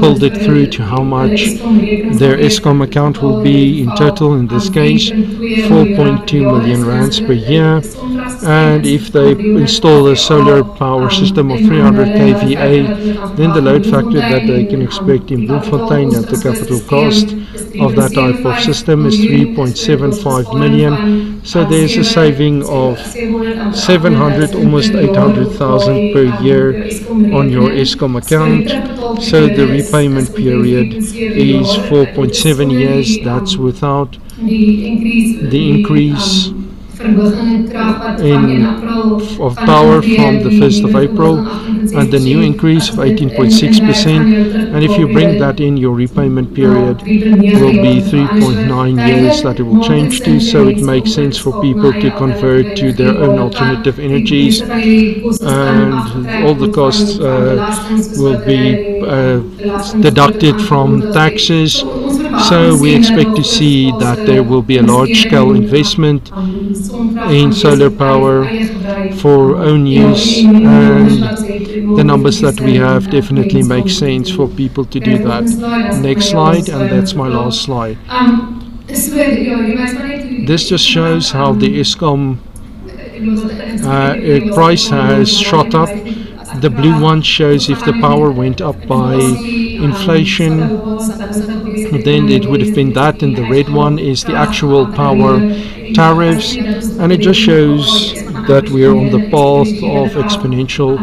build it through to how much their Eskom account will be in total, in this case 4.2 million rands per year. And if they install a solar power system of 300 kVA, then the load factor that they can expect in Bloemfontein at the capital cost of that type of system is 3.75 million. So there's a saving of 700, almost 800,000 per year on your Eskom account. So the repayment period is 4.7 years. That's without the increase of power from the 1st of April and the new increase of 18.6%. And if you bring that in, your repayment period will be 3.9 years that it will change to. So it makes sense for people to convert to their own alternative energies, and all the costs will be deducted from taxes. So we expect to see that there will be a large-scale investment in solar power for own use, and the numbers that we have definitely make sense for people to do that. Next slide, and that's my last slide. This just shows how the Eskom price has shot up. The blue one shows if the power went up by inflation, then it would have been that, and the red one is the actual power tariffs, and it just shows that we are on the path of exponential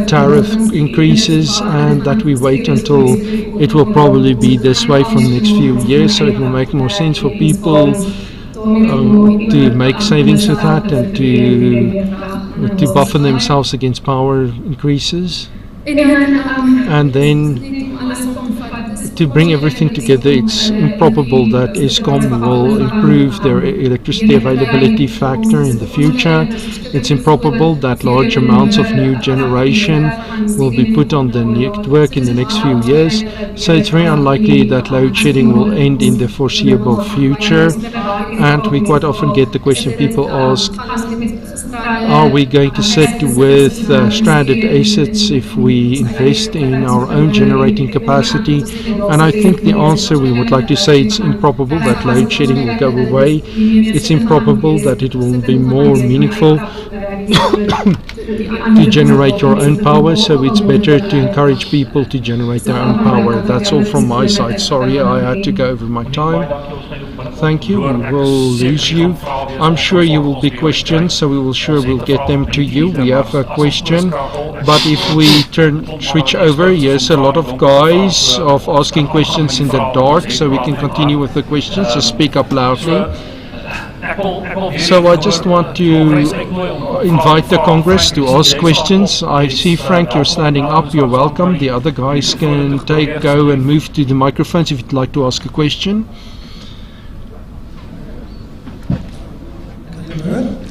tariff increases, and that we wait until it will probably be this way for the next few years, so it will make more sense for people to make savings with that and to buffer themselves against power increases. And then to bring everything together, it's improbable that Eskom will improve their electricity availability factor in the future. It's improbable that large amounts of new generation will be put on the network in the next few years. So it's very unlikely that load shedding will end in the foreseeable future. And we quite often get the question people ask, are we going to sit with stranded assets if we invest in our own generating capacity? And I think the answer we would like to say, it's improbable that load shedding will go away. It's improbable that it will be more meaningful to generate your own power, so it's better to encourage people to generate their own power. That's all from my side. Sorry, I had to go over my time. Thank you. We will lose you. I'm sure you will be questioned, so we'll get them to you. We have a question, but if we switch over, yes, a lot of guys of asking questions in the dark, so we can continue with the questions. Just speak up loudly. So I just want to invite the Congress to ask questions. I see Frank, you're standing up. You're welcome. The other guys can go and move to the microphones if you'd like to ask a question.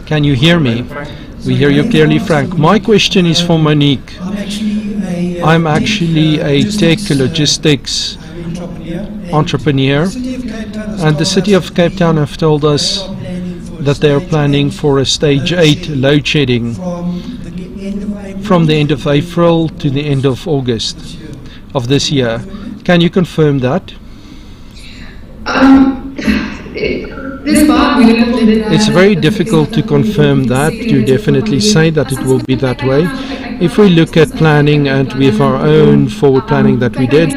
Can you hear me? We hear you clearly, Frank. My question is for Monique. I'm actually a tech logistics entrepreneur, and the City of Cape Town have told us that they are planning for a stage 8 load shedding from the end of April to the end of August of this year. Can you confirm that? It's very difficult to confirm that, to definitely say that it will be that way. If we look at planning, and we have our own forward planning that we did,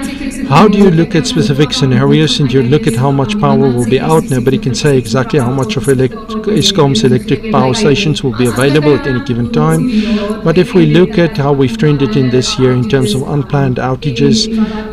how do you look at specific scenarios and you look at how much power will be out? Nobody can say exactly how much of Eskom's electric power stations will be available at any given time. But if we look at how we've trended in this year in terms of unplanned outages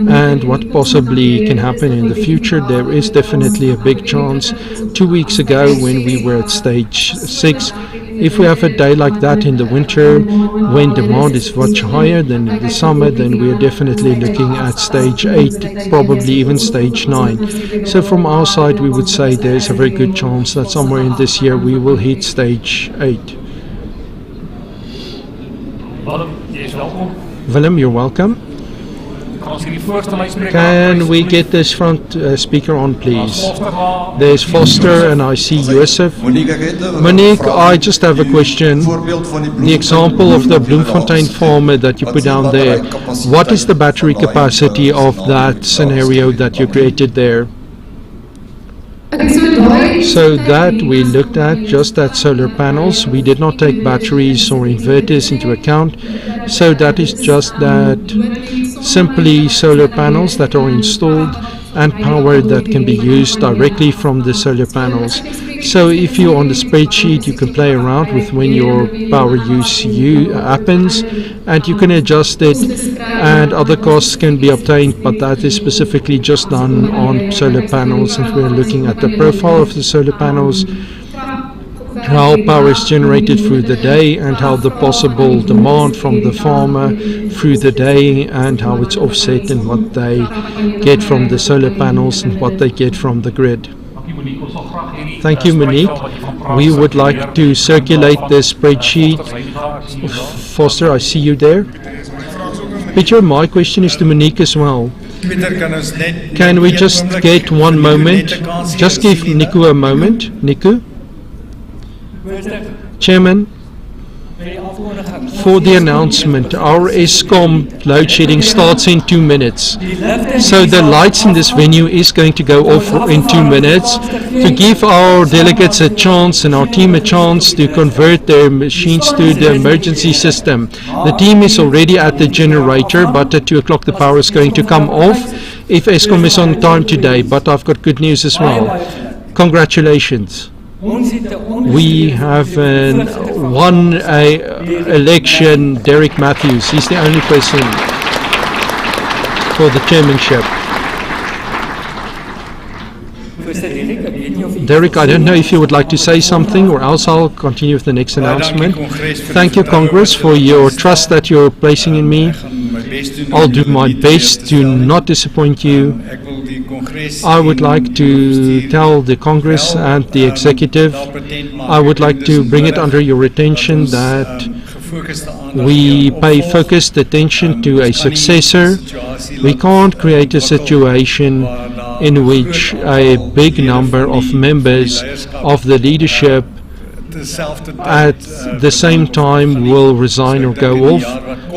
and what possibly can happen in the future, there is definitely a big chance. 2 weeks ago when we were at stage 6, if we have a day like that in the winter when demand is much higher than in the summer, then we are definitely looking at stage 8, probably even stage 9. So from our side we would say there's a very good chance that somewhere in this year we will hit stage 8. Willem, you're welcome. Can we get this front speaker on, please? There's Foster and I see Joseph. Monique, I just have a question. The example of the Bloemfontein farmer that you put down there, what is the battery capacity of that scenario that you created there? So that we looked at just at solar panels. We did not take batteries or inverters into account. So that is just that simply solar panels that are installed and power that can be used directly from the solar panels. So if you're on the spreadsheet, you can play around with when your power use happens, and you can adjust it, and other costs can be obtained, but that is specifically just done on solar panels. And we're looking at the profile of the solar panels, how power is generated through the day, and how the possible demand from the farmer through the day, and how it's offset, and what they get from the solar panels and what they get from the grid. Thank you, Monique. We would like to circulate the spreadsheet. Foster, I see you there. Peter, my question is to Monique as well. Can we just get one moment? Just give Niku a moment. Niku? Chairman, for the announcement, our Eskom load shedding starts in 2 minutes. So the lights in this venue is going to go off in 2 minutes to give our delegates a chance and our team a chance to convert their machines to the emergency system. The team is already at the generator, but at 2 o'clock the power is going to come off if Eskom is on time today. But I've got good news as well. Congratulations. We have won an election, Derek Matthews. He's the only person for the chairmanship. Derek, I don't know if you would like to say something, or else I'll continue with the next announcement. Thank you, Congress, for your trust that you're placing in me. I'll do my best to not disappoint you. I would like to tell the Congress and the Executive, I would like to bring it under your attention that we pay focused attention to a successor. We can't create a situation in which a big number of members of the leadership at the same time will resign or go off.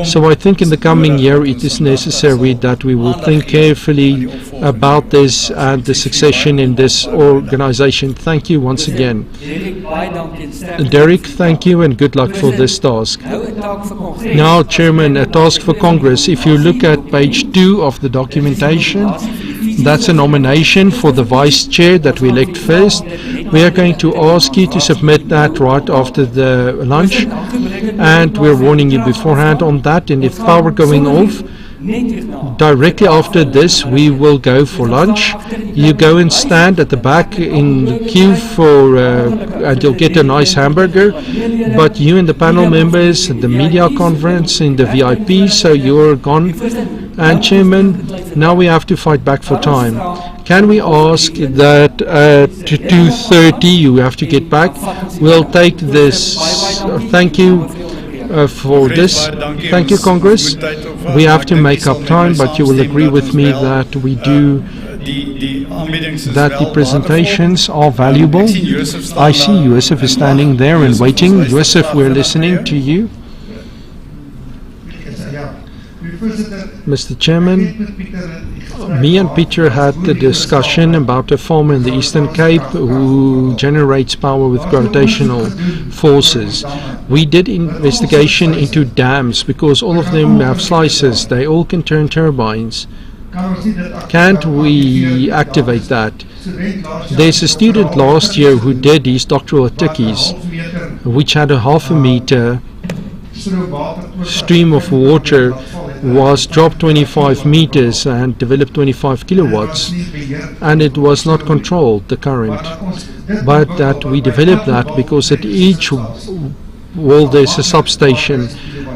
So I think in the coming year it is necessary that we will think carefully about this and the succession in this organization. Thank you once again. Derek, thank you and good luck for this task. Now, Chairman, a task for Congress. If you look at page 2 of the documentation, that's a nomination for the Vice Chair that we elect first. We are going to ask you to submit that right after the lunch, and we're warning you beforehand on that. And if power going off, directly after this we will go for lunch. You go and stand at the back in the queue for and you'll get a nice hamburger, but you and the panel members at the media conference in the VIP, so you're gone. And Chairman, now we have to fight back for time. Can we ask that at 2:30 you have to get back? We'll take this. Thank you for this. Thank you, Congress. We have to make up time, but you will agree with me that we do, that the presentations are valuable. I see Joseph is standing there and waiting. Joseph, we're listening to you. Mr. Chairman, me and Peter had the discussion about a farmer in the Eastern Cape who generates power with gravitational forces. We did investigation into dams because all of them have slices. They all can turn turbines. Can't we activate that? There's a student last year who did his doctoral at Tikkies, which had a 0.5 meter stream of water, was dropped 25 meters and developed 25 kilowatts, and it was not controlled, the current. But that we developed that because at each wall there's a substation.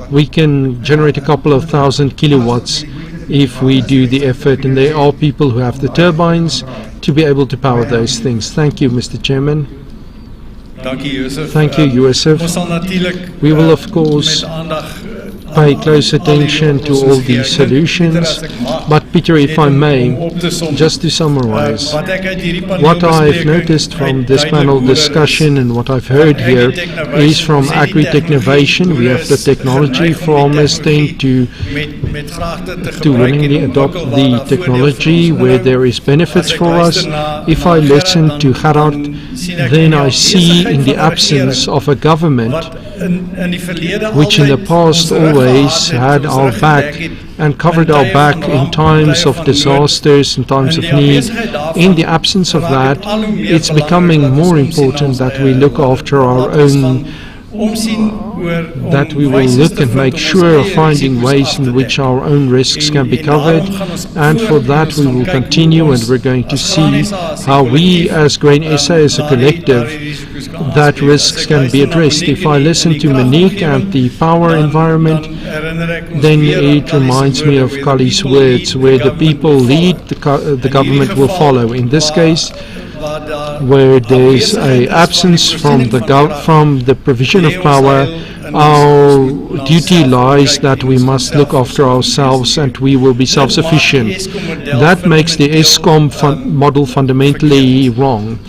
We can generate a couple of thousand kilowatts if we do the effort, and there are people who have the turbines to be able to power those things. Thank you, Mr. Chairman. Thank you, Joseph. We will, of course, pay close attention to all these solutions. But Peter, if I may, just to summarize, what I've noticed from this panel discussion and what I've heard here is from Agri-Technovation, we have the technology. Farmers tend to willingly adopt the technology where there is benefits for us. If I listen to Gerard, then I see in the absence of a government which in the past always had our back and covered our back in times of disasters, in times of need. In the absence of that, it's becoming more important that we look after our own, that we will look and make sure of finding ways in which our own risks can be covered, and for that we will continue, and we're going to see how we as Grain SA as a collective, that risks can be addressed. If I listen to Monique and the power environment, then it reminds me of Kali's words, where the people lead, the government will follow. In this case, where there is an absence from the provision of power, our duty lies that we must look after ourselves and we will be self-sufficient. That makes the Eskom model fundamentally wrong.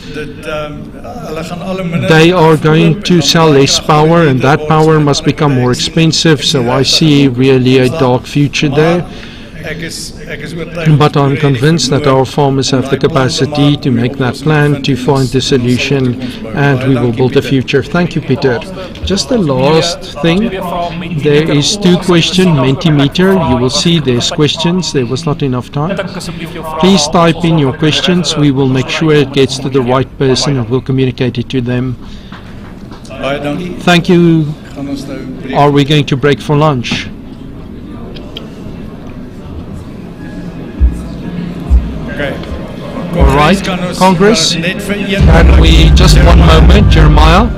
They are going to sell less power, and that power must become more expensive, so I see really a dark future there. But I'm convinced that our farmers have the capacity to make that plan, to find the solution, and we will build a future. Thank you, Peter. Just the last thing, there is 2 questions, Mentimeter. You will see there's questions. There was not enough time. Please type in your questions. We will make sure it gets to the right person and we'll communicate it to them. Thank you. Are we going to break for lunch? All right, Congress, can we just one moment, Jeremiah?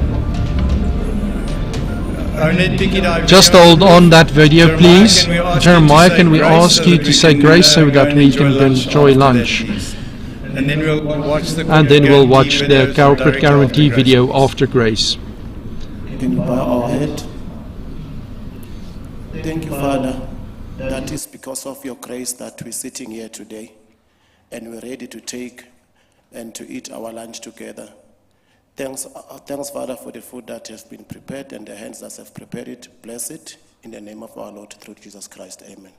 Just hold on that video, please. Jeremiah, can we ask you to say grace so that we can enjoy lunch?
And then we'll watch the
corporate guarantee video after grace.
Can you bow our head? Thank you, Father. That is because of your grace that we're sitting here today and we're ready to take and to eat our lunch together. Thanks, Father, for the food that has been prepared and the hands that have prepared it. Bless it in the name of our Lord through Jesus Christ. Amen.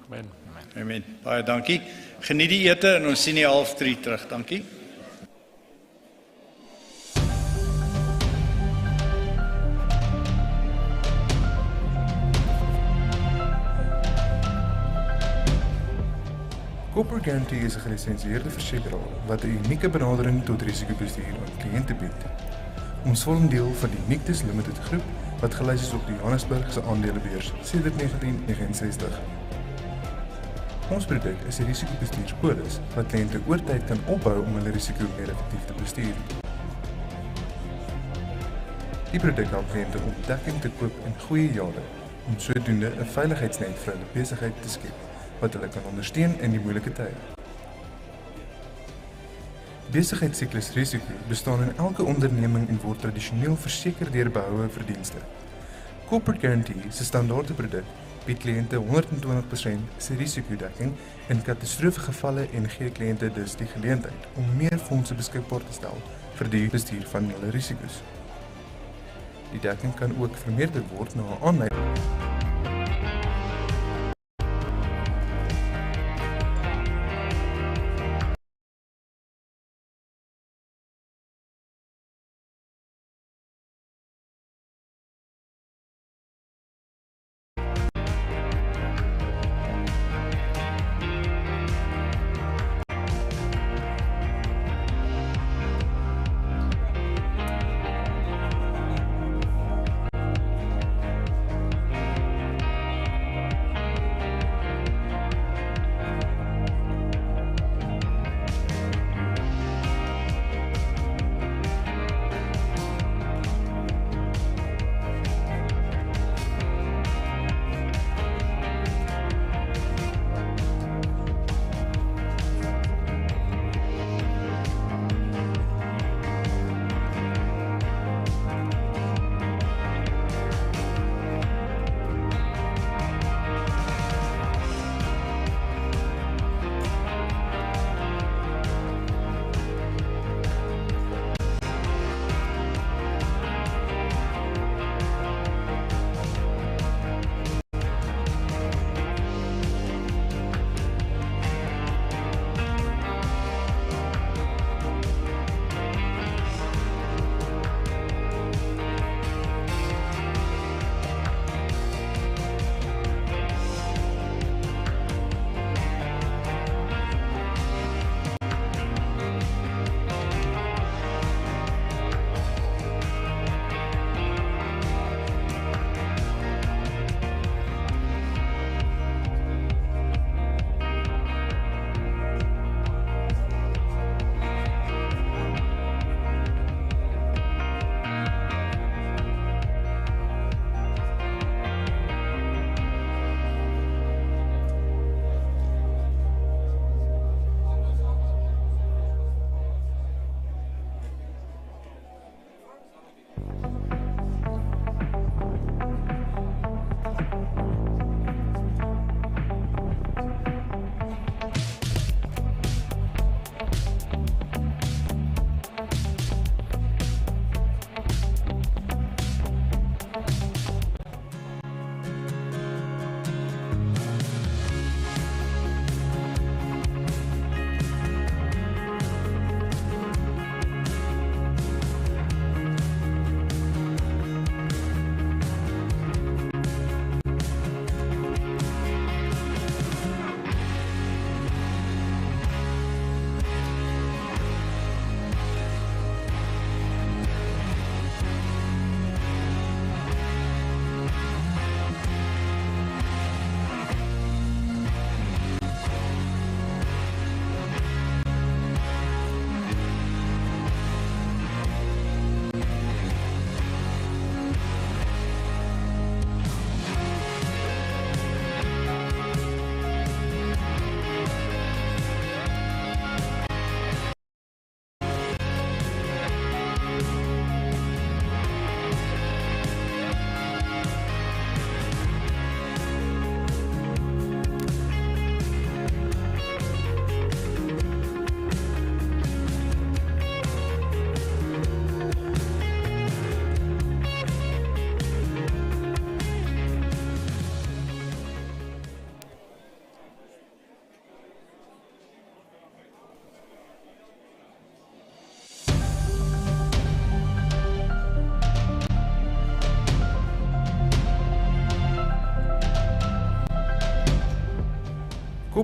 Amen. Amen. Baie dankie. Geniet die ete en ons sien die 2:30 terug. Dankie.
Corporate Guarantee is 'n gelisensieerde versekeraar wat 'n unieke benadering tot risikobestuur aan kliënte bied. Ons vorm deel van die Nictus Limited groep wat gelys is op die Johannesburgse aandelebeurs sedert 1969. Ons produk is 'n risikobestuurspolis wat kliënte oor tyd kan opbou om hulle risiko meer effektief te bestuur. Die produk help kliënte om dekking te koop in goeie jare om sodoende 'n veiligheidsnet vir hulle besigheid te skep wat hulle kan ondersteun in die moeilike tye. Besigheidsiklusrisiko bestaan in elke onderneming en word tradisioneel verseker deur behoue verdienste. Corporate Guarantee se standaarde produk bied kliënte 120% se risikodekking in katastrofegevalle en gee kliënte dus die geleentheid om meer fondse beskikbaar te stel vir die bestuur van hulle risiko's. Die dekking kan ook vermeerder word na 'n aanleiding.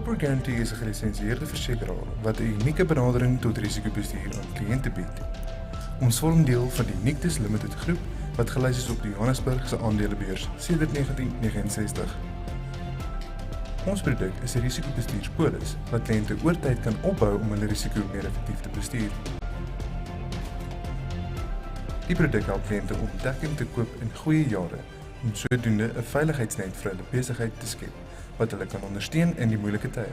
Corporate Guarantee is 'n gelisensieerde versekeraar wat 'n unieke benadering tot risikobestuur aan kliënte bied. Ons vorm deel van die Nictus Limited groep wat gelys is op die Johannesburgse aandelebeurs sedert 1969. Ons produk is 'n risikobestuurspolis wat kliënte oor tyd kan opbou om hulle risiko meer effektief te bestuur. Die produk help kliënte om dekking te koop in goeie jare om sodoende 'n veiligheidsnet vir hulle besigheid te skep wat hulle kan ondersteun in die moeilike tye.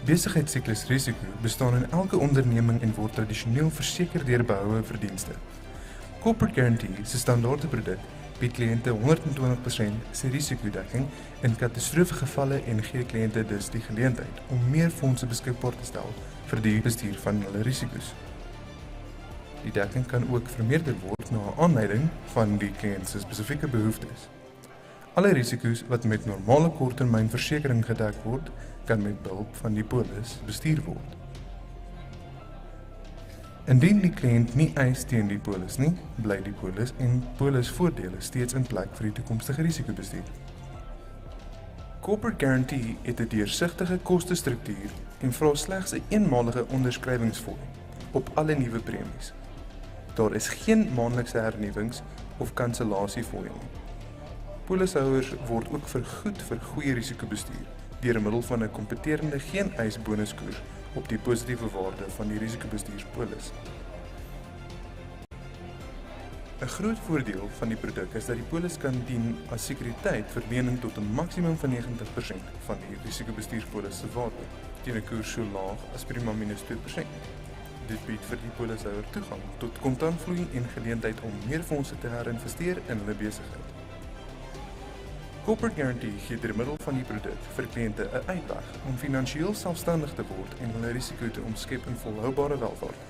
Besigheidsiklusrisiko bestaan in elke onderneming en word tradisioneel verseker deur behoue verdienste. Corporate Guarantee se standaarde produk bied kliënte 120% se risikodekking in katastrofegevalle en gee kliënte dus die geleentheid om meer fondse beskikbaar te stel vir die bestuur van hulle risiko's. Die dekking kan ook vermeerder word na aanleiding van die kliënt se spesifieke behoeftes. Alle risiko's wat met normale korttermynversekering gedek word, kan met behulp van die polis bestuur word. Indien die kliënt nie eis teen die polis nie, bly die polis en polisvoordele steeds in plek vir die toekomstige risikobestuur. Corporate Guarantee het 'n deursigtige kostestruktuur en vra slegs 'n eenmalige onderskrywingsvorm op alle nuwe premies. Daar is geen maandelikse hernuwings of kansellasiefooi nie. Polishouers word ook vergoed vir goeie risikobestuur deur middel van 'n kompeterende geen-eis bonuskoers op die positiewe waarde van die risikobestuurspolis. 'n Groot voordeel van die produk is dat die polis kan dien as sekuriteit vir lening tot 'n maksimum van 90% van die risikobestuurspolis se waarde teen 'n koers so laag as prima minus 2%. Dit bied vir die polishouer toegang tot kontantvloei en geleentheid om meer fondse te herinvesteer in hulle besigheid. Corporate Guarantee gee deur middel van die produk vir kliënte 'n uitweg om finansiëel selfstandig te word en hulle risiko te omskep in volhoubare welvaart.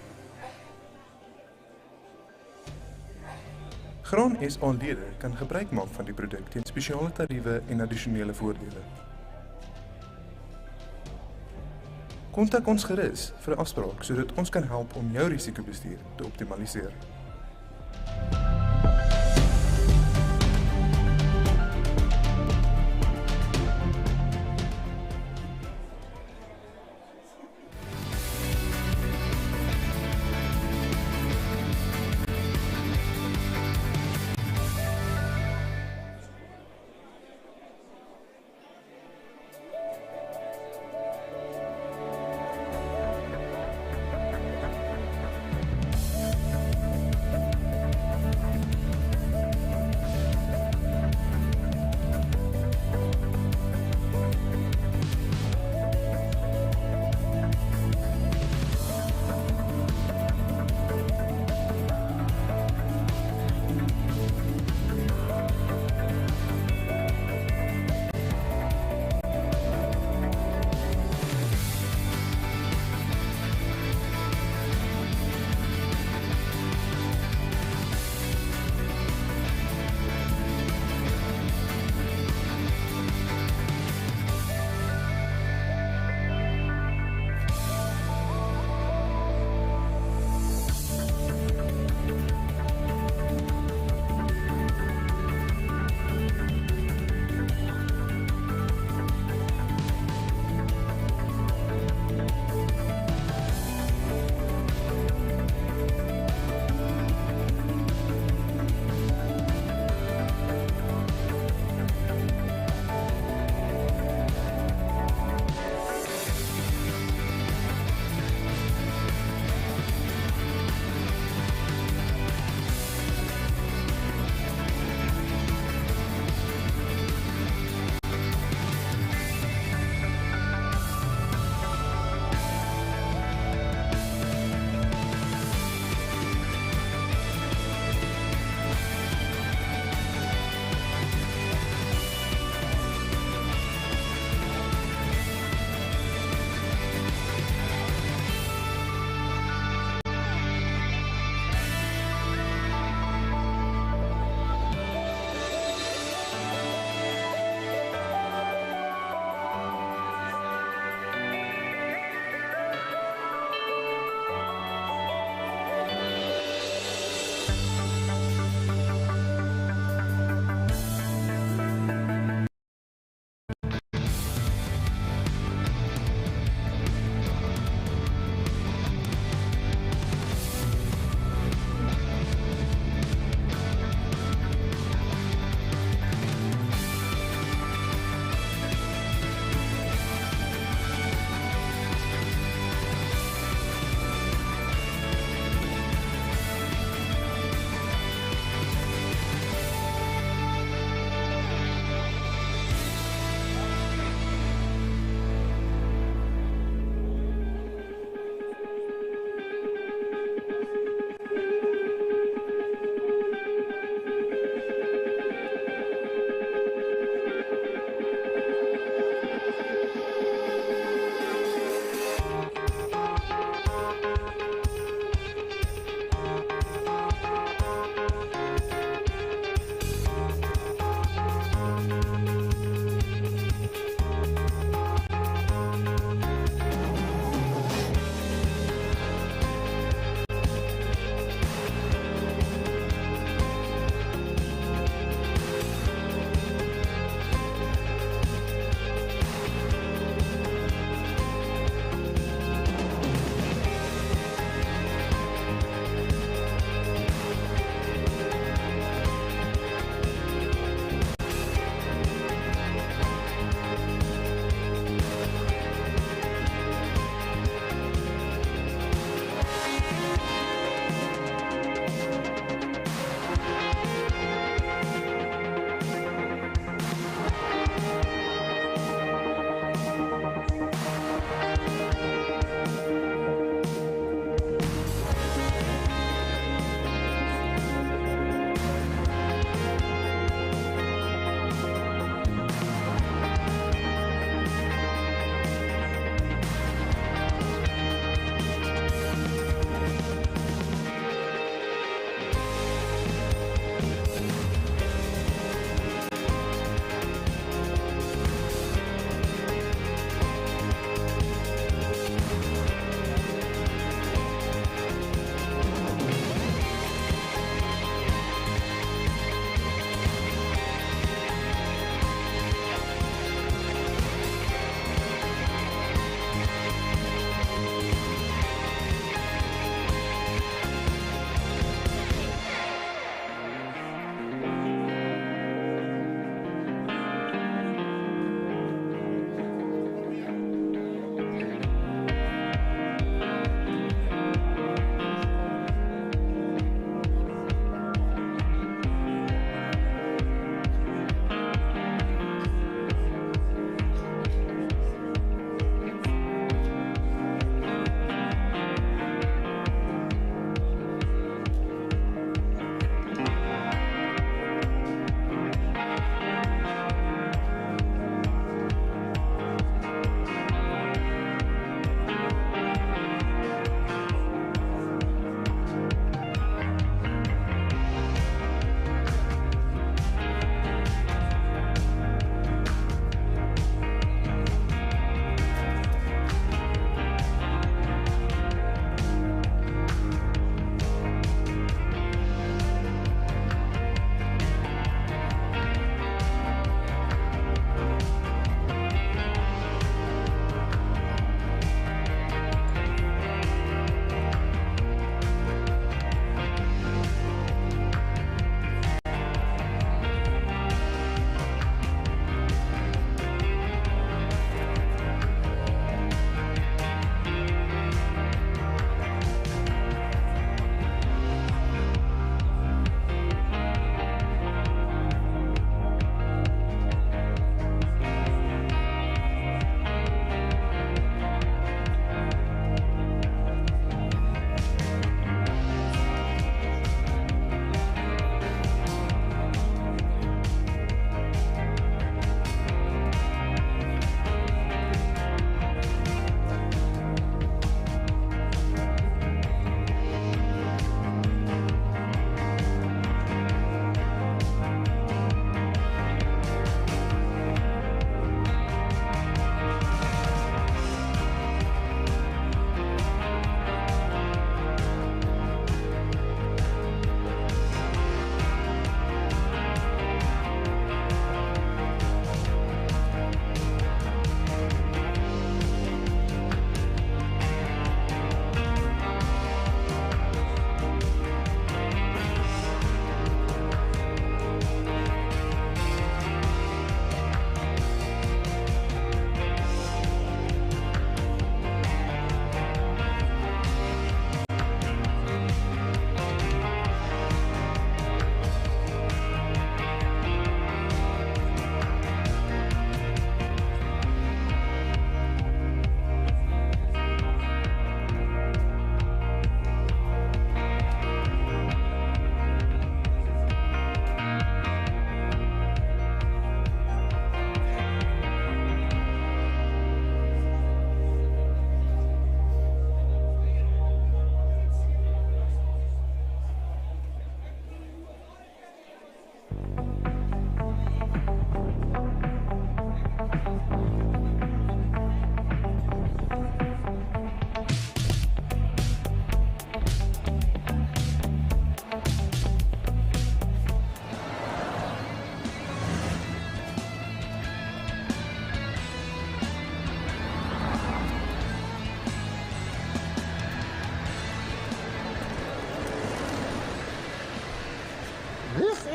Graan SA-lede kan gebruik maak van die produk teen spesiale tariewe en addisionele voordele. Kontak ons gerus vir 'n afspraak sodat ons kan help om jou risikobestuur te optimaliseer.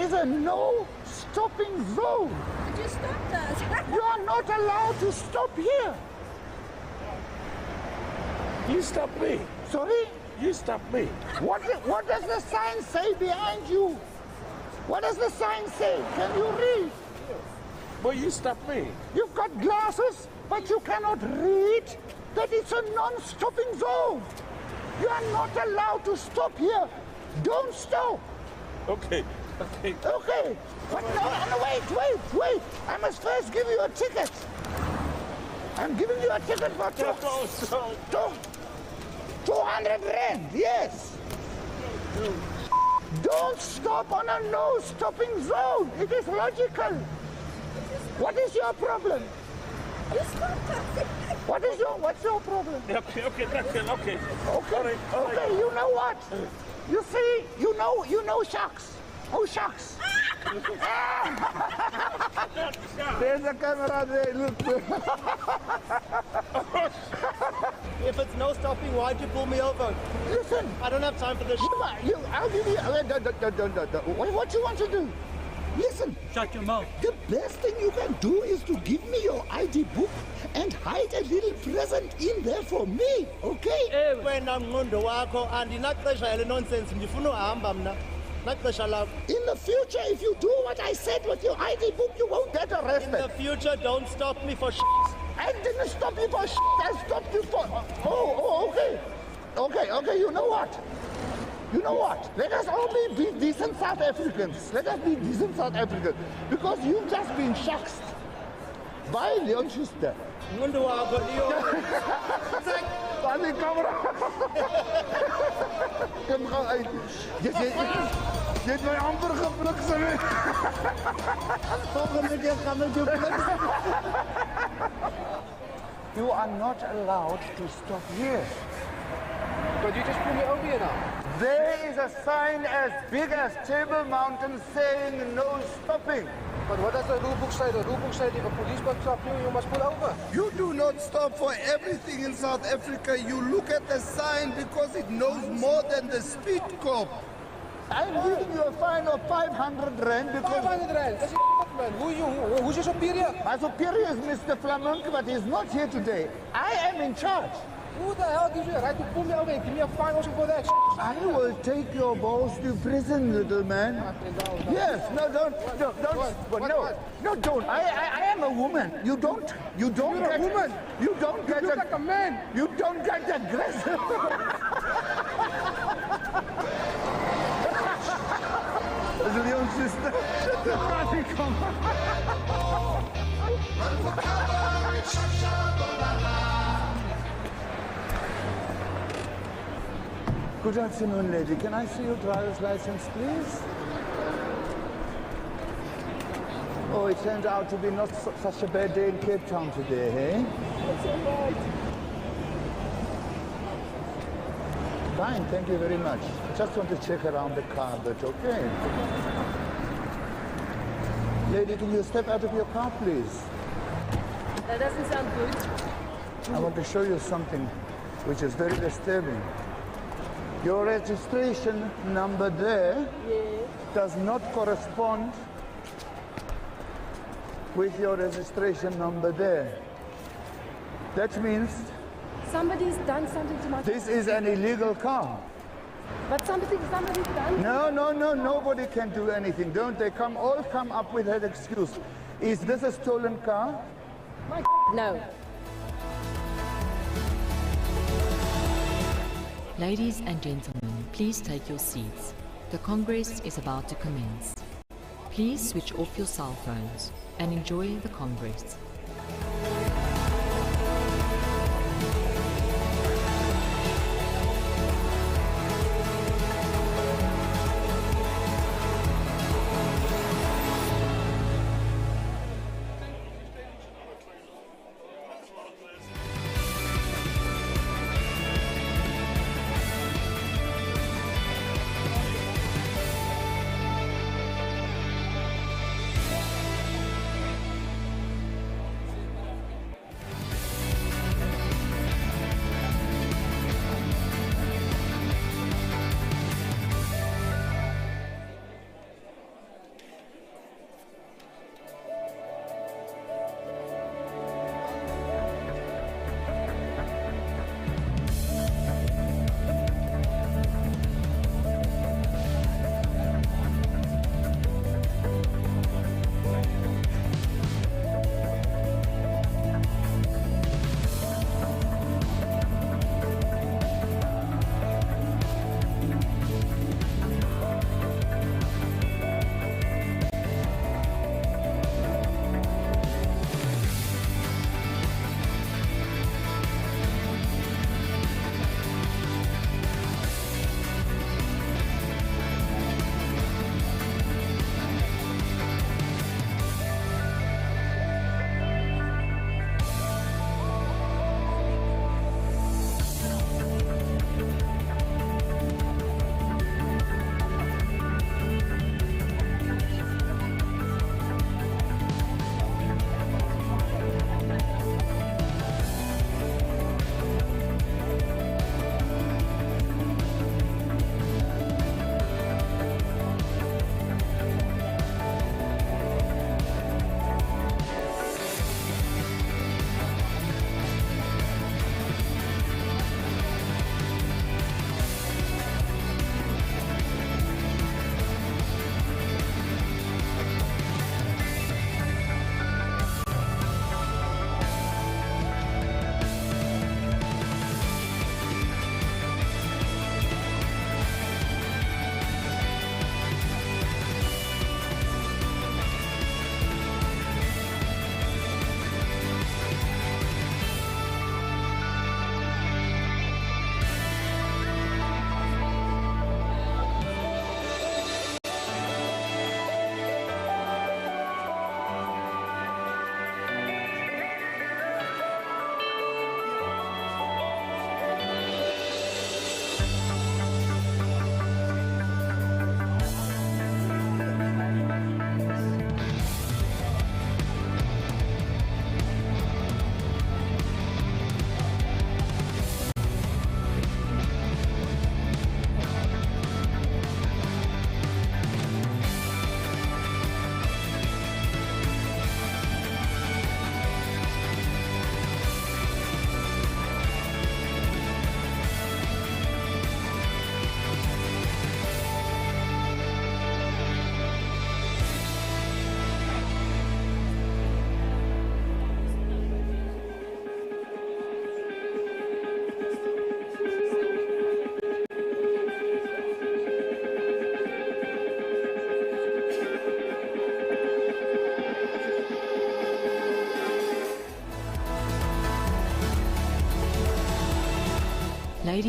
is a no stopping zone.
You stopped us.
You are not allowed to stop here.
You stop me.
Sorry?
You stop me.
What does the sign say behind you? What does the sign say? Can you read?
Well, you stop me.
You've got glasses, but you cannot read that it's a non-stopping zone. You are not allowed to stop here. Don't stop.
Okay.
Okay. But no, wait. I must first give you a ticket. I'm giving you a ticket for 200 rand, yes. Don't stop on a no-stopping zone. It is logical. What is your problem? What's your problem?
Okay.
Okay, you know what? You see, you know sharks. Oh, sharks. There's a camera there, look.
If it's no stopping, why'd you pull me over?
Listen.
I don't have time for this.
I'll give you, what do you want to do? Listen.
Shut your mouth.
The best thing you can do is to give me your ID book and hide a little present in there for me, okay?
Wena mnqondo wakho andinaxesha ele nonsense ndifuna uhamba mna. Naxesha lakho.
In the future, if you do what I said with your ID book, you won't get arrested.
In the future, don't stop me for shit.
I didn't stop you for shit. I stopped you for... okay. Okay, you know what? Let us all be decent South Africans. Let us be decent South Africans. Because you've just been shaxed by Leon Schuster.
Mnqondo wakho Leon.
Funny camera. Je hebt mij amper geplukt, sorry. You are not allowed to stop here.
But you just pulled me over here now.
There is a sign as big as Table Mountain saying no stopping.
But what does the rule book say? The rule book says if a police will stop you, you must pull over.
You do not stop for everything in South Africa. You look at the sign because it knows more than the speed cop. I'm giving you a fine of 500 rand because...
500 rand? That's man. Who's your superior?
My superior is Mr. Flamenco, but he's not here today. I am in charge.
Who the hell gives you the right to pull me over and give me a fine also for that?
I will take your balls to prison, little man. Yes, don't. I am a woman. You don't
You're
get
a woman.
You don't get
You look like a man.
You don't get aggressive. Leon sister. Good afternoon, lady. Can I see your driver's license, please? Oh, it turned out to be not such a bad day in Cape Town today, eh?
It's all right.
Fine, thank you very much. I just want to check around the car, but okay. Lady, can you step out of your car, please?
That doesn't sound good.
I want to show you something which is very disturbing. Your registration number there does not correspond with your registration number there. That means
Somebody's done something to my car.
this is an illegal car.
But somebody's done.
No, nobody can do anything. Don't they all come up with that excuse? Is this a stolen car?
No.
Ladies and gentlemen, please take your seats. The Congress is about to commence. Please switch off your cell phones and enjoy the Congress.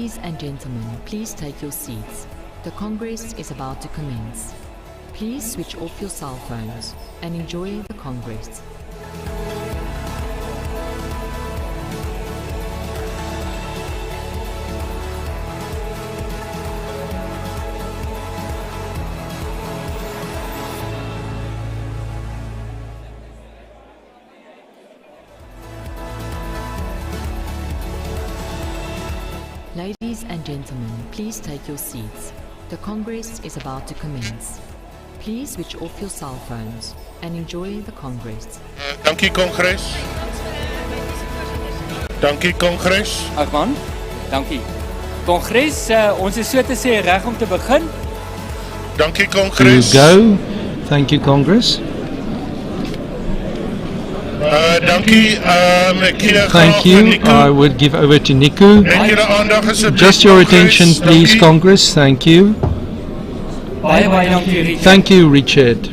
Ladies and gentlemen, please take your seats. The Congress is about to commence. Please switch off your cell phones and enjoy the Congress. Ladies and gentlemen, please take your seats. The Congress is about to commence. Please switch off your cell phones and enjoy the Congress.
Dankie Kongres. Dankie Kongres.
Agman, dankie. Kongres, ons is so te sê reg om te begin.
Dankie Kongres.
To go. Thank you, Congress.
Dankie.
Thank you. I would give over to Niku. Just your attention, please, Congress. Thank you. Thank you, Richard.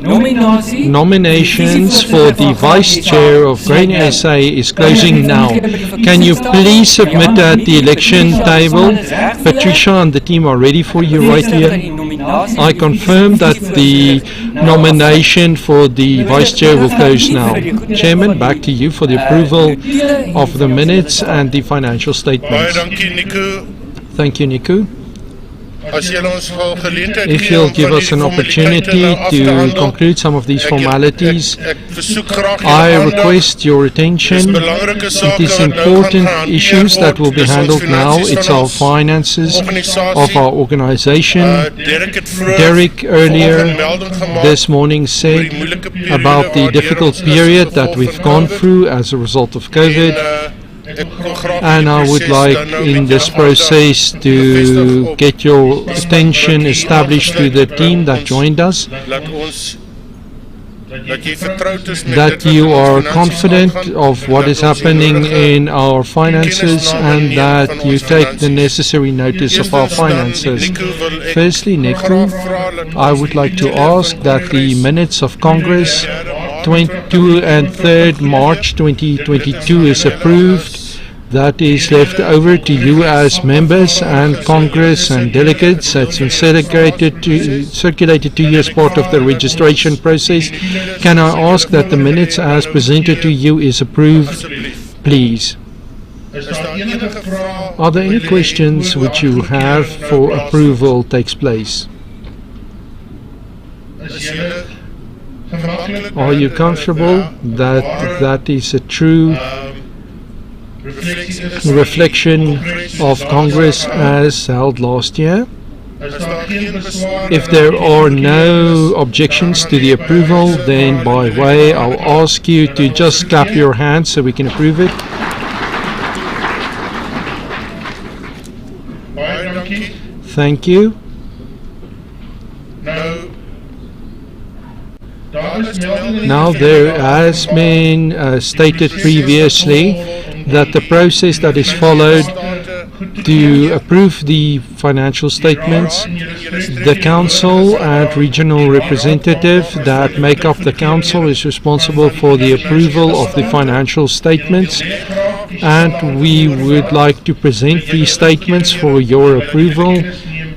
Nominations for the Vice Chair of Grain SA is closing now. Can you please submit at the election table? Patricia and the team are ready for you right here. I confirm that the nomination for the Vice Chair will close now. Chairman, back to you for the approval of the minutes and the financial statements. Thank you, Niku. If you'll give us an opportunity to conclude some of these formalities, I request your attention. It is important issues that will be handled now. It's our finances of our organization. Derek earlier this morning said about the difficult period that we've gone through as a result of COVID. And I would like in this process to get your attention established to the team that joined us, that you are confident of what is happening in our finances and that you take the necessary notice of our finances. Firstly, Niku, I would like to ask that the minutes of Congress 22 and 3rd March 2022 is approved. That is left over to you as members and Congress and delegates. That's been circulated to you as part of the registration process. Can I ask that the minutes as presented to you is approved, please? Are there any questions which you have for approval takes place? Are you comfortable that that is a true reflection of Congress as held last year? If there are no objections to the approval, then by way, I'll ask you to just clap your hands so we can approve it. Thank you. Now, there has been stated previously that the process that is followed to approve the financial statements, the council and regional representative that make up the council is responsible for the approval of the financial statements, and we would like to present these statements for your approval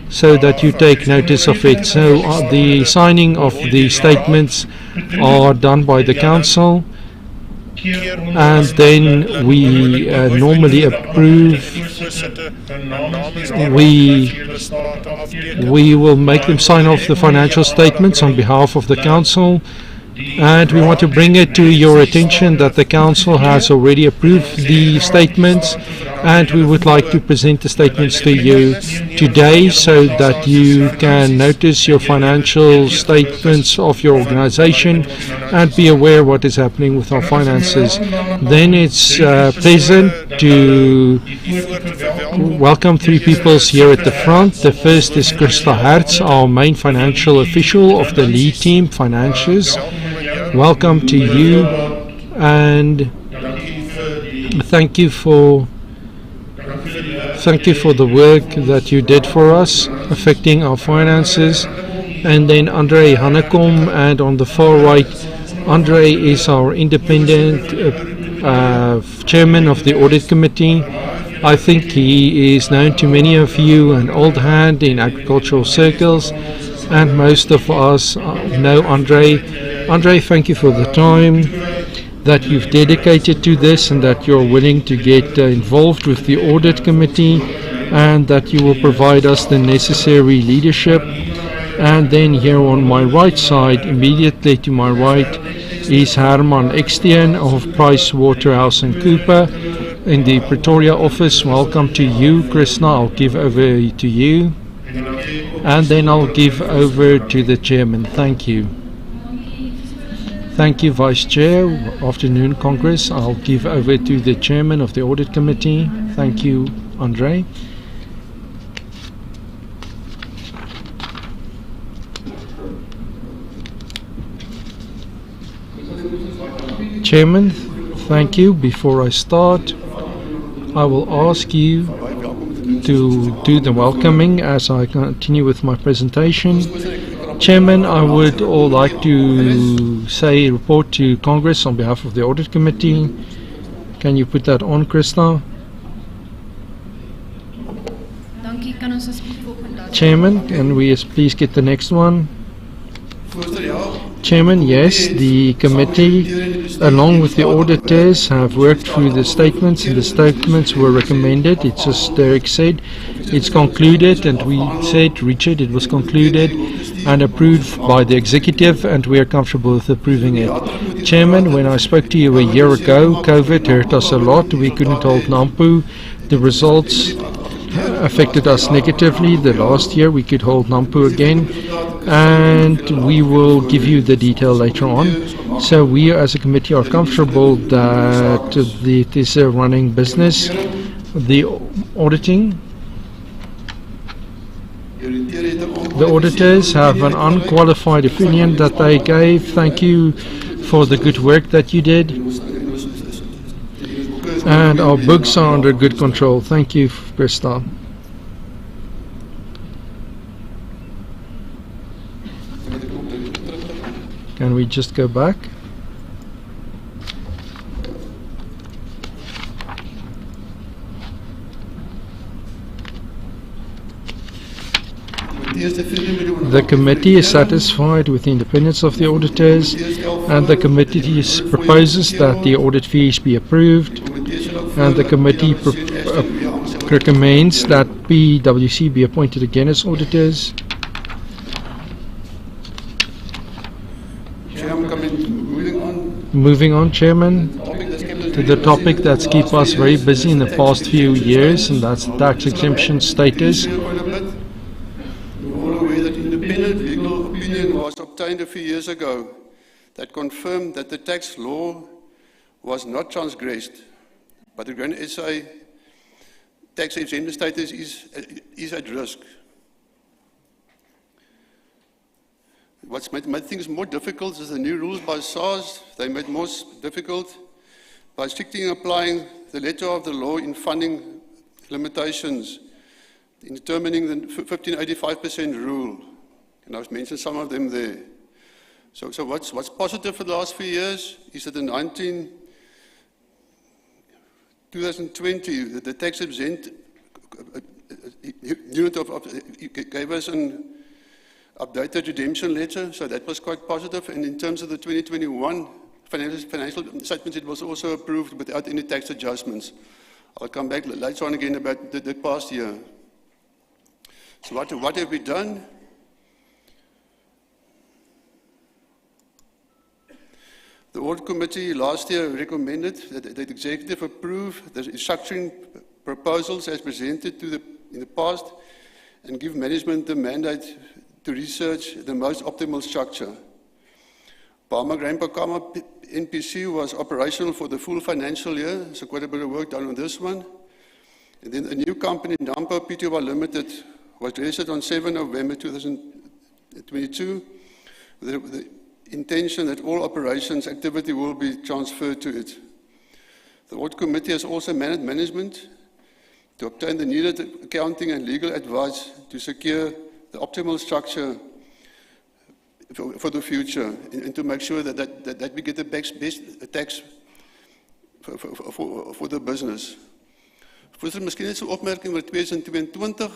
so that you take notice of it. So the signing of the statements are done by the council, and then we normally approve. We will make them sign off the financial statements on behalf of the council, and we want to bring it to your attention that the council has already approved the statements, and we would like to present the statements to you today so that you can notice your financial statements of your organization and be aware what is happening with our finances. Then it's pleasant to welcome three people here at the front. The first is Christa Hertz, our main financial official of the lead team, Financiers. Welcome to you, and thank you for the work that you did for us affecting our finances. And then Andre Hanekom, and on the far right, Andre is our independent chairman of the audit committee. I think he is known to many of you, an old hand in agricultural circles, and most of us know Andre. Andre, thank you for the time that you've dedicated to this and that you're willing to get involved with the audit committee, and that you will provide us the necessary leadership. And then here on my right side, immediately to my right, is Herman Ekstein of PricewaterhouseCoopers in the Pretoria office. Welcome to you, Krishna. I'll give over to you. And then I'll give over to the chairman. Thank you. Thank you, Vice Chair. Afternoon, Congress. I'll give over to the chairman of the audit committee. Thank you, Andre. Chairman, thank you. Before I start, I will ask you to do the welcoming as I continue with my presentation. Chairman, I would all like to say report to Congress on behalf of the Audit Committee. Can you put that on, Krishna? Chairman, can we please get the next one? Chairman, yes, the committee, along with the auditors, have worked through the statements, and the statements were recommended. It's as Derek said, it's concluded, and we said, Richard, it was concluded and approved by the executive, and we are comfortable with approving it. Chairman, when I spoke to you a year ago, COVID hurt us a lot. We couldn't hold Nampo. The results affected us negatively. The last year we could hold Nampo again, and we will give you the detail later on. So we as a committee are comfortable that it is a running business. The auditing, the auditors have an unqualified opinion that they gave. Thank you for the good work that you did. And our books are under good control. Thank you, Krista. Can we just go back? The committee is satisfied with the independence of the auditors, and the committee proposes that the audit fees be approved, and the committee recommends that PwC be appointed again as auditors. Moving on, Chairman, to the topic that's kept us very busy in the past few years, and that's tax exemption status.
Independent legal opinion was obtained a few years ago that confirmed that the tax law was not transgressed, but the Grain SA tax exemption status is at risk. What's made things more difficult is the new rules by SARS. They made more difficult by strictly applying the letter of the law in funding limitations, in determining the 1585% rule. And I've mentioned some of them there. So what's positive for the last few years is that in 2020, the tax exempt unit gave us an updated redemption letter, so that was quite positive. And in terms of the 2021 financial statements, it was also approved without any tax adjustments. I'll come back later on again about the past year. So what have we done? The Audit Committee last year recommended that the Executive approve the restructuring proposals as presented in the past and give management the mandate to research the most optimal structure. Palmer Grain Pakama NPC was operational for the full financial year, so quite a bit of work done on this one. And then a new company, Nampo Pty Limited, was registered on 7 November 2022 with the intention that all operations activity will be transferred to it. The Audit Committee has also managed management to obtain the needed accounting and legal advice to secure the optimal structure for the future and to make sure that we get the best tax for the business. Voorzitter, miskien net so 'n opmerking oor 2022.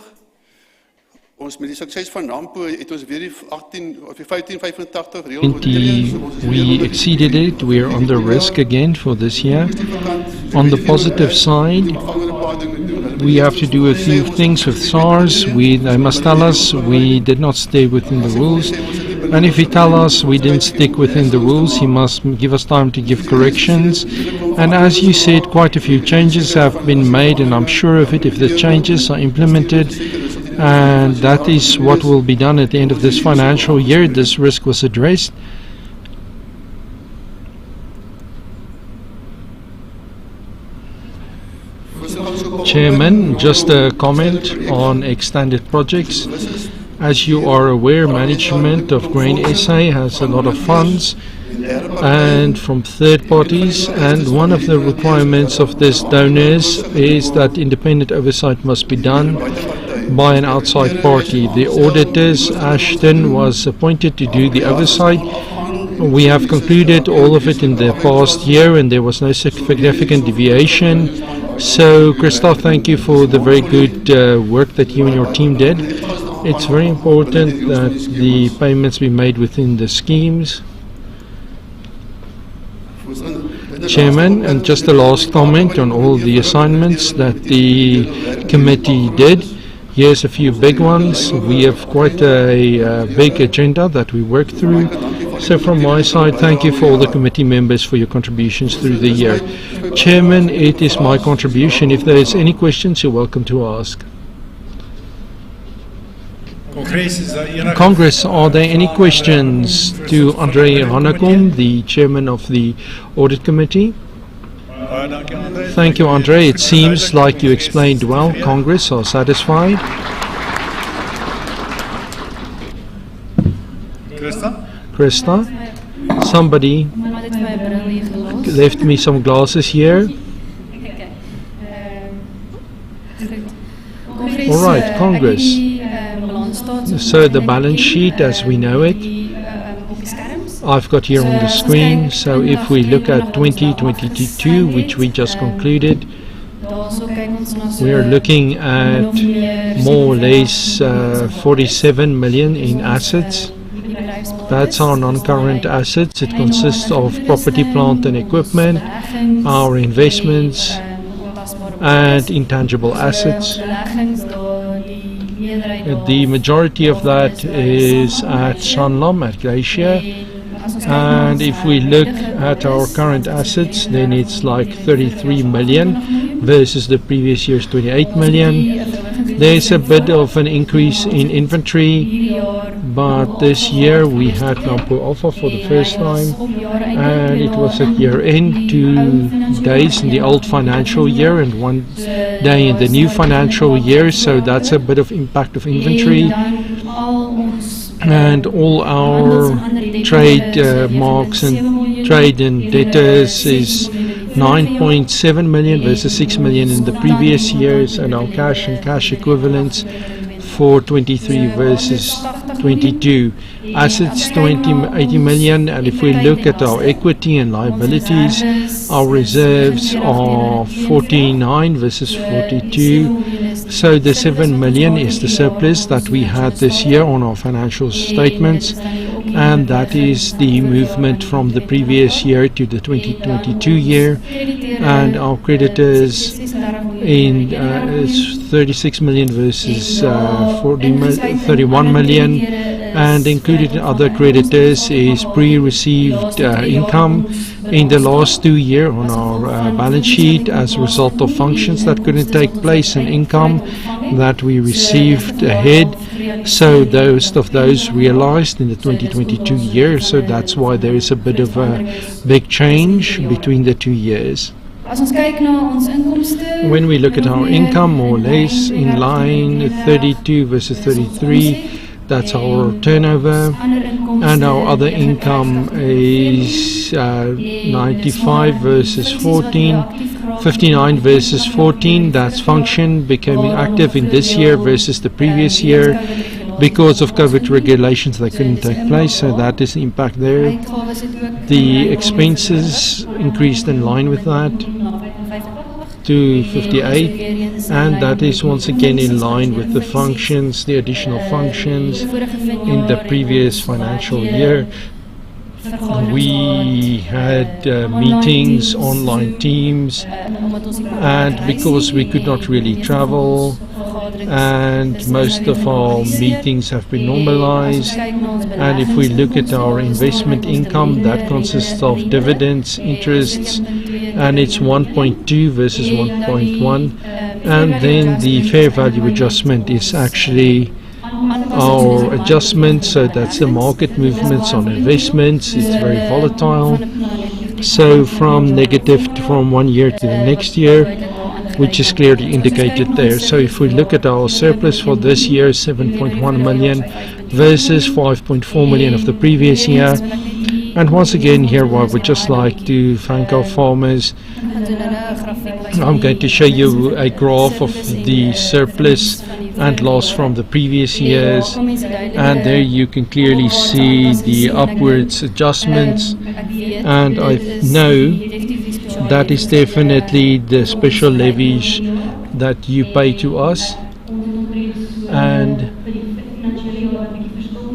Ons met die sukses van NAMPO het ons weer die 1585 reël oortree.
We exceeded it. We are under risk again for this year. On the positive side, we have to do a few things with SARS. They must tell us we did not stay within the rules. And if he tell us we didn't stick within the rules, he must give us time to give corrections. And as you said, quite a few changes have been made, and I'm sure of it if the changes are implemented. And that is what will be done at the end of this financial year. This risk was addressed. Chairman, just a comment on extended projects. As you are aware, management of Grain SA has a lot of funds and from third parties, and one of the requirements of these donors is that independent oversight must be done by an outside party. The auditors, Ashton, was appointed to do the oversight. We have concluded all of it in the past year and there was no significant deviation. So, Christoph, thank you for the very good work that you and your team did. It's very important that the payments be made within the schemes. Chairman, and just a last comment on all the assignments that the committee did. Here's a few big ones. We have quite a big agenda that we work through. So from my side, thank you for all the committee members for your contributions through the year. Chairman, it is my contribution. If there is any questions, you're welcome to ask. Congress, are there any questions to Andre Hanekom, the chairman of the Audit Committee? Thank you, Andre. It seems like you explained well. Congress are satisfied. Krista? Somebody left me some glasses here. All right, Congress. So the balance sheet as we know it, I've got here on the screen. So if we look at 2022, which we just concluded, we are looking at more or less 47 million in assets. That's our non-current assets. It consists of property, plant and equipment, our investments and intangible assets. The majority of that is at Sanlam, at Glacier. And if we look at our current assets, then it's like 33 million versus the previous year's 28 million. There's a bit of an increase in inventory, but this year we had NAMPO Alpha for the first time, and it was at year end, 2 days in the old financial year and 1 day in the new financial year, so that's a bit of impact of inventory. And all our trade marks and trade and debtors is 9.7 million versus 6 million in the previous years, and our cash and cash equivalents for 23 versus 22. Assets 80 million, and if we look at our equity and liabilities, our reserves are 49 versus 42. So the 7 million is the surplus that we had this year on our financial statements, and that is the movement from the previous year to the 2022 year. And our creditors in is 36 million versus 31 million, and included in other creditors is pre-received income in the last 2 years on our balance sheet as a result of functions that couldn't take place and income that we received ahead. So those realized in the 2022 year, so that's why there is a bit of a big change between the 2 years. When we look at our income, more or less in line, 32 versus 33, that's our turnover, and our other income is 95 versus 14, 59 versus 14. That's function becoming active in this year versus the previous year. Because of COVID regulations, they couldn't take place, so that is the impact there. The expenses increased in line with that. to 58, and that is once again in line with the functions, the additional functions in the previous financial year. We had meetings, online teams, and because we could not really travel, and most of our meetings have been normalized. And if we look at our investment income, that consists of dividends, interests, and it's 1.2 versus 1.1. And then the fair value adjustment is actually our adjustment, so that's the market movements on investments. It's very volatile. So from negative from one year to the next year, which is clearly indicated there. So if we look at our surplus for this year, 7.1 million versus 5.4 million of the previous year. And once again here, I would just like to thank our farmers. I'm going to show you a graph of the surplus and loss from the previous years, and there you can clearly see the upwards adjustments, and I know that is definitely the special levies that you pay to us, and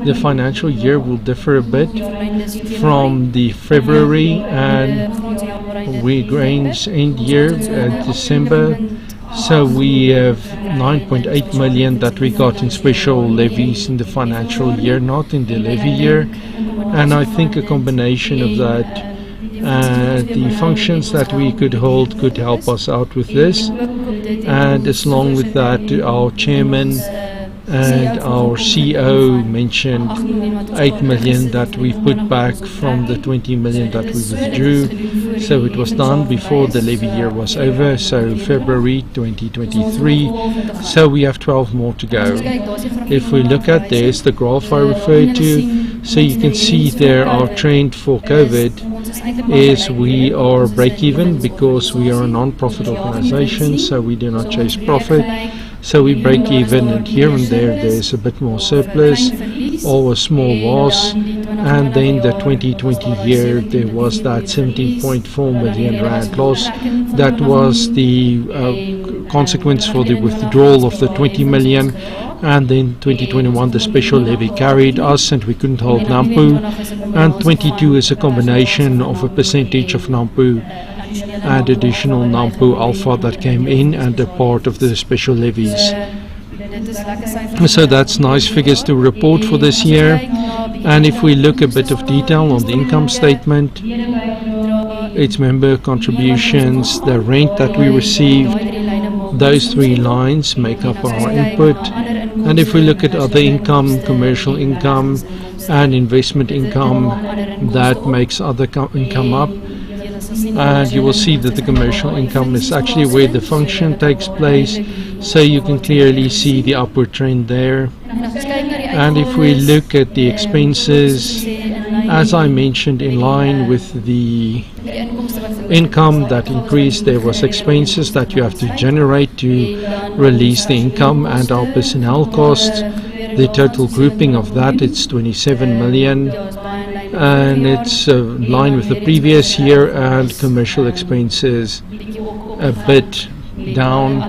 the financial year will differ a bit from the February and we grains end year December. So we have 9.8 million that we got in special levies in the financial year, not in the levy year, and I think a combination of that, the functions that we could hold could help us out with this, and as long with that, our chairman and our CEO mentioned 8 million that we put back from the 20 million that we withdrew. So it was done before the levy year was over, so February 2023. So we have 12 more to go. If we look at this, the graph I referred to, so you can see there our trend for COVID is we are break-even because we are a non-profit organization, so we do not chase profit. So we break even, and here and there's a bit more surplus or a small loss. And then the 2020 year, there was that 17.4 million rand loss. That was the consequence for the withdrawal of the 20 million. And then 2021, the special levy carried us and we couldn't hold NAMPU. And 22 is a combination of a percentage of NAMPU and additional NAMPU alpha that came in and a part of the special levies. So that's nice figures to report for this year. And if we look a bit of detail on the income statement, its member contributions, the rent that we received, those three lines make up our input. And if we look at other income, commercial income and investment income, that makes other income up. And you will see that the commercial income is actually where the function takes place, so you can clearly see the upward trend there. And if we look at the expenses, as I mentioned, in line with the income that increased, there was expenses that you have to generate to release the income, and our personnel costs, the total grouping of that, it's 27 million. And it's in line with the previous year, and commercial expenses a bit down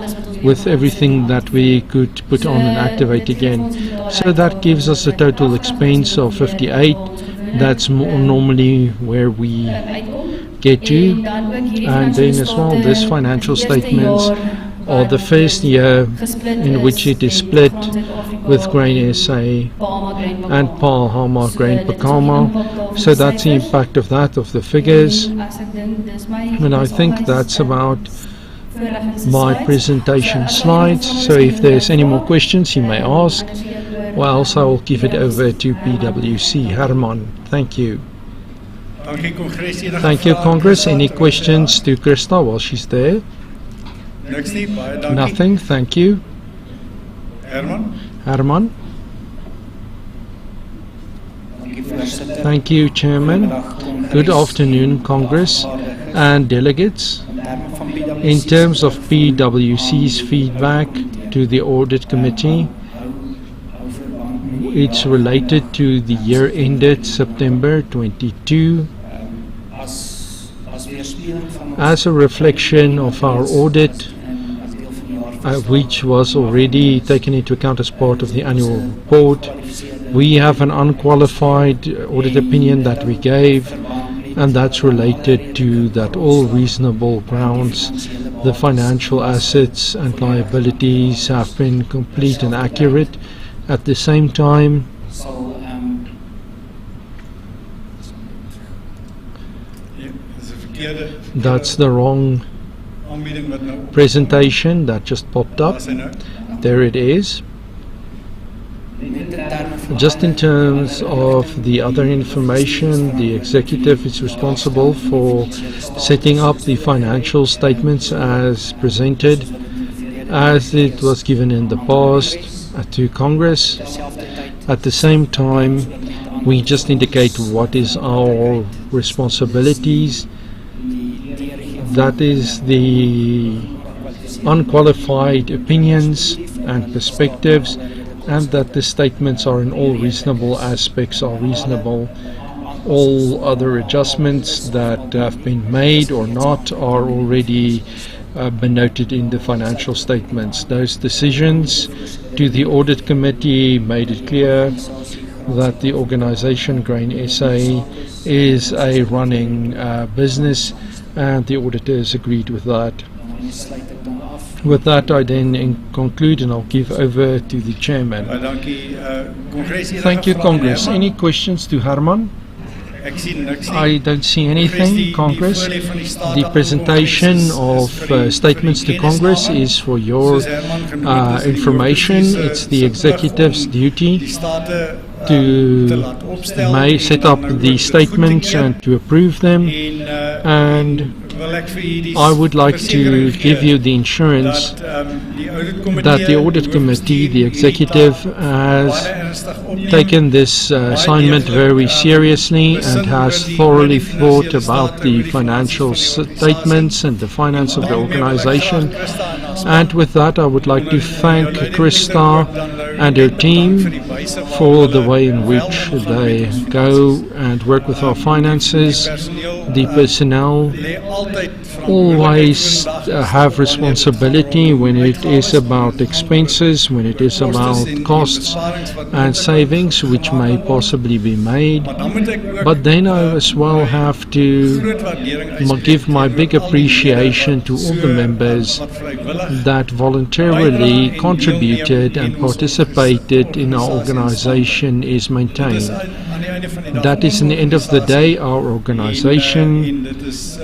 with everything that we could put on and activate again. So that gives us a total expense of 58. That's normally where we get to. And then as well, this financial statements or the first year in which it is split with Grain SA and Palhama Grain Pakama. So that's the impact of that, of the figures. And I think that's about my presentation slides. So if there's any more questions you may ask, or else I will give it over to PwC. Herman, thank you. Thank you, Congress. Any questions to Krista while she's there? Nothing, thank you. Herman. Thank you, Chairman. Good afternoon, Congress and delegates. In terms of PwC's feedback to the Audit Committee, it's related to the year ended September 22. As a reflection of our audit, which was already taken into account as part of the annual report, we have an unqualified audit opinion that we gave, and that's related to that all reasonable grounds, the financial assets and liabilities have been complete and accurate. At the same time, that's the wrong presentation that just popped up. There it is. Just in terms of the other information, the executive is responsible for setting up the financial statements as presented, as it was given in the past to Congress. At the same time, we just indicate what is our responsibilities. That is the unqualified opinions and perspectives, and that the statements are in all reasonable aspects are reasonable. All other adjustments that have been made or not are already been noted in the financial statements. Those decisions to the audit committee made it clear that the organization Grain SA is a running business, and the auditors agreed with that. With that, I then conclude, and I'll give over to the chairman. Thank you, Congress. Any questions to Herman? I don't see anything, Congress. The presentation of statements to Congress is for your information. It's the executive's duty to set up the statements and to approve them, and I would like to give you the insurance that the audit committee, the executive, has taken this assignment very seriously and has thoroughly thought about the financial statements and the finance of the organization. And with that, I would like to thank Krista and her team for the way in which they go and work with our finances. The personnel always have responsibility when it is about expenses, when it is about costs and savings which may possibly be made. But then I as well have to give my big appreciation to all the members that voluntarily contributed and participated in our organization is maintained. That is, in the end of the day, our organization,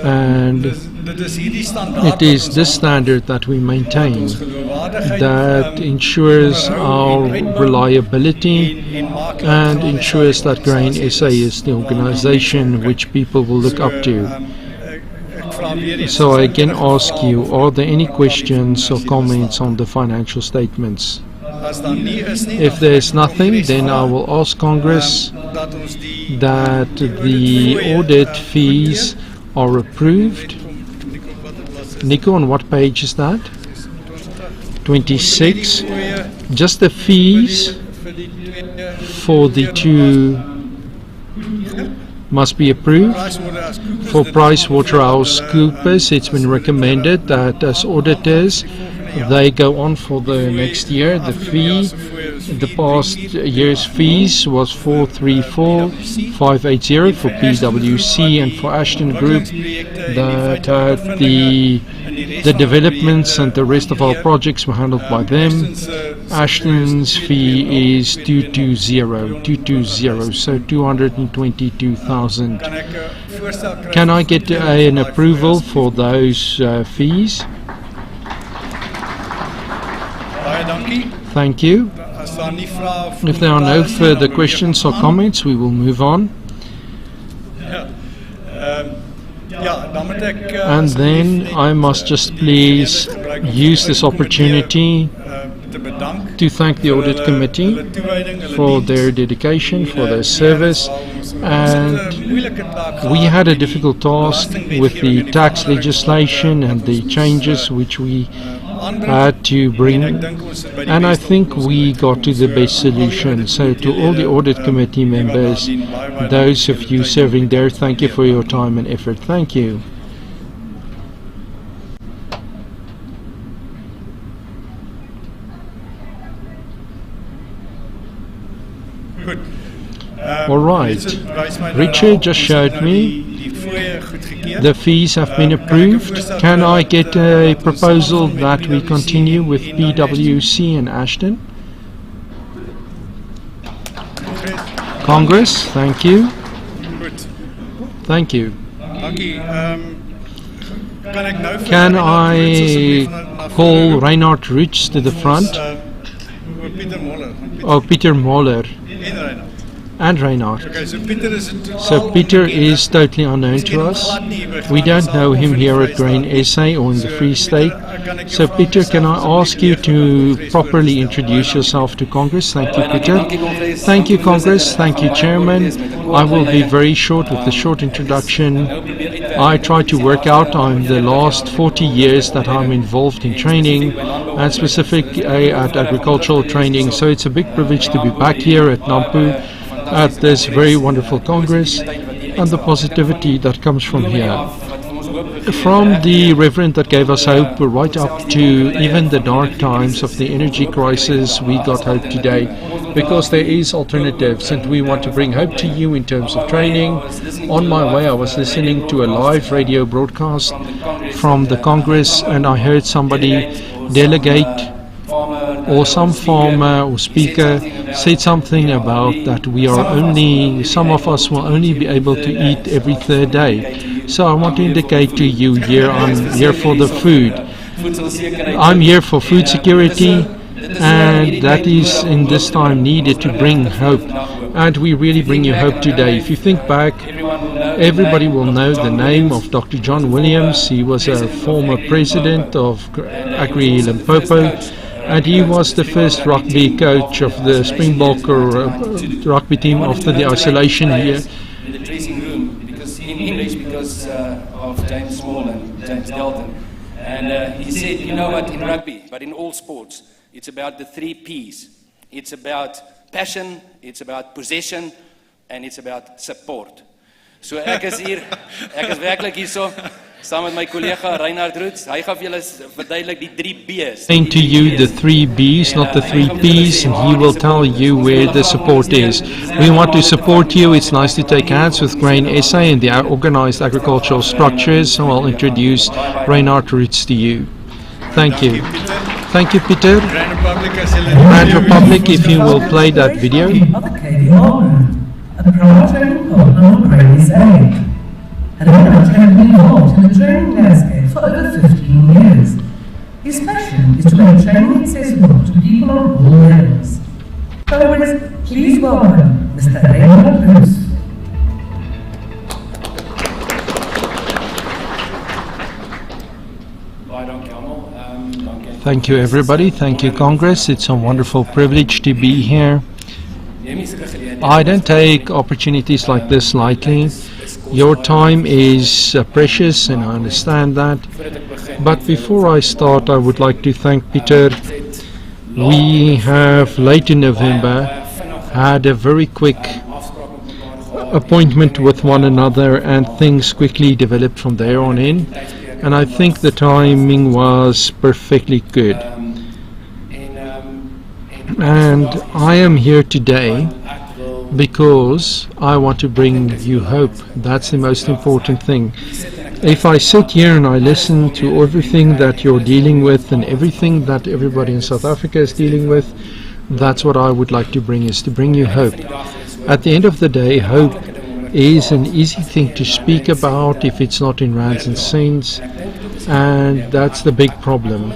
and it is this standard that we maintain that ensures our reliability and ensures that Grain SA is the organization which people will look up to. So I again ask you, are there any questions or comments on the financial statements? If there is nothing, then I will ask Congress that the audit fees are approved. Nico, on what page is that? 26. Just the fees for the two must be approved. For PricewaterhouseCoopers, it's been recommended that as auditors, they go on for the next year. The fee, the past year's fees was 434,580 for PwC, and for Ashton Group that had the developments and the rest of our projects were handled by them. Ashton's fee is 220, so 222,000. Can I get an approval for those fees? Thank you. If there are no further questions or comments, we will move on. And then I must just please use this opportunity to thank the Audit Committee for their dedication, for their service. And we had a difficult task with the tax legislation and the changes which we had to bring, and I think we got to the best solution. So to all the Audit Committee members, those of you serving there, thank you for your time and effort. Thank you. All right. Richard just showed me the fees have been approved. Can I get a proposal that we continue with PwC in Ashton? Congress, thank you. Thank you. Can I call Reinhard Rich to the front? Oh, Peter Moller. And Reinhard.
Okay, so Peter
is totally unknown to us. We don't know him here at Grain SA or in the Free State. So Peter, can I ask you to properly introduce yourself to Congress? Thank you, Peter. Thank you, Congress. Thank you, Chairman. I will be very short with the short introduction. I try to work out on the last 40 years that I'm involved in training and specifically at agricultural training. So it's a big privilege to be back here at Nampo at this very wonderful Congress and the positivity that comes from here. From the Reverend that gave us hope right up to even the dark times of the energy crisis, we got hope today because there is alternatives and we want to bring hope to you in terms of training. On my way I was listening to a live radio broadcast from the Congress and I heard somebody delegate or some farmer or speaker said something about that some of us will only be able to eat every third day. So I want to indicate to you here, I'm here for the food. I'm here for food security, and that is in this time needed to bring hope. And we really bring you hope today. If you think back, everybody will know the name of Dr. John Williams. He was a former president of Agri Limpopo. And he was the first rugby coach of the Springbok rugby team after the isolation here.
In the dressing room, because in English, because of James Small and James Dalton. And he said, you know what, in rugby, but in all sports, it's about the 3 P's. It's about passion, it's about possession, and it's about support. So ek is werklik hierso. Saam met my collega Reinhard Roots, hy gaan vir julle verduidelik die 3 B's.
Saying to you the 3 B's, not the 3 P's, and he will tell you where the support is. We want to support you. It's nice to take hands with Grain SA and the organized agricultural structures. So I'll introduce Reinhard Roots to you. Thank you. Thank you, Peter. Grand Republic, if you will play that video.
A proud training partner of Grain SA. Reinhard has been involved in the training landscape for over 15 years. His passion is to make training accessible to people on all levels. Congress, please welcome Mr. Reinhard Roots.
Thank you, everybody. Thank you, Congress. It's a wonderful privilege to be here. I don't take opportunities like this lightly. Your time is precious and I understand that. But before I start, I would like to thank Peter. We have late in November had a very quick appointment with one another and things quickly developed from there on in. And I think the timing was perfectly good. And I am here today because I want to bring you hope. That's the most important thing. If I sit here and I listen to everything that you're dealing with and everything that everybody in South Africa is dealing with, that's what I would like to bring, is to bring you hope. At the end of the day, hope is an easy thing to speak about if it's not in rands and cents, and that's the big problem.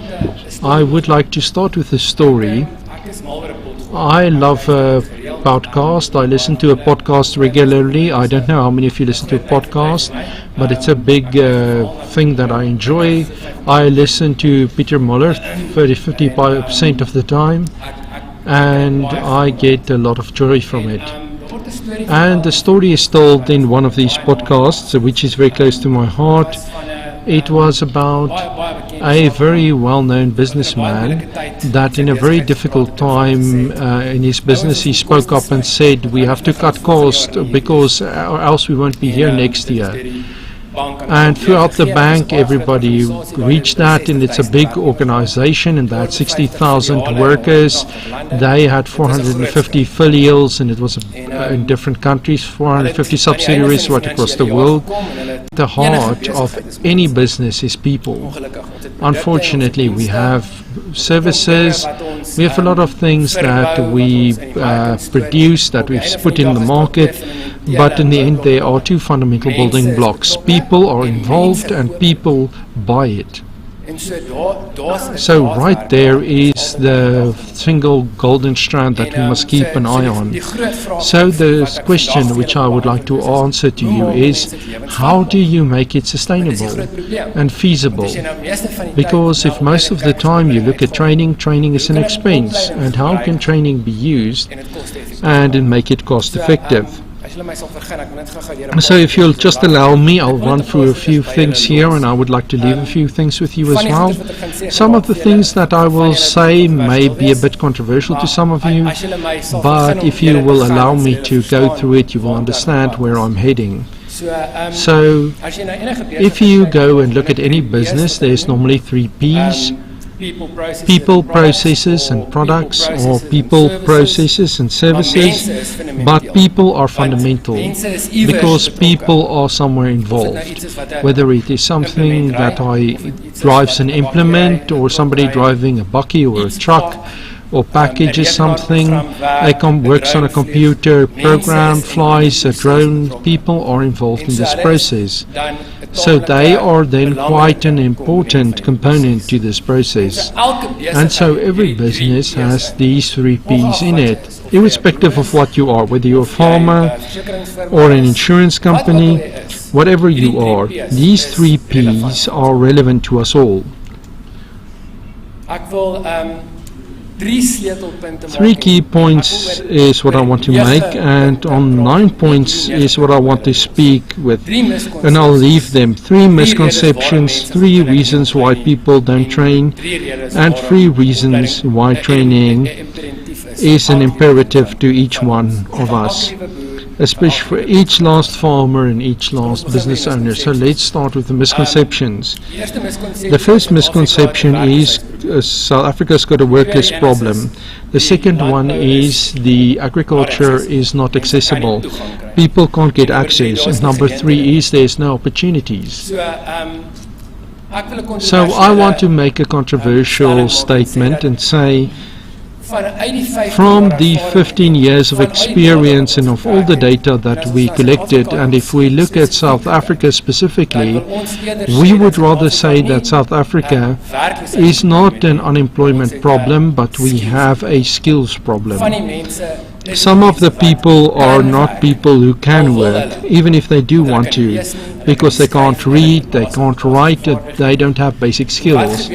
I would like to start with a story. I love a podcast. I listen to a podcast regularly. I don't know how many of you listen to a podcast, but it's a big thing that I enjoy. I listen to Peter Moller 50% of the time, and I get a lot of joy from it. And the story is told in one of these podcasts, which is very close to my heart. It was about a very well-known businessman that in a very difficult time in his business, he spoke up and said, we have to cut costs because or else we won't be here next year. And throughout the bank, everybody reached that, and it's a big organization, and they had 60,000 workers. They had 450 filials, and it was in different countries, 450 subsidiaries right across the world. The heart of any business is people. Unfortunately, we have services, we have a lot of things that we produce, that we've put in the market, but in the end there are two fundamental building blocks. People are involved and people buy it. So right there is the single golden strand that we must keep an eye on. So the question which I would like to answer to you is, how do you make it sustainable and feasible? Because if most of the time you look at training, training is an expense, and how can training be used and make it cost effective? So if you'll just allow me, I'll run through a few things here, and I would like to leave a few things with you as well. Some of the things that I will say may be a bit controversial to some of you, but if you will allow me to go through it, you will understand where I'm heading. So if you go and look at any business, there's normally 3 P's. People, processes and products, or people, processes and services, but people are fundamental because people are somewhere involved, whether it is something that drives an implement, or somebody driving a bakkie or a truck, or packages something, works on a computer program, flies a drone. People are involved in this process. So they are then quite an important component to this process. And so every business has these 3 P's in it, irrespective of what you are, whether you're a farmer or an insurance company, whatever you are, these 3 P's are relevant to us all. 3 key points is what I want to make, and on 9 points is what I want to speak with, and I'll leave them. 3 misconceptions, 3 reasons why people don't train, and 3 reasons why training is an imperative to each one of us, especially for each last farmer and each last business owner. So let's start with the misconceptions. The first misconception is South Africa's got a workers' problem. The second one is the agriculture is not accessible. People can't get access. And number 3 is there's no opportunities. So I want to make a controversial statement and say, from the 15 years of experience and of all the data that we collected, and if we look at South Africa specifically, we would rather say that South Africa is not an unemployment problem, but we have a skills problem. Some of the people are not people who can work, even if they do want to, because they can't read, they can't write, they don't have basic skills.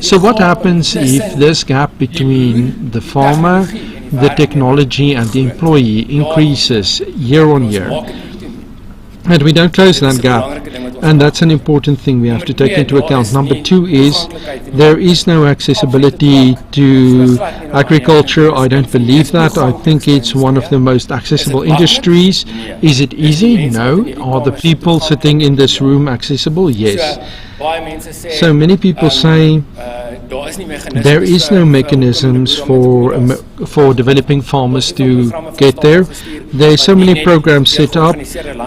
So what happens if this gap between the farmer, the technology and the employee increases year on year? And we don't close that gap, and that's an important thing we have to take into account. Number 2 is there is no accessibility to agriculture. I don't believe that. I think it's one of the most accessible industries. Is it easy? No. Are the people sitting in this room accessible? Yes. So many people say there is no mechanisms for developing farmers to get there. There are so many programs set up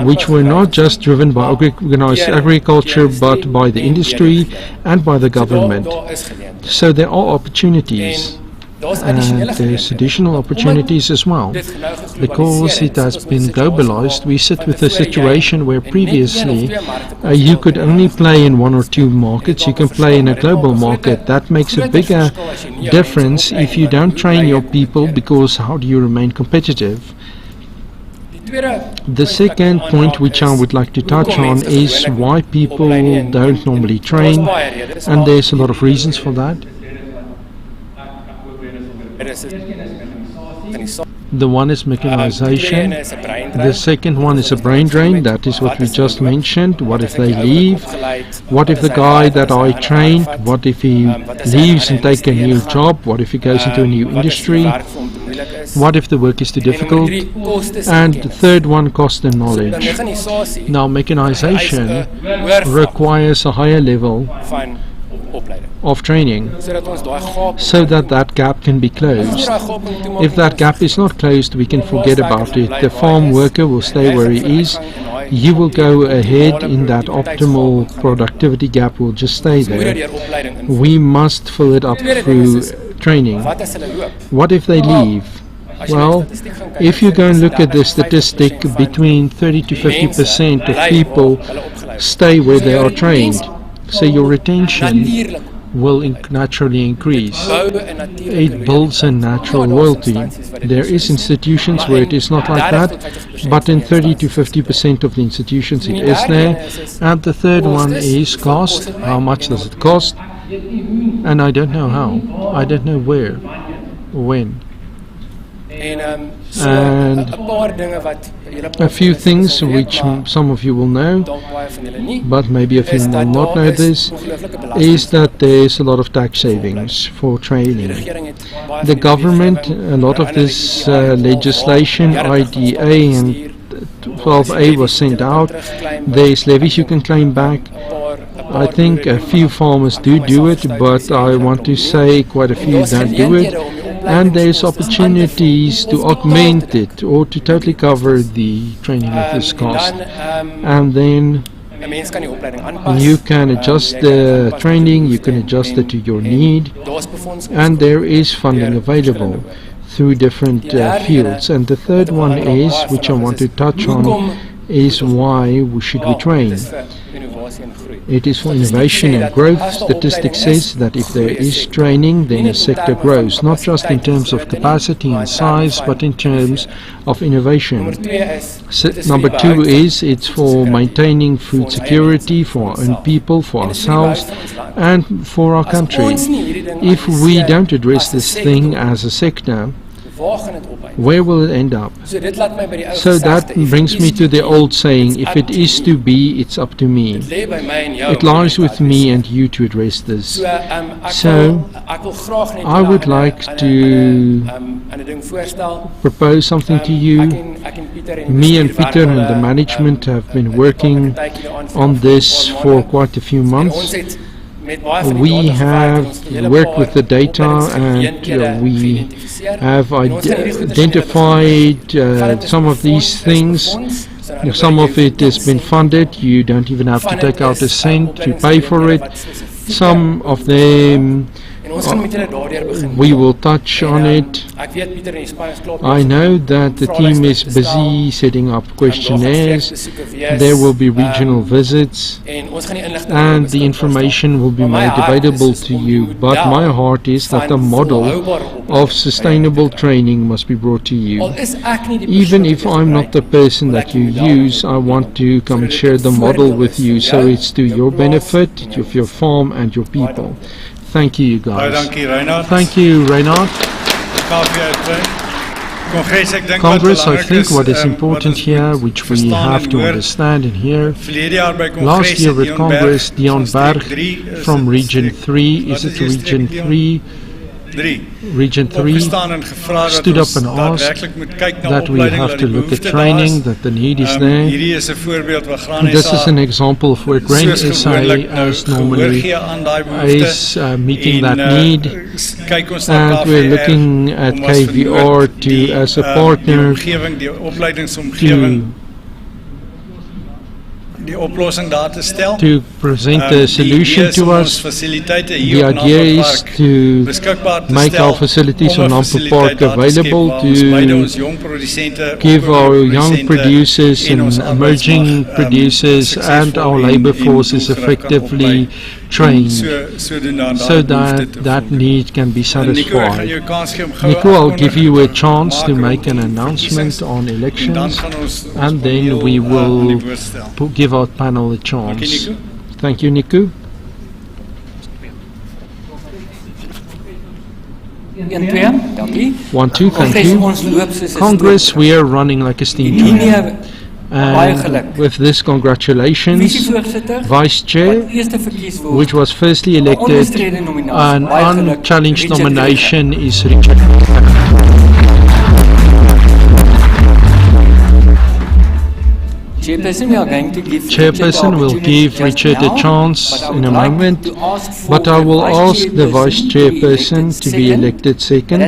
which were not just driven by organized agriculture but by the industry and by the government. So there are opportunities. And there's additional opportunities as well. Because it has been globalized, we sit with a situation where previously you could only play in 1 or 2 markets. You can play in a global market. That makes a bigger difference if you don't train your people, because how do you remain competitive? The second point which I would like to touch on is why people don't normally train, and there's a lot of reasons for that. The one is mechanization. The second one is a brain drain. That is what we just mentioned. What if they leave? What if the guy that I trained, what if he leaves and takes a new job? What if he goes into a new industry? What if the work is too difficult? And the third one, cost and knowledge. Now, mechanization requires a higher level of training so that that gap can be closed. If that gap is not closed, we can forget about it. The farm worker will stay where he is. You will go ahead in that optimal productivity gap will just stay there. We must fill it up through training. What if they leave? Well, if you go and look at the statistic, between 30 to 50% of people stay where they are trained. So your retention will naturally increase. It builds a natural loyalty. There is institutions where it is not like that, but in 30 to 50% of the institutions it is there. And the third one is cost. How much does it cost? And I don't know how. I don't know where, when. And a few things which some of you will know, but maybe a few will not know this, is that there is a lot of tax savings for training. The government, a lot of this legislation, IDA and 12A was sent out. There is levies you can claim back. I think a few farmers do it, but I want to say quite a few don't do it. And there's opportunities to augment it or to totally cover the training of this cost. And then you can adjust the training, you can adjust it to your need, and there is funding available through different fields. And the third one is, which I want to touch on, is why should we train? It is for innovation and growth. Statistics says that if there is training, then a sector grows, not just in terms of capacity and size, but in terms of innovation. Number two is it's for maintaining food security for our own people, for ourselves, and for our country. If we don't address this thing as a sector, where will it end up? So that brings me to the old saying, if it is to be, it's up to me. It lies with me and you to address this. So I would like to propose something to you. Me and Peter and the management have been working on this for quite a few months. We have worked with the data and we have identified some of these things. Some of it has been funded. You don't even have to take out a cent to pay for it. Some of them we will touch on it. I know that the team is busy setting up questionnaires. There will be regional visits and the information will be made available to you. But my heart is that the model of sustainable training must be brought to you. Even if I'm not the person that you use, I want to come and share the model with you so it's to your benefit, of your farm and your people. Thank you, guys. Thank you, Reinhard. Congress, I think what is important here, which we have to understand in here, last year at Congress, Dion Berg from Region 3, is it Region 3? Region 3 stood up and asked that we have to look at training, that the need is there. This is an example of where Grain SA as normally is meeting that need, and we're looking at KVR to as a partner to present a solution to us. The idea is to make our facilities on Nampo Park available to give our young producers and emerging producers and our labor forces effectively trained so that that need can be satisfied. Nico, I'll give you a chance to make an announcement on elections and then we will give our panel a chance. Thank you, Nico.
1 2, dankie.
1 2, thank
Ons loop soos 'n
you. Congress, we are running like a steam train. And with this, congratulations, Vice Chair, which was firstly elected. An unchallenged nomination is Richard. Chairperson will give Richard a chance in a moment, but I will ask the Vice Chairperson to be elected second.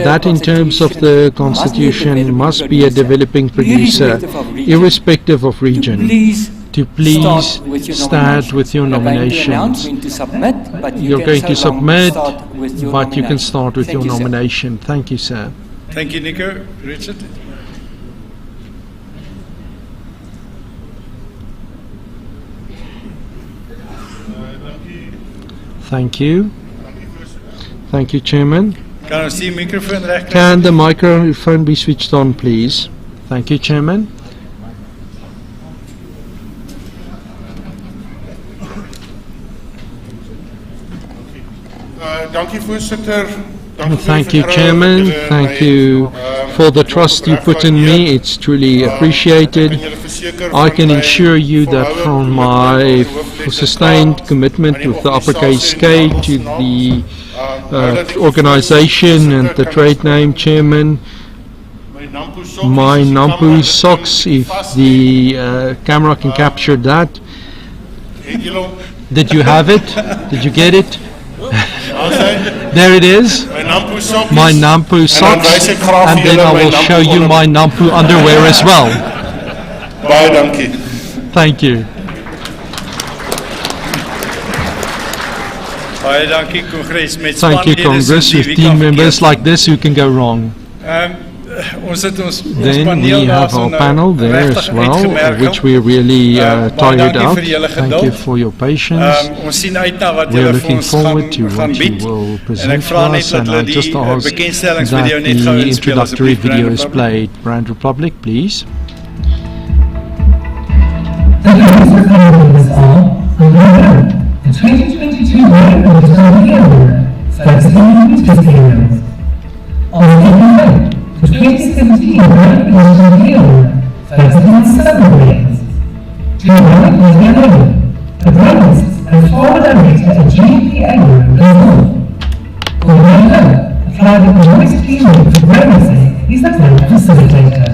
That in terms of the Constitution must be a developing producer, irrespective of region. To please start with your nominations. You're going to submit, but you can start with your nomination. Thank you, sir.
Thank you, Nico. Richard?
Thank you. Thank you, Chairman.
Can
the microphone be switched on, please? Thank you, Chairman. Thank you, Chairman. Thank you for the trust you put in me. It's truly appreciated. I can assure you that from my sustained commitment with the uppercase K to the organization and the trade name, Chairman, my Nampu socks, if the camera can capture that. Did you have it? Did you get it? There it is, my Nampu socks, and then I will show you my Nampu underwear as well. Thank you. Thank you, Congress. With team members like this, who can go wrong? Then we have our panel there as well, which we really tired out. Thank you for your patience. We are looking forward to what you will present for us, and I just ask that the introductory video is played. Brand Republic, please.
The 2022 Brand Vegetarians. On the the 2017 Brand Vegetarian focused on supplements. Giovanni Mazzano, a broadcast and former director at GMP Agro Brazil. Orlando, a private economics team for Brandon, is the brand facilitator.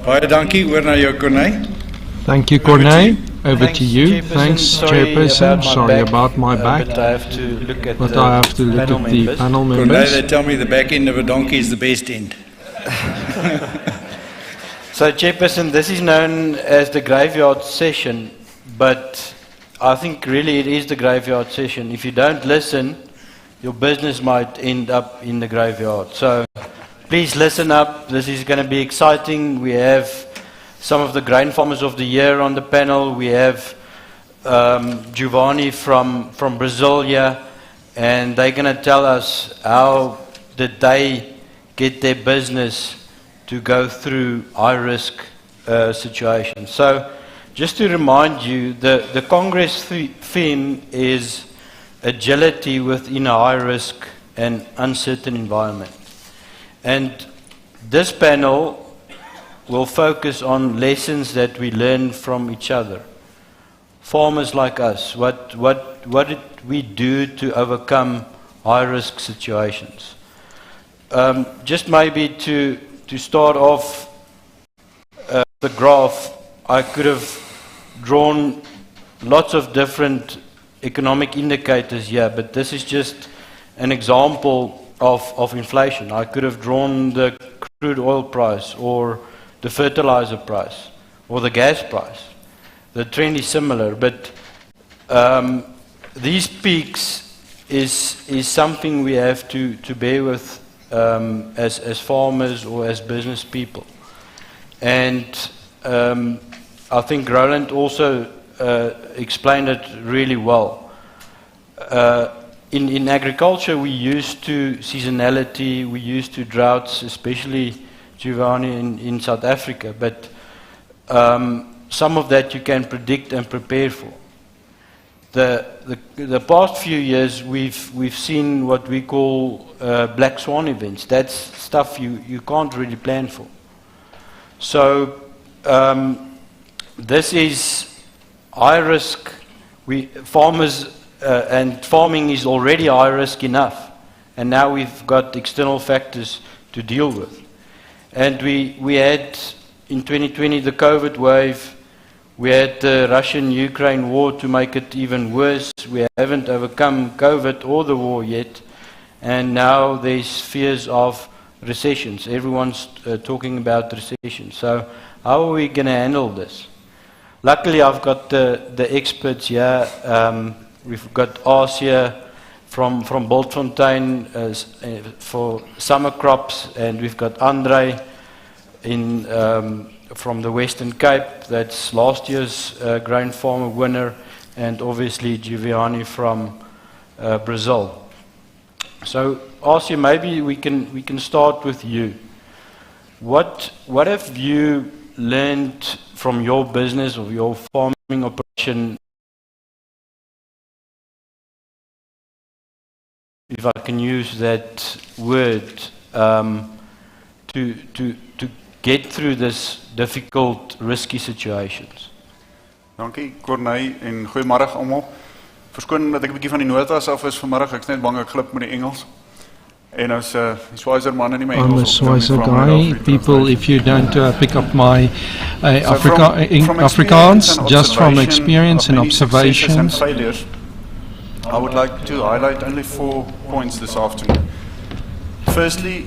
Baie dankie, oor na jou Corneille.
Thank you, Corneille. Over to you. Thanks, Chairperson. Sorry about my back, but I have to look at the panel members.
Corneille, they tell me the back end of a donkey is the best end.
So, Chairperson, this is known as the graveyard session, but I think really it is the graveyard session. If you don't listen, your business might end up in the graveyard. So, please listen up. This is going to be exciting. We have some of the grain farmers of the year on the panel. We have Giovanni from Brazil here, and they're going to tell us how did they get their business to go through high-risk situations. So, just to remind you, the Congress theme is agility within a high-risk and uncertain environment. And this panel will focus on lessons that we learn from each other. Farmers like us, what did we do to overcome high-risk situations? Just maybe to start off the graph, I could have drawn lots of different economic indicators here, but this is just an example of inflation. I could have drawn the crude oil price or the fertilizer price or the gas price. The trend is similar, but these peaks is something we have to bear with as farmers or as business people. And I think Roland also explained it really well. In agriculture, we used to seasonality, we used to droughts, especially Giovanni in South Africa, but some of that you can predict and prepare for. the past few years we've seen what we call black swan events. That's stuff you can't really plan for. So this is high risk. Farmers and farming is already high risk enough, and now we've got external factors to deal with. And we had in 2020 the COVID wave. We had the Russian-Ukraine war to make it even worse. We haven't overcome COVID or the war yet, and now there's fears of recessions. Everyone's talking about recession. So how are we going to handle this? Luckily, I've got the experts here. We've got Asia from Bultfontein for summer crops, and we've got Andre from the Western Cape. That's last year's grain farmer winner, and obviously Giuliani from Brazil. So, Asia, maybe we can start with you. What have you learned from your business or your farming operation, if I can use that word, to get through this difficult, risky situations?
Dankie Corneille en goeiemôre almal. Verskoon dat ek 'n bietjie van die notas af is vanmiddag. Ek's net bang ek glip met die Engels. En as Swizer man in my Engels.
I'm a Swizer guy. People, if you don't pick up my Afrikaans, just from experience and observations.
I would like to highlight only 4 points this afternoon. Firstly,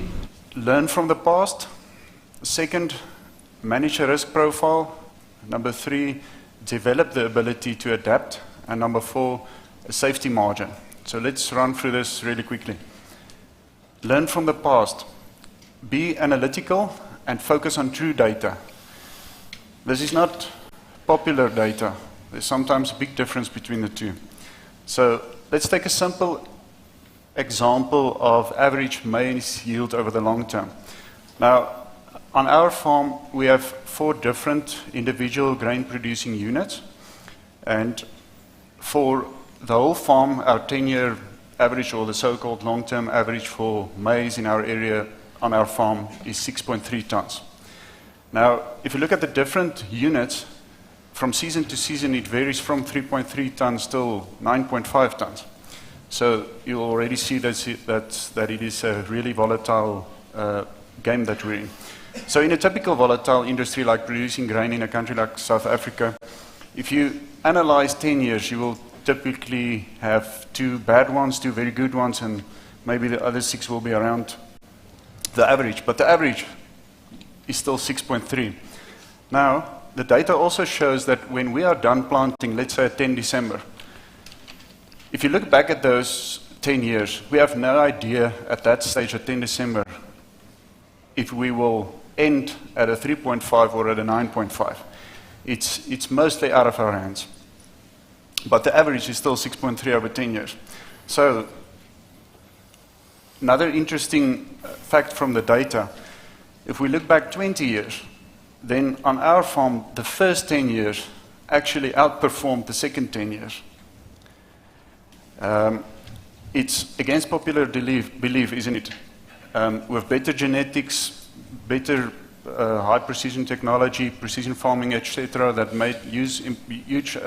learn from the past. Second, manage a risk profile. Number 3, develop the ability to adapt. And number 4, a safety margin. So let's run through this really quickly. Learn from the past. Be analytical and focus on true data. This is not popular data. There's sometimes a big difference between the two. So let's take a simple example of average maize yield over the long term. Now, on our farm, we have 4 different individual grain producing units. And for the whole farm, our 10-year average, or the so-called long-term average for maize in our area on our farm, is 6.3 tons. Now, if you look at the different units, from season to season, it varies from 3.3 tons till 9.5 tons. So you'll already see that it is a really volatile game that we're in. So in a typical volatile industry like producing grain in a country like South Africa, if you analyze 10 years, you will typically have 2 bad ones, 2 very good ones, and maybe the other 6 will be around the average. But the average is still 6.3. Now, the data also shows that when we are done planting, let's say at 10 December, if you look back at those 10 years, we have no idea at that stage at 10 December if we will end at a 3.5 or at a 9.5. It's mostly out of our hands. But the average is still 6.3 over 10 years. So, another interesting fact from the data, if we look back 20 years, then on our farm, the first 10 years actually outperformed the second 10 years. It's against popular belief, isn't it? With better genetics, better high precision technology, precision farming, etc., that made huge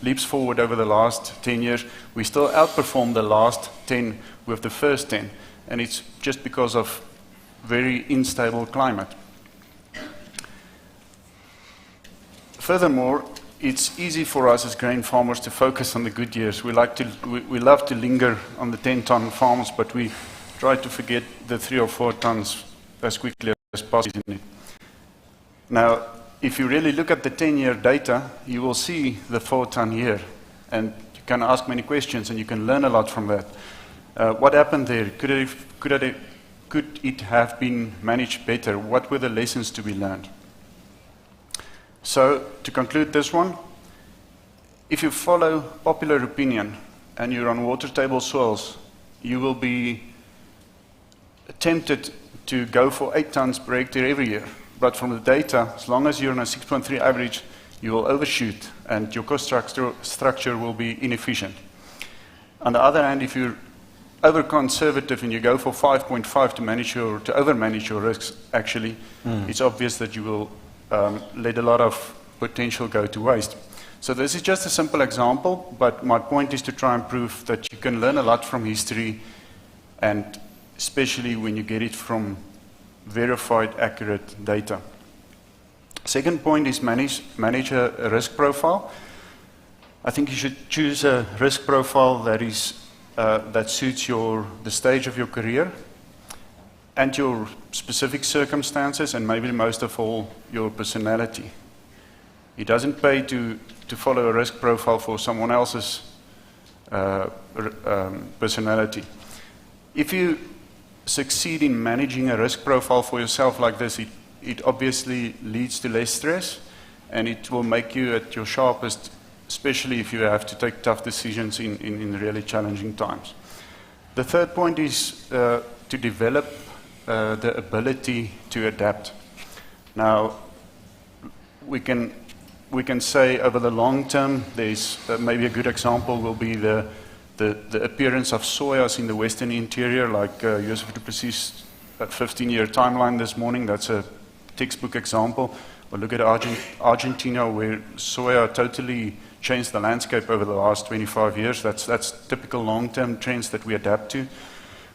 leaps forward over the last 10 years, we still outperform the last 10 with the first 10. And it's just because of very unstable climate. Furthermore, it's easy for us as grain farmers to focus on the good years. We love to linger on the 10-ton farms, but we try to forget the 3 or 4 tons as quickly as possible. Now, if you really look at the 10-year data, you will see the 4-ton year, and you can ask many questions, and you can learn a lot from that. What happened there? Could it have been managed better? What were the lessons to be learned? So, to conclude this one, if you follow popular opinion and you're on water table soils, you will be tempted to go for 8 tons per hectare every year. But from the data, as long as you're on a 6.3 average, you will overshoot and your cost structure will be inefficient. On the other hand, if you're over-conservative and you go for 5.5 to over-manage your risks, actually, it's obvious that you will let a lot of potential go to waste. So this is just a simple example, but my point is to try and prove that you can learn a lot from history, and especially when you get it from verified, accurate data. Second point is manage a risk profile. I think you should choose a risk profile that suits the stage of your career and your specific circumstances, and maybe most of all, your personality. It doesn't pay to follow a risk profile for someone else's personality. If you succeed in managing a risk profile for yourself like this, it obviously leads to less stress, and it will make you at your sharpest, especially if you have to take tough decisions in really challenging times. The third point is to develop the ability to adapt. Now, we can say over the long term, there's maybe a good example will be the appearance of soyas in the Western interior, like Joseph du Plessis' 15-year timeline this morning. That's a textbook example. Or look at Argentina, where soya totally changed the landscape over the last 25 years. That's typical long-term trends that we adapt to.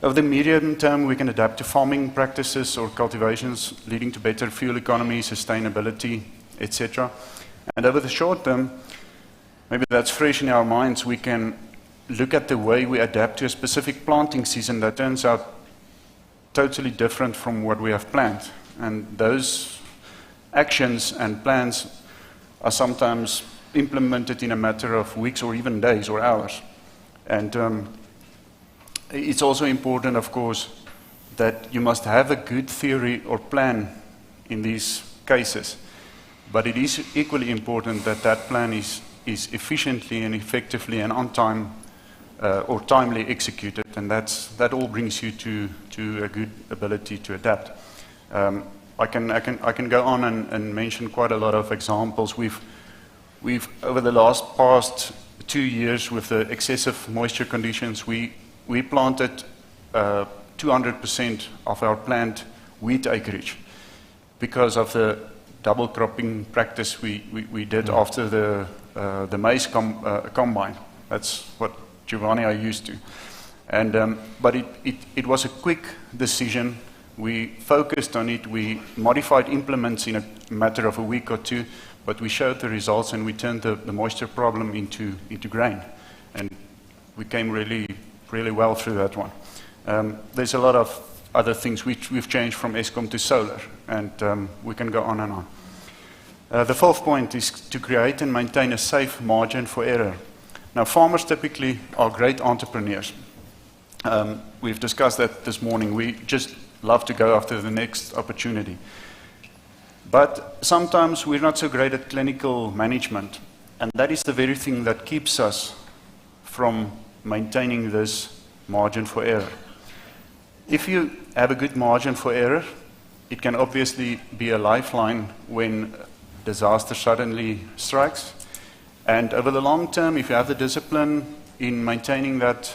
Over the medium term, we can adapt to farming practices or cultivations leading to better fuel economy, sustainability, etc. And over the short term, maybe that's fresh in our minds, we can look at the way we adapt to a specific planting season that turns out totally different from what we have planned. And those actions and plans are sometimes implemented in a matter of weeks or even days or hours. And it's also important, of course, that you must have a good theory or plan in these cases. But it is equally important that that plan is efficiently and effectively and on time or timely executed, and that all brings you to a good ability to adapt. I can go on and mention quite a lot of examples. We've over the past 2 years, with the excessive moisture conditions, we planted 200% of our planned wheat acreage because of the double cropping practice we did after the maize combine. That's what Giovanni are used to. And but it was a quick decision. We focused on it. We modified implements in a matter of a week or two, but we showed the results, and we turned the moisture problem into grain, and we came really well through that one. There's a lot of other things which we've changed from Eskom to solar, and we can go on and on. The fourth point is to create and maintain a safe margin for error. Now, farmers typically are great entrepreneurs. We've discussed that this morning. We just love to go after the next opportunity. But sometimes we're not so great at clinical management, and that is the very thing that keeps us from maintaining this margin for error. If you have a good margin for error, it can obviously be a lifeline when disaster suddenly strikes. And over the long term, if you have the discipline in maintaining that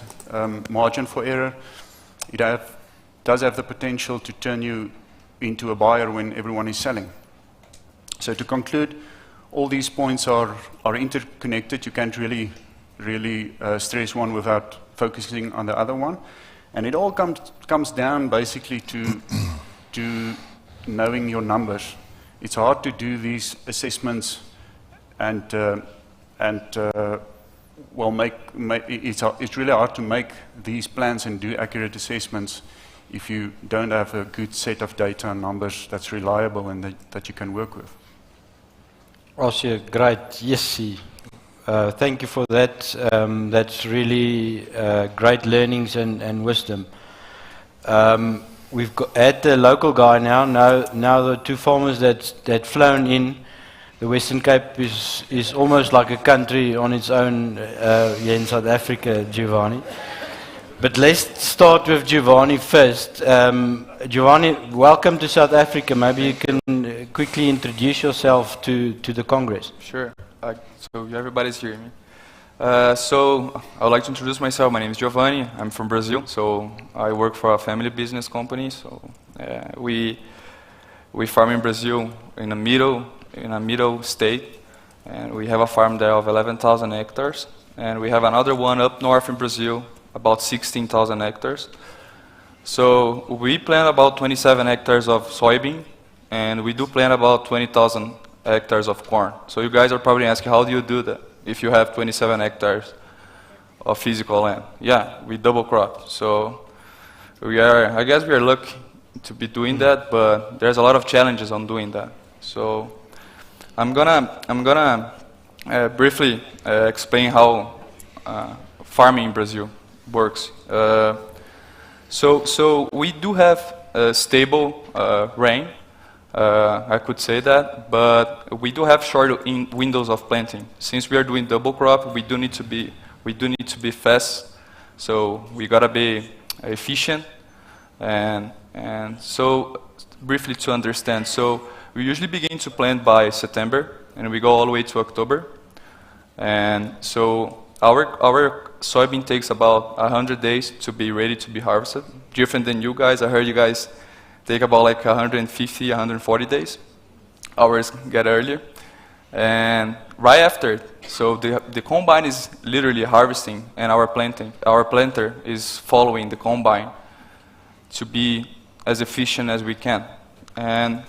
margin for error, it does have the potential to turn you into a buyer when everyone is selling. So to conclude, all these points are interconnected. You can't really stress one without focusing on the other one. And it all comes down basically to knowing your numbers. It's hard to do these assessments it's really hard to make these plans and do accurate assessments if you don't have a good set of data and numbers that's reliable and that you can work with.
Ossie, great. Yes, thank you for that. That's really great learnings and wisdom. We've had the local guy now the two farmers that flown in. The Western Cape is almost like a country on its own here in South Africa, Giovanni. But let's start with Giovanni first. Giovanni, welcome to South Africa. Maybe you can quickly introduce yourself to the Congress?
Sure. So everybody's hearing me. So I would like to introduce myself. My name is Giovanni. I'm from Brazil. So I work for a family business company. So we farm in Brazil in a middle state, and we have a farm there of 11,000 hectares, and we have another one up north in Brazil, about 16,000 hectares. So we plant about 27 hectares of soybean, and we do plant about 20,000 hectares of corn. So you guys are probably asking, how do you do that if you have 27 hectares of physical land? Yeah, we double crop. So I guess we are lucky to be doing that, but there's a lot of challenges on doing that. So I'm gonna briefly explain how farming in Brazil works. So we do have stable rain, I could say that, but we do have short windows of planting. Since we are doing double crop, we do need to be fast. So we gotta be efficient, and so briefly to understand. So we usually begin to plant by September, and we go all the way to October. And so our soybean takes about 100 days to be ready to be harvested. Different than you guys. I heard you guys take about like 150, 140 days. Ours get earlier. And right after, so the combine is literally harvesting, and our planter is following the combine to be as efficient as we can. And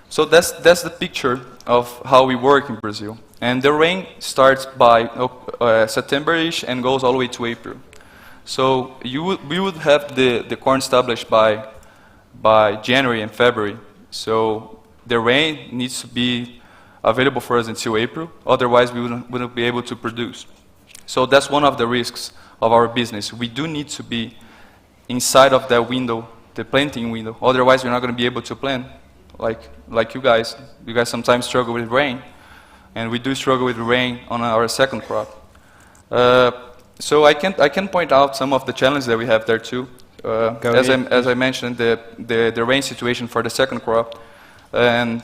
so that's the picture of how we work in Brazil. And the rain starts by September-ish and goes all the way to April. So we would have the corn established by January and February. So the rain needs to be available for us until April. Otherwise, we wouldn't be able to produce. So that's one of the risks of our business. We do need to be inside of that window, the planting window. Otherwise, we're not going to be able to plant. Like you guys sometimes struggle with rain, and we do struggle with rain on our second crop. So I can point out some of the challenges that we have there too. As I mentioned, the rain situation for the second crop, and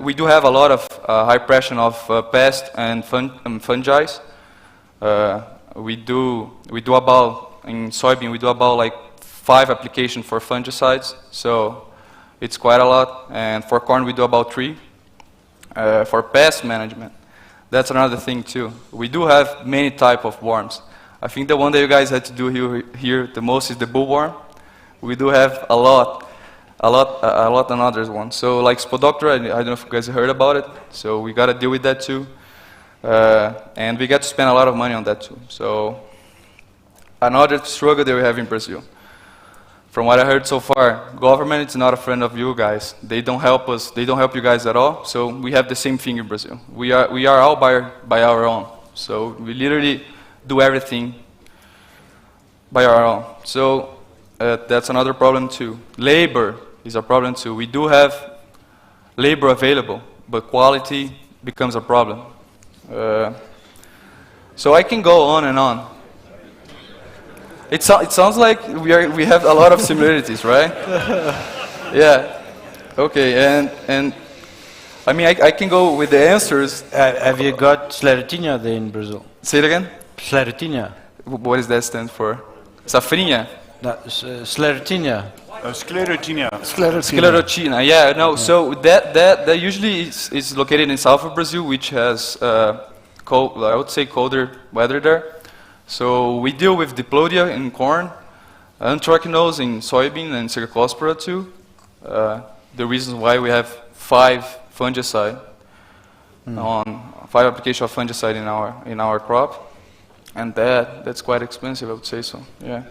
we do have a lot of high pressure of pests and fungi. We do about in soybean we do about like 5 applications for fungicides. So it's quite a lot, and for corn we do about 3. For pest management, that's another thing too. We do have many type of worms. I think the one that you guys had to do here the most is the bullworm. We do have a lot on others ones. So like Spodoptera, I don't know if you guys heard about it. So we got to deal with that too, and we got to spend a lot of money on that too. So another struggle that we have in Brazil. From what I heard so far, government is not a friend of you guys. They don't help us. They don't help you guys at all. So we have the same thing in Brazil. We are all by our own. So we literally do everything by our own. So that's another problem too. Labor is a problem too. We do have labor available, but quality becomes a problem. So I can go on and on. It sounds like we have a lot of similarities, right? Yeah. Okay. And I mean I can go with the answers.
Have you got Sclerotinia there in Brazil?
Say it again.
Sclerotinia.
What does that stand for? Safrinha.
No, Sclerotinia.
Sclerotinia.
Sclerotinia. Yeah. No. So that usually is located in south of Brazil, which has cold, I would say colder weather there. So we deal with Diplodia in corn, anthracnose in soybean, and Cercospora too. The reasons why we have 5 fungicide on 5 applications of fungicide in our crop, and that's quite expensive, I would say so. Yeah.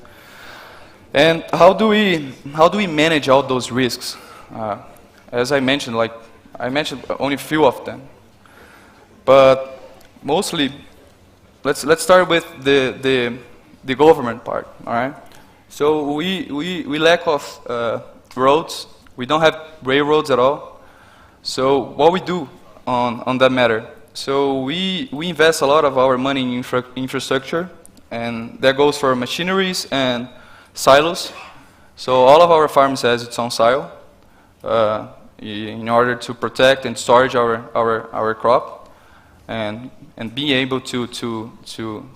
And how do we manage all those risks? As I mentioned, only a few of them, but mostly. Let's start with the government part. All right. So we lack of roads. We don't have railroads at all. So what we do on that matter? So we invest a lot of our money in infrastructure, and that goes for machineries and silos. So all of our farms has its own silo. in order to protect and storage our crop, and be able to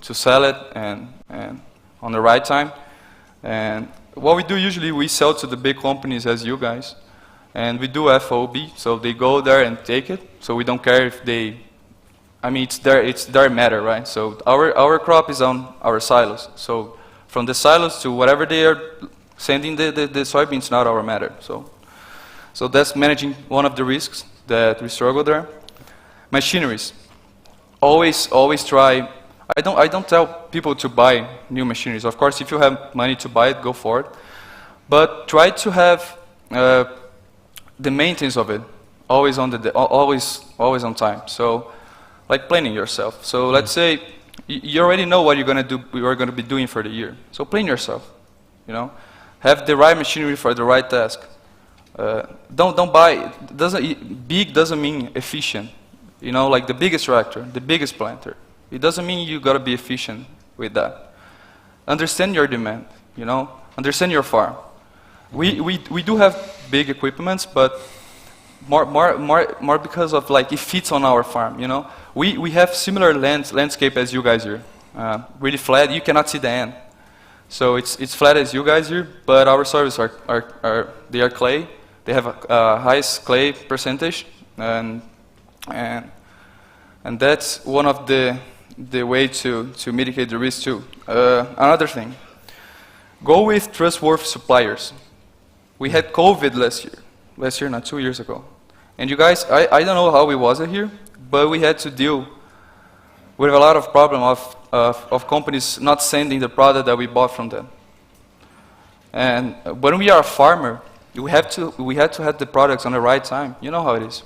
sell it and on the right time. And what we do usually, we sell to the big companies as you guys, and we do FOB, so they go there and take it. So we don't care if they, I mean, it's their matter, right? So our crop is on our silos. So from the silos to whatever they are sending the soybeans, not our matter. So that's managing one of the risks that we struggle there. Machineries. Always try. I don't tell people to buy new machineries. Of course, if you have money to buy it, go for it. But try to have the maintenance of it always on always on time. So, like planning yourself. So let's say you already know what you're going to do. You're going to be doing for the year. So plan yourself. You know, have the right machinery for the right task. Don't buy. Big doesn't mean efficient. You know, like the biggest tractor, the biggest planter. It doesn't mean you gotta be efficient with that. Understand your demand. You know, understand your farm. We do have big equipments, but more because of like it fits on our farm. You know, we have similar landscape as you guys here. Really flat. You cannot see the end. So it's flat as you guys here, but our soils are clay. They have a highest clay percentage, and that's one of the way to mitigate the risk too. Another thing, go with trustworthy suppliers. We had COVID last year, not 2 years ago. And you guys, I don't know how it was here, but we had to deal with a lot of problem of companies not sending the product that we bought from them. And when we are a farmer, we had to have the products on the right time. You know how it is.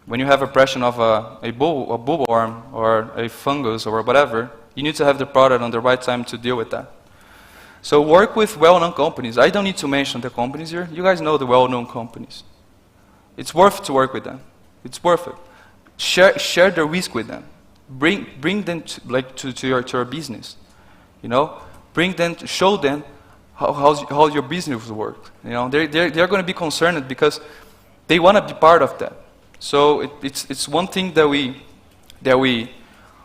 When you have oppression of a bollworm or a fungus or whatever, you need to have the product on the right time to deal with that. So work with well-known companies. I don't need to mention the companies here. You guys know the well-known companies. It's worth to work with them. It's worth it. Share the risk with them. Bring them to your business. You know, bring them to show them how your business works. You know, they're going to be concerned because they want to be part of that. So it's one thing that we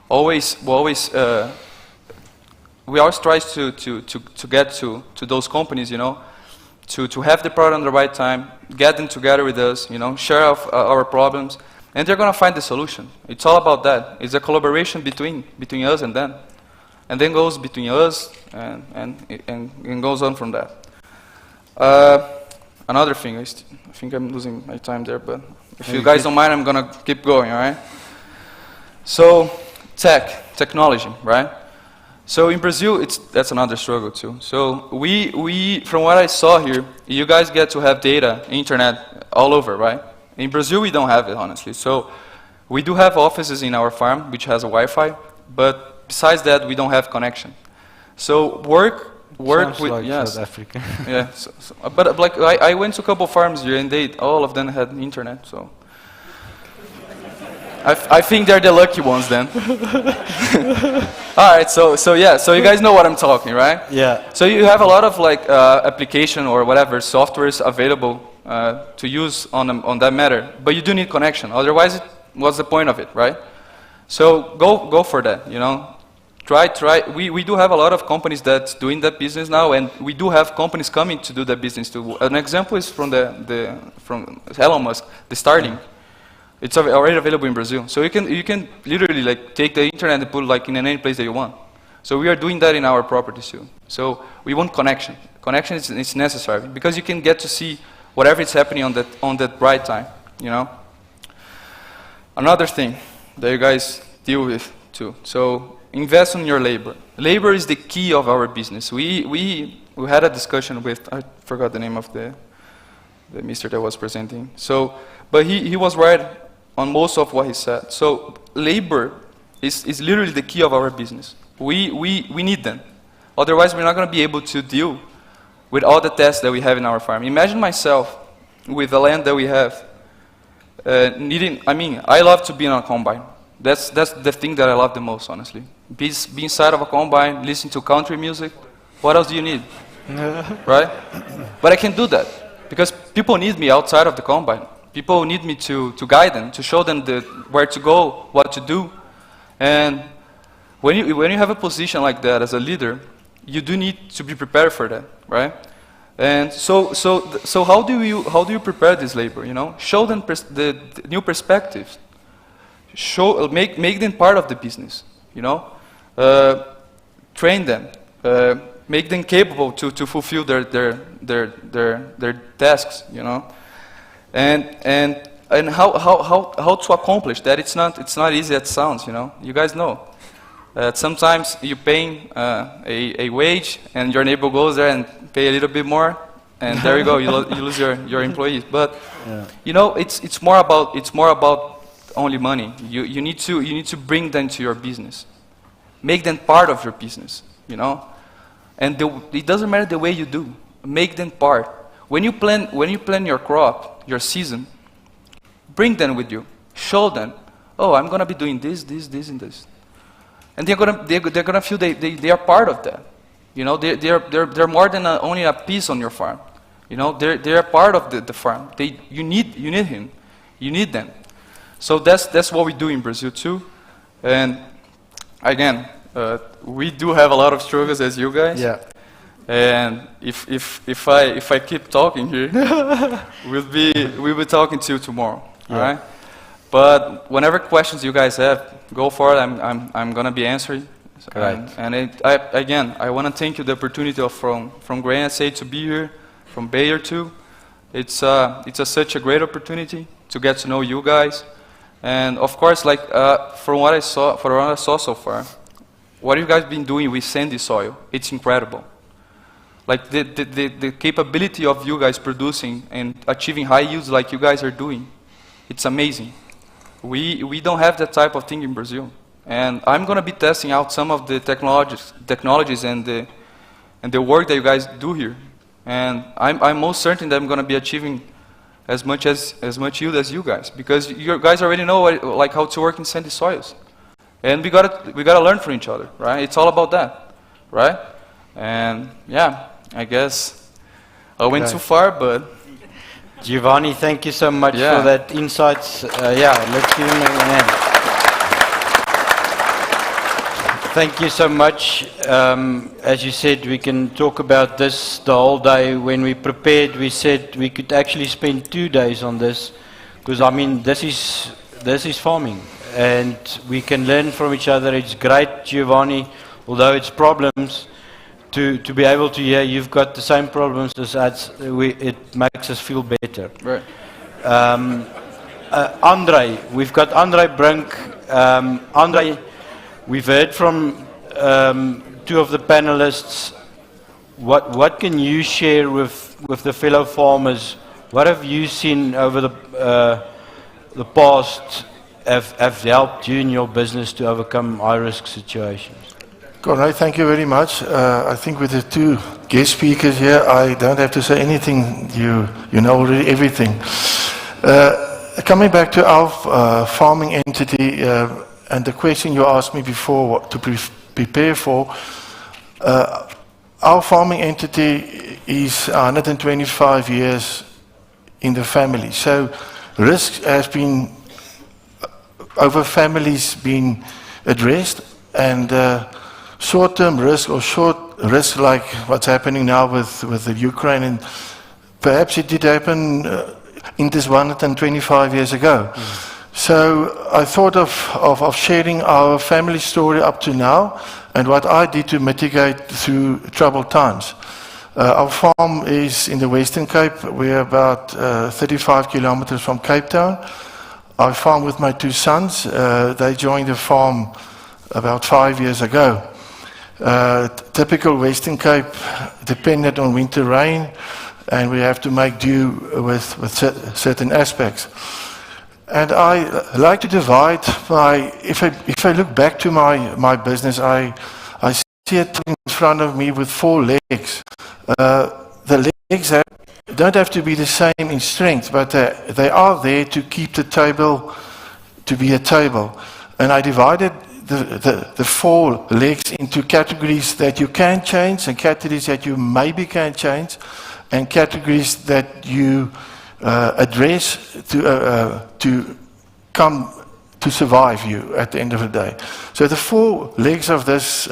always try to get to those companies, you know, to have the product on the right time, get them together with us, you know, share our problems, and they're going to find the solution. It's all about that. It's a collaboration between us and them, and then goes between us and goes on from that. Another thing, I think I'm losing my time there, but if you guys don't mind, I'm going to keep going, all right? So, technology, right? So in Brazil, that's another struggle too. So we, from what I saw here, you guys get to have data, internet, all over, right? In Brazil, we don't have it, honestly. So we do have offices in our farm, which has a Wi-Fi, but besides that, we don't have connection. So work
Sounds
with,
like
yes.
South Africa.
Yeah, but like I went to a couple farms here, and all of them had internet, so. I think they're the lucky ones then. All right, so yeah, so you guys know what I'm talking, right?
Yeah.
So you have a lot of like application or whatever softwares available to use on that matter, but you do need connection. Otherwise, what's the point of it, right? So go for that, you know. Try. We do have a lot of companies that's doing that business now, and we do have companies coming to do that business too. An example is from Elon Musk, the Starlink. It's already available in Brazil. So you can literally like take the internet and put it like in any place that you want. So we are doing that in our properties too. So we want connection. Connection is necessary because you can get to see whatever is happening on that right time, you know. Another thing that you guys deal with too. So invest in your labor. Labor is the key of our business. We had a discussion with, I forgot the name of the mister that was presenting. So, but he was right on most of what he said. So labor is literally the key of our business. We need them. Otherwise, we're not going to be able to deal with all the tasks that we have in our farm. Imagine myself with the land that we have I love to be on a combine. That's the thing that I love the most, honestly. Be inside of a combine, listen to country music. What else do you need? Right? But I can do that because people need me outside of the combine. People need me to guide them, to show them where to go, what to do. And when you have a position like that as a leader, you do need to be prepared for that, right? And so how do you prepare this labor? Show them the new perspectives. Make them part of the business. Train them. Make them capable to fulfill their tasks. And how to accomplish that? It's not easy as it sounds. You guys know. Sometimes you pay a wage, and your neighbor goes there and pay a little bit more, and there you go. You lose your employees. But it's more about only money. You need to bring them to your business, make them part of your business. And it doesn't matter the way you do. Make them part. When you plan your crop, your season, bring them with you. Show them. Oh, I'm gonna be doing this, and this. And they're gonna feel they are part of that. They're more than only a piece on your farm. They're part of the farm. You need him. You need them. So that's what we do in Brazil too. And again, we do have a lot of struggles as you guys.
Yeah.
And if I keep talking here, we'll be talking to you tomorrow.
Yeah.
All right. But whenever questions you guys have, go for it. I'm gonna be answering.
Right.
I want to thank you the opportunity from Grain SA to be here, from Bayer too. It's such a great opportunity to get to know you guys, and of course, from what I saw so far, what you guys been doing with sandy soil, it's incredible. Like the capability of you guys producing and achieving high yields like you guys are doing, it's amazing. We don't have that type of thing in Brazil. And I'm going to be testing out some of the technologies and the work that you guys do here. And I'm most certain that I'm going to be achieving as much yield as you guys, because you guys already know how to work in sandy soils. And we gotta learn from each other, right? It's all about that, right? And yeah, I guess I went too far, but
Giovanni, thank you so much for that insights. Let's give him a hand. Thank you so much. As you said, we can talk about this the whole day. When we prepared, we said we could actually spend 2 days on this, because this is farming, and we can learn from each other. It's great, Giovanni, although it's problems, to be able to hear you've got the same problems as us. It makes us feel better.
Right.
Andre, we've got Andre Brink. Andre, we've heard from 2 of the panelists. What can you share with the fellow farmers? What have you seen over the past have helped you in your business to overcome high-risk situations?
Conrad, thank you very much. I think with the 2 guest speakers here, I don't have to say anything. You know already everything. Coming back to our farming entity, and the question you asked me before, what to prepare for, our farming entity is 125 years in the family. So risk has been, over families, been addressed, and short-term risk or short risk like what's happening now with the Ukraine, and perhaps it did happen in this 125 years ago. So I thought of sharing our family story up to now and what I did to mitigate through troubled times. Our farm is in the Western Cape. We're about 35 kilometers from Cape Town. I farm with my 2 sons. They joined the farm about 5 years ago. Typical Western Cape, dependent on winter rain, and we have to make do with certain aspects. And I like to divide if I look back to my business, I see it in front of me with 4 legs. The legs don't have to be the same in strength, but they are there to keep the table to be a table. And I divided the 4 legs into categories that you can change and categories that you maybe can change, and categories that you address to come to survive you at the end of the day. So the 4 legs of this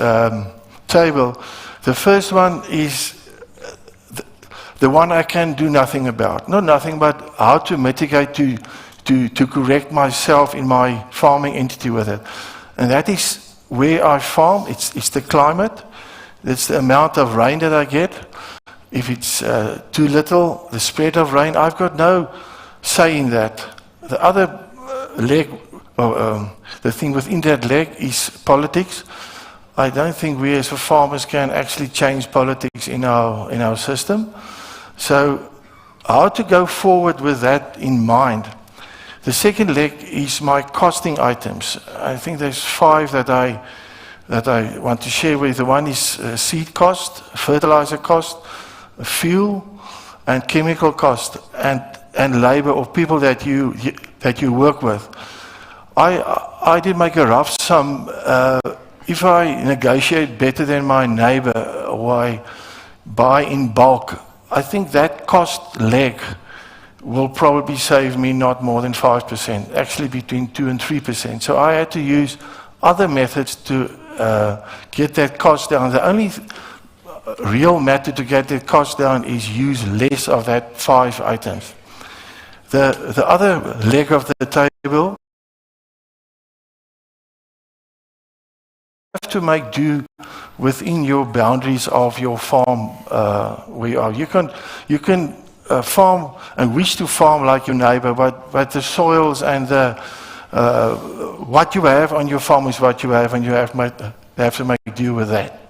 table, the first one is the one I can do nothing about. Not nothing, but how to mitigate, to correct myself in my farming entity with it. And that is where I farm. It's the climate. It's the amount of rain that I get. If it's too little, the spread of rain, I've got no say in that. The other leg, the thing within that leg is politics. I don't think we as farmers can actually change politics in our system. So how to go forward with that in mind. The second leg is my costing items. I think there's 5 that I want to share with you. One is seed cost, fertilizer cost, fuel, and chemical cost, and labor or people that you work with. I did make a rough sum. If I negotiate better than my neighbor or I buy in bulk, I think that cost leg will probably save me not more than 5%, actually between 2 and 3%. So I had to use other methods to get that cost down. The only real method to get the cost down is use less of that 5 items. The other leg of the table, you have to make do within your boundaries of your farm where you are. You can farm and wish to farm like your neighbor, but the soils and what you have on your farm is what you have, and you have to make do with that.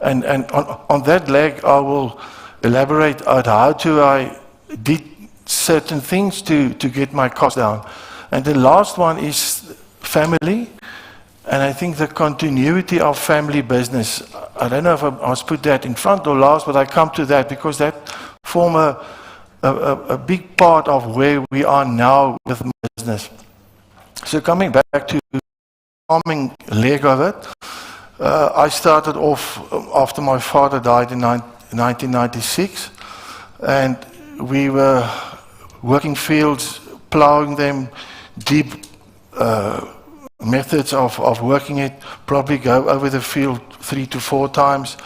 And on that leg, I will elaborate on how I did certain things to get my cost down. And the last one is family. And I think the continuity of family business, I don't know if I must put that in front or last, but I come to that because that form a big part of where we are now with business. So coming back to the farming leg of it, I started off after my father died in 1996, and we were working fields, plowing them, deep methods of working it, probably go over the field 3 to 4 times,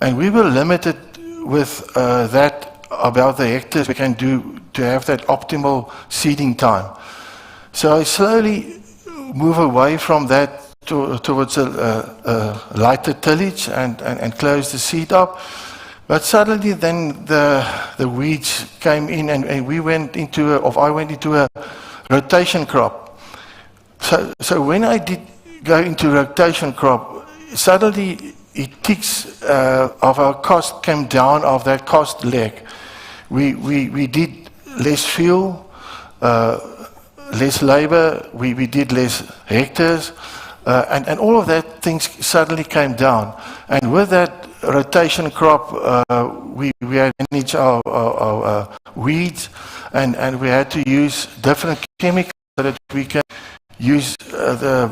and we were limited with that about the hectares we can do to have that optimal seeding time. So I slowly move away from that towards a lighter tillage and close the seed up. But suddenly then the weeds came in, and I went into a rotation crop. So when I did go into rotation crop, suddenly it ticks of our cost came down of that cost leg. We did less fuel, less labor, we did less hectares, and all of that things suddenly came down. And with that rotation crop, we had to manage our weeds, and we had to use different chemicals so that we can use the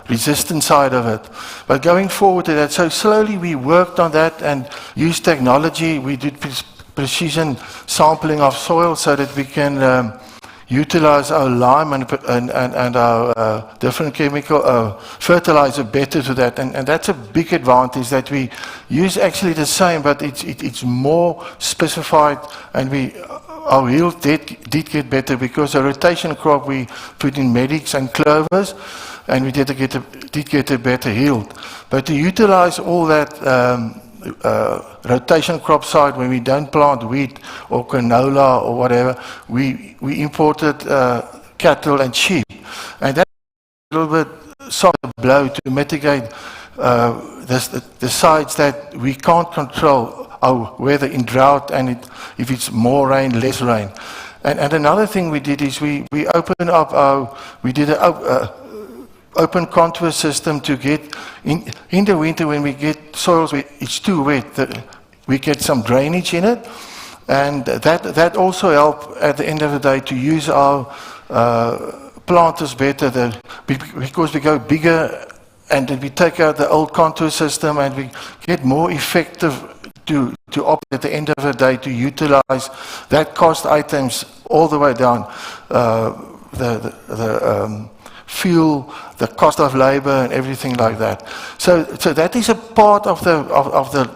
resistant side of it. But going forward to that, so slowly we worked on that and used technology. We did precision sampling of soil so that we can utilize our lime and our different chemical fertilizer better to that. And that's a big advantage, that we use actually the same, but it's more specified, and our yield did get better because the rotation crop we put in medics and clovers, and we did get a better yield. But to utilize all that rotation crop side, when we don't plant wheat or canola or whatever, we imported cattle and sheep, and that's a little bit soft blow to mitigate the sides that we can't control. Our weather in drought, and if it's more rain, less rain. And another thing we did is we opened up we did an open contour system to get, in the winter when we get soils, it's too wet, we get some drainage in it, and that also helped at the end of the day to use our planters better, because we go bigger, and then we take out the old contour system and we get more effective to operate at the end of the day, to utilize that cost items all the way down, the fuel, the cost of labor, and everything like that. So that is a part of the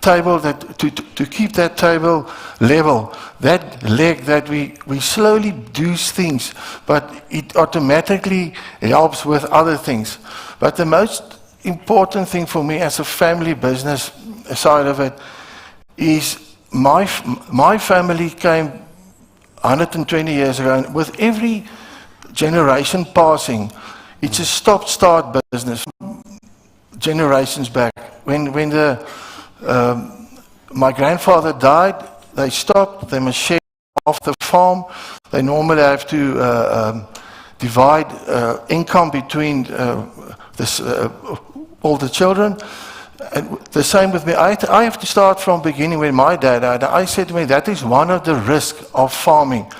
table, that to keep that table level, that leg that we slowly do things, but it automatically helps with other things. But the most important thing for me as a family business side of it is my family came 120 years ago, and with every generation passing, it's a stop-start business. Generations back, when my grandfather died, they stopped. They must share off the farm. They normally have to divide income between all the children. And the same with me. I have to start from beginning. When my dad died, I said to me, that is one of the risks of farming.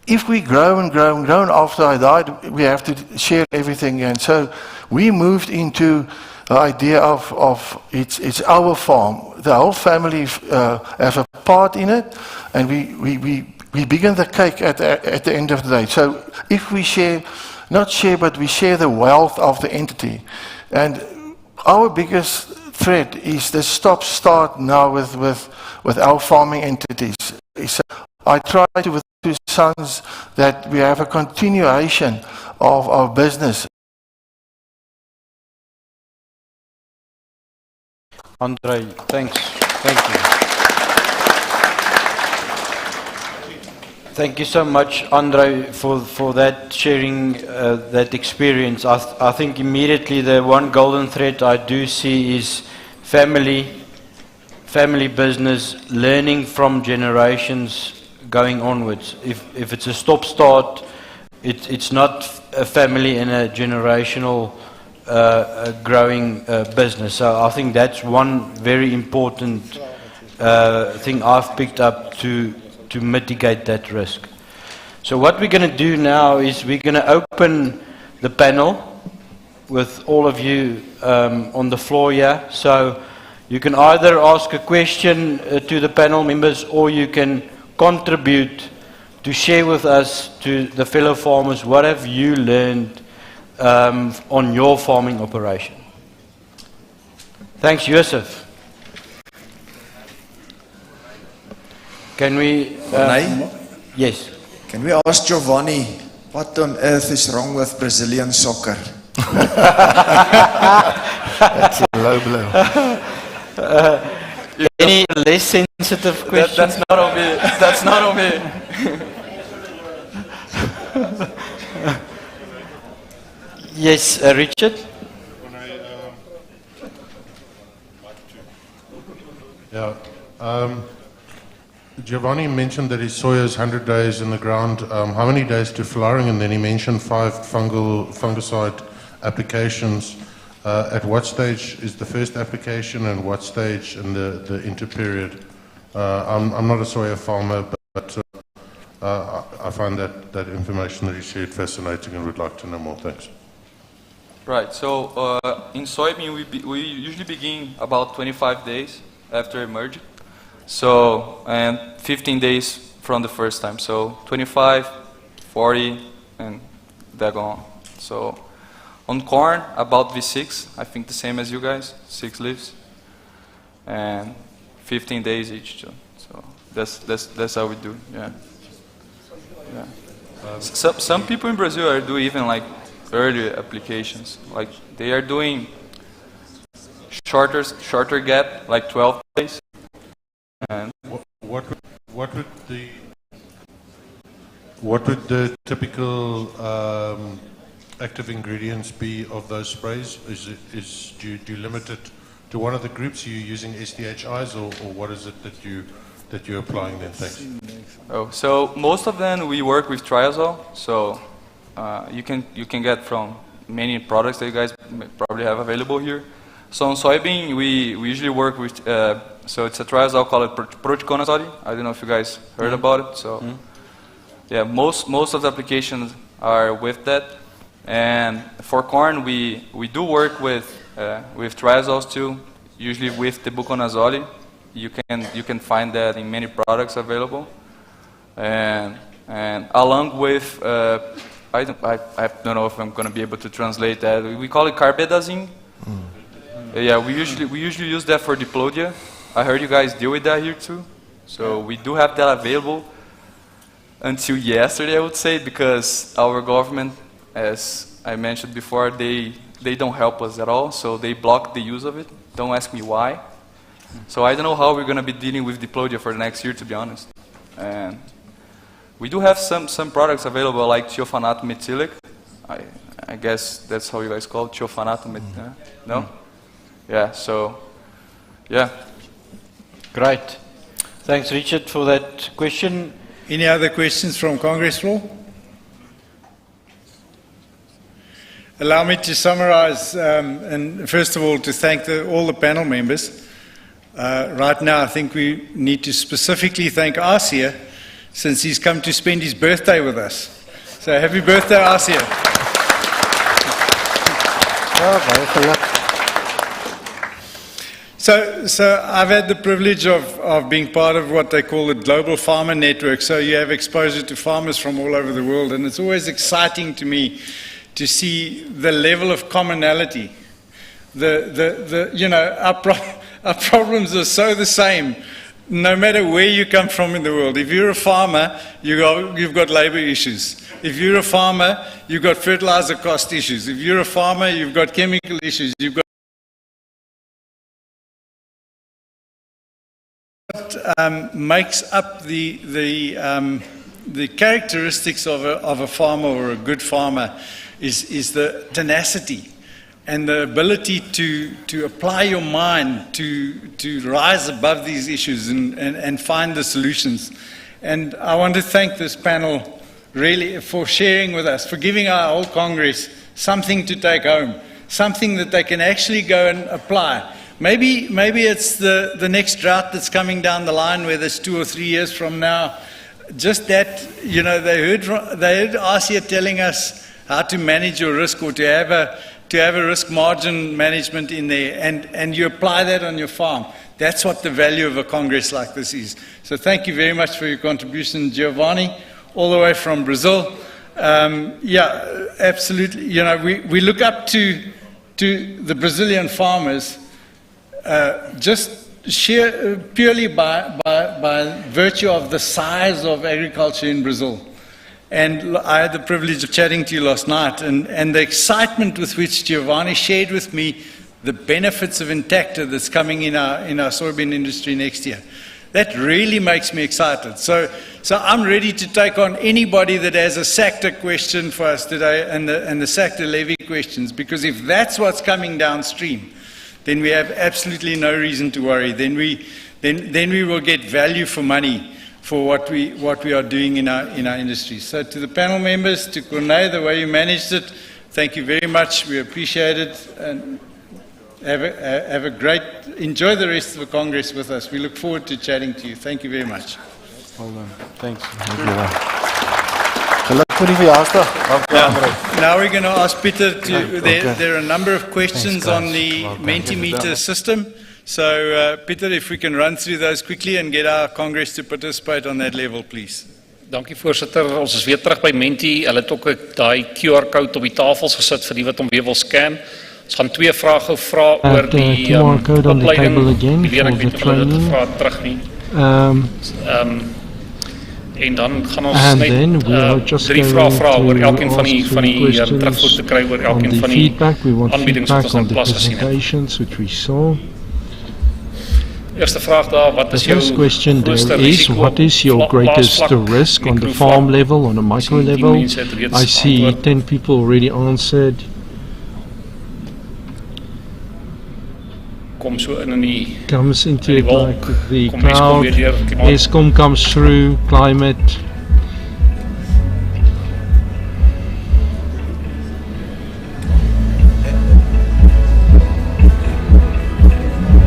If we grow and grow and grow, after I died, we have to share everything. And so we moved into the idea of it's our farm. The whole family has a part in it, and we begin the cake at the end of the day. So if we share, not share, but we share the wealth of the entity. And our biggest threat is the stop-start now with our farming entities. I try to, with two sons, that we have a continuation of our business.
Andre, thanks. Thank you. Thank you so much, Andre, for that sharing that experience. I think immediately the one golden thread I do see is family business, learning from generations going onwards. If it's a stop-start, it's not a family and a generational growing business. So I think that's one very important thing I've picked up to mitigate that risk. So what we're going to do now is we're going to open the panel with all of you on the floor here. So you can either ask a question to the panel members, or you can contribute to share with us, to the fellow farmers, what have you learned on your farming operation. Thanks, Joseph. Can we... yes.
Can we ask Giovanni, what on earth is wrong with Brazilian soccer?
That's a low blow.
Any less sensitive question?
That's not on me. That's not on me.
Yes, Richard?
Yeah. Giovanni mentioned that his soya is 100 days in the ground. How many days to flowering? And then he mentioned 5 fungicide applications. At what stage is the first application, and what stage in the interperiod? I'm not a soya farmer, but I find that information that he shared fascinating and would like to know more. Thanks.
Right. So in soybean, we usually begin about 25 days after emerging. So, and 15 days from the first time. So 25, 40, and that on. So on corn, about V6, I think the same as you guys, 6 leaves, and 15 days each. So that's how we do. Yeah. Yeah. Some people in Brazil are doing even like early applications. Like they are doing shorter gap, like 12 days. And
what would the typical active ingredients be of those sprays? Do you limit it to one of the groups? Are you using SDHIs, or what is it that you're applying then? Thanks.
Oh, so most of them we work with triazole. So you can get from many products that you guys probably have available here. So on soybean, we usually work with, so it's a triazole called proticonazole. I don't know if you guys heard about it. So yeah, most of the applications are with that. And for corn, we do work with triazoles too, usually with the buconazole. you can find that in many products available, and along with I don't know if I'm going to be able to translate that. We call it carbendazole. Yeah, we usually use that for diplodia. I heard you guys deal with that here too, so we do have that available. Until yesterday, I would say, because our government, as I mentioned before, they don't help us at all, so they block the use of it. Don't ask me why. So I don't know how we're going to be dealing with diplodia for the next year, to be honest. And we do have some products available, like thiofanato methylic. I guess that's how you guys call it, thiofanato methylic. No? Yeah, so, yeah.
Great. Thanks, Richard, for that question.
Any other questions from Congress floor? Allow me to summarize, and first of all, to thank all the panel members. Right now, I think we need to specifically thank Asia, since he's come to spend his birthday with us. So happy birthday, Asia. So I've had the privilege of being part of what they call the Global Farmer Network. So you have exposure to farmers from all over the world, and it's always exciting to me to see the level of commonality. Our problems are so the same, no matter where you come from in the world. If you're a farmer, you've got labor issues. If you're a farmer, you've got fertilizer cost issues. If you're a farmer, you've got chemical issues. You've got makes up the characteristics of a farmer or a good farmer is the tenacity and the ability to apply your mind to rise above these issues and find the solutions. And I want to thank this panel really for sharing with us, for giving our whole Congress something to take home, something that they can actually go and apply. Maybe it's the next drought that's coming down the line, whether it's 2 or 3 years from now. Just that, they heard Asia telling us how to manage your risk, or to have a risk margin management in there, and you apply that on your farm. That's what the value of a Congress like this is. So thank you very much for your contribution, Giovanni, all the way from Brazil. Yeah, absolutely. We look up to the Brazilian farmers. Just purely by virtue of the size of agriculture in Brazil. And I had the privilege of chatting to you last night, and the excitement with which Giovanni shared with me the benefits of Intacta that's coming in our soybean industry next year. That really makes me excited. So I'm ready to take on anybody that has a SACTA question for us today, and the SACTA levy questions, because if that's what's coming downstream, then we have absolutely no reason to worry. Then we will get value for money for what we are doing in our industry. So to the panel members, to Corneille, the way you managed it, thank you very much. We appreciate it, and have a great, enjoy the rest of the Congress with us. We look forward to chatting to you. Thank you very much.
Well done. Thanks.
Now we're going to ask Peter to, there are a number of questions on the Mentimeter system. So Peter, if we can run through those quickly and get our Congress to participate on that level, please.
Dankie voorsitter, ons is weer terug by Menti. Hulle het ook daai QR code op die tafels gesit vir die wat hom weer wil scan. Ons gaan 2 vrae gou vra oor die opleiding. Die leerling het hulle gevra terug nie. En dan gaan ons net 3 vrae vra oor elkeen van die terugvoer te kry oor elkeen van die aanbiedings wat ons in plaas gesien het. Eerste vraag daar, wat is jou grootste risiko?
What is your greatest risk on the farm level, on a micro level? I see 10 people already answered. Comes into it like the cloud. Eskom comes through, climate.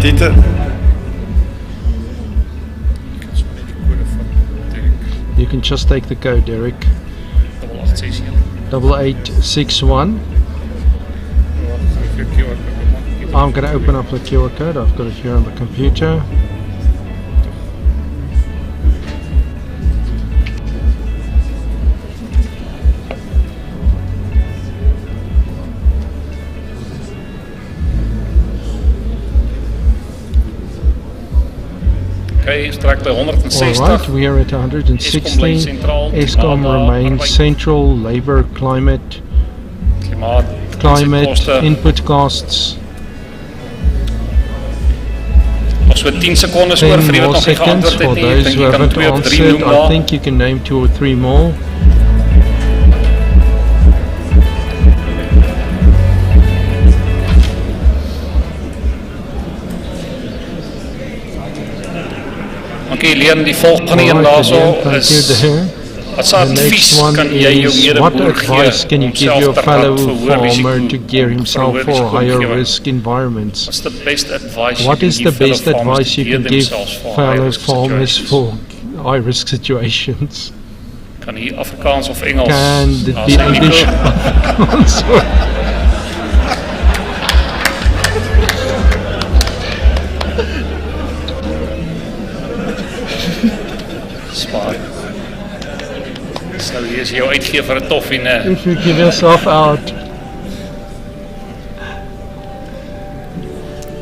Dieter.
You can just take the code, Derek. 8861. I'm going to open up the QR code. I've got it here on the computer.
Okay, strek by 160.
All right, we are at 160. Eskom remains central. Labour, climate, input costs.
So 10 secondes oor vir die wat nog nie geantwoord het nie. Ek dink jy kan 2 of 3 noem daar.
I think you can name 2 or 3 more.
Okay, Leon, die volgende een daarso is wat advies kan jy jou medeboer
what advice can you give your fellow farmer to gear himself for higher risk environments? What is the best advice you can give fellow farmers for high risk situations?
Kan hier Afrikaans of Engels?
Can it be English?
Spaar. So hier is jou uitgee vir 'n toffie, né?
If you give yourself out.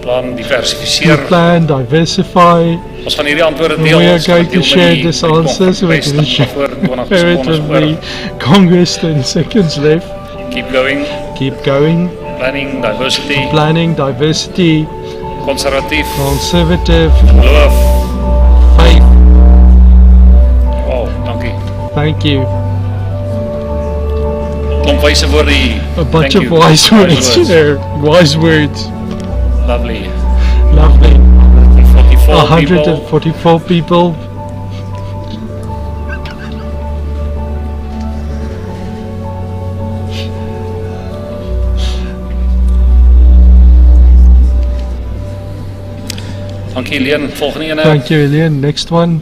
Plan, diversifiseer.
Plan, diversify.
Ons gaan hierdie antwoorde deel.
We are going to share this answers with the Congress 10 seconds left.
Keep going.
Keep going.
Planning, diversity.
Planning, diversity.
Conservatief.
Conservative.
Geloof.
Faith.
Wow, dankie.
Thank you.
Klomp wyse woorde hier.
A bunch of wise words here. Wise words.
Lovely.
Lovely.
144
people.
Dankie Leon, volgende ene.
Thank you Leon, next one.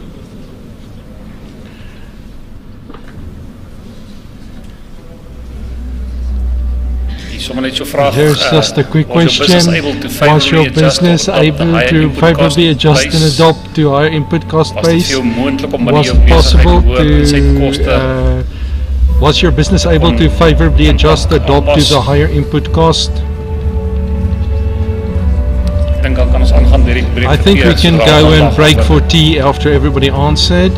Here's
just a quick question. Was your business able to favorably adjust and adopt to higher input cost base? Was it possible to was your business able to favorably adjust, adopt to the higher input cost? I think we can go and break for tea after everybody answered.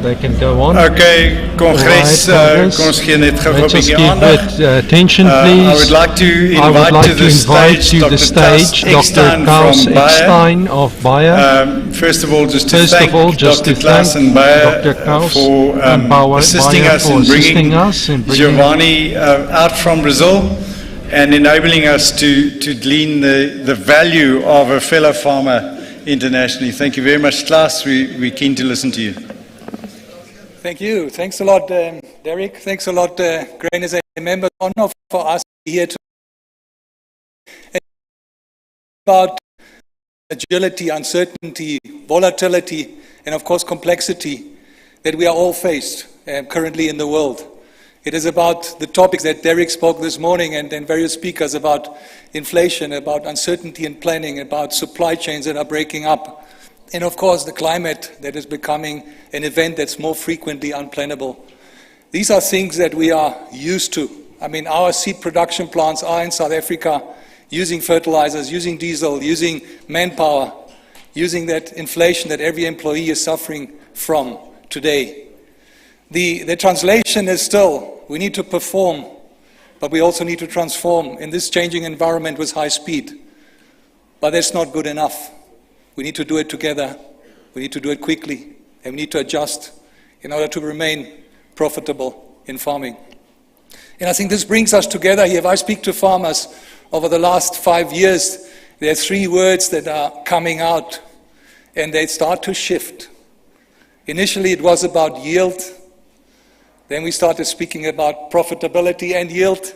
They can go on.
Okay, Congress, kom ons gee net gou 'n bietjie aandag.
Attention, please.
I would like to invite to the stage Dr. Klaus Eckstein
of Bayer.
First of all, just to thank Dr. Klaus and Bayer for assisting us in bringing Giovanni out from Brazil and enabling us to glean the value of a fellow farmer internationally. Thank you very much, Klaus. We're keen to listen to you.
Thank you. Thanks a lot, Derek. Thanks a lot, Grain as a member. Honor for us here to about agility, uncertainty, volatility, and of course complexity that we are all faced currently in the world. It is about the topics that Derek spoke this morning and various speakers about inflation, about uncertainty in planning, about supply chains that are breaking up. And of course, the climate that is becoming an event that's more frequently unplannable. These are things that we are used to. I mean, our seed production plants are in South Africa using fertilizers, using diesel, using manpower, using that inflation that every employee is suffering from today. The translation is still, we need to perform, but we also need to transform in this changing environment with high speed. But that's not good enough. We need to do it together, we need to do it quickly, and we need to adjust in order to remain profitable in farming. And I think this brings us together here. If I speak to farmers over the last 5 years, there are 3 words that are coming out, and they start to shift. Initially it was about yield, then we started speaking about profitability and yield,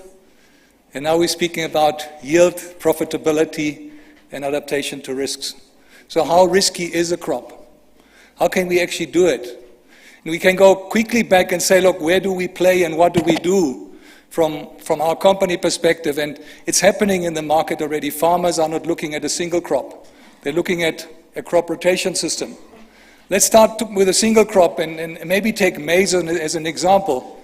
and now we're speaking about yield, profitability, and adaptation to risks. So how risky is a crop? How can we actually do it? And we can go quickly back and say, look, where do we play and what do we do from our company perspective, and it's happening in the market already. Farmers are not looking at a single crop. They're looking at a crop rotation system. Let's start with a single crop and maybe take maize as an example.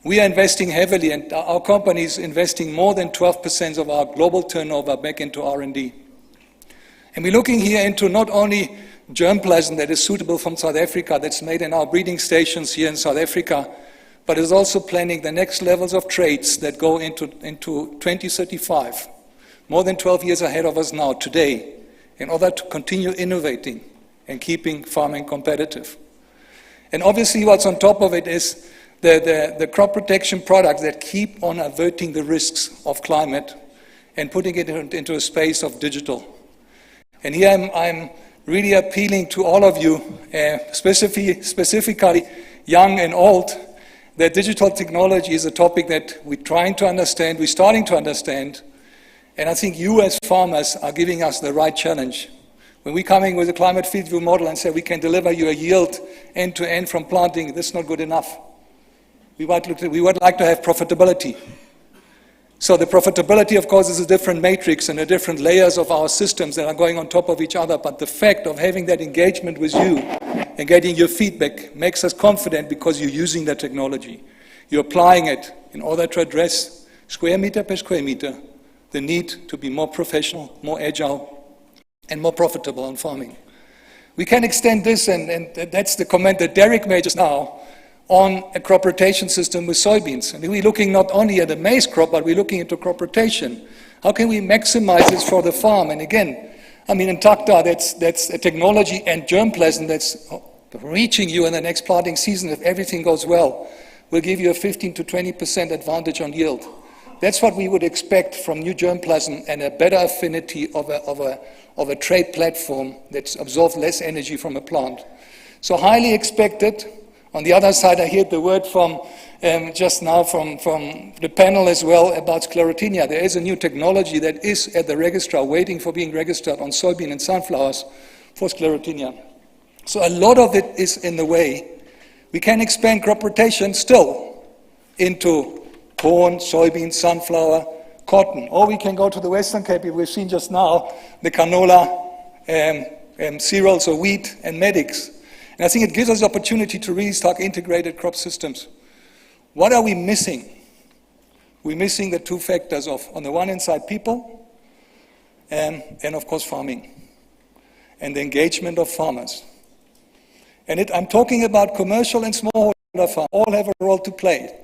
We are investing heavily, and our company is investing more than 12% of our global turnover back into R&D. And we're looking here into not only germplasm that is suitable from South Africa, that's made in our breeding stations here in South Africa, but is also planning the next levels of traits that go into 2035, more than 12 years ahead of us now, today, in order to continue innovating and keeping farming competitive. And obviously what's on top of it is the crop protection products that keep on averting the risks of climate and putting it into a space of digital. And here I'm really appealing to all of you, specifically young and old, that digital technology is a topic that we're trying to understand, we're starting to understand, and I think you as farmers are giving us the right challenge. When we're coming with a climate field view model and say we can deliver you a yield end-to-end from planting, that's not good enough. We would like to have profitability. So the profitability, of course, is a different matrix and a different layers of our systems that are going on top of each other, but the fact of having that engagement with you and getting your feedback makes us confident because you're using the technology. You're applying it in order to address square meter per square meter the need to be more professional, more agile, and more profitable on farming. We can extend this, and that's the comment that Derek made just now, on a crop rotation system with soybeans. And we're looking not only at a maize crop, but we're looking into crop rotation. How can we maximize this for the farm? And again, I mean, in Takta, that's a technology and germplasm that's reaching you in the next planting season, if everything goes well, will give you a 15 to 20% advantage on yield. That's what we would expect from new germplasm and a better affinity of a trait platform that absorbs less energy from a plant. So highly expected. On the other side, I heard the word from just now from the panel as well about sclerotinia. There is a new technology that is at the registrar, waiting for being registered on soybean and sunflowers for sclerotinia. So a lot of it is in the way. We can expand crop rotation still into corn, soybean, sunflower, cotton. Or we can go to the Western Cape. We've seen just now the canola, cereals or wheat and medics. And I think it gives us the opportunity to really start integrated crop systems. What are we missing? We're missing the two factors of, on the one hand side, people, and of course farming, and the engagement of farmers. And I'm talking about commercial and smallholder farmers, all have a role to play.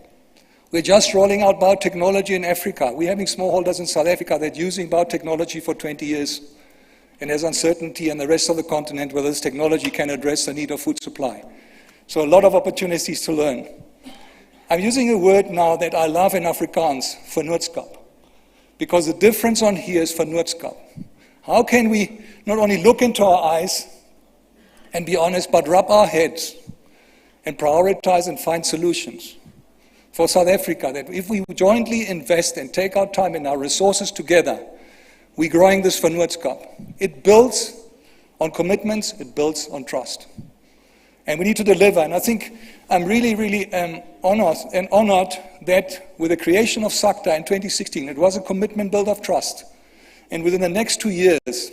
We're just rolling out biotechnology in Africa. We're having smallholders in South Africa that are using biotechnology for 20 years. And there's uncertainty in the rest of the continent whether this technology can address the need of food supply. So a lot of opportunities to learn. I'm using a word now that I love in Afrikaans, vennootskap, because the difference on here is vennootskap. How can we not only look into our eyes and be honest, but rub our heads and prioritize and find solutions for South Africa, that if we jointly invest and take our time and our resources together, we're growing this vennootskap. It builds on commitments, it builds on trust. And we need to deliver. And I think I'm really honored that with the creation of SACTA in 2016, it was a commitment built of trust. And within the next 2 years,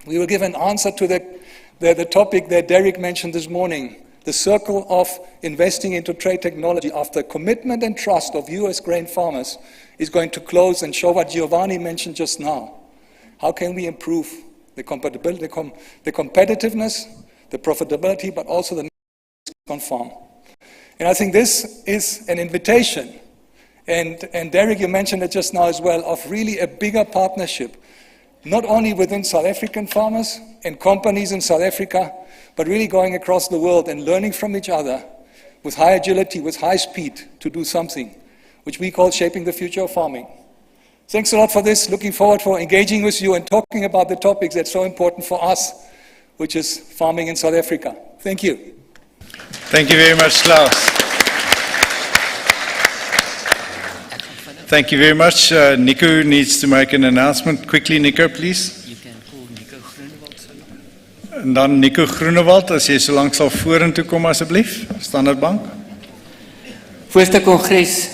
we will give an answer to the topic that Derek mentioned this morning, the circle of investing into trade technology after commitment and trust of you as grain farmers is going to close and show what Giovanni mentioned just now. How can we improve the compatibility, the competitiveness, the profitability, but also the on farm? And I think this is an invitation. And Derek, you mentioned it just now as well, of really a bigger partnership, not only within South African farmers and companies in South Africa, but really going across the world and learning from each other with high agility, with high speed to do something, which we call shaping the future of farming. Thanks a lot for this. Looking forward for engaging with you and talking about the topics that's so important for us, which is farming in South Africa. Thank you.
Thank you very much, Klaus. Thank you very much. Nico needs to make an announcement. Quickly, Nico, please.
You can call Nico Groenewald.
En dan Nico Groenewald, as jy so lank sal vorentoe kom asseblief, Standard Bank.
Voorste Kongres,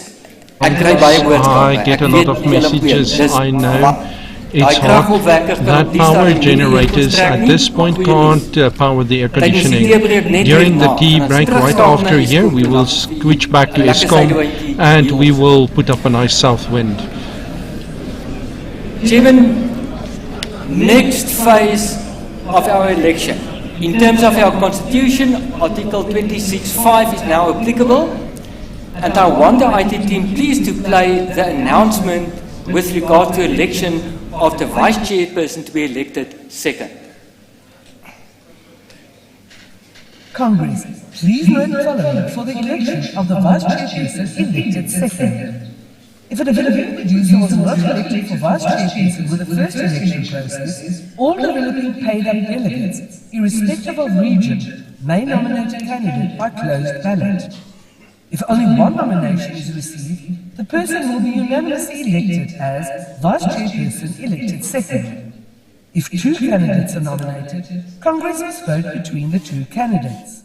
I get a lot of messages. I know it's hard. That power generators at this point can't power the air conditioning. During the tea break right after here, we will switch back to Eskom and we will put up a nice south wind.
Chairman, next phase of our election. In terms of our constitution, Article 26(5) is now applicable, and I want the IT team please to play the announcement with regard to election of the vice chairperson to be elected second.
Congress, please note the following for the election of the vice chairperson elected second. If a developing producer was not elected for vice chairperson with the first election process, all developing paid-up delegates, irrespective of region, may nominate a candidate by closed ballot. If only one nomination is received, the person will be unanimously elected as vice chairperson elected second. If two candidates are nominated, Congress must vote between the two candidates.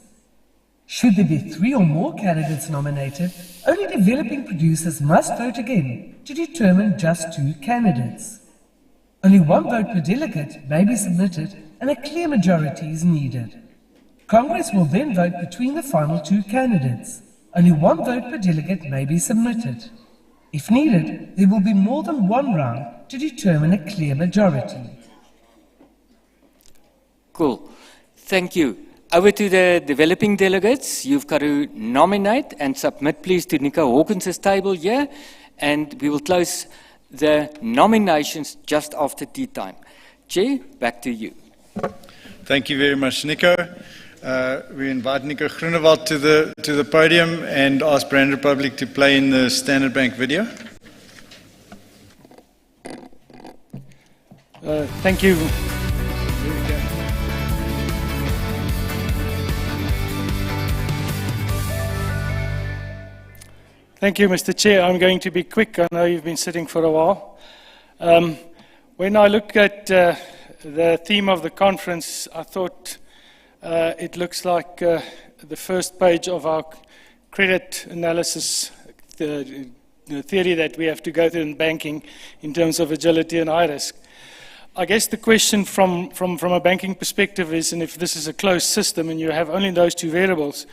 Should there be 3 or more candidates nominated, only developing producers must vote again to determine just 2 candidates. Only 1 vote per delegate may be submitted and a clear majority is needed. Congress will then vote between the final 2 candidates. Only 1 vote per delegate may be submitted. If needed, there will be more than 1 round to determine a clear majority.
Cool. Thank you. Over to the developing delegates. You've got to nominate and submit, please, to Nico Hawkins' table here, and we will close the nominations just after tea time. Chair, back to you.
Thank you very much, Nico. We invite Nico Groenewald to the podium and ask Brand Republic to play in the Standard Bank video.
Thank you. Thank you, Mr. Chair. I'm going to be quick. I know you've been sitting for a while. When I look at the theme of the conference, I thought it looks like the first page of our credit analysis, the theory that we have to go through in banking in terms of agility and high risk. I guess the question from a banking perspective is, and if this is a closed system and you have only those 2 variables,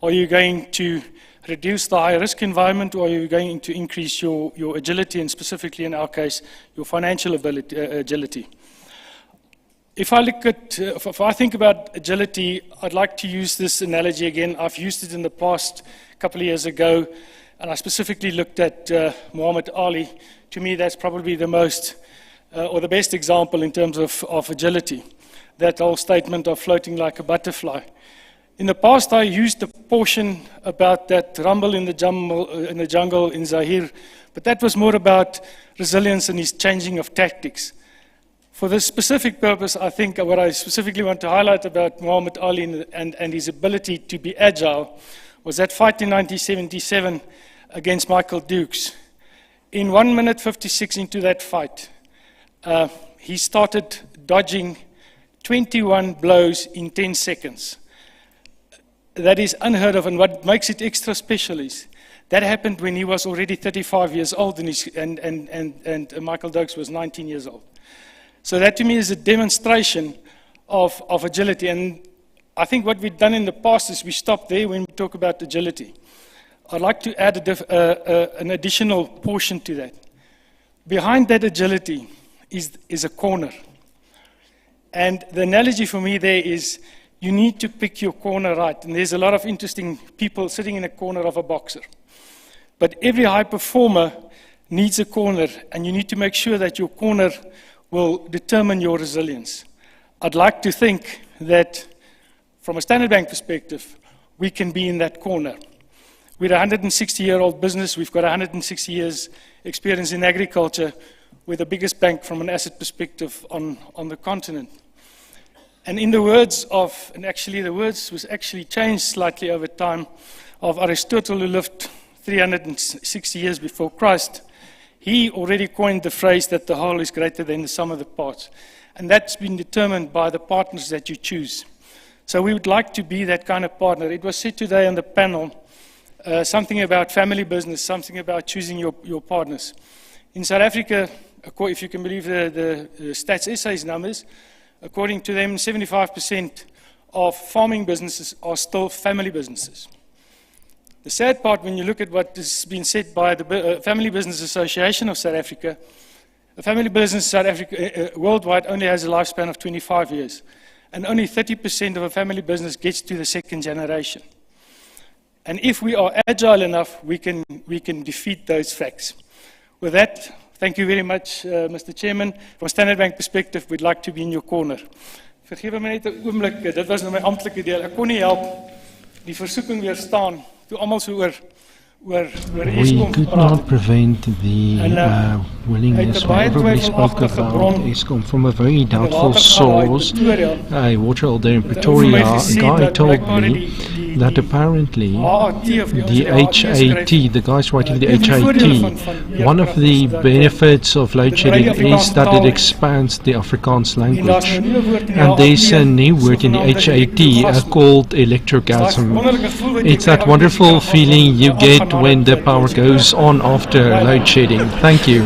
are you going to reduce the high risk environment, or are you going to increase your agility, and specifically in our case, your financial agility? If I look at, if I think about agility, I'd like to use this analogy again. I've used it in the past, a couple of years ago, and I specifically looked at Muhammad Ali. To me, that's probably the most, or the best example in terms of agility. That whole statement of floating like a butterfly. In the past, I used a portion about that rumble in the jungle in Zaire, but that was more about resilience and his changing of tactics. For this specific purpose, I think what I specifically want to highlight about Muhammad Ali and his ability to be agile was that fight in 1977 against Michael Dukes. In 1 minute 56 into that fight, he started dodging 21 blows in 10 seconds. That is unheard of, and what makes it extra special is that happened when he was already 35 years old, and Michael Dukes was 19 years old. So that to me is a demonstration of agility, and I think what we've done in the past is we stop there when we talk about agility. I'd like to add an additional portion to that. Behind that agility is a corner, and the analogy for me there is you need to pick your corner right. And there's a lot of interesting people sitting in a corner of a boxer. But every high performer needs a corner, and you need to make sure that your corner will determine your resilience. I'd like to think that from a Standard Bank perspective, we can be in that corner. We're a 160-year-old business. We've got 160 years experience in agriculture. We're the biggest bank from an asset perspective on the continent. And in the words of, and actually the words was actually changed slightly over time, of Aristotle, who lived 360 years before Christ, he already coined the phrase that the whole is greater than the sum of the parts. And that's been determined by the partners that you choose. So we would like to be that kind of partner. It was said today on the panel something about family business, something about choosing your partners. In South Africa, if you can believe the Stats SA's numbers, according to them, 75% of farming businesses are still family businesses. The sad part, when you look at what has been said by the Family Business Association of South Africa, a family business in South Africa worldwide only has a lifespan of 25 years. And only 30% of a family business gets to the second generation. And if we are agile enough, we can defeat those facts. With that, thank you very much, Mr. Chairman. From Standard Bank perspective, we'd like to be in your corner. Vergewe my net 'n oomblik, dit was nou my amptelike deel. Ek kon nie help die versoeking weerstaan toe almal so oor
We could not prevent the willingness when everybody spoke about Eskom from a very doubtful source. A water holder in Pretoria, a guy told me that apparently the HAT, the guys writing the HAT, one of the benefits of load shedding is that it expands the Afrikaans language. And there's a new word in the HAT called electrogasm. It's that wonderful feeling you get when the power goes on after load shedding. Thank you.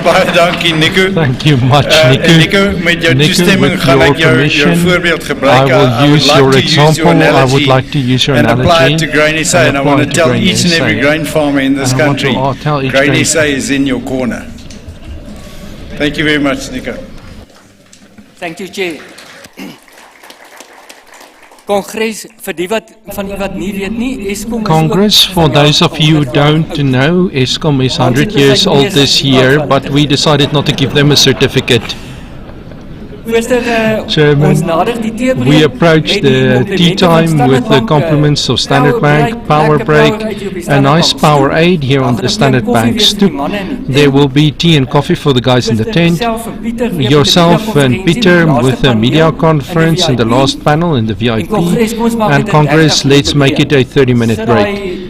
Baie dankie Nico.
Thank you much, Nico.
Nico, met jou toestemming gaan ek jou voorbeeld gebruik.
I will use your example. I would like to use your analogy
and apply it to Grain SA, and I want to tell each and every grain farmer in this country, Grain SA is in your corner. Thank you very much, Nico.
Thank you, Chair. Congress, vir die wat van u wat nie weet nie, Eskom
Congress, for those of you who don't know, Eskom is 100 years old this year, but we decided not to give them a certificate. Chairman, we approached the tea time with the compliments of Standard Bank, Power Break, a nice Power Aid here on the Standard Bank stoop. There will be tea and coffee for the guys in the tent. Yourself and Peter with a media conference in the last panel in the VIP. And Congress, let's make it a 30-minute break.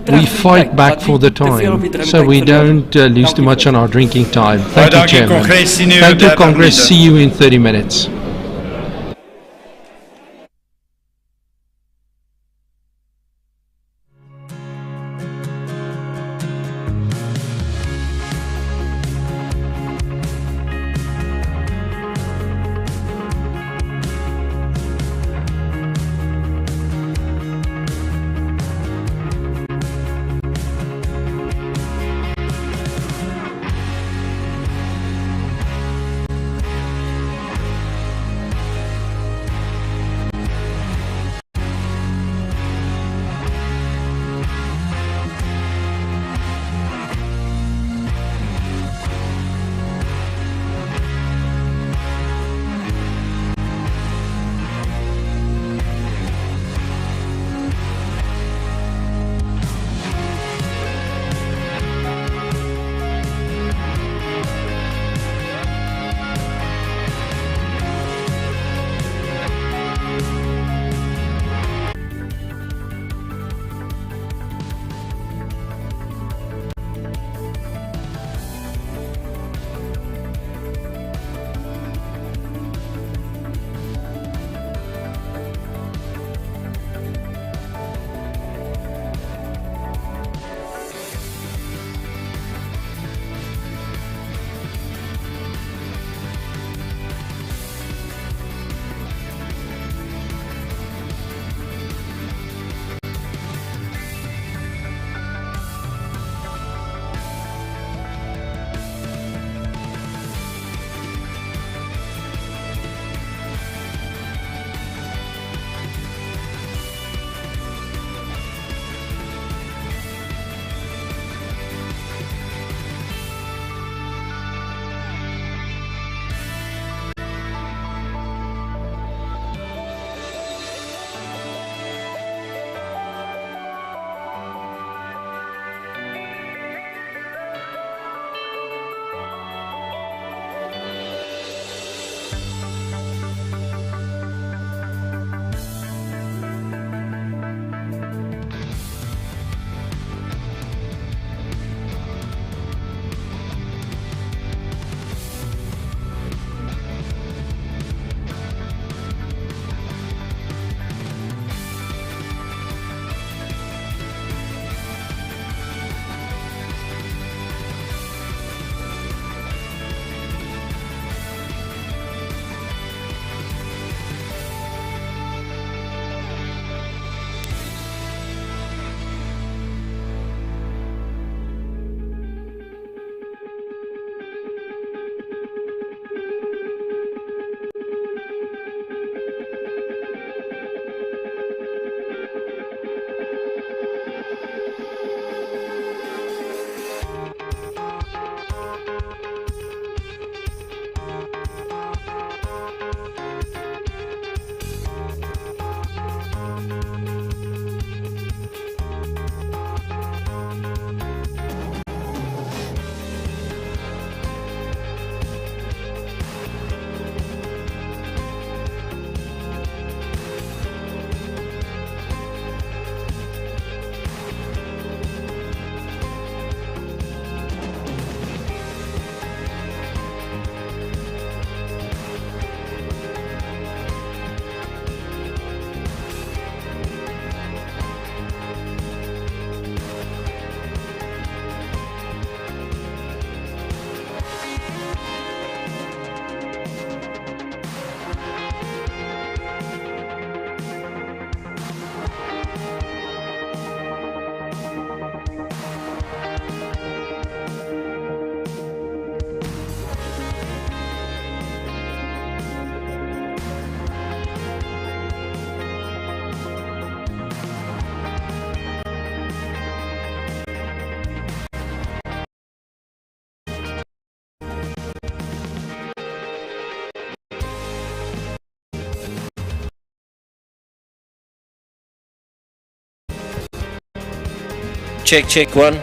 We fight back for the time, so we don't lose too much on our drinking time. Thank you, Chairman. Thank you, Congress. See you in 30 minutes.
check, one.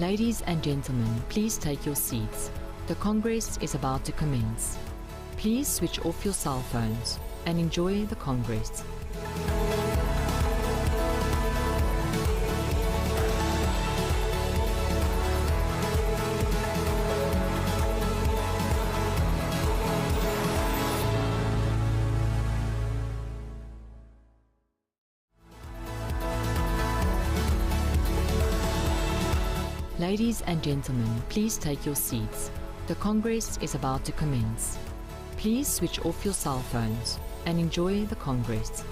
Ladies and gentlemen, please take your seats. The Congress is about to commence. Please switch off your cell phones and enjoy the Congress. Ladies and gentlemen, please take your seats. The Congress is about to commence. Please switch off your cell phones and enjoy the Congress.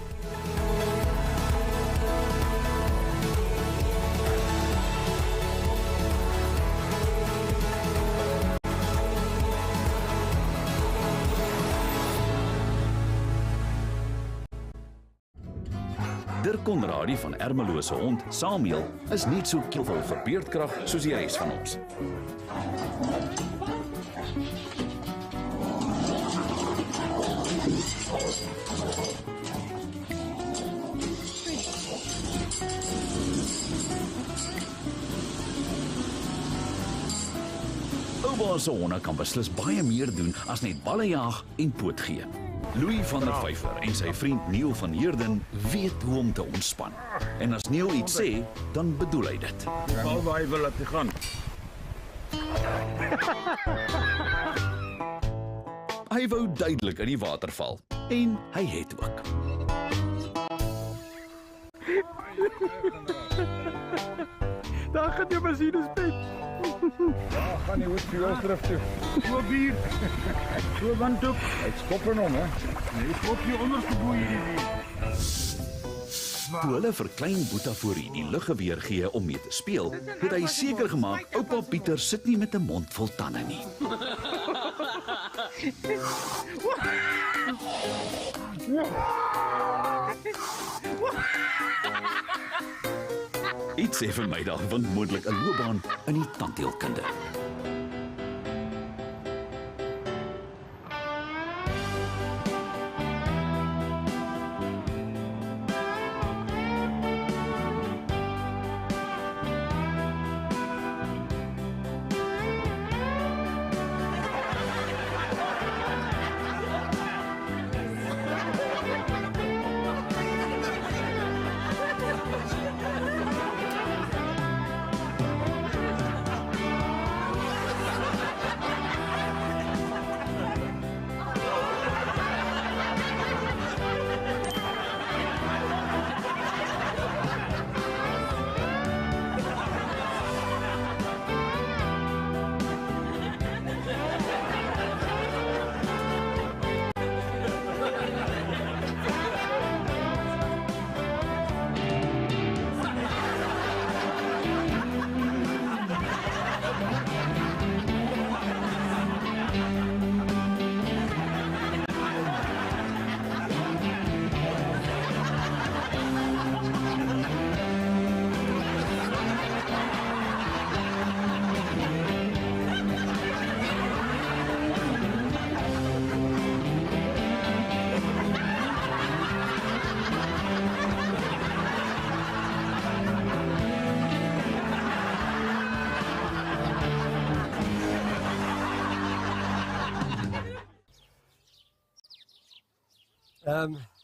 Dirk Conradie van Ermelose Hond, Samuel, is net so keelvol vir beerdkrag soos die res van ons. Oupa se honde kan beslis baie meer doen as net balle jag en poot gee. Louis van der Vyver en sy vriend Neil van Heerden weet hoe om te ontspan. En as Neil iets sê, dan bedoel hy dit.
Waar hy wil laat hy gaan.
Hy wou duidelik in die water val. En hy het ook.
Daar gaan jou masjiene spek. Ja, gaan nie hoed vir ons terug toe. So bier. So want ook. Hy skop in hom, hè. Hy skop hier onderste boei hierdie.
Toe hulle vir klein Boeta voor die luggeweer gee om mee te speel, het hy seker gemaak oupa Pieter sit nie met 'n mond vol tande nie. Iets sê vir my daar vind moontlik 'n loopbaan in die tandheelkunde.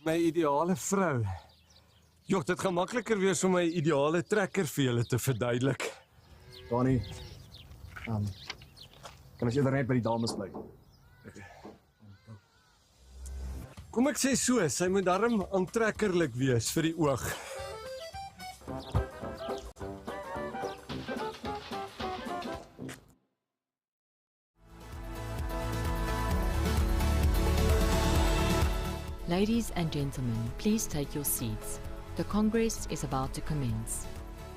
My ideale vrou. Jok, dit gaan makliker wees om my ideale trekker vir julle te verduidelik.
Dani, kan ons eerder net by die dames bly?
Kom ek sê so, sy moet darm aantrekkerlik wees vir die oog.
Ladies and gentlemen, please take your seats. The Congress is about to commence.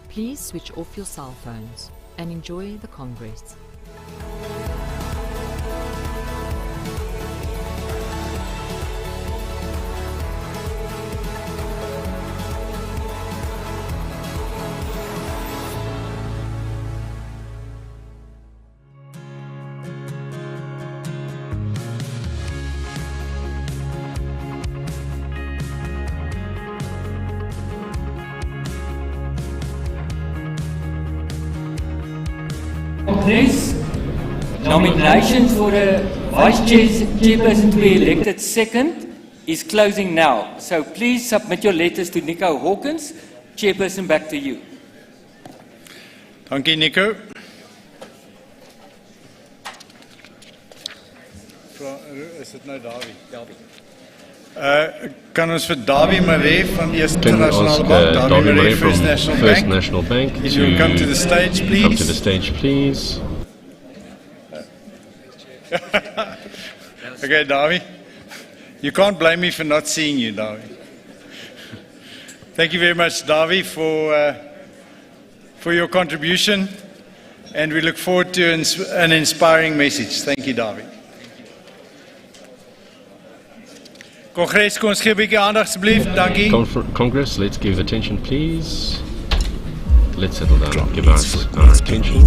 Please switch off your cell phones and enjoy the Congress.
Congress. Nominations for a vice chairperson to be elected second is closing now. So please submit your letters to Nico Hawkins. Chairperson, back to you.
Dankie Nico. Is dit nou Dawie? Kan ons vir Dawie Maree van Eerste Nasionale Bank, Dawie Maree from First National Bank, if you come to the stage, please.
Come to the stage, please.
Okay, Dawie. You can't blame me for not seeing you, Dawie. Thank you very much, Dawie, for your contribution, and we look forward to an inspiring message. Thank you, Dawie. Congress, kom ons gee 'n bietjie aandag asseblief. Dankie.
Congress, let's give attention, please. Let's settle down. Give us our attention.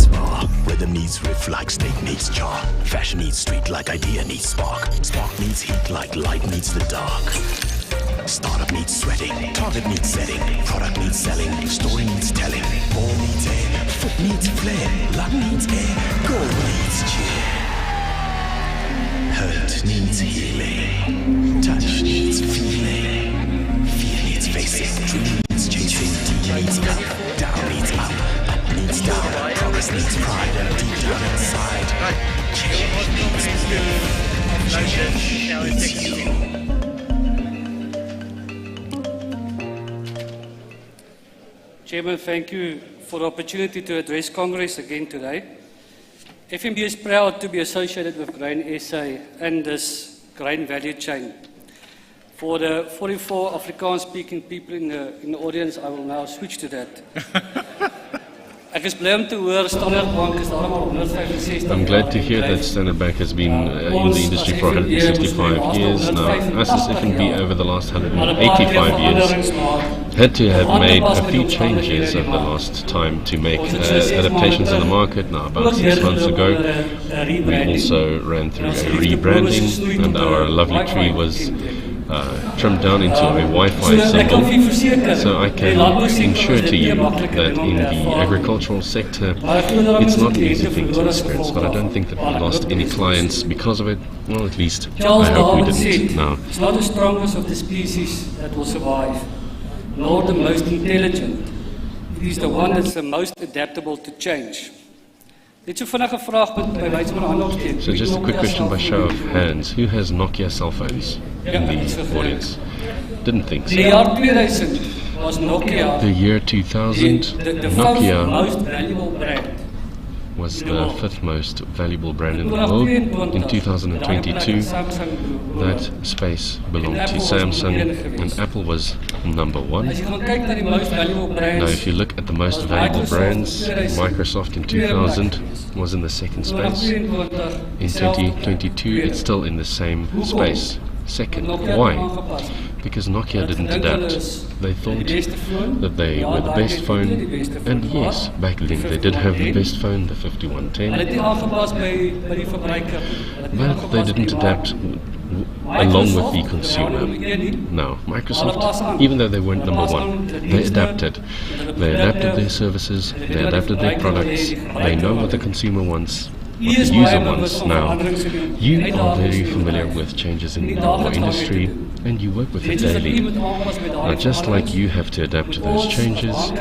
Rhythm needs riff like steak needs char. Fashion needs street like idea needs spark. Spark needs heat like light needs the dark. Startup needs sweating. Target needs setting. Product needs selling. Story needs telling. Ball needs air. Foot needs flair. Luck needs air. Goal needs cheer. Hurt needs healing. Touch needs feeling. Fear needs facing. Dream needs chasing. Deep needs up. Down needs up. Up needs down. Progress needs pride. And deep down inside, change needs me. Change needs you.
Chairman, thank you for the opportunity to address Congress again today. FNB is proud to be associated with Grain SA and this grain value chain. For the 44 Afrikaans-speaking people in the audience, I will now switch to that. Ek is bly om te hoor Standard Bank is daarom al 165.
I'm glad to hear that Standard Bank has been in the industry for 165 years now. Us as FNB over the last 185 years had to have made a few changes over the last time to make adaptations in the market. Now about 6 months ago we also ran through a rebranding, and our lovely tree was trimmed down into a Wi-Fi symbol. So I can ensure to you that in the agricultural sector it's not an easy thing to experience, but I don't think that we lost any clients because of it. Well, at least I hope we didn't. No.
It's not the strongest of the species that will survive, nor the most intelligent. It is the one that's the most adaptable to change. So
just a quick question by show of hands. Who has Nokia cell phones in the audience? Didn't think so. The year 2000, Nokia was the 5th most valuable brand in the world. In 2022, that space belonged to Samsung, and Apple was number 1. Now, if you look at the most valuable brands, Microsoft in 2000 was in the 2nd space. In 2022, it's still in the same space. Second. Why? Because Nokia didn't adapt. They thought that they were the best phone, and yes, back then they did have the best phone, the 5110, but they didn't adapt along with the consumer. Now, Microsoft, even though they weren't number 1, they adapted. They adapted their services, they adapted their products, they know what the consumer wants, what the user wants. Now, you are very familiar with changes in your industry, and you work with it daily. Now, just like you have to adapt to those changes,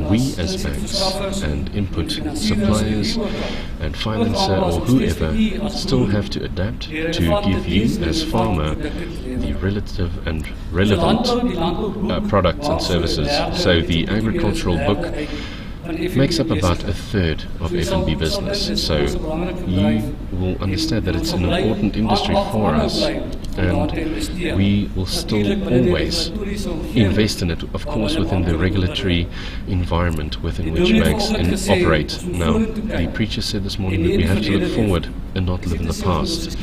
we as banks and input suppliers and financer or whoever still have to adapt to give you as farmer the relative and relevant products and services. So the agricultural book makes up about 1/3 of FNB business. So you will understand that it's an important industry for us, and we will still always invest in it, of course, within the regulatory environment within which banks operate. Now, the preacher said this morning that we have to look forward and not live in the past.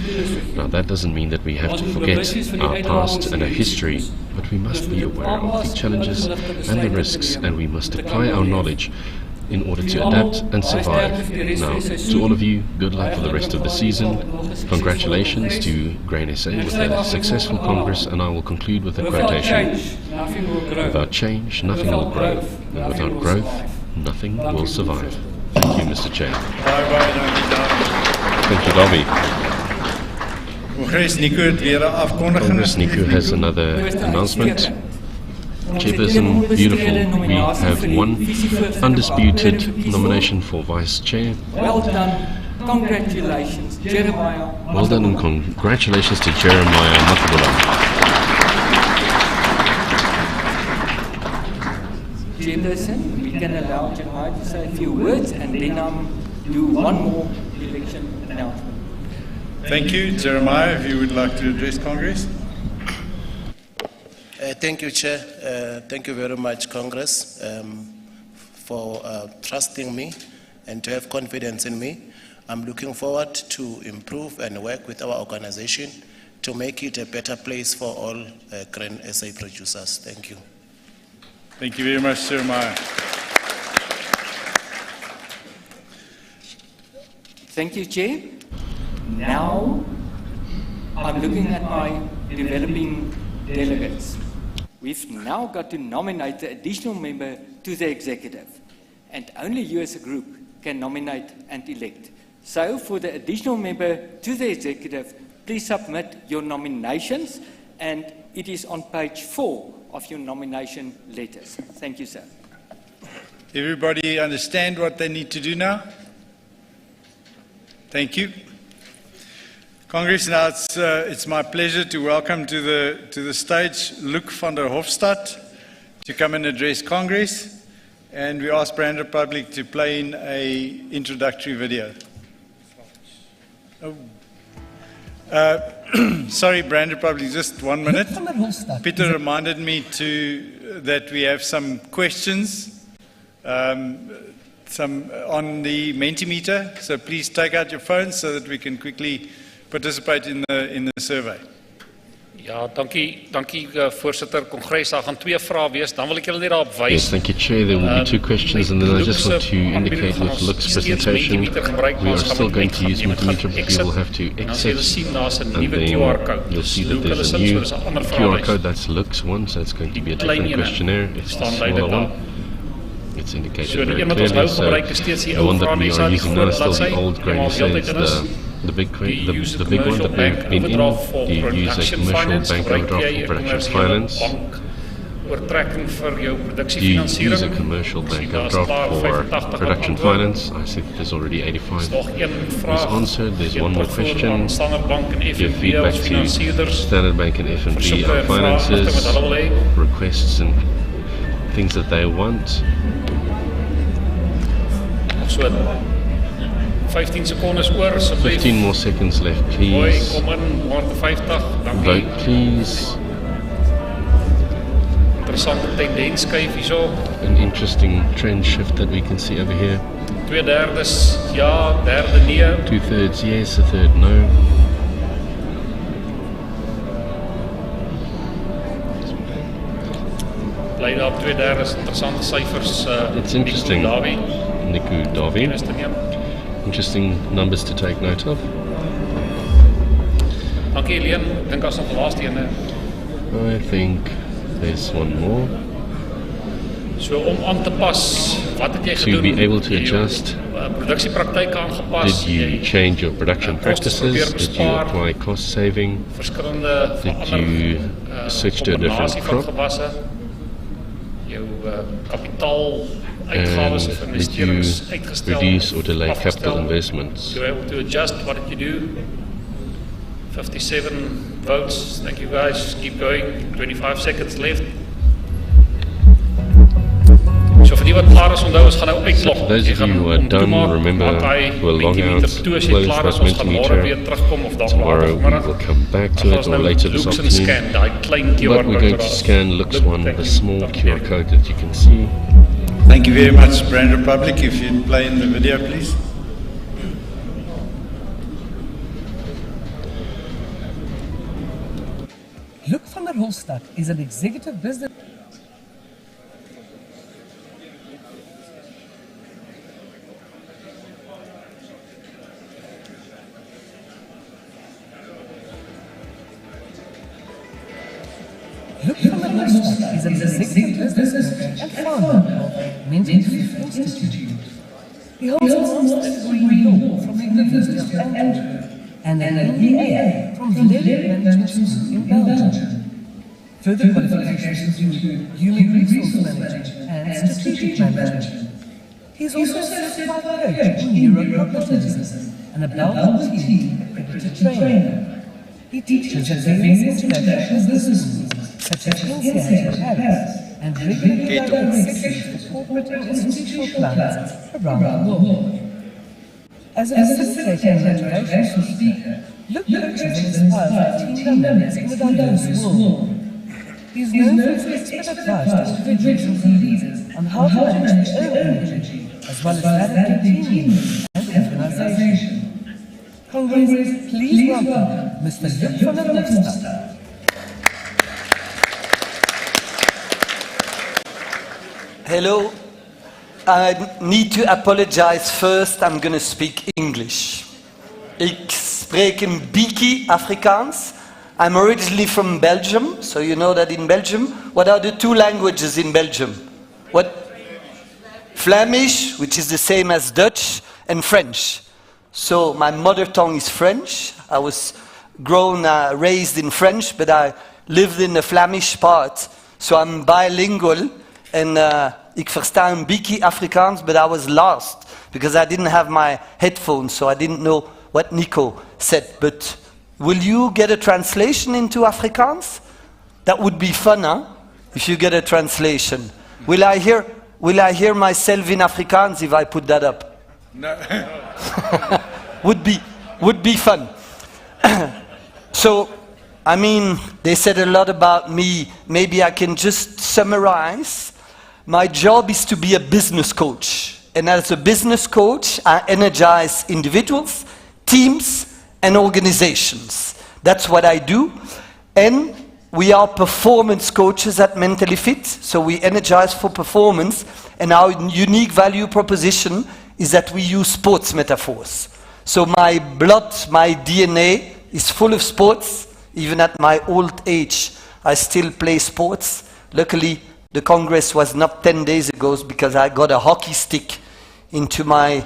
Now, that doesn't mean that we have to forget our past and our history, but we must be aware of the challenges and the risks, and we must apply our knowledge in order to adapt and survive. Now, to all of you, good luck for the rest of the season. Congratulations to Grain SA with a successful Congress, and I will conclude with a quotation. Without change, nothing will grow, and without growth, nothing will survive. Thank you, Mr. Chair.
Bye-bye,
Thank you, Dobby.
Congress Nico het weer 'n afkondiging.
Congress Nico has another announcement. Chairperson, beautiful. We have one undisputed nomination for Vice Chair.
Well done. Congratulations, Jeremiah.
Well done and congratulations to Jeremiah Matabula.
Chairperson, we can allow Jeremiah to say a few words and then do one more election announcement.
Thank you, Jeremiah, if you would like to address Congress.
Thank you, Chair. Thank you very much, Congress, for trusting me and to have confidence in me. I'm looking forward to improve and work with our organization to make it a better place for all Grain SA producers. Thank you.
Thank you very much, Jeremiah.
Thank you, Chair. Now, I'm looking at my developing delegates. We've now got to nominate the additional member to the executive, and only you as a group can nominate and elect. So, for the additional member to the executive, please submit your nominations, and it is on page 4 of your nomination letters. Thank you, sir.
Everybody understand what they need to do now? Thank you. Congress, now it's my pleasure to welcome to the stage Luc van der Hofstadt to come and address Congress, and we ask Brand Republic to play in an introductory video. Oh. Sorry, Brand Republic, just 1 minute. Peter reminded me that we have some questions on the Mentimeter, so please take out your phones so that we can quickly participate in the survey.
Ja, dankie voorsitter Kongres. Daar gaan 2 vrae wees. Dan wil ek julle net daarop wys.
Yes, thank you, Chair. There will be 2 questions, and then I just want to indicate with Luc's presentation, we are still going to use Mentimeter, but we will have to exit, and then you'll see that there's a new QR code. That's Luc's one, so it's going to be a different questionnaire. It's the smaller one. It's indicated very clearly, so the one that we are using now is still the old Grain SA. It's the big one that we've been in. You use a commercial bank overdraft for production finance. You use a commercial bank overdraft for production finance. I see that there's already 85 was answered. There's one more question. Give feedback to Standard Bank and FNB our finances, requests and things that they want.
15 secondes oor, asseblief.
15 more seconds left, please.
Mooi, kom in, waarde 50, dankie.
Vote, please.
Interessante tendens kyk hierso.
An interesting trend shift that we can see over here.
2/3 ja, 1/3 nee.
2/3 yes, 1/3 no.
Bly daar 2/3 interessante syfers.
It's interesting. Nico Davi. Interesting numbers to take note of.
Dankie Leen, ek dink as nog die laaste ene.
I think there's one more.
So om aan te pas, wat het jy gedoen?
To be able to adjust.
Produksiepraktyke aangepas.
Did you change your production practices? Did you apply cost saving? Did you switch to a different crop?
Jou kapitaal
and did you reduce or delay capital investments?
You were able to adjust. What did you do? 57 votes. Thank you guys. Keep going. 25 seconds left. So for die wat klaar is, onthou ons gaan nou uitlog.
For those of you who are done, remember we'll log out, close this Mentimeter. Tomorrow we will come back to it, or later this afternoon. But we're going to scan Luc's one, the small QR code that you can see.
Thank you very much, Brand Republic. If you'd play in the video, please.
Luc van der Hofstadt is an executive business. Luc van der Hofstadt is an executive business and founder of Mental Institute. He holds a master's degree in law from the University of Antwerp and an MBA from Vlele Management School in Belgium. Further qualifications include human resource management and strategic management. He is also a certified coach in neurocognitivism and a Belgian team accredited trainer. He teaches at various international business schools such as INSEAD in Paris and regularly directs sessions for corporate and institutional clients around the world. As a facilitator and motivational speaker, Luke coaches and inspires our team members in a diverse world. He is known for his expert advice to individuals and leaders on how to manage their own energy, as well as navigate team meetings and organization. Congress, please welcome Mr. Luc van der Hofstad.
Hello. I need to apologize first. I'm going to speak English. Ik spreek een beetje Afrikaans. I'm originally from Belgium, so you know that in Belgium, what are the two languages in Belgium? What? Flemish, which is the same as Dutch, and French. So my mother tongue is French. I was raised in French, but I lived in the Flemish part. So I'm bilingual, and ik versta een beetje Afrikaans, but I was lost because I didn't have my headphones, so I didn't know what Nico said. But will you get a translation into Afrikaans? That would be fun, huh? If you get a translation. Will I hear myself in Afrikaans if I put that up?
No.
would be fun. So, I mean, they said a lot about me. Maybe I can just summarize. My job is to be a business coach. And as a business coach, I energize individuals, teams, and organizations. That's what I do. And we are performance coaches at Mentally Fit. So we energize for performance. And our unique value proposition is that we use sports metaphors. So my blood, my DNA is full of sports. Even at my old age, I still play sports. Luckily, the Congress was not 10 days ago because I got a hockey stick into my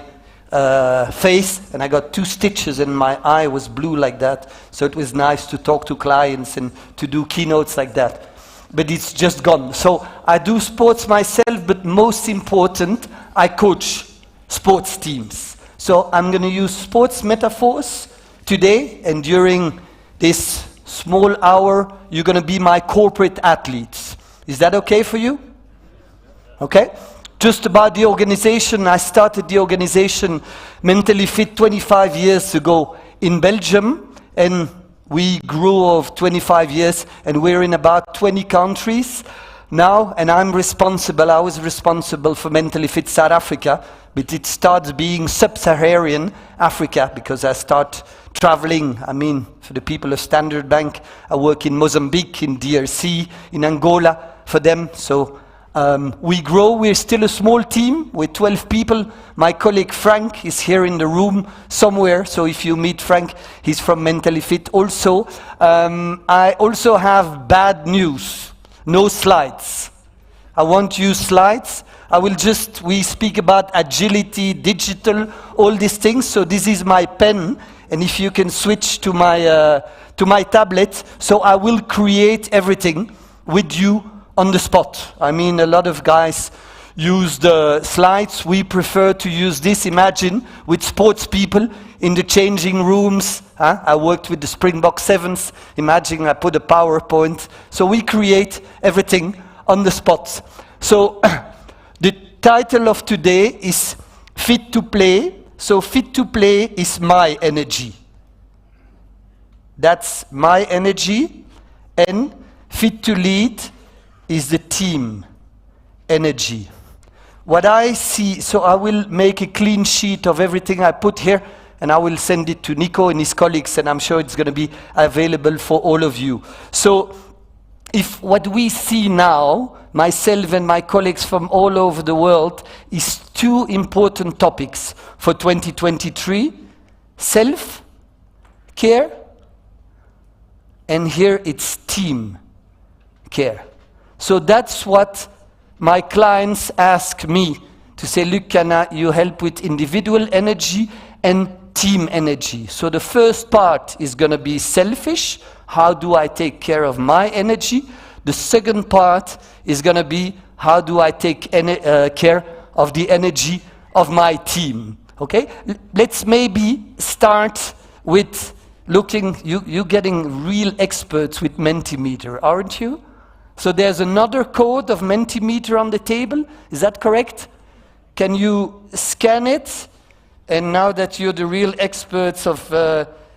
face and I got 2 stitches and my eye was blue like that. So it was nice to talk to clients and to do keynotes like that. But it's just gone. So I do sports myself, but most important, I coach sports teams. So I'm going to use sports metaphors today, and during this small hour, you're going to be my corporate athletes. Is that okay for you? Okay? Just about the organization, I started the organization Mentally Fit 25 years ago in Belgium, and we grew over 25 years, and we're in about 20 countries now, and I was responsible for Mentally Fit South Africa, but it starts being sub-Saharan Africa because I start traveling. I mean, for the people of Standard Bank, I work in Mozambique, in DRC, in Angola for them. So we grow. We're still a small team with 12 people. My colleague Frank is here in the room somewhere. So if you meet Frank, he's from Mentally Fit also. I also have bad news. No slides. I won't use slides. We speak about agility, digital, all these things. So this is my pen. And if you can switch to my tablet, so I will create everything with you on the spot. I mean, a lot of guys use the slides. We prefer to use this. Imagine with sports people in the changing rooms. I worked with the Springbok Sevens. Imagine I put a PowerPoint. So we create everything on the spot. So the title of today is Fit to Play. So Fit to Play is my energy. That's my energy. And Fit to Lead is the team energy. What I see, so I will make a clean sheet of everything I put here, and I will send it to Nico and his colleagues, and I'm sure it's going to be available for all of you. So if what we see now, myself and my colleagues from all over the world, is 2 important topics for 2023, self-care, and here it's team care. So that's what my clients ask me to say, look, can you help with individual energy and team energy? So the first part is going to be selfish. How do I take care of my energy? The second part is going to be, how do I take care of the energy of my team? Okay? Let's maybe start with looking, you're getting real experts with Mentimeter, aren't you? So there's another code of Mentimeter on the table, is that correct? Can you scan it? And now that you're the real experts of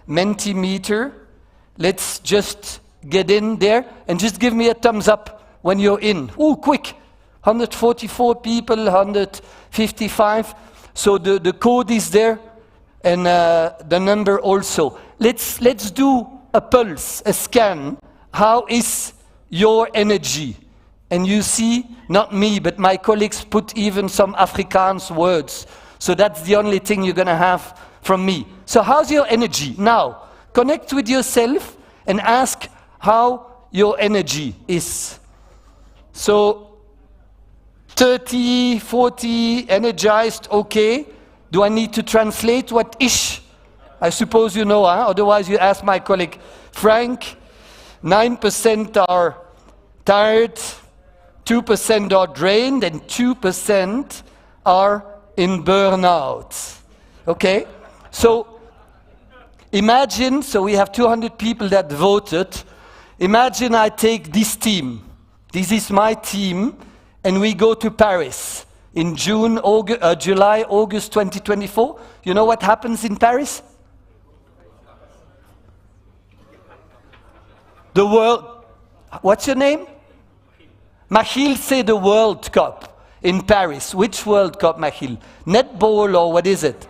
Mentimeter, let's just get in there and just give me a thumbs up when you're in. Ooh, quick! 144 people, 155. So the code is there, and the number also. Let's do a pulse, a scan. How is your energy? And you see, not me, but my colleagues put even some Afrikaans words. So that's the only thing you're going to have from me. So how's your energy? Now, connect with yourself and ask how your energy is. So 30, 40, energized, okay. Do I need to translate what ish? I suppose you know, huh? Otherwise you ask my colleague Frank. 9% are tired, 2% are drained, and 2% are in burnout. Okay? So imagine, so we have 200 people that voted. Imagine I take this team. This is my team, and we go to Paris in July, August 2024. You know what happens in Paris? The world, what's your name? Machil say the World Cup in Paris. Which World Cup, Machil? Netball or what is it?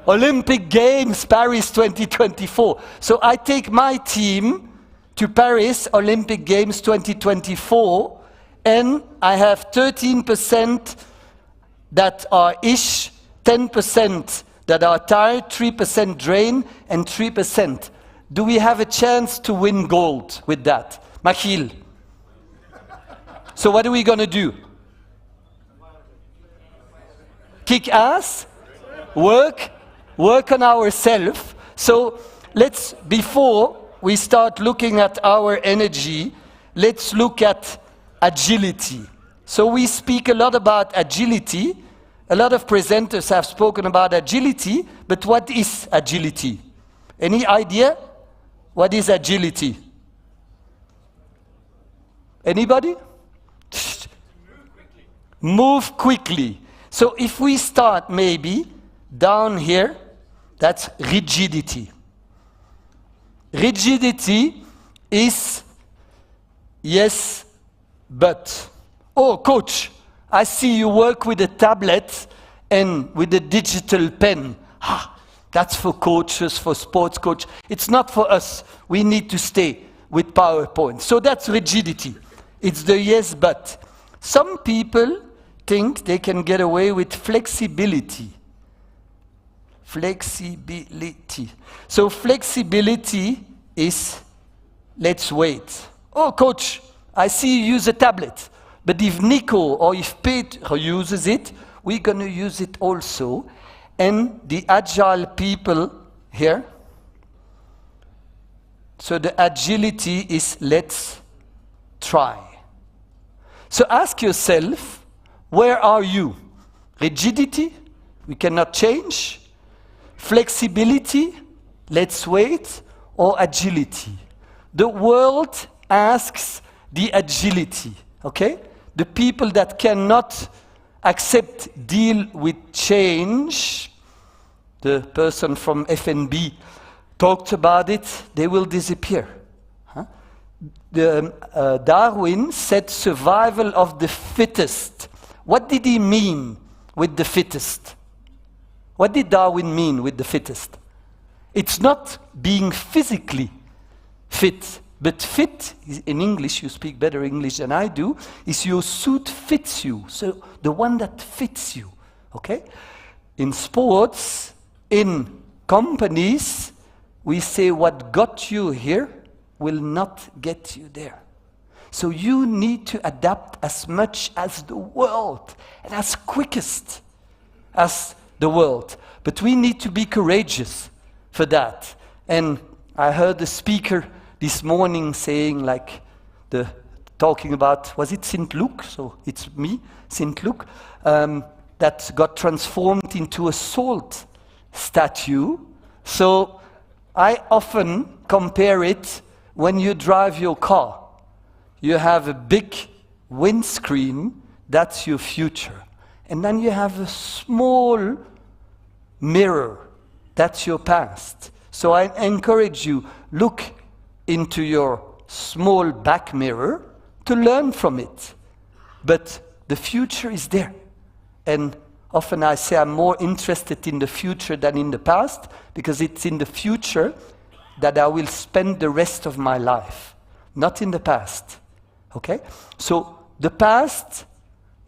Olympic Games, Paris 2024. So I take my team to Paris, Olympic Games 2024, and I have 13% that are ish, 10% that are tired, 3% drained, and 3%. Do we have a chance to win gold with that? Machil. So what are we going to do? Kick ass? Work on ourselves. So let's, before we start looking at our energy, let's look at agility. So we speak a lot about agility. A lot of presenters have spoken about agility, but what is agility? Any idea? What is agility? Anybody? Move quickly. So if we start maybe down here, that's rigidity. Rigidity is yes, but. Oh, coach, I see you work with a tablet and with a digital pen. That's for coaches, for sports coach. It's not for us. We need to stay with PowerPoint. So that's rigidity. It's the yes, but. Some people think they can get away with flexibility. Flexibility. So flexibility is, let's wait. Oh, coach, I see you use a tablet. But if Nico or if Peter uses it, we're going to use it also. And the agile people here, so the agility is let's try. So ask yourself, where are you? Rigidity, we cannot change. Flexibility, let's wait. Or agility. The world asks the agility, okay? The people that cannot accept, deal with change, the person from FNB talked about it, they will disappear. Huh? Darwin said survival of the fittest. What did he mean with the fittest? What did Darwin mean with the fittest? It's not being physically fit, but fit, in English, you speak better English than I do, is your suit fits you. So the one that fits you, okay? In sports, in companies, we say what got you here will not get you there. So you need to adapt as much as the world and as quickest. as the world. But we need to be courageous for that. And I heard the speaker this morning saying, like, talking about, was it St. Luke? So it's me, St. Luke, that got transformed into a salt statue. So I often compare it when you drive your car. You have a big windscreen, that's your future. And then you have a small mirror, that's your past. So I encourage you, look into your small back mirror to learn from it. But the future is there. And often I say I'm more interested in the future than in the past, because it's in the future that I will spend the rest of my life, not in the past. Okay? So the past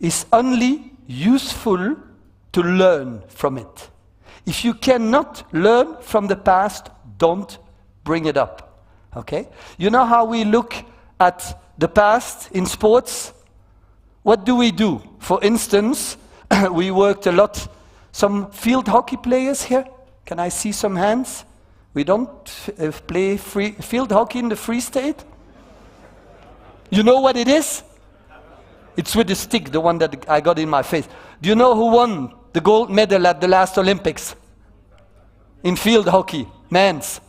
is only useful to learn from it. If you cannot learn from the past, don't bring it up. Okay? You know how we look at the past in sports? What do we do? For instance, we worked a lot. Some field hockey players here? Can I see some hands? We don't play field hockey in the Free State? You know what it is? It's with the stick, the one that I got in my face. Do you know who won the gold medal at the last Olympics? In field hockey, men's.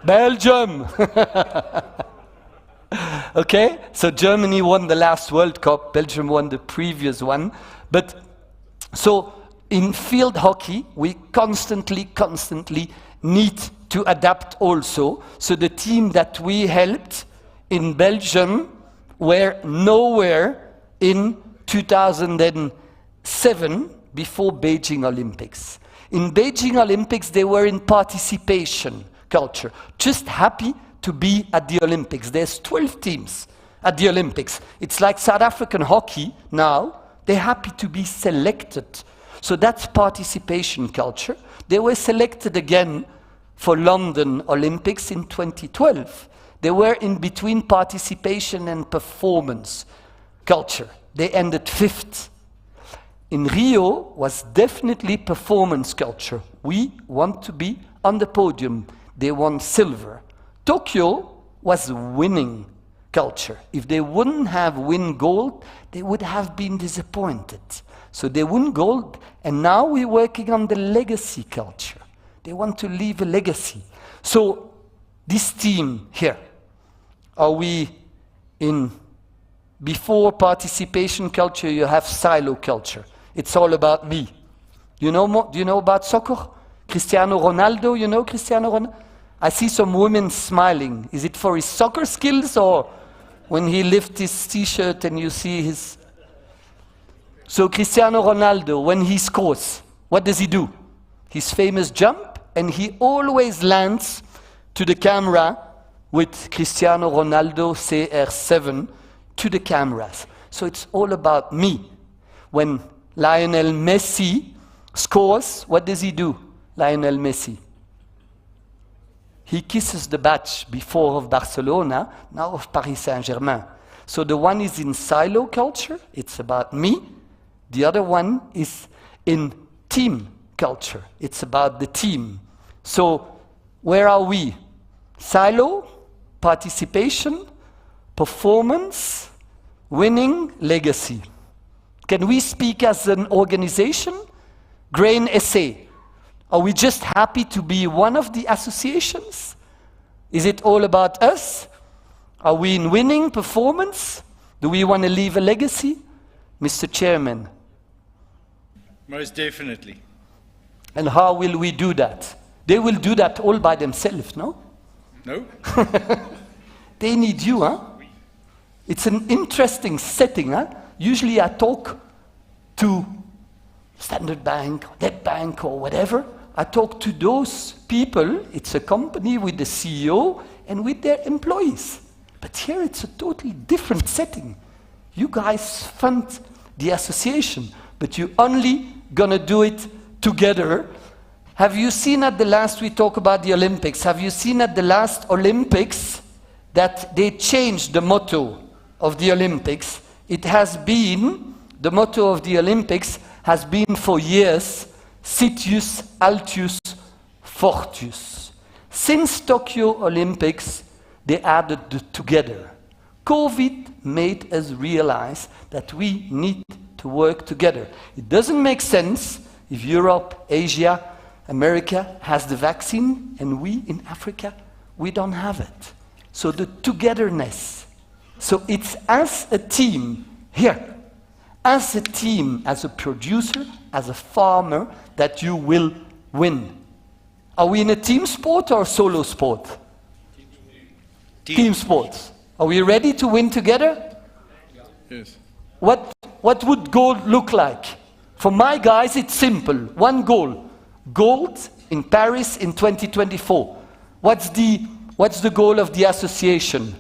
Belgium. Okay, so Germany won the last World Cup, Belgium won the previous one. But so in field hockey, we constantly need to adapt also. So the team that we helped in Belgium were nowhere in 2007 before Beijing Olympics. In Beijing Olympics, they were in participation culture, just happy to be at the Olympics. There's 12 teams at the Olympics. It's like South African hockey now. They're happy to be selected. So that's participation culture. They were selected again for London Olympics in 2012. They were in between participation and performance culture. They ended 5th. In Rio was definitely performance culture. We want to be on the podium. They won silver. Tokyo was winning culture. If they wouldn't have won gold, they would have been disappointed. So they won gold, and now we're working on the legacy culture. They want to leave a legacy. So this team here, are we in before participation culture, you have silo culture. It's all about me. You know do you know about soccer? Cristiano Ronaldo, you know Cristiano Ronaldo? I see some women smiling. Is it for his soccer skills or when he lifts his t-shirt and you see his... So Cristiano Ronaldo, when he scores, what does he do? His famous jump, and he always lands to the camera with Cristiano Ronaldo CR7 to the cameras. So it's all about me. When Lionel Messi scores, what does he do? Lionel Messi. He kisses the badge before of Barcelona, now of Paris Saint-Germain. So the one is in silo culture, it's about me. The other one is in team culture, it's about the team. So where are we? Silo, participation, performance, winning, legacy. Can we speak as an organization? Grain SA. Are we just happy to be one of the associations? Is it all about us? Are we in winning performance? Do we want to leave a legacy? Mr. Chairman.
Most definitely.
And how will we do that? They will do that all by themselves, no?
No.
They need you, huh? It's an interesting setting, huh? Usually I talk to Standard Bank, or Net Bank, or whatever. I talk to those people. It's a company with the CEO and with their employees. But here it's a totally different setting. You guys fund the association, but you're only gonna do it together. Have you seen at the last, we talk about the Olympics, have you seen at the last Olympics that they changed the motto of the Olympics? it has been, the motto of the Olympics has been for years, Citius, Altius, Fortius. Since Tokyo Olympics, they added the together. COVID made us realize that we need to work together. It doesn't make sense if Europe, Asia, America has the vaccine and we in Africa, we don't have it. So the togetherness. So it's as a team here, as a team, as a producer, as a farmer, that you will win. Are we in a team sport or solo sport? Team sports. Are we ready to win together?
Yes.
What would gold look like? For my guys, it's simple. One goal. Gold in Paris in 2024. What's the goal of the association?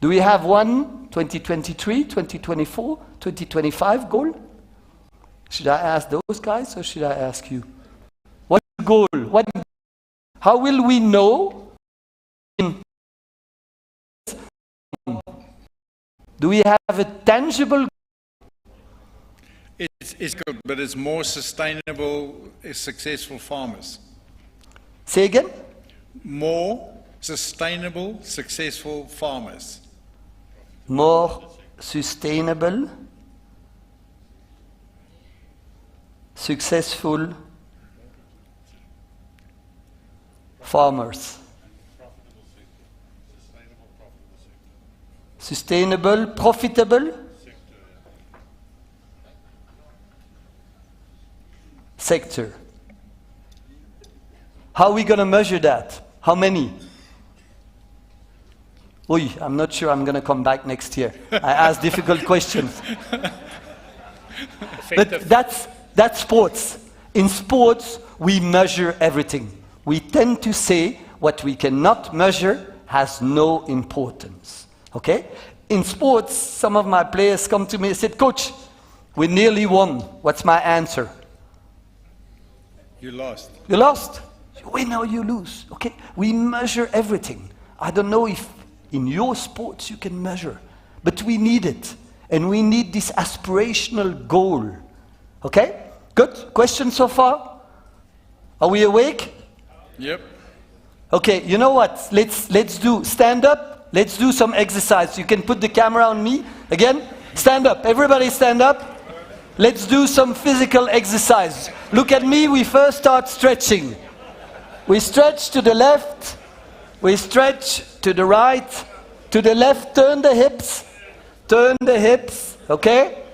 Do we have one 2023, 2024, 2025 goal? Should I ask those guys or should I ask you? What's the goal? How will we know? Do we have a tangible goal?
It's good, but it's more sustainable, successful farmers.
Say again?
More sustainable, successful farmers.
More sustainable, successful farmers. Sustainable, profitable sector. How are we going to measure that? How many? Oy, I'm not sure I'm going to come back next year. I ask difficult questions. But that's sports. In sports, we measure everything. We tend to say what we cannot measure has no importance. Okay? In sports, some of my players come to me and said, Coach, we nearly won. What's my answer?
You lost.
You lost. You win or you lose. Okay? We measure everything. I don't know if in your sports you can measure, but we need it. And we need this aspirational goal. Okay? Good? Questions so far? Are we awake?
Yep.
Okay, you know what? Let's do, stand up. Let's do some exercise. You can put the camera on me. Again, stand up. Everybody stand up. Let's do some physical exercise. Look at me. We first start stretching. We stretch to the left. We stretch to the right. To the left, turn the hips. Turn the hips. Okay?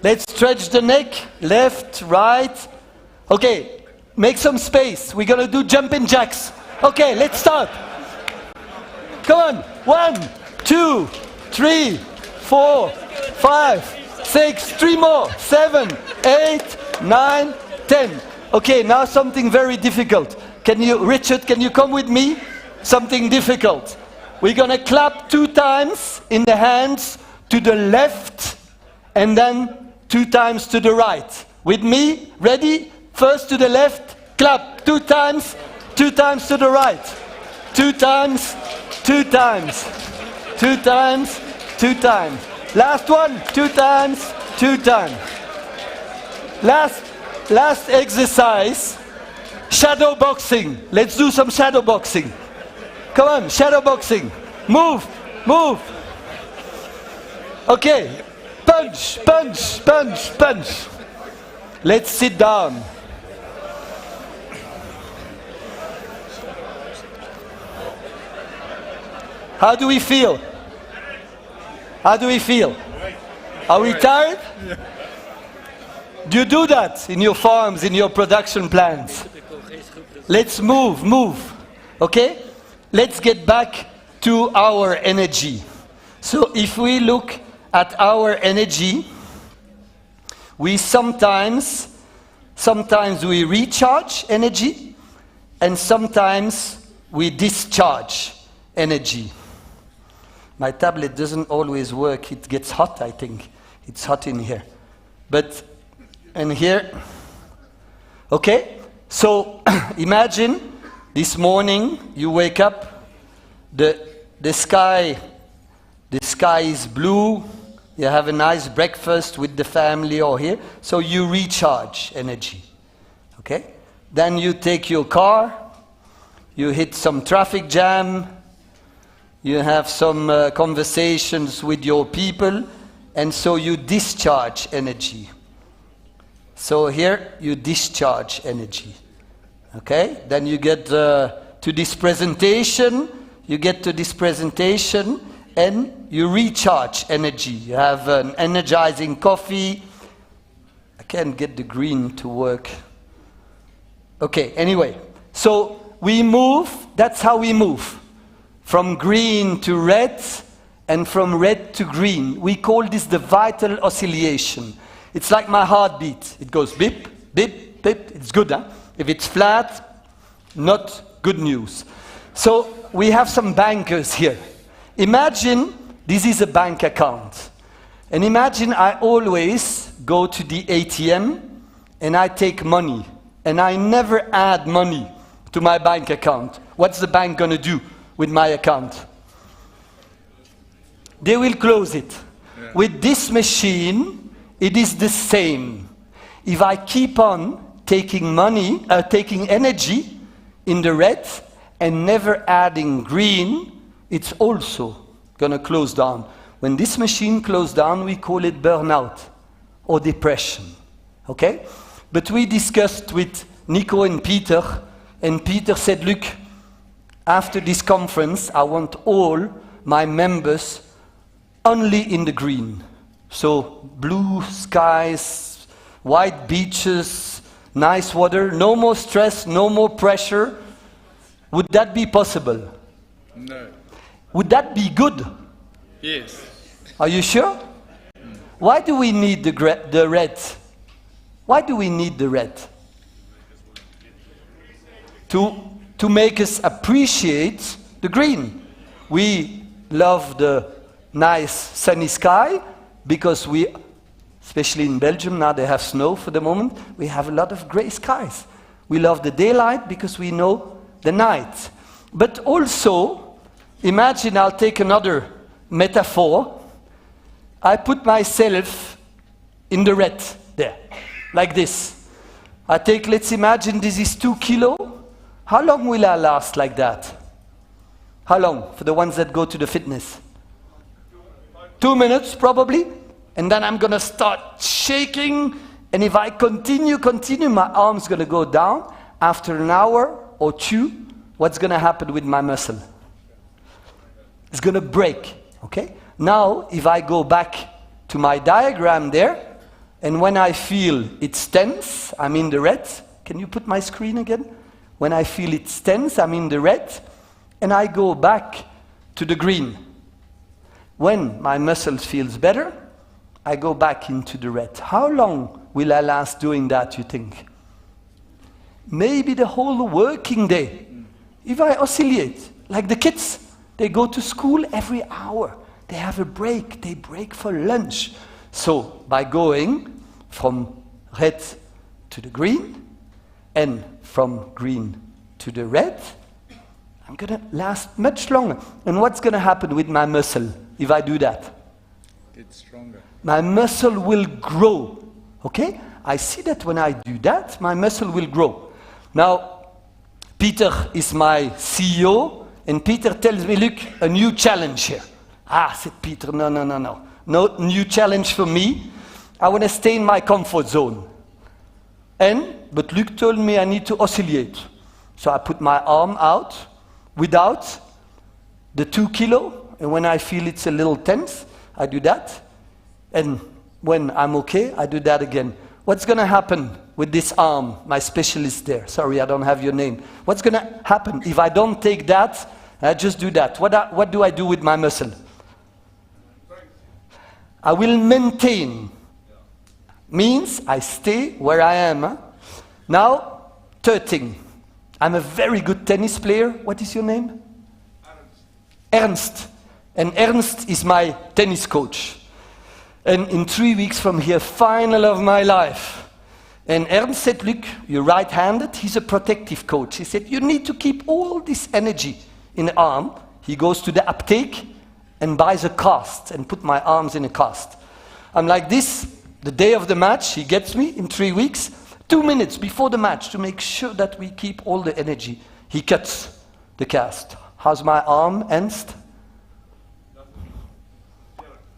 Let's stretch the neck. Left, right. Okay, make some space. We're going to do jumping jacks. Okay, let's start. Come on. 1, 2, 3, 4, 5, 6, 3 more, 7, 8, 9, 10. Okay, now something very difficult. Richard, can you come with me? Something difficult. We're going to clap 2 times in the hands to the left and then 2 times to the right. With me, ready? First to the left, clap 2 times, 2 times to the right. 2 times, 2 times, 2 times, 2 times. Last one, 2 times, 2 times. Last exercise, shadow boxing. Let's do some shadow boxing. Come on, shadow boxing. Move, move. Okay, punch, punch, punch, punch. Let's sit down. How do we feel? How do we feel? Are we tired? Do you do that in your farms, in your production plants? Let's move, move. Okay? Let's get back to our energy. So if we look at our energy, we sometimes we recharge energy and sometimes we discharge energy. My tablet doesn't always work. It gets hot, I think. It's hot in here. But, and here, okay? So, imagine this morning you wake up, the sky is blue, You have a nice breakfast with the family or here. So you recharge energy. Okay? Then you take your car. You hit some traffic jam. You have some conversations with your people. And so you discharge energy. So here you discharge energy. Okay? Then you get to this presentation. You get to this presentation and you recharge energy. You have an energizing coffee. I can't get the green to work. Okay, anyway. So we move. That's how we move. From green to red and from red to green. We call this the vital oscillation. It's like my heartbeat. It goes beep, beep, beep. It's good, huh? If it's flat, not good news. So we have some bankers here. Imagine this is a bank account. And imagine I always go to the ATM and I take money. And I never add money to my bank account. What's the bank going to do with my account? They will close it. Yeah. With this machine, it is the same. If I keep on taking money, taking energy in the red and never adding green, it's also going to close down. When this machine closes down, we call it burnout or depression. Okay? But we discussed with Nico and Peter said, look, after this conference, I want all my members only in the green. So blue skies, white beaches, nice water, no more stress, no more pressure. Would that be possible?
No.
Would that be good?
Yes.
Are you sure? Why do we need the red? Why do we need the red? To make us appreciate the green. We love the nice sunny sky because we, especially in Belgium, now they have snow for the moment, we have a lot of gray skies. We love the daylight because we know the night. But also, imagine I'll take another metaphor. I put myself in the red there, like this. I take, let's imagine this is 2 kilos. How long will I last like that? How long for the ones that go to the fitness? 2 minutes probably. And then I'm going to start shaking. And if I continue, my arm's going to go down. After an hour or two, what's going to happen with my muscle? It's going to break. Okay? Now, if I go back to my diagram there, and when I feel it's tense, I'm in the red. Can you put my screen again? When I feel it's tense, I'm in the red, and I go back to the green. When my muscles feels better, I go back into the red. How long will I last doing that, you think? Maybe the whole working day. If I oscillate, like the kids, they go to school every hour. They have a break. They break for lunch. So by going from red to the green and from green to the red, I'm going to last much longer. And what's going to happen with my muscle if I do that?
Get stronger.
My muscle will grow. Okay? I see that when I do that, my muscle will grow. Now, Peter is my CEO, and Peter tells me, look, a new challenge here. Said Peter, no. No new challenge for me. I want to stay in my comfort zone. But Luc told me I need to oscillate. So I put my arm out without the 2 kilo, and when I feel it's a little tense, I do that. And when I'm okay, I do that again. What's going to happen with this arm? My specialist there. Sorry, I don't have your name. What's going to happen if I don't take that, I just do that? What do I do with my muscle? I will maintain. Means I stay where I am. Now, 13. I'm a very good tennis player. What is your name? Ernst. And Ernst is my tennis coach. And in 3 weeks from here, final of my life. And Ernst said, look, you're right-handed. He's a protective coach. He said, you need to keep all this energy in the arm. He goes to the apteke and buys a cast and put my arms in a cast. I'm like this, the day of the match, he gets me in 3 weeks, 2 minutes before the match to make sure that we keep all the energy. He cuts the cast. How's my arm, Ernst?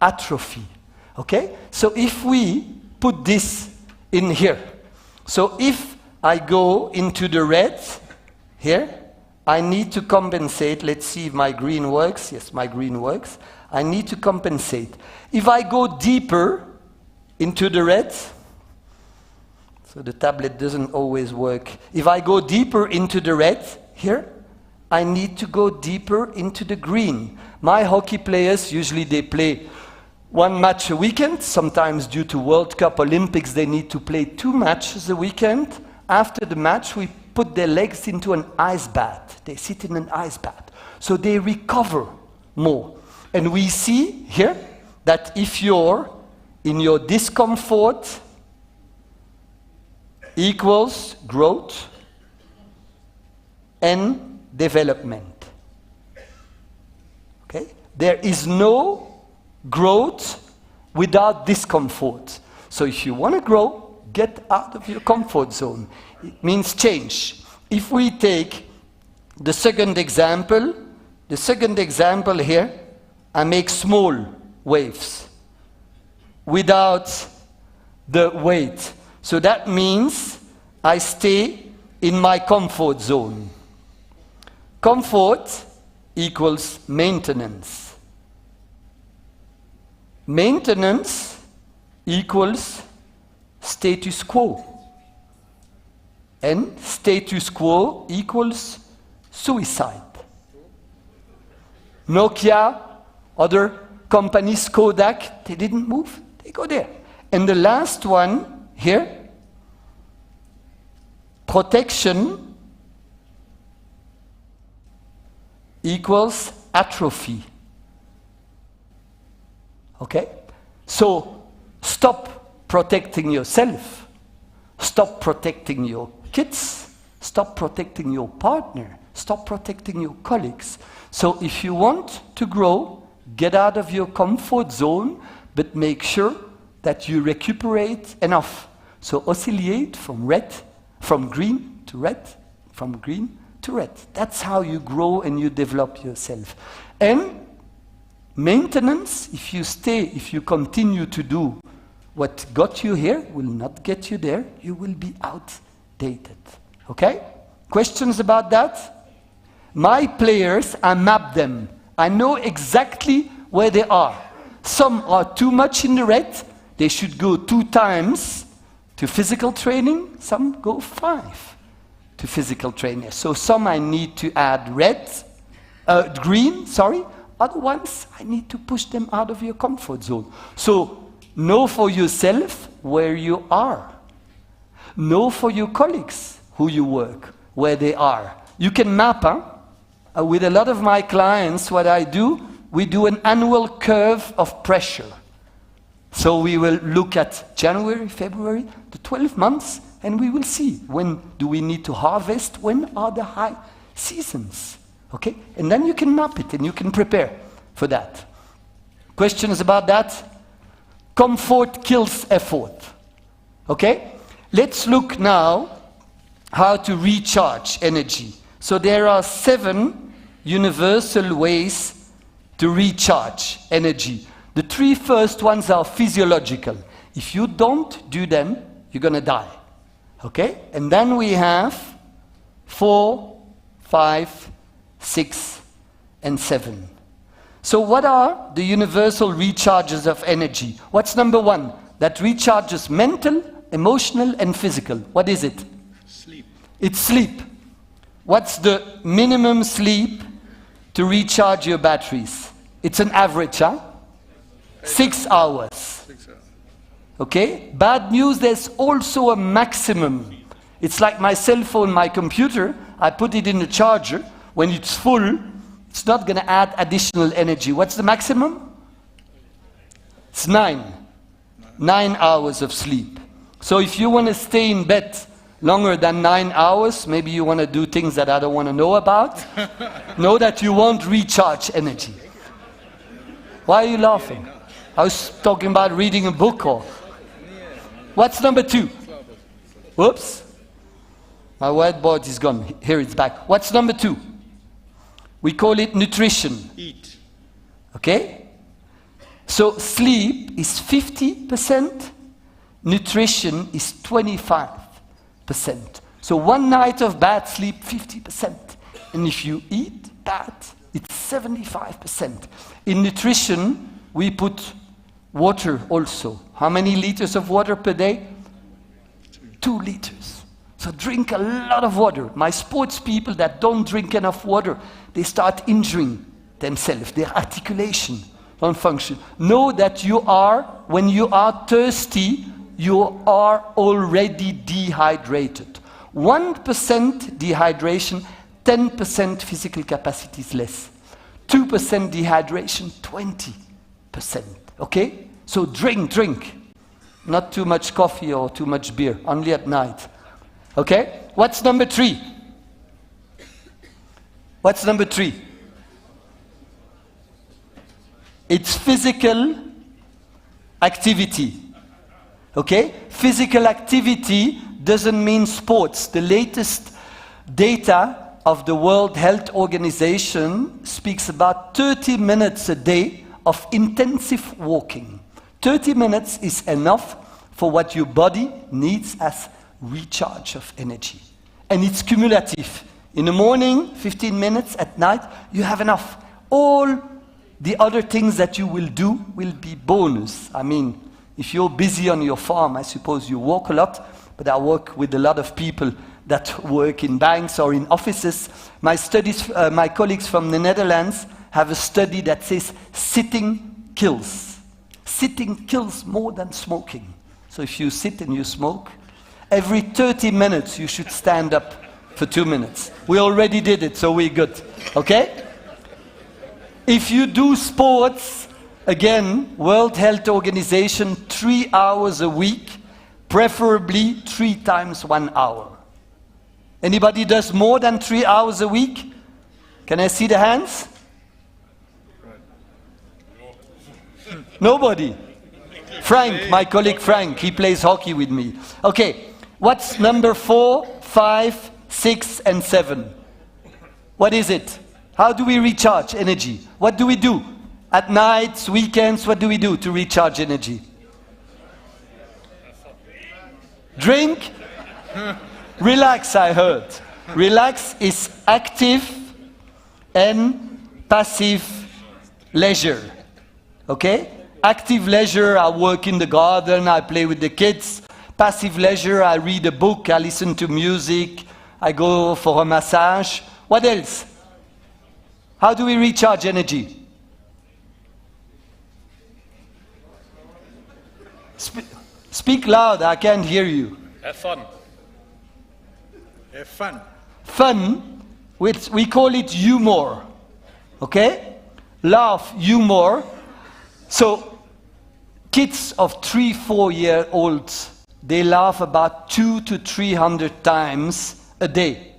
Atrophy. Okay? So if we put this in here, so if I go into the red here, I need to compensate. Let's see if my green works. Yes, my green works. I need to compensate. If I go deeper into the red, so the tablet doesn't always work. If I go deeper into the red here, I need to go deeper into the green. My hockey players, usually they play 1 match a weekend. Sometimes due to World Cup, Olympics, they need to play 2 matches a weekend. After the match, we put their legs into an ice bath. They sit in an ice bath. So they recover more. And we see here that if you're in your discomfort equals growth and development. Okay? There is no growth without discomfort. So if you want to grow, get out of your comfort zone. It means change. If we take the second example here, I make small waves without the weight. So that means I stay in my comfort zone. Comfort equals maintenance. Maintenance equals status quo. And status quo equals suicide. Nokia, other companies, Kodak, they didn't move, they go there. And the last one here, protection equals atrophy. Okay? So stop protecting yourself. Stop protecting your kids. Stop protecting your partner. Stop protecting your colleagues. So if you want to grow, get out of your comfort zone, but make sure that you recuperate enough. So oscillate from green to red, from green to red. That's how you grow and you develop yourself. And maintenance, if you continue to do what got you here, will not get you there. You will be outdated. Okay? Questions about that? My players, I map them. I know exactly where they are. Some are too much in the red. They should go 2 times to physical training. Some go 5 to physical training. So some I need to add green. Other ones, I need to push them out of your comfort zone. So know for yourself where you are. Know for your colleagues who you work, where they are. You can map, with a lot of my clients, what I do, we do an annual curve of pressure. So we will look at January, February, the 12 months, and we will see when do we need to harvest, when are the high seasons. Okay? And then you can map it and you can prepare for that. Questions about that? Comfort kills effort. Okay? Let's look now how to recharge energy. So there are 7 universal ways to recharge energy. The 3 first ones are physiological. If you don't do them, you're going to die. Okay? And then we have 4, 5, 6, and 7. So what are the universal recharges of energy? What's number 1? That recharges mental, emotional, and physical. What is it?
Sleep.
It's sleep. What's the minimum sleep to recharge your batteries? It's an average, 6 hours.
6 hours.
Okay? Bad news, there's also a maximum. It's like my cell phone, my computer. I put it in the charger. When it's full, it's not going to add additional energy. What's the maximum? It's 9. 9 hours of sleep. So if you want to stay in bed longer than 9 hours, maybe you want to do things that I don't want to know about, know that you won't recharge energy. Why are you laughing? I was talking about reading a book. Or what's number 2? Whoops. My whiteboard is gone. Here it's back. What's number 2? We call it nutrition.
Eat.
Okay? So sleep is 50%, nutrition is 25%. So one night of bad sleep, 50%. And if you eat bad, it's 75%. In nutrition, we put water also. How many liters of water per day? 2 liters. So drink a lot of water. My sports people that don't drink enough water, they start injuring themselves. Their articulation don't function. Know that you are, when you are thirsty, you are already dehydrated. 1% dehydration, 10% physical capacity is less. 2% dehydration, 20%. Okay? So drink. Not too much coffee or too much beer, only at night. Okay? What's number 3? What's number 3? It's physical activity. Okay? Physical activity doesn't mean sports. The latest data of the World Health Organization speaks about 30 minutes a day of intensive walking. 30 minutes is enough for what your body needs as recharge of energy. And it's cumulative. In the morning, 15 minutes. At night, you have enough. All the other things that you will do will be bonus. I mean, if you're busy on your farm, I suppose you walk a lot, but I work with a lot of people that work in banks or in offices. My colleagues from the Netherlands have a study that says sitting kills. Sitting kills more than smoking. So if you sit and you smoke, every 30 minutes you should stand up for 2 minutes. We already did it, so we're good. Okay? If you do sports, again, World Health Organization, 3 hours a week, preferably 3 times 1 hour. Anybody does more than 3 hours a week? Can I see the hands? Nobody. Frank, my colleague Frank, he plays hockey with me. Okay, what's number 4, 5, 6, and 7? What is it? How do we recharge energy? What do we do? At nights, weekends, what do we do to recharge energy? Drink? Relax, I heard. Relax is active and passive leisure. Okay? Active leisure, I work in the garden, I play with the kids. Passive leisure, I read a book, I listen to music, I go for a massage. What else? How do we recharge energy? Speak loud, I can't hear you.
Have fun. Have fun.
Fun, which we call it humor. Okay? Laugh, humor. So, kids of 3-4-year-olds, they laugh about 200 to 300 times a day.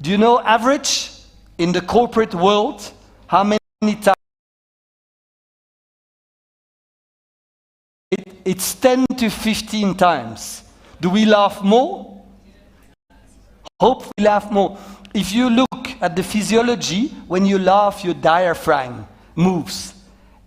Do you know average in the corporate world, how many times? It's 10 to 15 times. Do we laugh more? Hope we laugh more. If you look at the physiology, when you laugh, your diaphragm moves.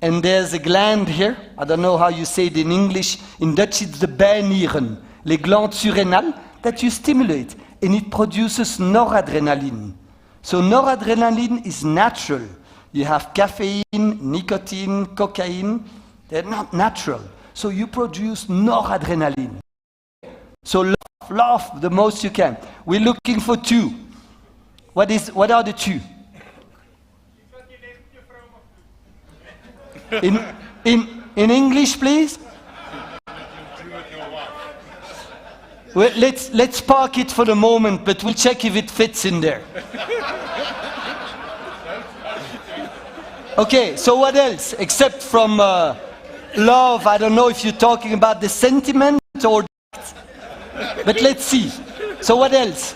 And there's a gland here, I don't know how you say it in English, in Dutch it's the bijnieren, les glandes surrénales, that you stimulate, and it produces noradrenaline. So noradrenaline is natural. You have caffeine, nicotine, cocaine, they're not natural. So you produce noradrenaline. So laugh the most you can. We're looking for 2. What are the 2? In English, please. Well, let's park it for the moment, but we'll check if it fits in there. Okay, so what else? Except from love, I don't know if you're talking about the sentiment or that. But let's see. So what else?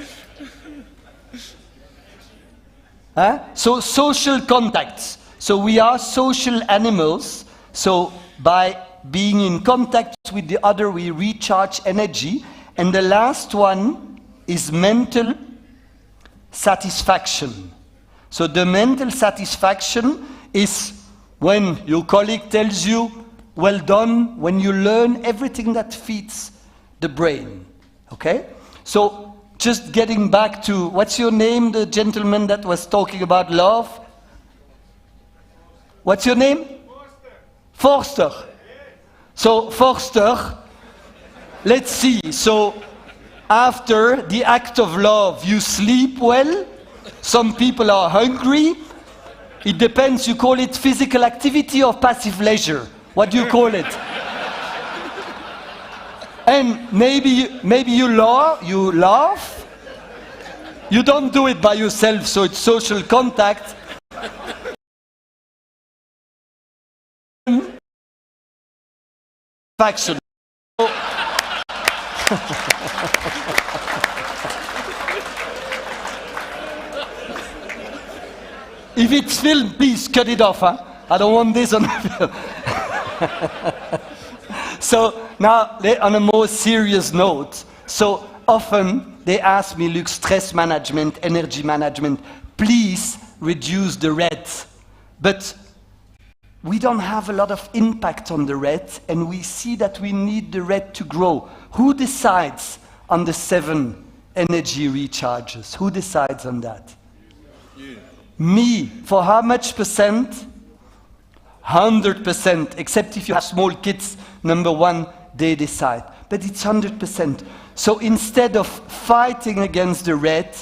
So social contacts. So we are social animals. So by being in contact with the other, we recharge energy. And the last one is mental satisfaction. So the mental satisfaction is when your colleague tells you, well done, when you learn everything that feeds the brain. Okay? So just getting back to, what's your name, the gentleman that was talking about love? What's your name? Forster. So Forster, let's see. So after the act of love, you sleep well. Some people are hungry. It depends, you call it physical activity or passive leisure. What do you call it? And maybe you laugh. You don't do it by yourself, so it's social contact. Faction. If it's film, please cut it off. Huh? I don't want this on the film. So now, on a more serious note, so often they ask me, look, stress management, energy management, please reduce the red. But we don't have a lot of impact on the red, and we see that we need the red to grow. Who decides on the 7 energy recharges? Who decides on that? You. Me. For how much percent? 100%, except if you have small kids, number 1, they decide. But it's 100%. So instead of fighting against the red,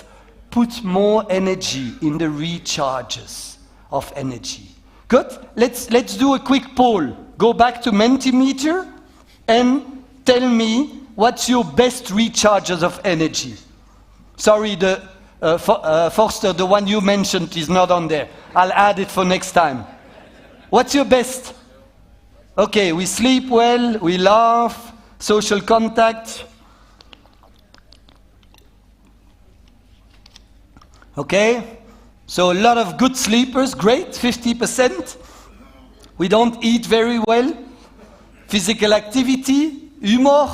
put more energy in the recharges of energy. Good? Let's do a quick poll. Go back to Mentimeter and tell me what's your best recharges of energy. Sorry, the Forster, the one you mentioned is not on there. I'll add it for next time. What's your best? Okay, we sleep well, we laugh, social contact. Okay, so a lot of good sleepers, great, 50%. We don't eat very well. Physical activity, humor.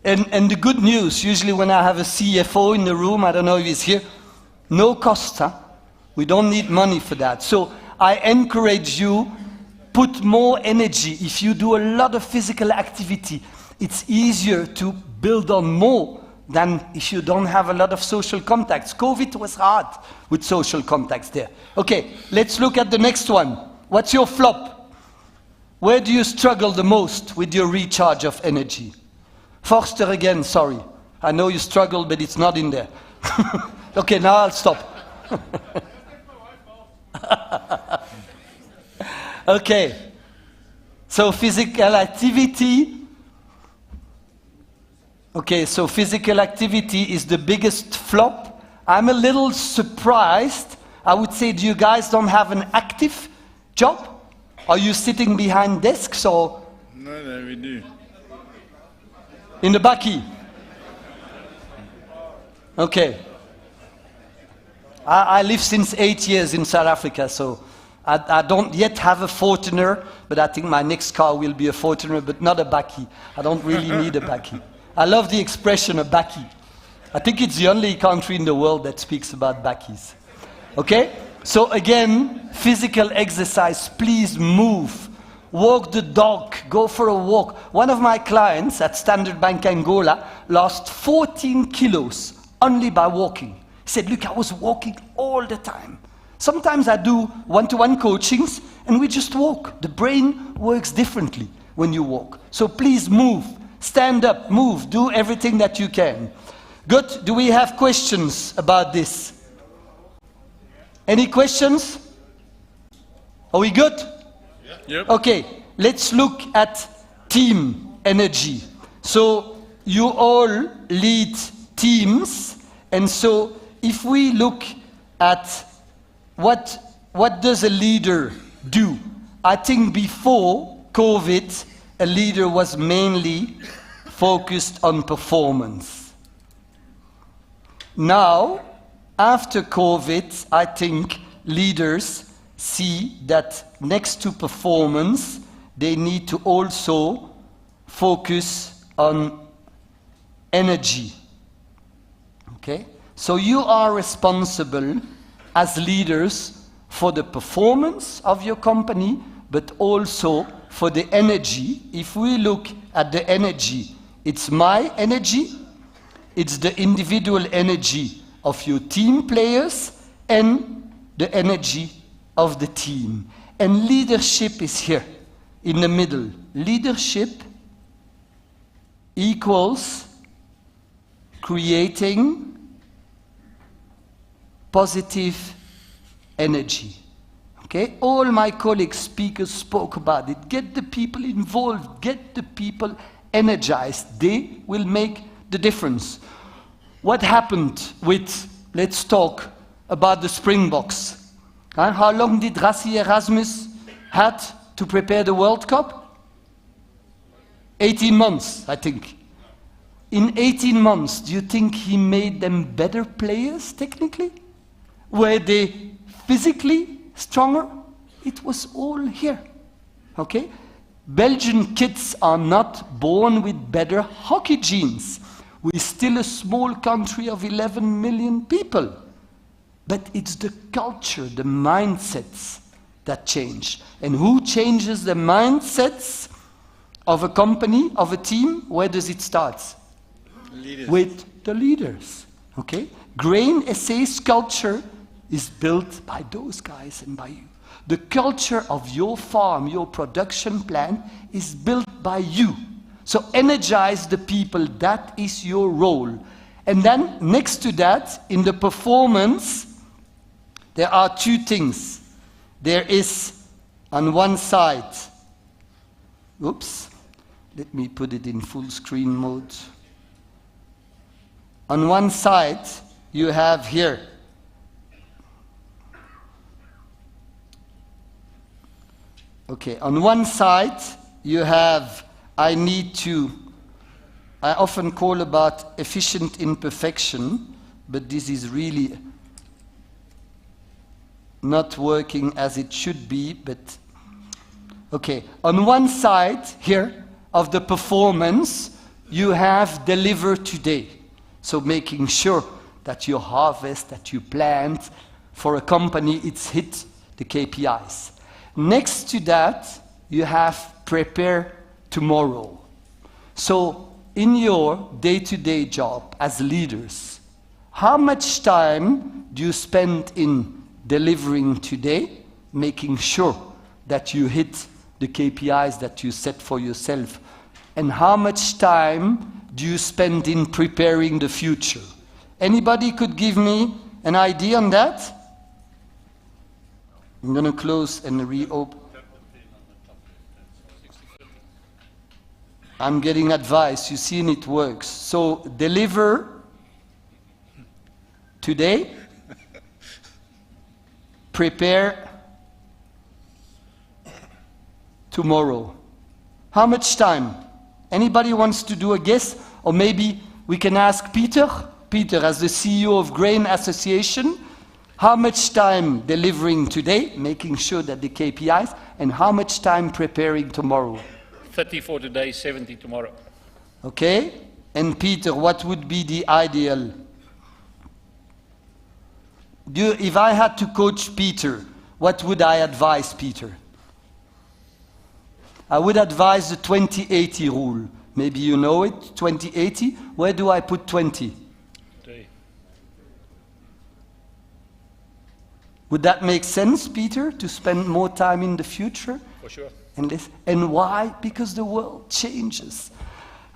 And the good news, usually when I have a CFO in the room, I don't know if he's here, no cost, huh? We don't need money for that. So I encourage you, put more energy. If you do a lot of physical activity, it's easier to build on more than if you don't have a lot of social contacts. COVID was hard with social contacts there. Okay, let's look at the next one. What's your flop? Where do you struggle the most with your recharge of energy? Forster again, sorry. I know you struggle, but it's not in there. Okay, now I'll stop. Okay, so physical activity. Okay, so physical activity is the biggest flop. I'm a little surprised. I would say, do you guys don't have an active job? Are you sitting behind desks or?
No, we do.
In the bakkie? Okay. I live since 8 years in South Africa, so I don't yet have a Fortuner, but I think my next car will be a Fortuner, but not a bakkie. I don't really need a bakkie. I love the expression a bakkie. I think it's the only country in the world that speaks about bakkies. Okay? So again, physical exercise, please move. Walk the dog, go for a walk. One of my clients at Standard Bank Angola lost 14 kilos only by walking. He said, look, I was walking all the time. Sometimes I do one-to-one coachings and we just walk. The brain works differently when you walk. So please move, stand up, move, do everything that you can. Good, do we have questions about this? Any questions? Are we good?
Yep.
Okay, let's look at team energy. So you all lead teams, and so if we look at what does a leader do? I think before COVID, a leader was mainly focused on performance. Now, after COVID, I think leaders see that next to performance, they need to also focus on energy. Okay? So you are responsible as leaders for the performance of your company, but also for the energy. If we look at the energy, it's my energy, it's the individual energy of your team players, and the energy of the team. And leadership is here, in the middle. Leadership equals creating positive energy. Okay? All my colleagues, speakers spoke about it. Get the people involved, get the people energized. They will make the difference. What happened with, let's talk about the Springboks. How long did Rassi Erasmus had to prepare the World Cup? 18 months, I think. In 18 months, do you think he made them better players, technically? Were they physically stronger? It was all here. Okay? Belgian kids are not born with better hockey genes. We're still a small country of 11 million people. But it's the culture, the mindsets that change. And who changes the mindsets of a company, of a team? Where does it start? Leaders. With the leaders. Okay? Grain SA's culture is built by those guys and by you. The culture of your farm, your production plant, is built by you. So energize the people. That is your role. And then next to that, in the performance, there are two things. There is on one side, oops, let me put it in full screen mode. On one side, you have here okay, on one side, you have, I often call about efficient imperfection, but this is really not working as it should be, but okay. On one side here of the performance, you have deliver today. So making sure that you harvest, that you plant, for a company, it's hit the KPIs. Next to that, you have prepare tomorrow. So in your day-to-day job as leaders, how much time do you spend in delivering today, making sure that you hit the KPIs that you set for yourself? And how much time do you spend in preparing the future? Anybody could give me an idea on that? I'm going to close and reopen. I'm getting advice. You've seen it works. So deliver today. Prepare tomorrow. How much time? Anybody wants to do a guess? Or maybe we can ask Peter. Peter, as the CEO of Grain Association, how much time delivering today, making sure that the KPIs, and how much time preparing tomorrow?
30 for today, 70 tomorrow.
Okay. And Peter, what would be the ideal? If I had to coach Peter, what would I advise Peter? I would advise the 20-80 rule. Maybe you know it, 20-80. Where do I put 20? Today. Would that make sense, Peter, to spend more time in the future?
For sure.
And why? Because the world changes.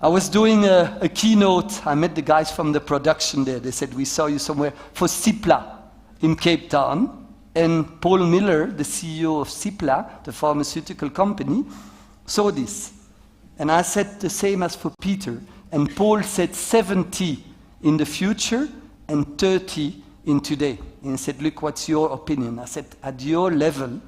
I was doing a keynote. I met the guys from the production there. They said, we saw you somewhere for Cipla in Cape Town. And Paul Miller, the CEO of Cipla, the pharmaceutical company, saw this. And I said the same as for Peter. And Paul said 70 in the future and 30 in today. And he said, look, what's your opinion? I said, at your level,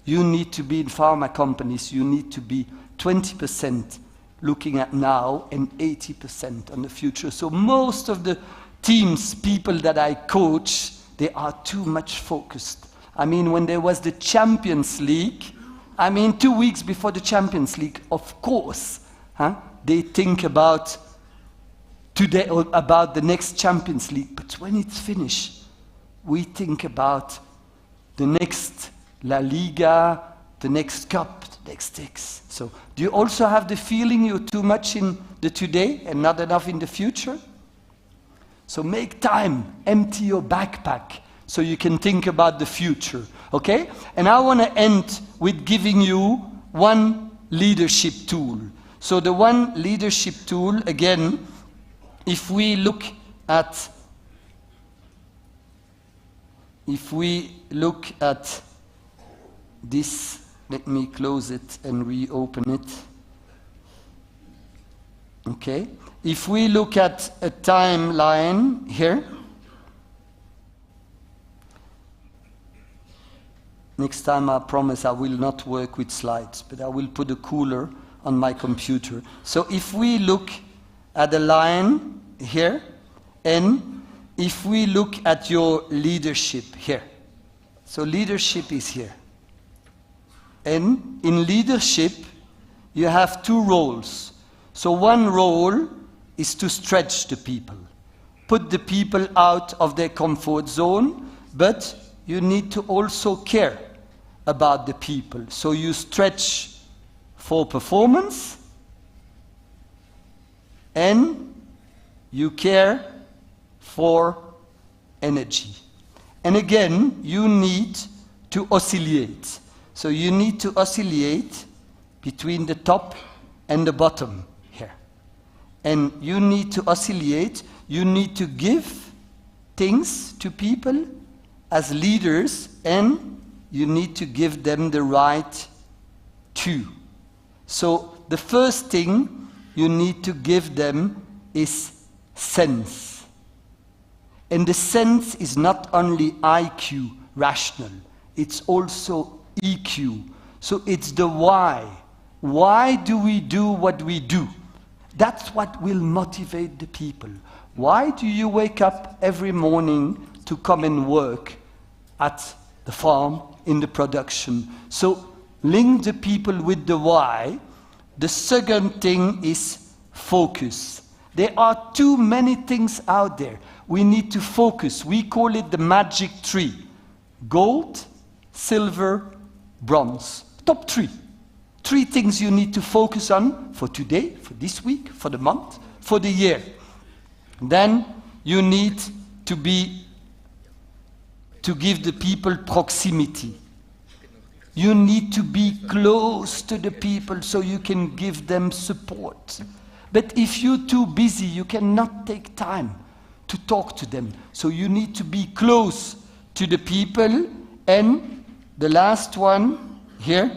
you need to be in pharma companies, you need to be 20% looking at now and 80% on the future. So most of the teams, people that I coach, they are too much focused. I mean, when there was the Champions League, I mean, 2 weeks before the Champions League, of course, they think about today or about the next Champions League. But when it's finished, we think about the next La Liga, the next cup, the next things. So do you also have the feeling you're too much in the today and not enough in the future? So make time, empty your backpack so you can think about the future, okay? And I want to end with giving you one leadership tool. So the one leadership tool, again, if we look at this, let me close it and reopen it. Okay. If we look at a timeline here, next time I promise I will not work with slides, but I will put a cooler on my computer. So if we look at the line here, and if we look at your leadership here, so leadership is here. And in leadership, you have two roles. So one role is to stretch the people, put the people out of their comfort zone, but you need to also care about the people. So you stretch for performance, and you care for energy. And again, you need to oscillate. So you need to oscillate between the top and the bottom here. And you need to oscillate, you need to give things to people as leaders, and you need to give them the right to. So the first thing you need to give them is sense. And the sense is not only IQ, rational, it's also EQ. So it's the why. Why do we do what we do? That's what will motivate the people. Why do you wake up every morning to come and work at the farm, in the production? So link the people with the why. The second thing is focus. There are too many things out there. We need to focus. We call it the magic tree. Gold, silver, bronze. Top three. Three things you need to focus on for today, for this week, for the month, for the year. Then you need to give the people proximity. You need to be close to the people so you can give them support. But if you're too busy, you cannot take time to talk to them. So you need to be close to the people. And the last one here,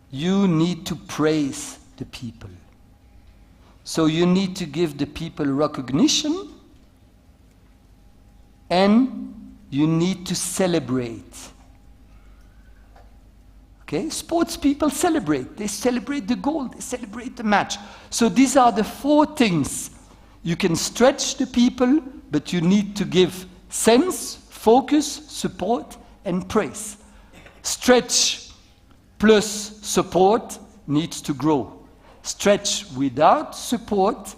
you need to praise the people. So you need to give the people recognition, and you need to celebrate. Okay? Sports people celebrate. They celebrate the goal. They celebrate the match. So these are the four things. You can stretch the people, but you need to give sense, focus, support, and praise. Stretch plus support needs to grow. Stretch without support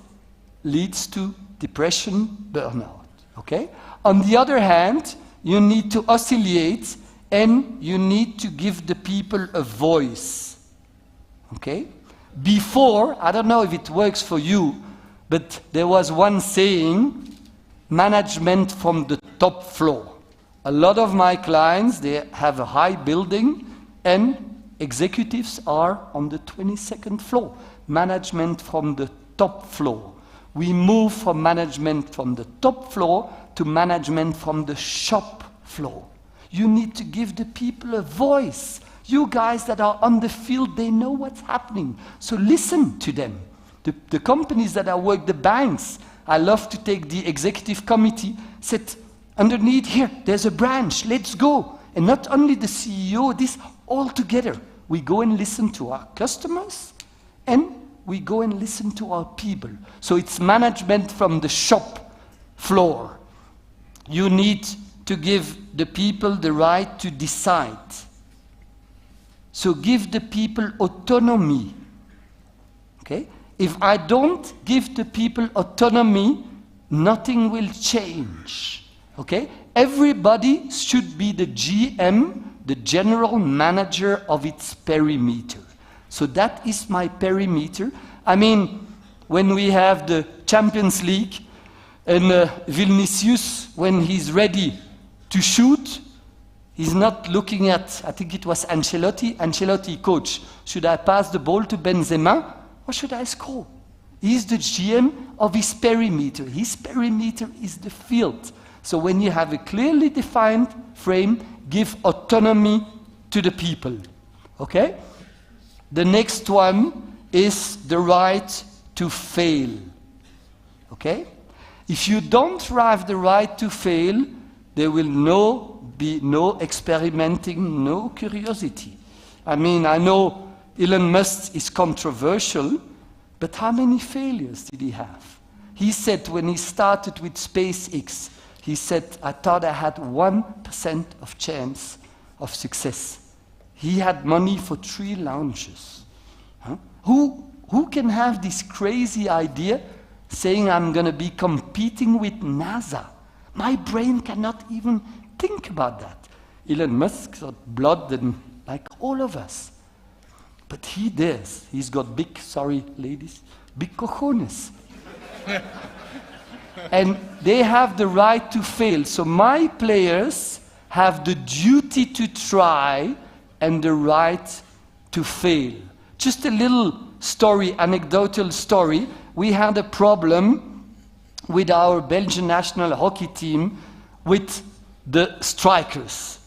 leads to depression, burnout. Okay? On the other hand, you need to oscillate, and you need to give the people a voice. Okay? Before, I don't know if it works for you, but there was one saying, management from the top floor. A lot of my clients, they have a high building, and executives are on the 22nd floor. Management from the top floor. We move from management from the top floor to management from the shop floor. You need to give the people a voice. You guys that are on the field, they know what's happening. So listen to them. The companies that I work, the banks, I love to take the executive committee, sit underneath here, there's a branch, let's go. And not only the CEO, this all together. We go and listen to our customers, and we go and listen to our people. So it's management from the shop floor. You need to give the people the right to decide. So give the people autonomy. Okay? If I don't give the people autonomy, nothing will change. Okay? Everybody should be the GM, the general manager of its perimeter. So that is my perimeter. I mean, when we have the Champions League, and Vinicius, when he's ready to shoot, he's not looking at, I think it was Ancelotti. Ancelotti, coach, should I pass the ball to Benzema or should I score? He's the GM of his perimeter. His perimeter is the field. So when you have a clearly defined frame, give autonomy to the people. Okay? The next one is the right to fail. Okay? If you don't have the right to fail, there will be no experimenting, no curiosity. I mean, I know Elon Musk is controversial, but how many failures did he have? He said when he started with SpaceX, he said, I thought I had 1% of chance of success. He had money for 3 launches. Huh? Who can have this crazy idea saying I'm going to be competing with NASA? My brain cannot even think about that. Elon Musk got blood and like all of us. But he does. He's got big, sorry ladies, big cojones. And they have the right to fail. So my players have the duty to try and the right to fail. Just a little story, anecdotal story. We had a problem with our Belgian national hockey team with the strikers.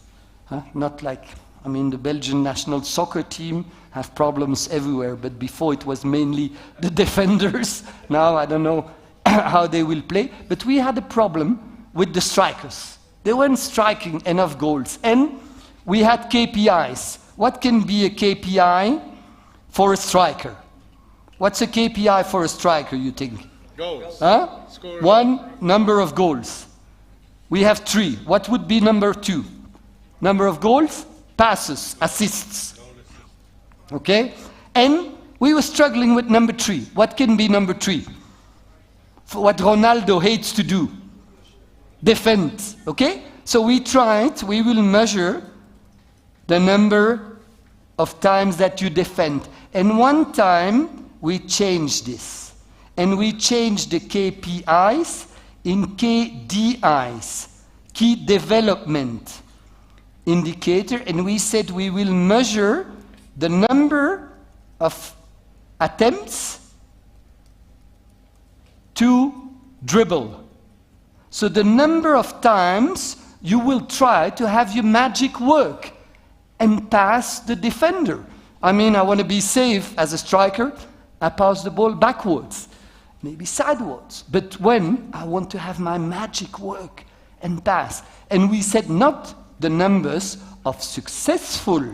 Not like, I mean, the Belgian national soccer team have problems everywhere, but before it was mainly the defenders. Now I don't know how they will play, but we had a problem with the strikers. They weren't striking enough goals, and we had KPIs. What can be a KPI for a striker? What's a KPI for a striker, you think?
Goals.
Huh? One, number of goals. We have 3. What would be number 2? Number of goals, passes, assists. Okay? And we were struggling with number 3. What can be number 3? For what Ronaldo hates to do. Defend. Okay? So we tried, we will measure the number of times that you defend. And one time we changed this. And we changed the KPIs in KDIs, key development indicator, and we said we will measure the number of attempts to dribble. So the number of times you will try to have your magic work and pass the defender. I mean, I want to be safe as a striker, I pass the ball backwards, maybe sideways. But when I want to have my magic work and pass, and we said not the numbers of successful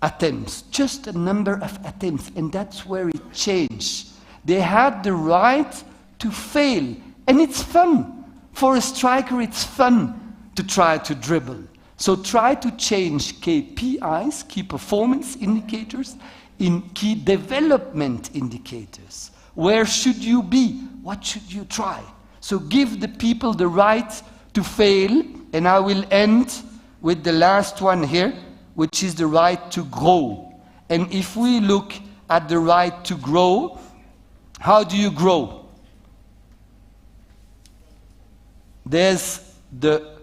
attempts, just the number of attempts, and that's where it changed. They had the right to fail, and it's fun. For a striker, it's fun to try to dribble. So try to change KPIs, key performance indicators, in key development indicators. Where should you be? What should you try? So give the people the right to fail, and I will end with the last one here, which is the right to grow. And if we look at the right to grow, how do you grow? There's the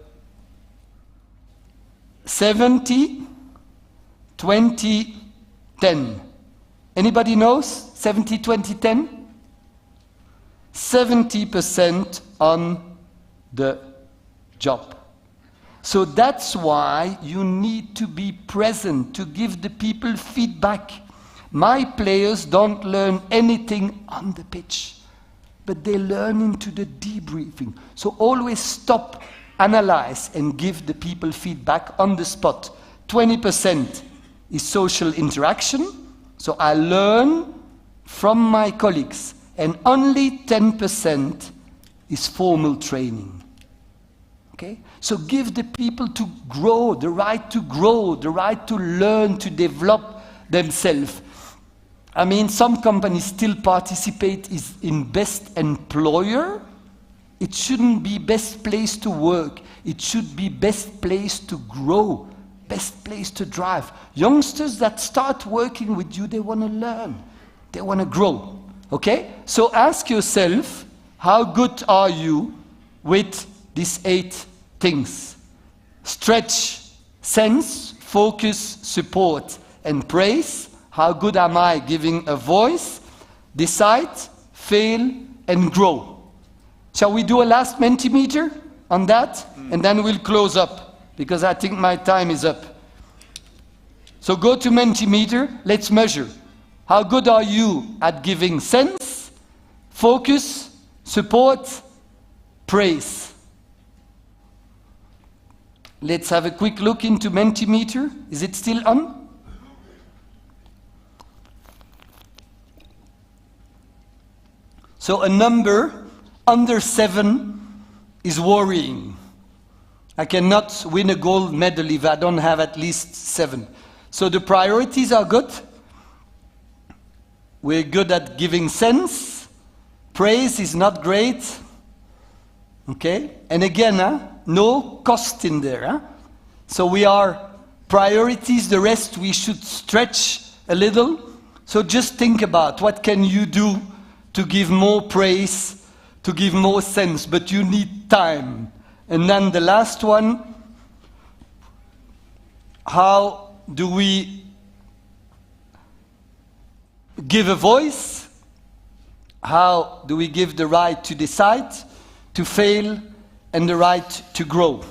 70, 20, 10. Anybody knows 70, 20, 10? 70% on the job. So that's why you need to be present to give the people feedback. My players don't learn anything on the pitch, but they learn into the debriefing. So always stop, analyze, and give the people feedback on the spot. 20% is social interaction, so I learn from my colleagues, and only 10% is formal training. Okay? Okay? So give the people to grow, the right to learn, to develop themselves. I mean, some companies still participate in best employer. It shouldn't be best place to work. It should be best place to grow, best place to drive. Youngsters that start working with you, they want to learn. They want to grow. Okay? So ask yourself, how good are you with these 8 things? Stretch, sense, focus, support, and praise. How good am I giving a voice? Decide, fail, and grow. Shall we do a last Mentimeter on that? And then we'll close up, because I think my time is up. So go to Mentimeter, let's measure. How good are you at giving sense, focus, support, praise? Let's have a quick look into Mentimeter. Is it still on? So a number under 7 is worrying. I cannot win a gold medal if I don't have at least 7. So the priorities are good. We're good at giving sense. Praise is not great. Okay? And again, no cost in there. So we are priorities, the rest we should stretch a little. So just think about what can you do to give more praise, to give more sense, but you need time. And then the last one, how do we give a voice? How do we give the right to decide, to fail, and the right to grow?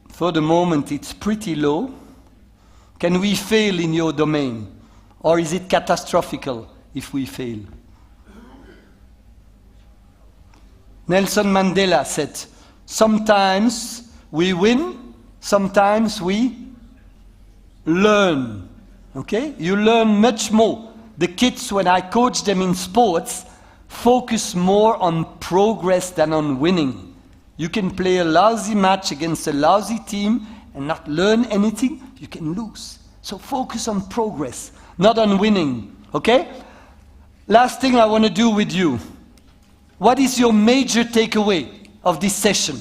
For the moment, it's pretty low. Can we fail in your domain? Or is it catastrophical if we fail? Nelson Mandela said, sometimes we win, sometimes we learn. Okay? You learn much more. The kids, when I coach them in sports, focus more on progress than on winning. You can play a lousy match against a lousy team and not learn anything, you can lose. So focus on progress, not on winning. Okay? Last thing I want to do with you. What is your major takeaway of this session?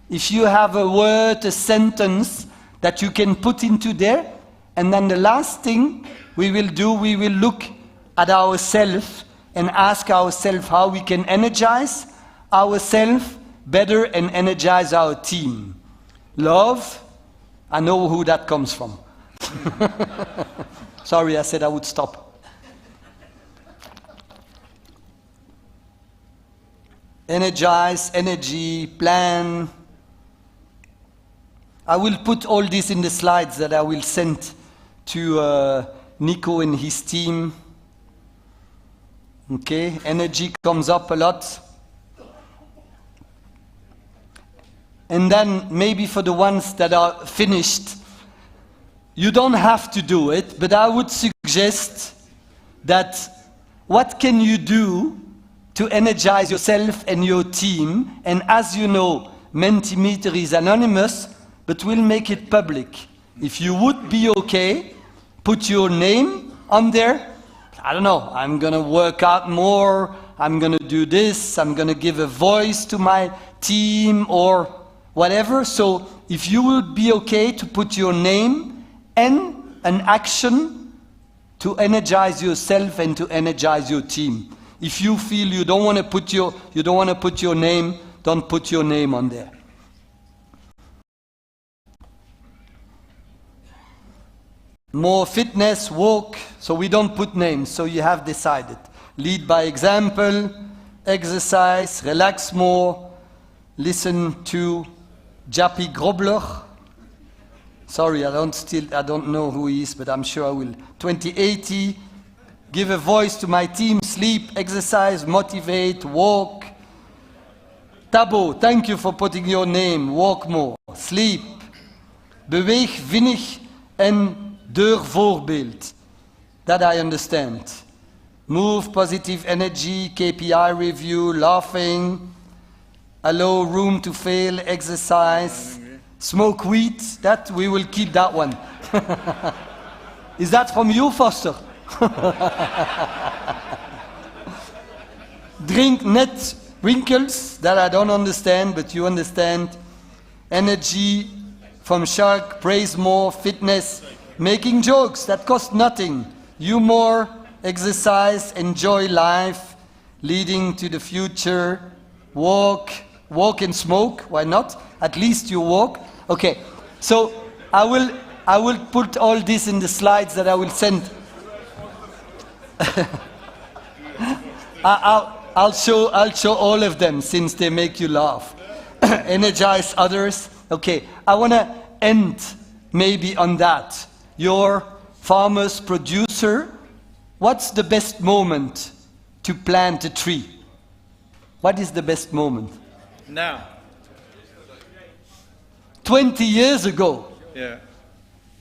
If you have a word, a sentence that you can put into there, and then the last thing we will do, we will look at ourselves and ask ourselves how we can energize ourselves better and energize our team. Love, I know who that comes from. Sorry, I said I would stop. Energize, energy, plan. I will put all this in the slides that I will send to Nico and his team. Okay, energy comes up a lot. And then maybe for the ones that are finished, you don't have to do it, but I would suggest that what can you do to energize yourself and your team? And as you know, Mentimeter is anonymous, but we'll make it public. If you would be okay, put your name on there. I don't know, I'm going to work out more, I'm going to do this, I'm going to give a voice to my team or whatever. So if you would be okay to put your name and an action to energize yourself and to energize your team. If you feel you don't want to put your name, don't put your name on there. More fitness, walk, so we don't put names, so you have decided. Lead by example, exercise, relax more, listen to Jappy Grobler. Sorry, I don't know who he is, but I'm sure I will. 2080, give a voice to my team, sleep, exercise, motivate, walk. Tabo, thank you for putting your name, walk more, sleep. Beweeg, vinnig en door voorbeeld. That I understand. Move, positive energy, KPI review, laughing, allow room to fail, exercise, smoke weed. That we will keep that one. Is that from you, Foster? Drink net wrinkles that I don't understand, but you understand. Energy from shark, praise more, fitness, making jokes that cost nothing, humor, exercise, enjoy life, leading to the future, walk and smoke, why not? At least you walk. Okay, so I will put all this in the slides that I will send. I'll show all of them since they make you laugh. Energize others. Okay, I want to end maybe on that. Your farmer's producer, what's the best moment to plant a tree? What is the best moment?
Now.
20 years ago.
Yeah.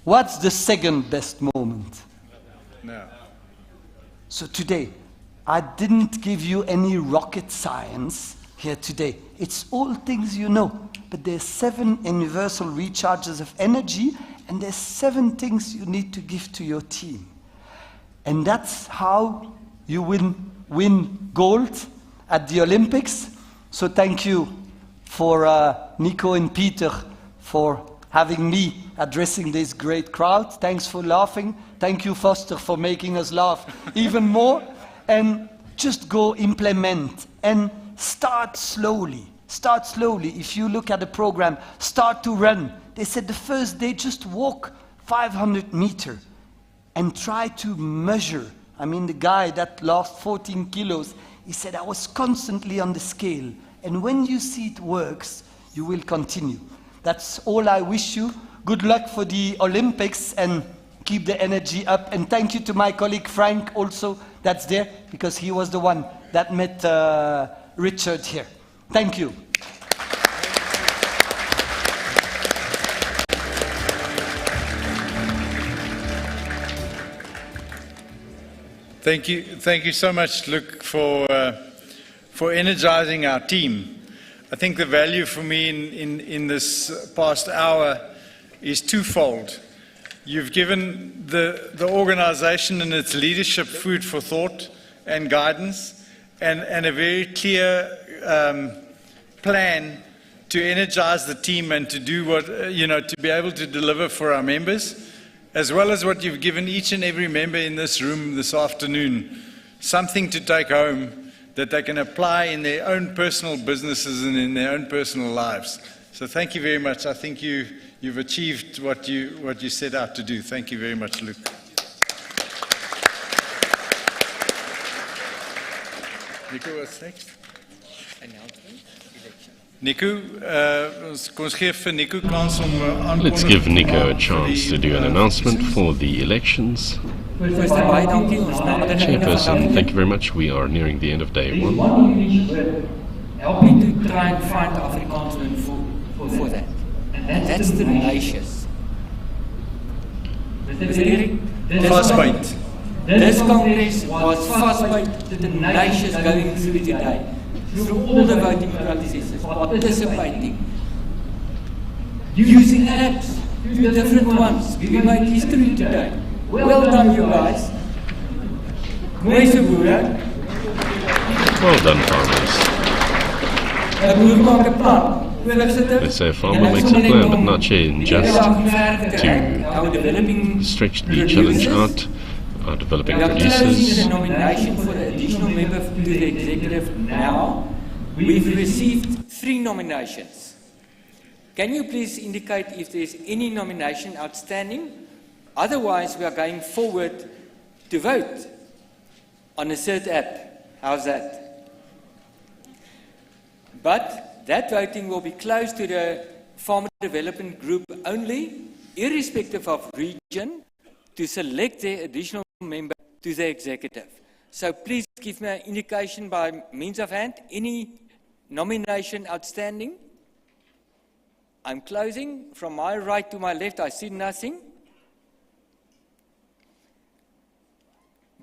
What's the second best moment?
Now.
So today, I didn't give you any rocket science here today. It's all things you know. But there's 7 universal recharges of energy, and there's 7 things you need to give to your team. And that's how you win gold at the Olympics. So thank you for Nico and Peter for having me addressing this great crowd. Thanks for laughing. Thank you, Foster, for making us laugh even more. And just go implement and start slowly. Start slowly. If you look at the program, start to run. They said the first day, just walk 500 meters and try to measure. I mean, the guy that lost 14 kilos, he said, I was constantly on the scale. And when you see it works, you will continue. That's all I wish you. Good luck for the Olympics and keep the energy up. And thank you to my colleague Frank also that's there, because he was the one that met Richard here. Thank you.
Thank you so much, Luc, for energizing our team. I think the value for me in this past hour is twofold. You've given the organization and its leadership food for thought and guidance, and a very clear plan to energize the team and to do what, to be able to deliver for our members, as well as what you've given each and every member in this room this afternoon, something to take home that they can apply in their own personal businesses and in their own personal lives. So thank you very much. I think you've achieved what you set out to do. Thank you very much, Luc. Nico, what's next?
Announcement, election.
Nico, kom ons gee vir Nico kans om
Let's give Nico a chance to do an announcement for the elections. Chairperson, thank you very much. We are nearing the end of day 1.
Help me to try and find the Afrikaans for that. And that's the tenacious.
Frostbite.
This Congress was frostbite, tenacious going through today. Through all the voting processes, participating. Using apps, 2 different ones. We made history today. Well done, you guys.
Well done, farmers. They say a farmer makes a plan, but not change, just to stretch the challenge out. Our developing producers.
The nomination for the additional member to the executive now. We've received 3 nominations. Can you please indicate if there is any nomination outstanding? Otherwise, we are going forward to vote on a cert app. How's that? But that voting will be closed to the Farmer Development Group only, irrespective of region, to select their additional member to the executive. So please give me an indication by means of hand. Any nomination outstanding? I'm closing. From my right to my left, I see nothing.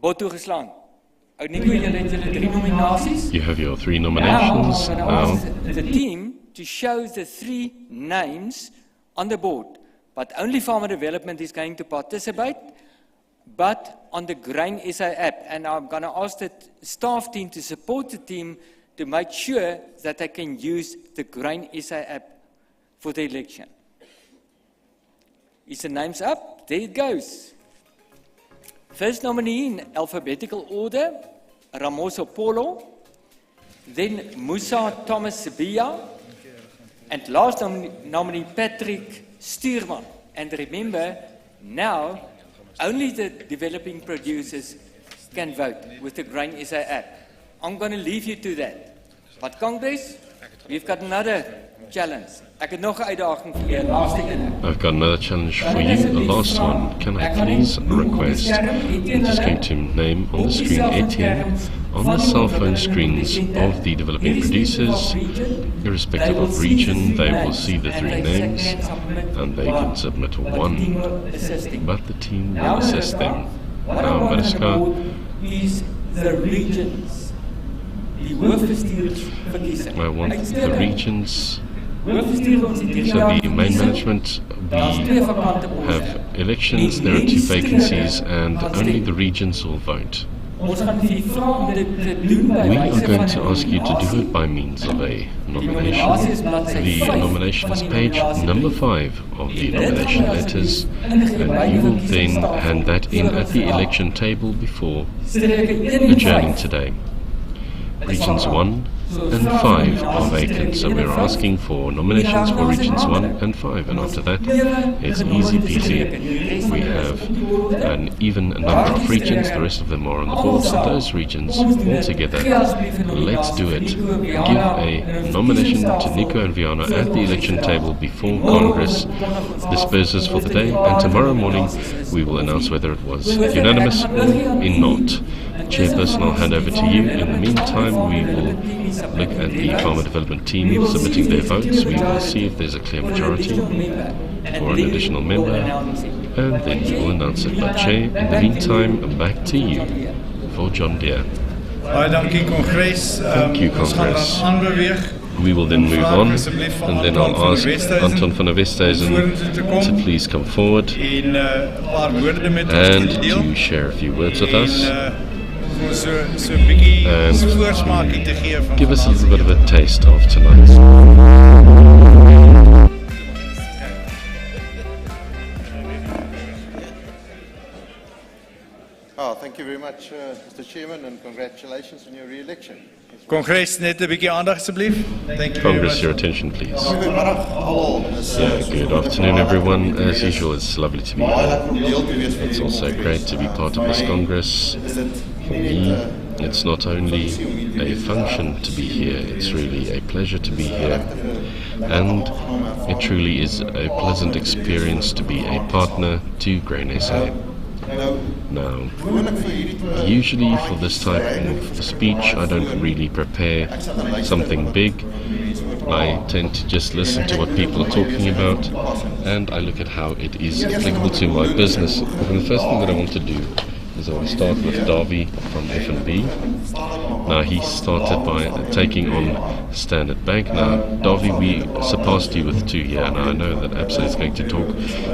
Bot toegeslaan.
You have your 3 nominations
now. I'm
now.
going to ask the team to show the 3 names on the board, but only Farmer Development is going to participate, but on the Grain SA app. And I'm going to ask the staff team to support the team to make sure that they can use the Grain SA app for the election. Is the names up? There it goes. First nominee in alphabetical order, Ramoso Polo, then Musa Thomas Sibia, and last nominee Patrick Stuurman. And remember, now only the developing producers can vote with the Grain SA app. I'm going to leave you to that. But Congress, we've got another challenge. Ek het nog 'n uitdaging vir julle. Laaste een.
I've got another challenge for you, the last one. Can I please request, I'm just going to name on the screen Etienne, on the cell phone screens of the developing producers, irrespective of region, they will see the 3 names and they can submit 1, but the team will assess them. Now, Mariska,
is the regions. Die hoofbestuursverkiesing.
I want the regions. So the main management, we have elections, there are 2 vacancies and only the regions will vote. We are going to ask you to do it by means of a nomination. The nominations page number 5 of the nomination letters, and you will then hand that in at the election table before adjourning today. Regions 1 and 5 are vacant, so we're asking for nominations for regions 1 and 5, and after that it's easy peasy. We have an even number of regions, the rest of them are on the board, so those regions all together, let's do it. Give a nomination to Nico and Viana at the election table before Congress disperses for the day, and tomorrow morning we will announce whether it was unanimous or not. Chairperson, I'll hand over to you. In the meantime, we will look at the Farmer Development team submitting their votes. We will see if there's a clear majority for an additional member, and then we will announce it. But Chair, in the meantime, back to you for John Deere.
Thank you,
Congress. We will then move on, and then I'll ask Anton van der Westhuizen to please come forward and to share a few words with us, and to give us a little bit of a taste of tonight.
Thank you very much, Mr. Chairman, and congratulations on your re-election.
Congress, net 'n bietjie aandag asseblief. Thank you.
Congress, your attention, please. Good afternoon, everyone. As usual, it's lovely to be here. It's also great to be part of this Congress. For me, it's not only a function to be here, it's really a pleasure to be here. And it truly is a pleasant experience to be a partner to Grain SA. Now, usually for this type of speech, I don't really prepare something big. I tend to just listen to what people are talking about, and I look at how it is applicable to my business. And the first thing that I want to do is I want to start with Davy from FNB. Now, he started by taking on Standard Bank. Now, Davy, we surpassed you with 2 here. Now, I know that Absa is going to talk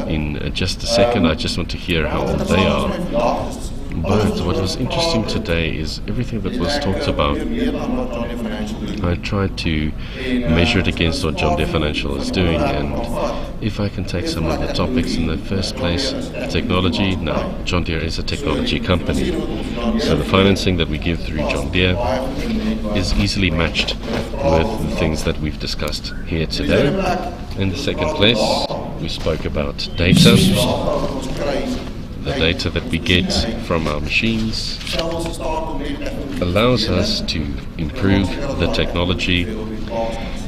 in just a second. I just want to hear how old they are. But what was interesting today is everything that was talked about. I tried to measure it against what John Deere Financial is doing, and if I can take some of the topics in the first place, technology. Now, John Deere is a technology company, so the financing that we give through John Deere is easily matched with the things that we've discussed here today. In the second place, we spoke about data. The data that we get from our machines allows us to improve the technology,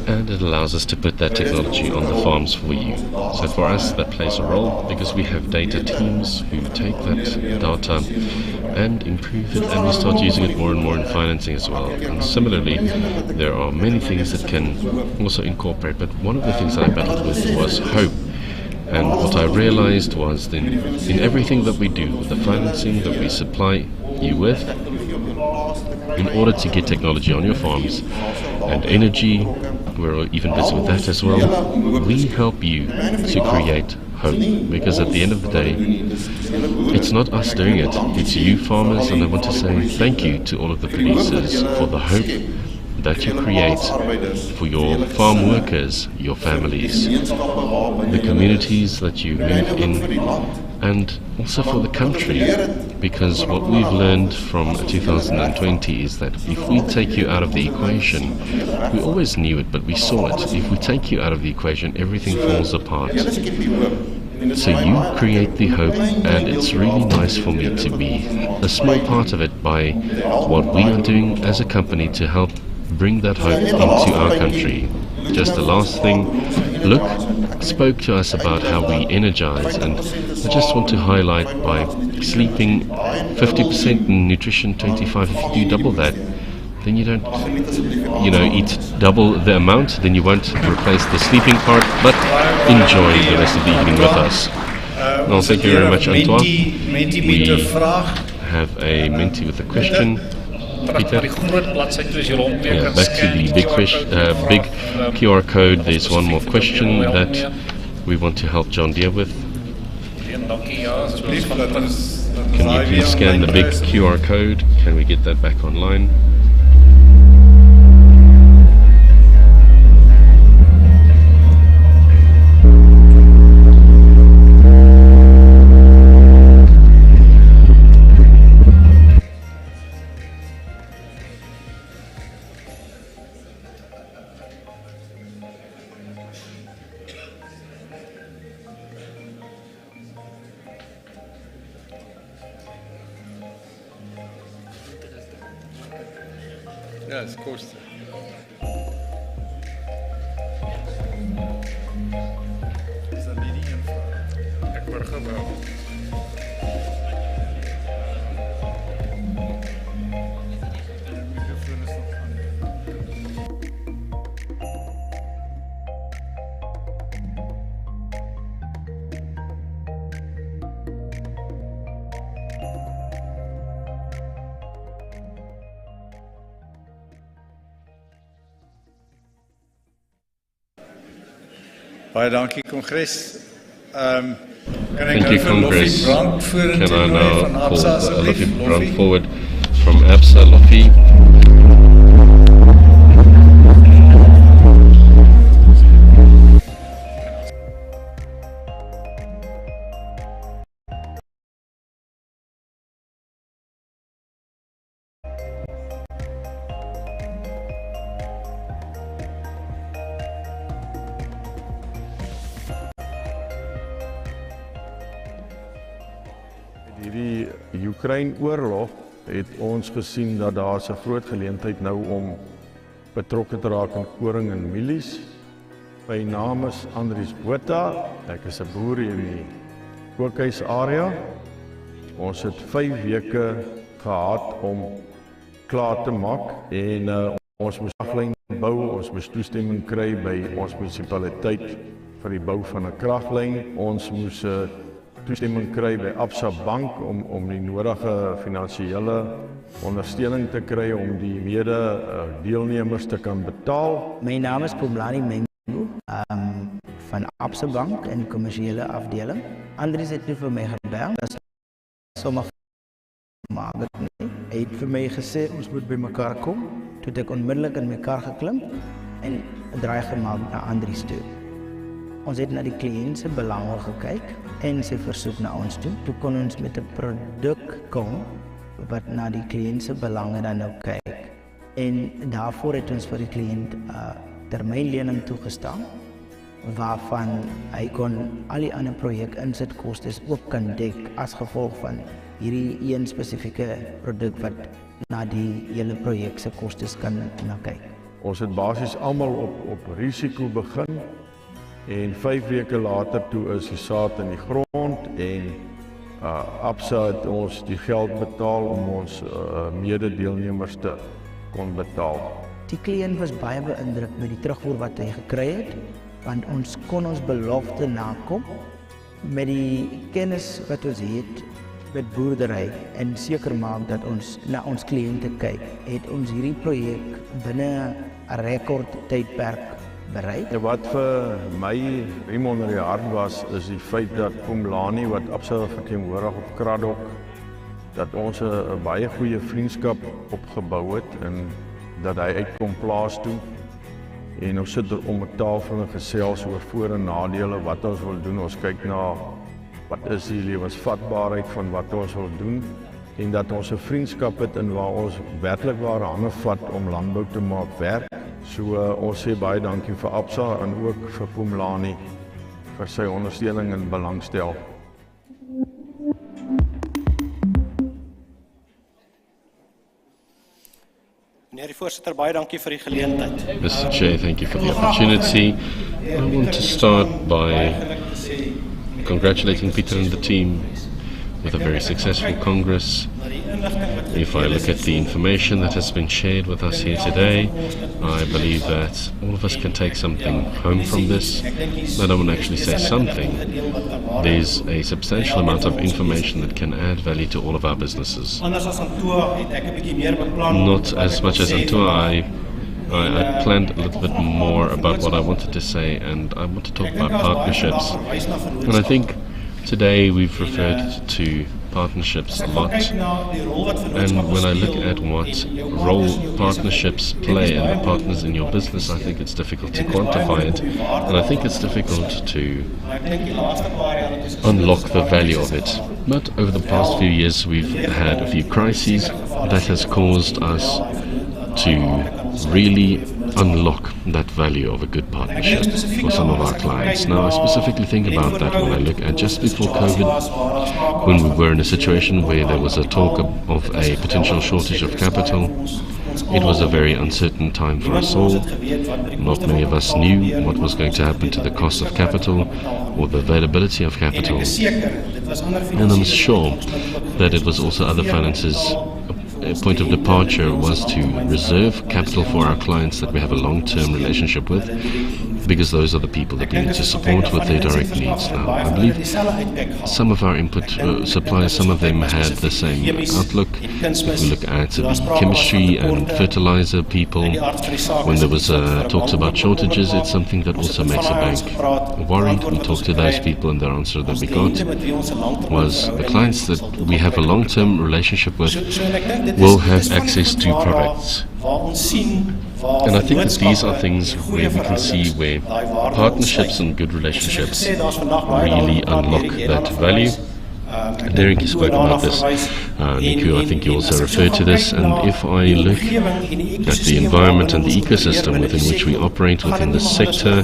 and it allows us to put that technology on the farms for you. So for us, that plays a role because we have data teams who take that data and improve it, and we start using it more and more in financing as well. And similarly, there are many things that can also incorporate, but one of the things that I battled with was hope. And what I realized was then, in everything that we do, with the financing that we supply you with in order to get technology on your farms and energy. We're even busy with that as well. We help you to create hope, because at the end of the day, it's not us doing it, it's you farmers, and I want to say thank you to all of the producers for the hope that you create for your farm workers, your families, the communities that you move in, and also for the country, because what we've learned from 2020 is that if we take you out of the equation, we always knew it, but we saw it. If we take you out of the equation, everything falls apart. So you create the hope, and it's really nice for me to be a small part of it by what we are doing as a company to help bring that hope into our country. Just the last thing, Luke spoke to us about how we energize, and I just want to highlight by sleeping 50% in nutrition, 25, if you do double that, then you don't, eat double the amount, then you won't replace the sleeping part, but enjoy the rest of the evening with us. Well, thank you very much, Antoine. We have a mentee with a question. Peter? Yeah, back to the big QR code. There's one more question that we want to help John Deere with. Can you please scan the big QR code? Can we get that back online?
Ja, is kost. Is dat nie die een? Ek hoor gebel. Baie dankie Kongres. Kan ek nou vir Loffie Brandt vorentoe nooi van Absa asseblief? Loffie Brandt forward from Absa, Loffie.
Hierdie Oekraïne-oorlog het ons gesien dat daar 'n groot geleentheid nou om betrokke te raak in koring en mielies. My naam is Andries Botha. Ek is 'n boer in die Kooikhuis area. Ons het 5 weke gehad om klaar te maak en ons moes kraglyn bou. Ons moes toestemming kry by ons munisipaliteit vir die bou van 'n kraglyn. Ons moes toestemming kry by Absa Bank om die nodige finansiële ondersteuning te kry om die mede-deelnemers te kan betaal.
My naam is Pumlani Mengu van Absa Bank in die kommersiële afdeling. Andries het toe vir my gebel. Sommige maak dit nie. Hy het vir my gesê ons moet by mekaar kom. Toe het ek onmiddellik in my kar geklim en 'n draai gemaak na Andries toe. Ons het na die kliënt se belange gekyk en sy versoek na ons toe. Toe kon ons met 'n produk kom wat na die kliënt se belange dan nou kyk. En daarvoor het ons vir die kliënt termynlening toegestaan waarvan hy kon al die ander projek-insetkostes ook kan dek as gevolg van hierdie een spesifieke produk wat na die hele projek se kostes kan na kyk.
Ons het basies almal op risiko begin. En 5 weke later toe is die saad in die grond en Absa het ons die geld betaal om ons mede-deelnemers te kon betaal.
Die kliënt was baie beïndruk met die terugvoer wat hy gekry het, want ons kon ons belofte nakom. Met die kennis wat ons het met boerdery en seker maak dat ons na ons kliënte kyk, het ons hierdie projek binne 'n rekord tydperk bereik.
Wat vir my riem onder die hart was, is die feit dat Phumlani, wat Absa verteenwoordig op Kraddock, dat ons 'n baie goeie vriendskap opgebou het en dat hy uitkom plaas toe. En ons sit om 'n tafel en gesels oor voor- en nadele, wat ons wil doen. Ons kyk na wat is die lewensvatbaarheid van wat ons wil doen en dat ons 'n vriendskap het en waar ons werklik ware hande vat om landbou te maak werk. So ons sê baie dankie vir Absa en ook vir Phumlani vir sy ondersteuning en belangstel.
Meneer die voorsitter, baie dankie vir die geleentheid.
Mr. Chair, thank you for the opportunity. I want to start by congratulating Peter and the team with a very successful Congress. If I look at the information that has been shared with us here today, I believe that all of us can take something home from this. I don't want to actually say something. There's a substantial amount of information that can add value to all of our businesses. Not as much as Antua, I planned a little bit more about what I wanted to say, and I want to talk about partnerships. And I think today we've referred to partnerships a lot, and when I look at what role partnerships play and the partners in your business, I think it's difficult to quantify it, and I think it's difficult to unlock the value of it. But over the past few years we've had a few crises that has caused us to really unlock that value of a good partnership for some of our clients. Now, I specifically think about that when I look at just before COVID, when we were in a situation where there was a talk of a potential shortage of capital. It was a very uncertain time for us all. Not many of us knew what was going to happen to the cost of capital or the availability of capital. And I'm sure that it was also other finances. A point of departure was to reserve capital for our clients that we have a long-term relationship with, because those are the people that we need to support with their direct needs now. I believe some of our input suppliers, some of them had the same outlook. If we look at the chemistry and fertilizer people, when there was talks about shortages, it's something that also makes a bank worried. We talked to those people and their answer that we got was the clients that we have a long-term relationship with will have access to products. And I think that these are things where we can see where partnerships and good relationships really unlock that value. Derek, you spoke about this. Niku, I think you also referred to this. And if I look at the environment and the ecosystem within which we operate within this sector,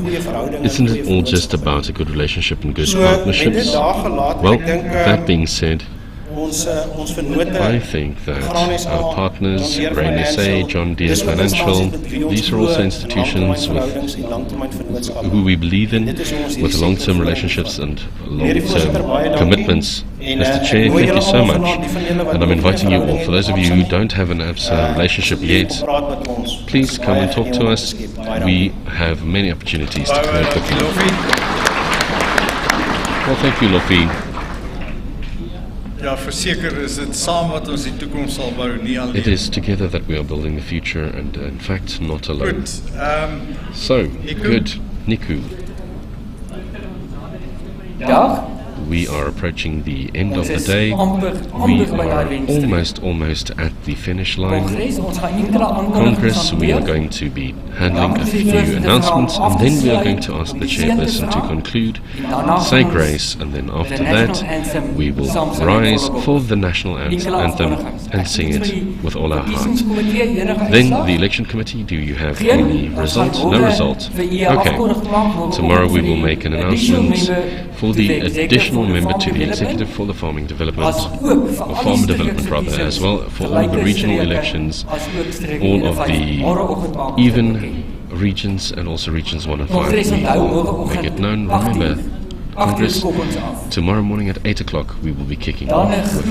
isn't it all just about a good relationship and good partnerships? Well, that being said, I think that our partners, Grain SA, John Deere Financial, these are also institutions with who we believe in, with long-term relationships and long-term commitments. Mr. Chair, thank you so much, and I'm inviting you all, for those of you who don't have an ABSA relationship yet, please come and talk to us. We have many opportunities to connect with you. Well, thank you, Lofi.
Ja, verseker is dit saam wat ons die toekoms sal bou, nie alleen.
It is together that we are building the future, and in fact, not alone.
Goed,
so, good. Niku.
Dag.
We are approaching the end of the day. We are almost at the finish line. Congress, we are going to be handling a few announcements, and then we are going to ask the chairperson to conclude, say grace, and then after that we will rise for the national anthem and sing it with all our heart. Then the election committee, do you have any result? No result. Okay. Tomorrow we will make an announcement for the additional member to the executive for the farmer development rather, as well for all of the regional elections, all of the even regions and also regions 1 and 5. We will make it known. Remember, Congress, tomorrow morning at 8 o'clock we will be kicking off with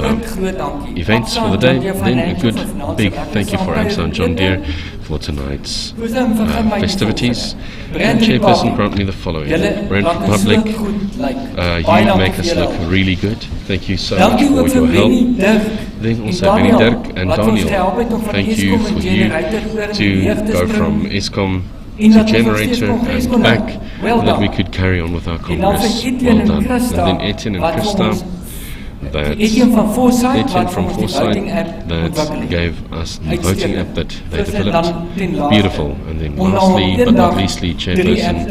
events for the day. Then a good big thank you for ABSA and John Deere for tonight's festivities. And Chairperson, grant me the following. Rand Republic, you make us look really good. Thank you so much for your help. Then also Benny Dirk and Daniel, thank you for you to go from ESCOM to Generator and back, so that we could carry on with our Congress. Well done. And then Etienne and Christa, Etienne from Foresight, that gave us the voting app that they developed. Beautiful. And then lastly, but not leastly, Chairperson,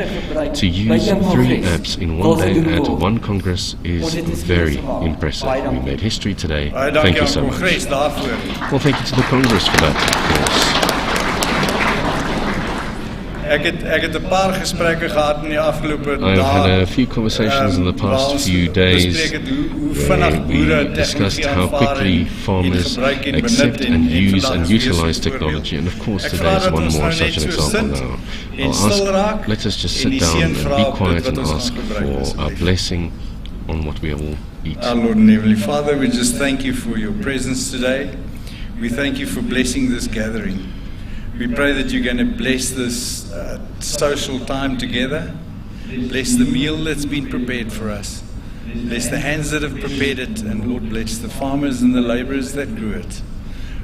to use 3 apps in one day at one Congress is very impressive. We made history today. Thank you so much. Well, thank you to the Congress for that, of course.
Ek het 'n paar gesprekke gehad in die afgelope dae.
I've had a few conversations in the past few days where we discussed how quickly farmers accept and use and utilize technology, and of course today is one more such an example now. Let us just sit down and be quiet and ask for a blessing on what we all eat.
Our Lord and Heavenly Father, we just thank you for your presence today. We thank you for blessing this gathering. We pray that you're going to bless this social time together. Bless the meal that's been prepared for us. Bless the hands that have prepared it, and Lord, bless the farmers and the laborers that grew it.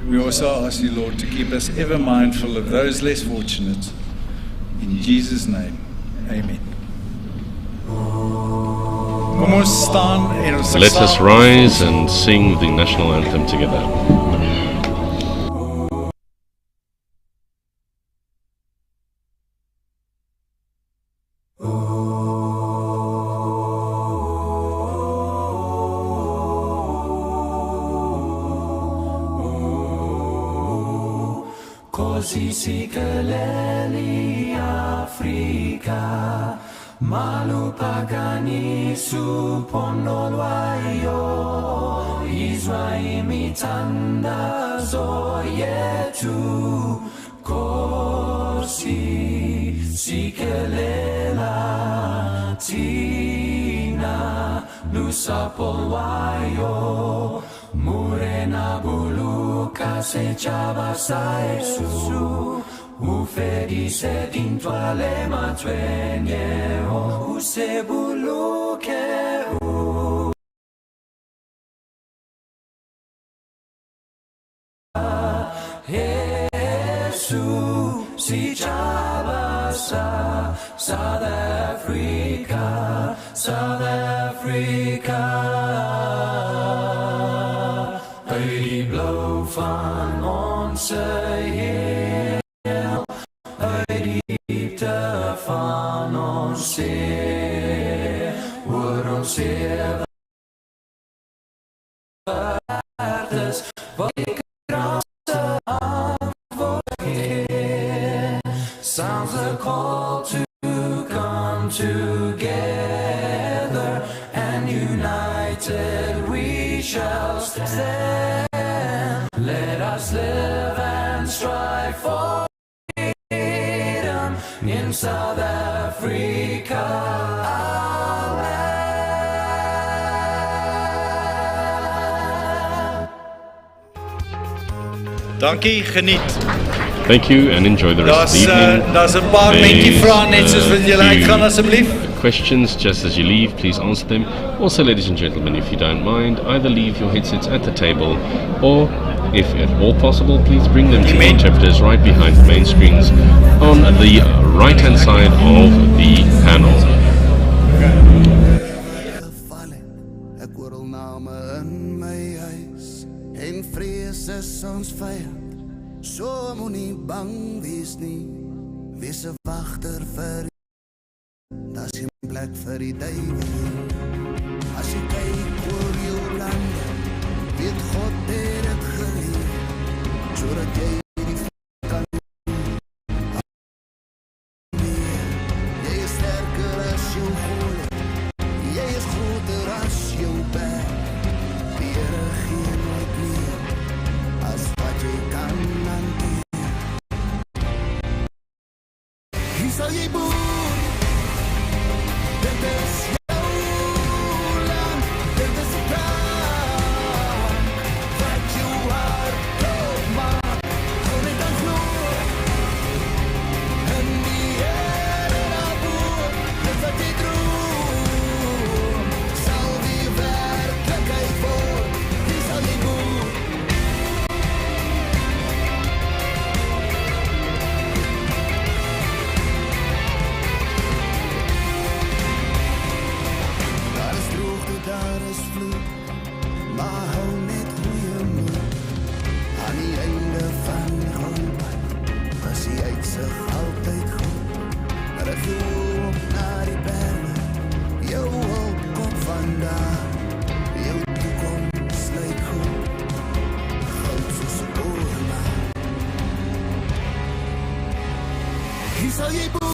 We also ask you, Lord, to keep us ever mindful of those less fortunate. In Jesus' name, amen.
Let us rise and sing the national anthem together.
Sikeleli Afrika Malu pagani supondolwayo Israel mitanda zoyetu Kosi sikelela tina lusapolwayo Murena buluka se chavasa Yesu Ufedi se dintwale matwenye Use buluke Yesu si chavasa South Africa, South Africa Lady blow van onze Heer Liefde van ons Heer Oor ons Heer Waardes wat die krasse antwoord Heer Sounds a call to come together And united we shall stand Let us live and strive for freedom in South Africa.
Dankie, geniet.
Thank you and enjoy the rest of the evening.
Daar's 'n paar netjie vrae net soos wat julle uitgaan asseblief.
Questions just as you leave, please answer them. Also, ladies and gentlemen, if you don't mind, either leave your headsets at the table or, if at all possible, please bring them to the interpreters right behind the main screens on the right-hand side of the panel.
Ek hoor al name in my huis en vrees is ons vyand. So moenie bang wees nie. Wees 'n wagter vir Daar's geen plek vir die duiwel. As jy kyk oor jou land, weet God het dit geleer, sodat jy die kan meer. Jy is sterker as jou Goliat, jy is groter as jou berg. Die Here gee nooit meer as wat jy kan hanteer. Hier sal jy boer. Dit is jou sal jy boer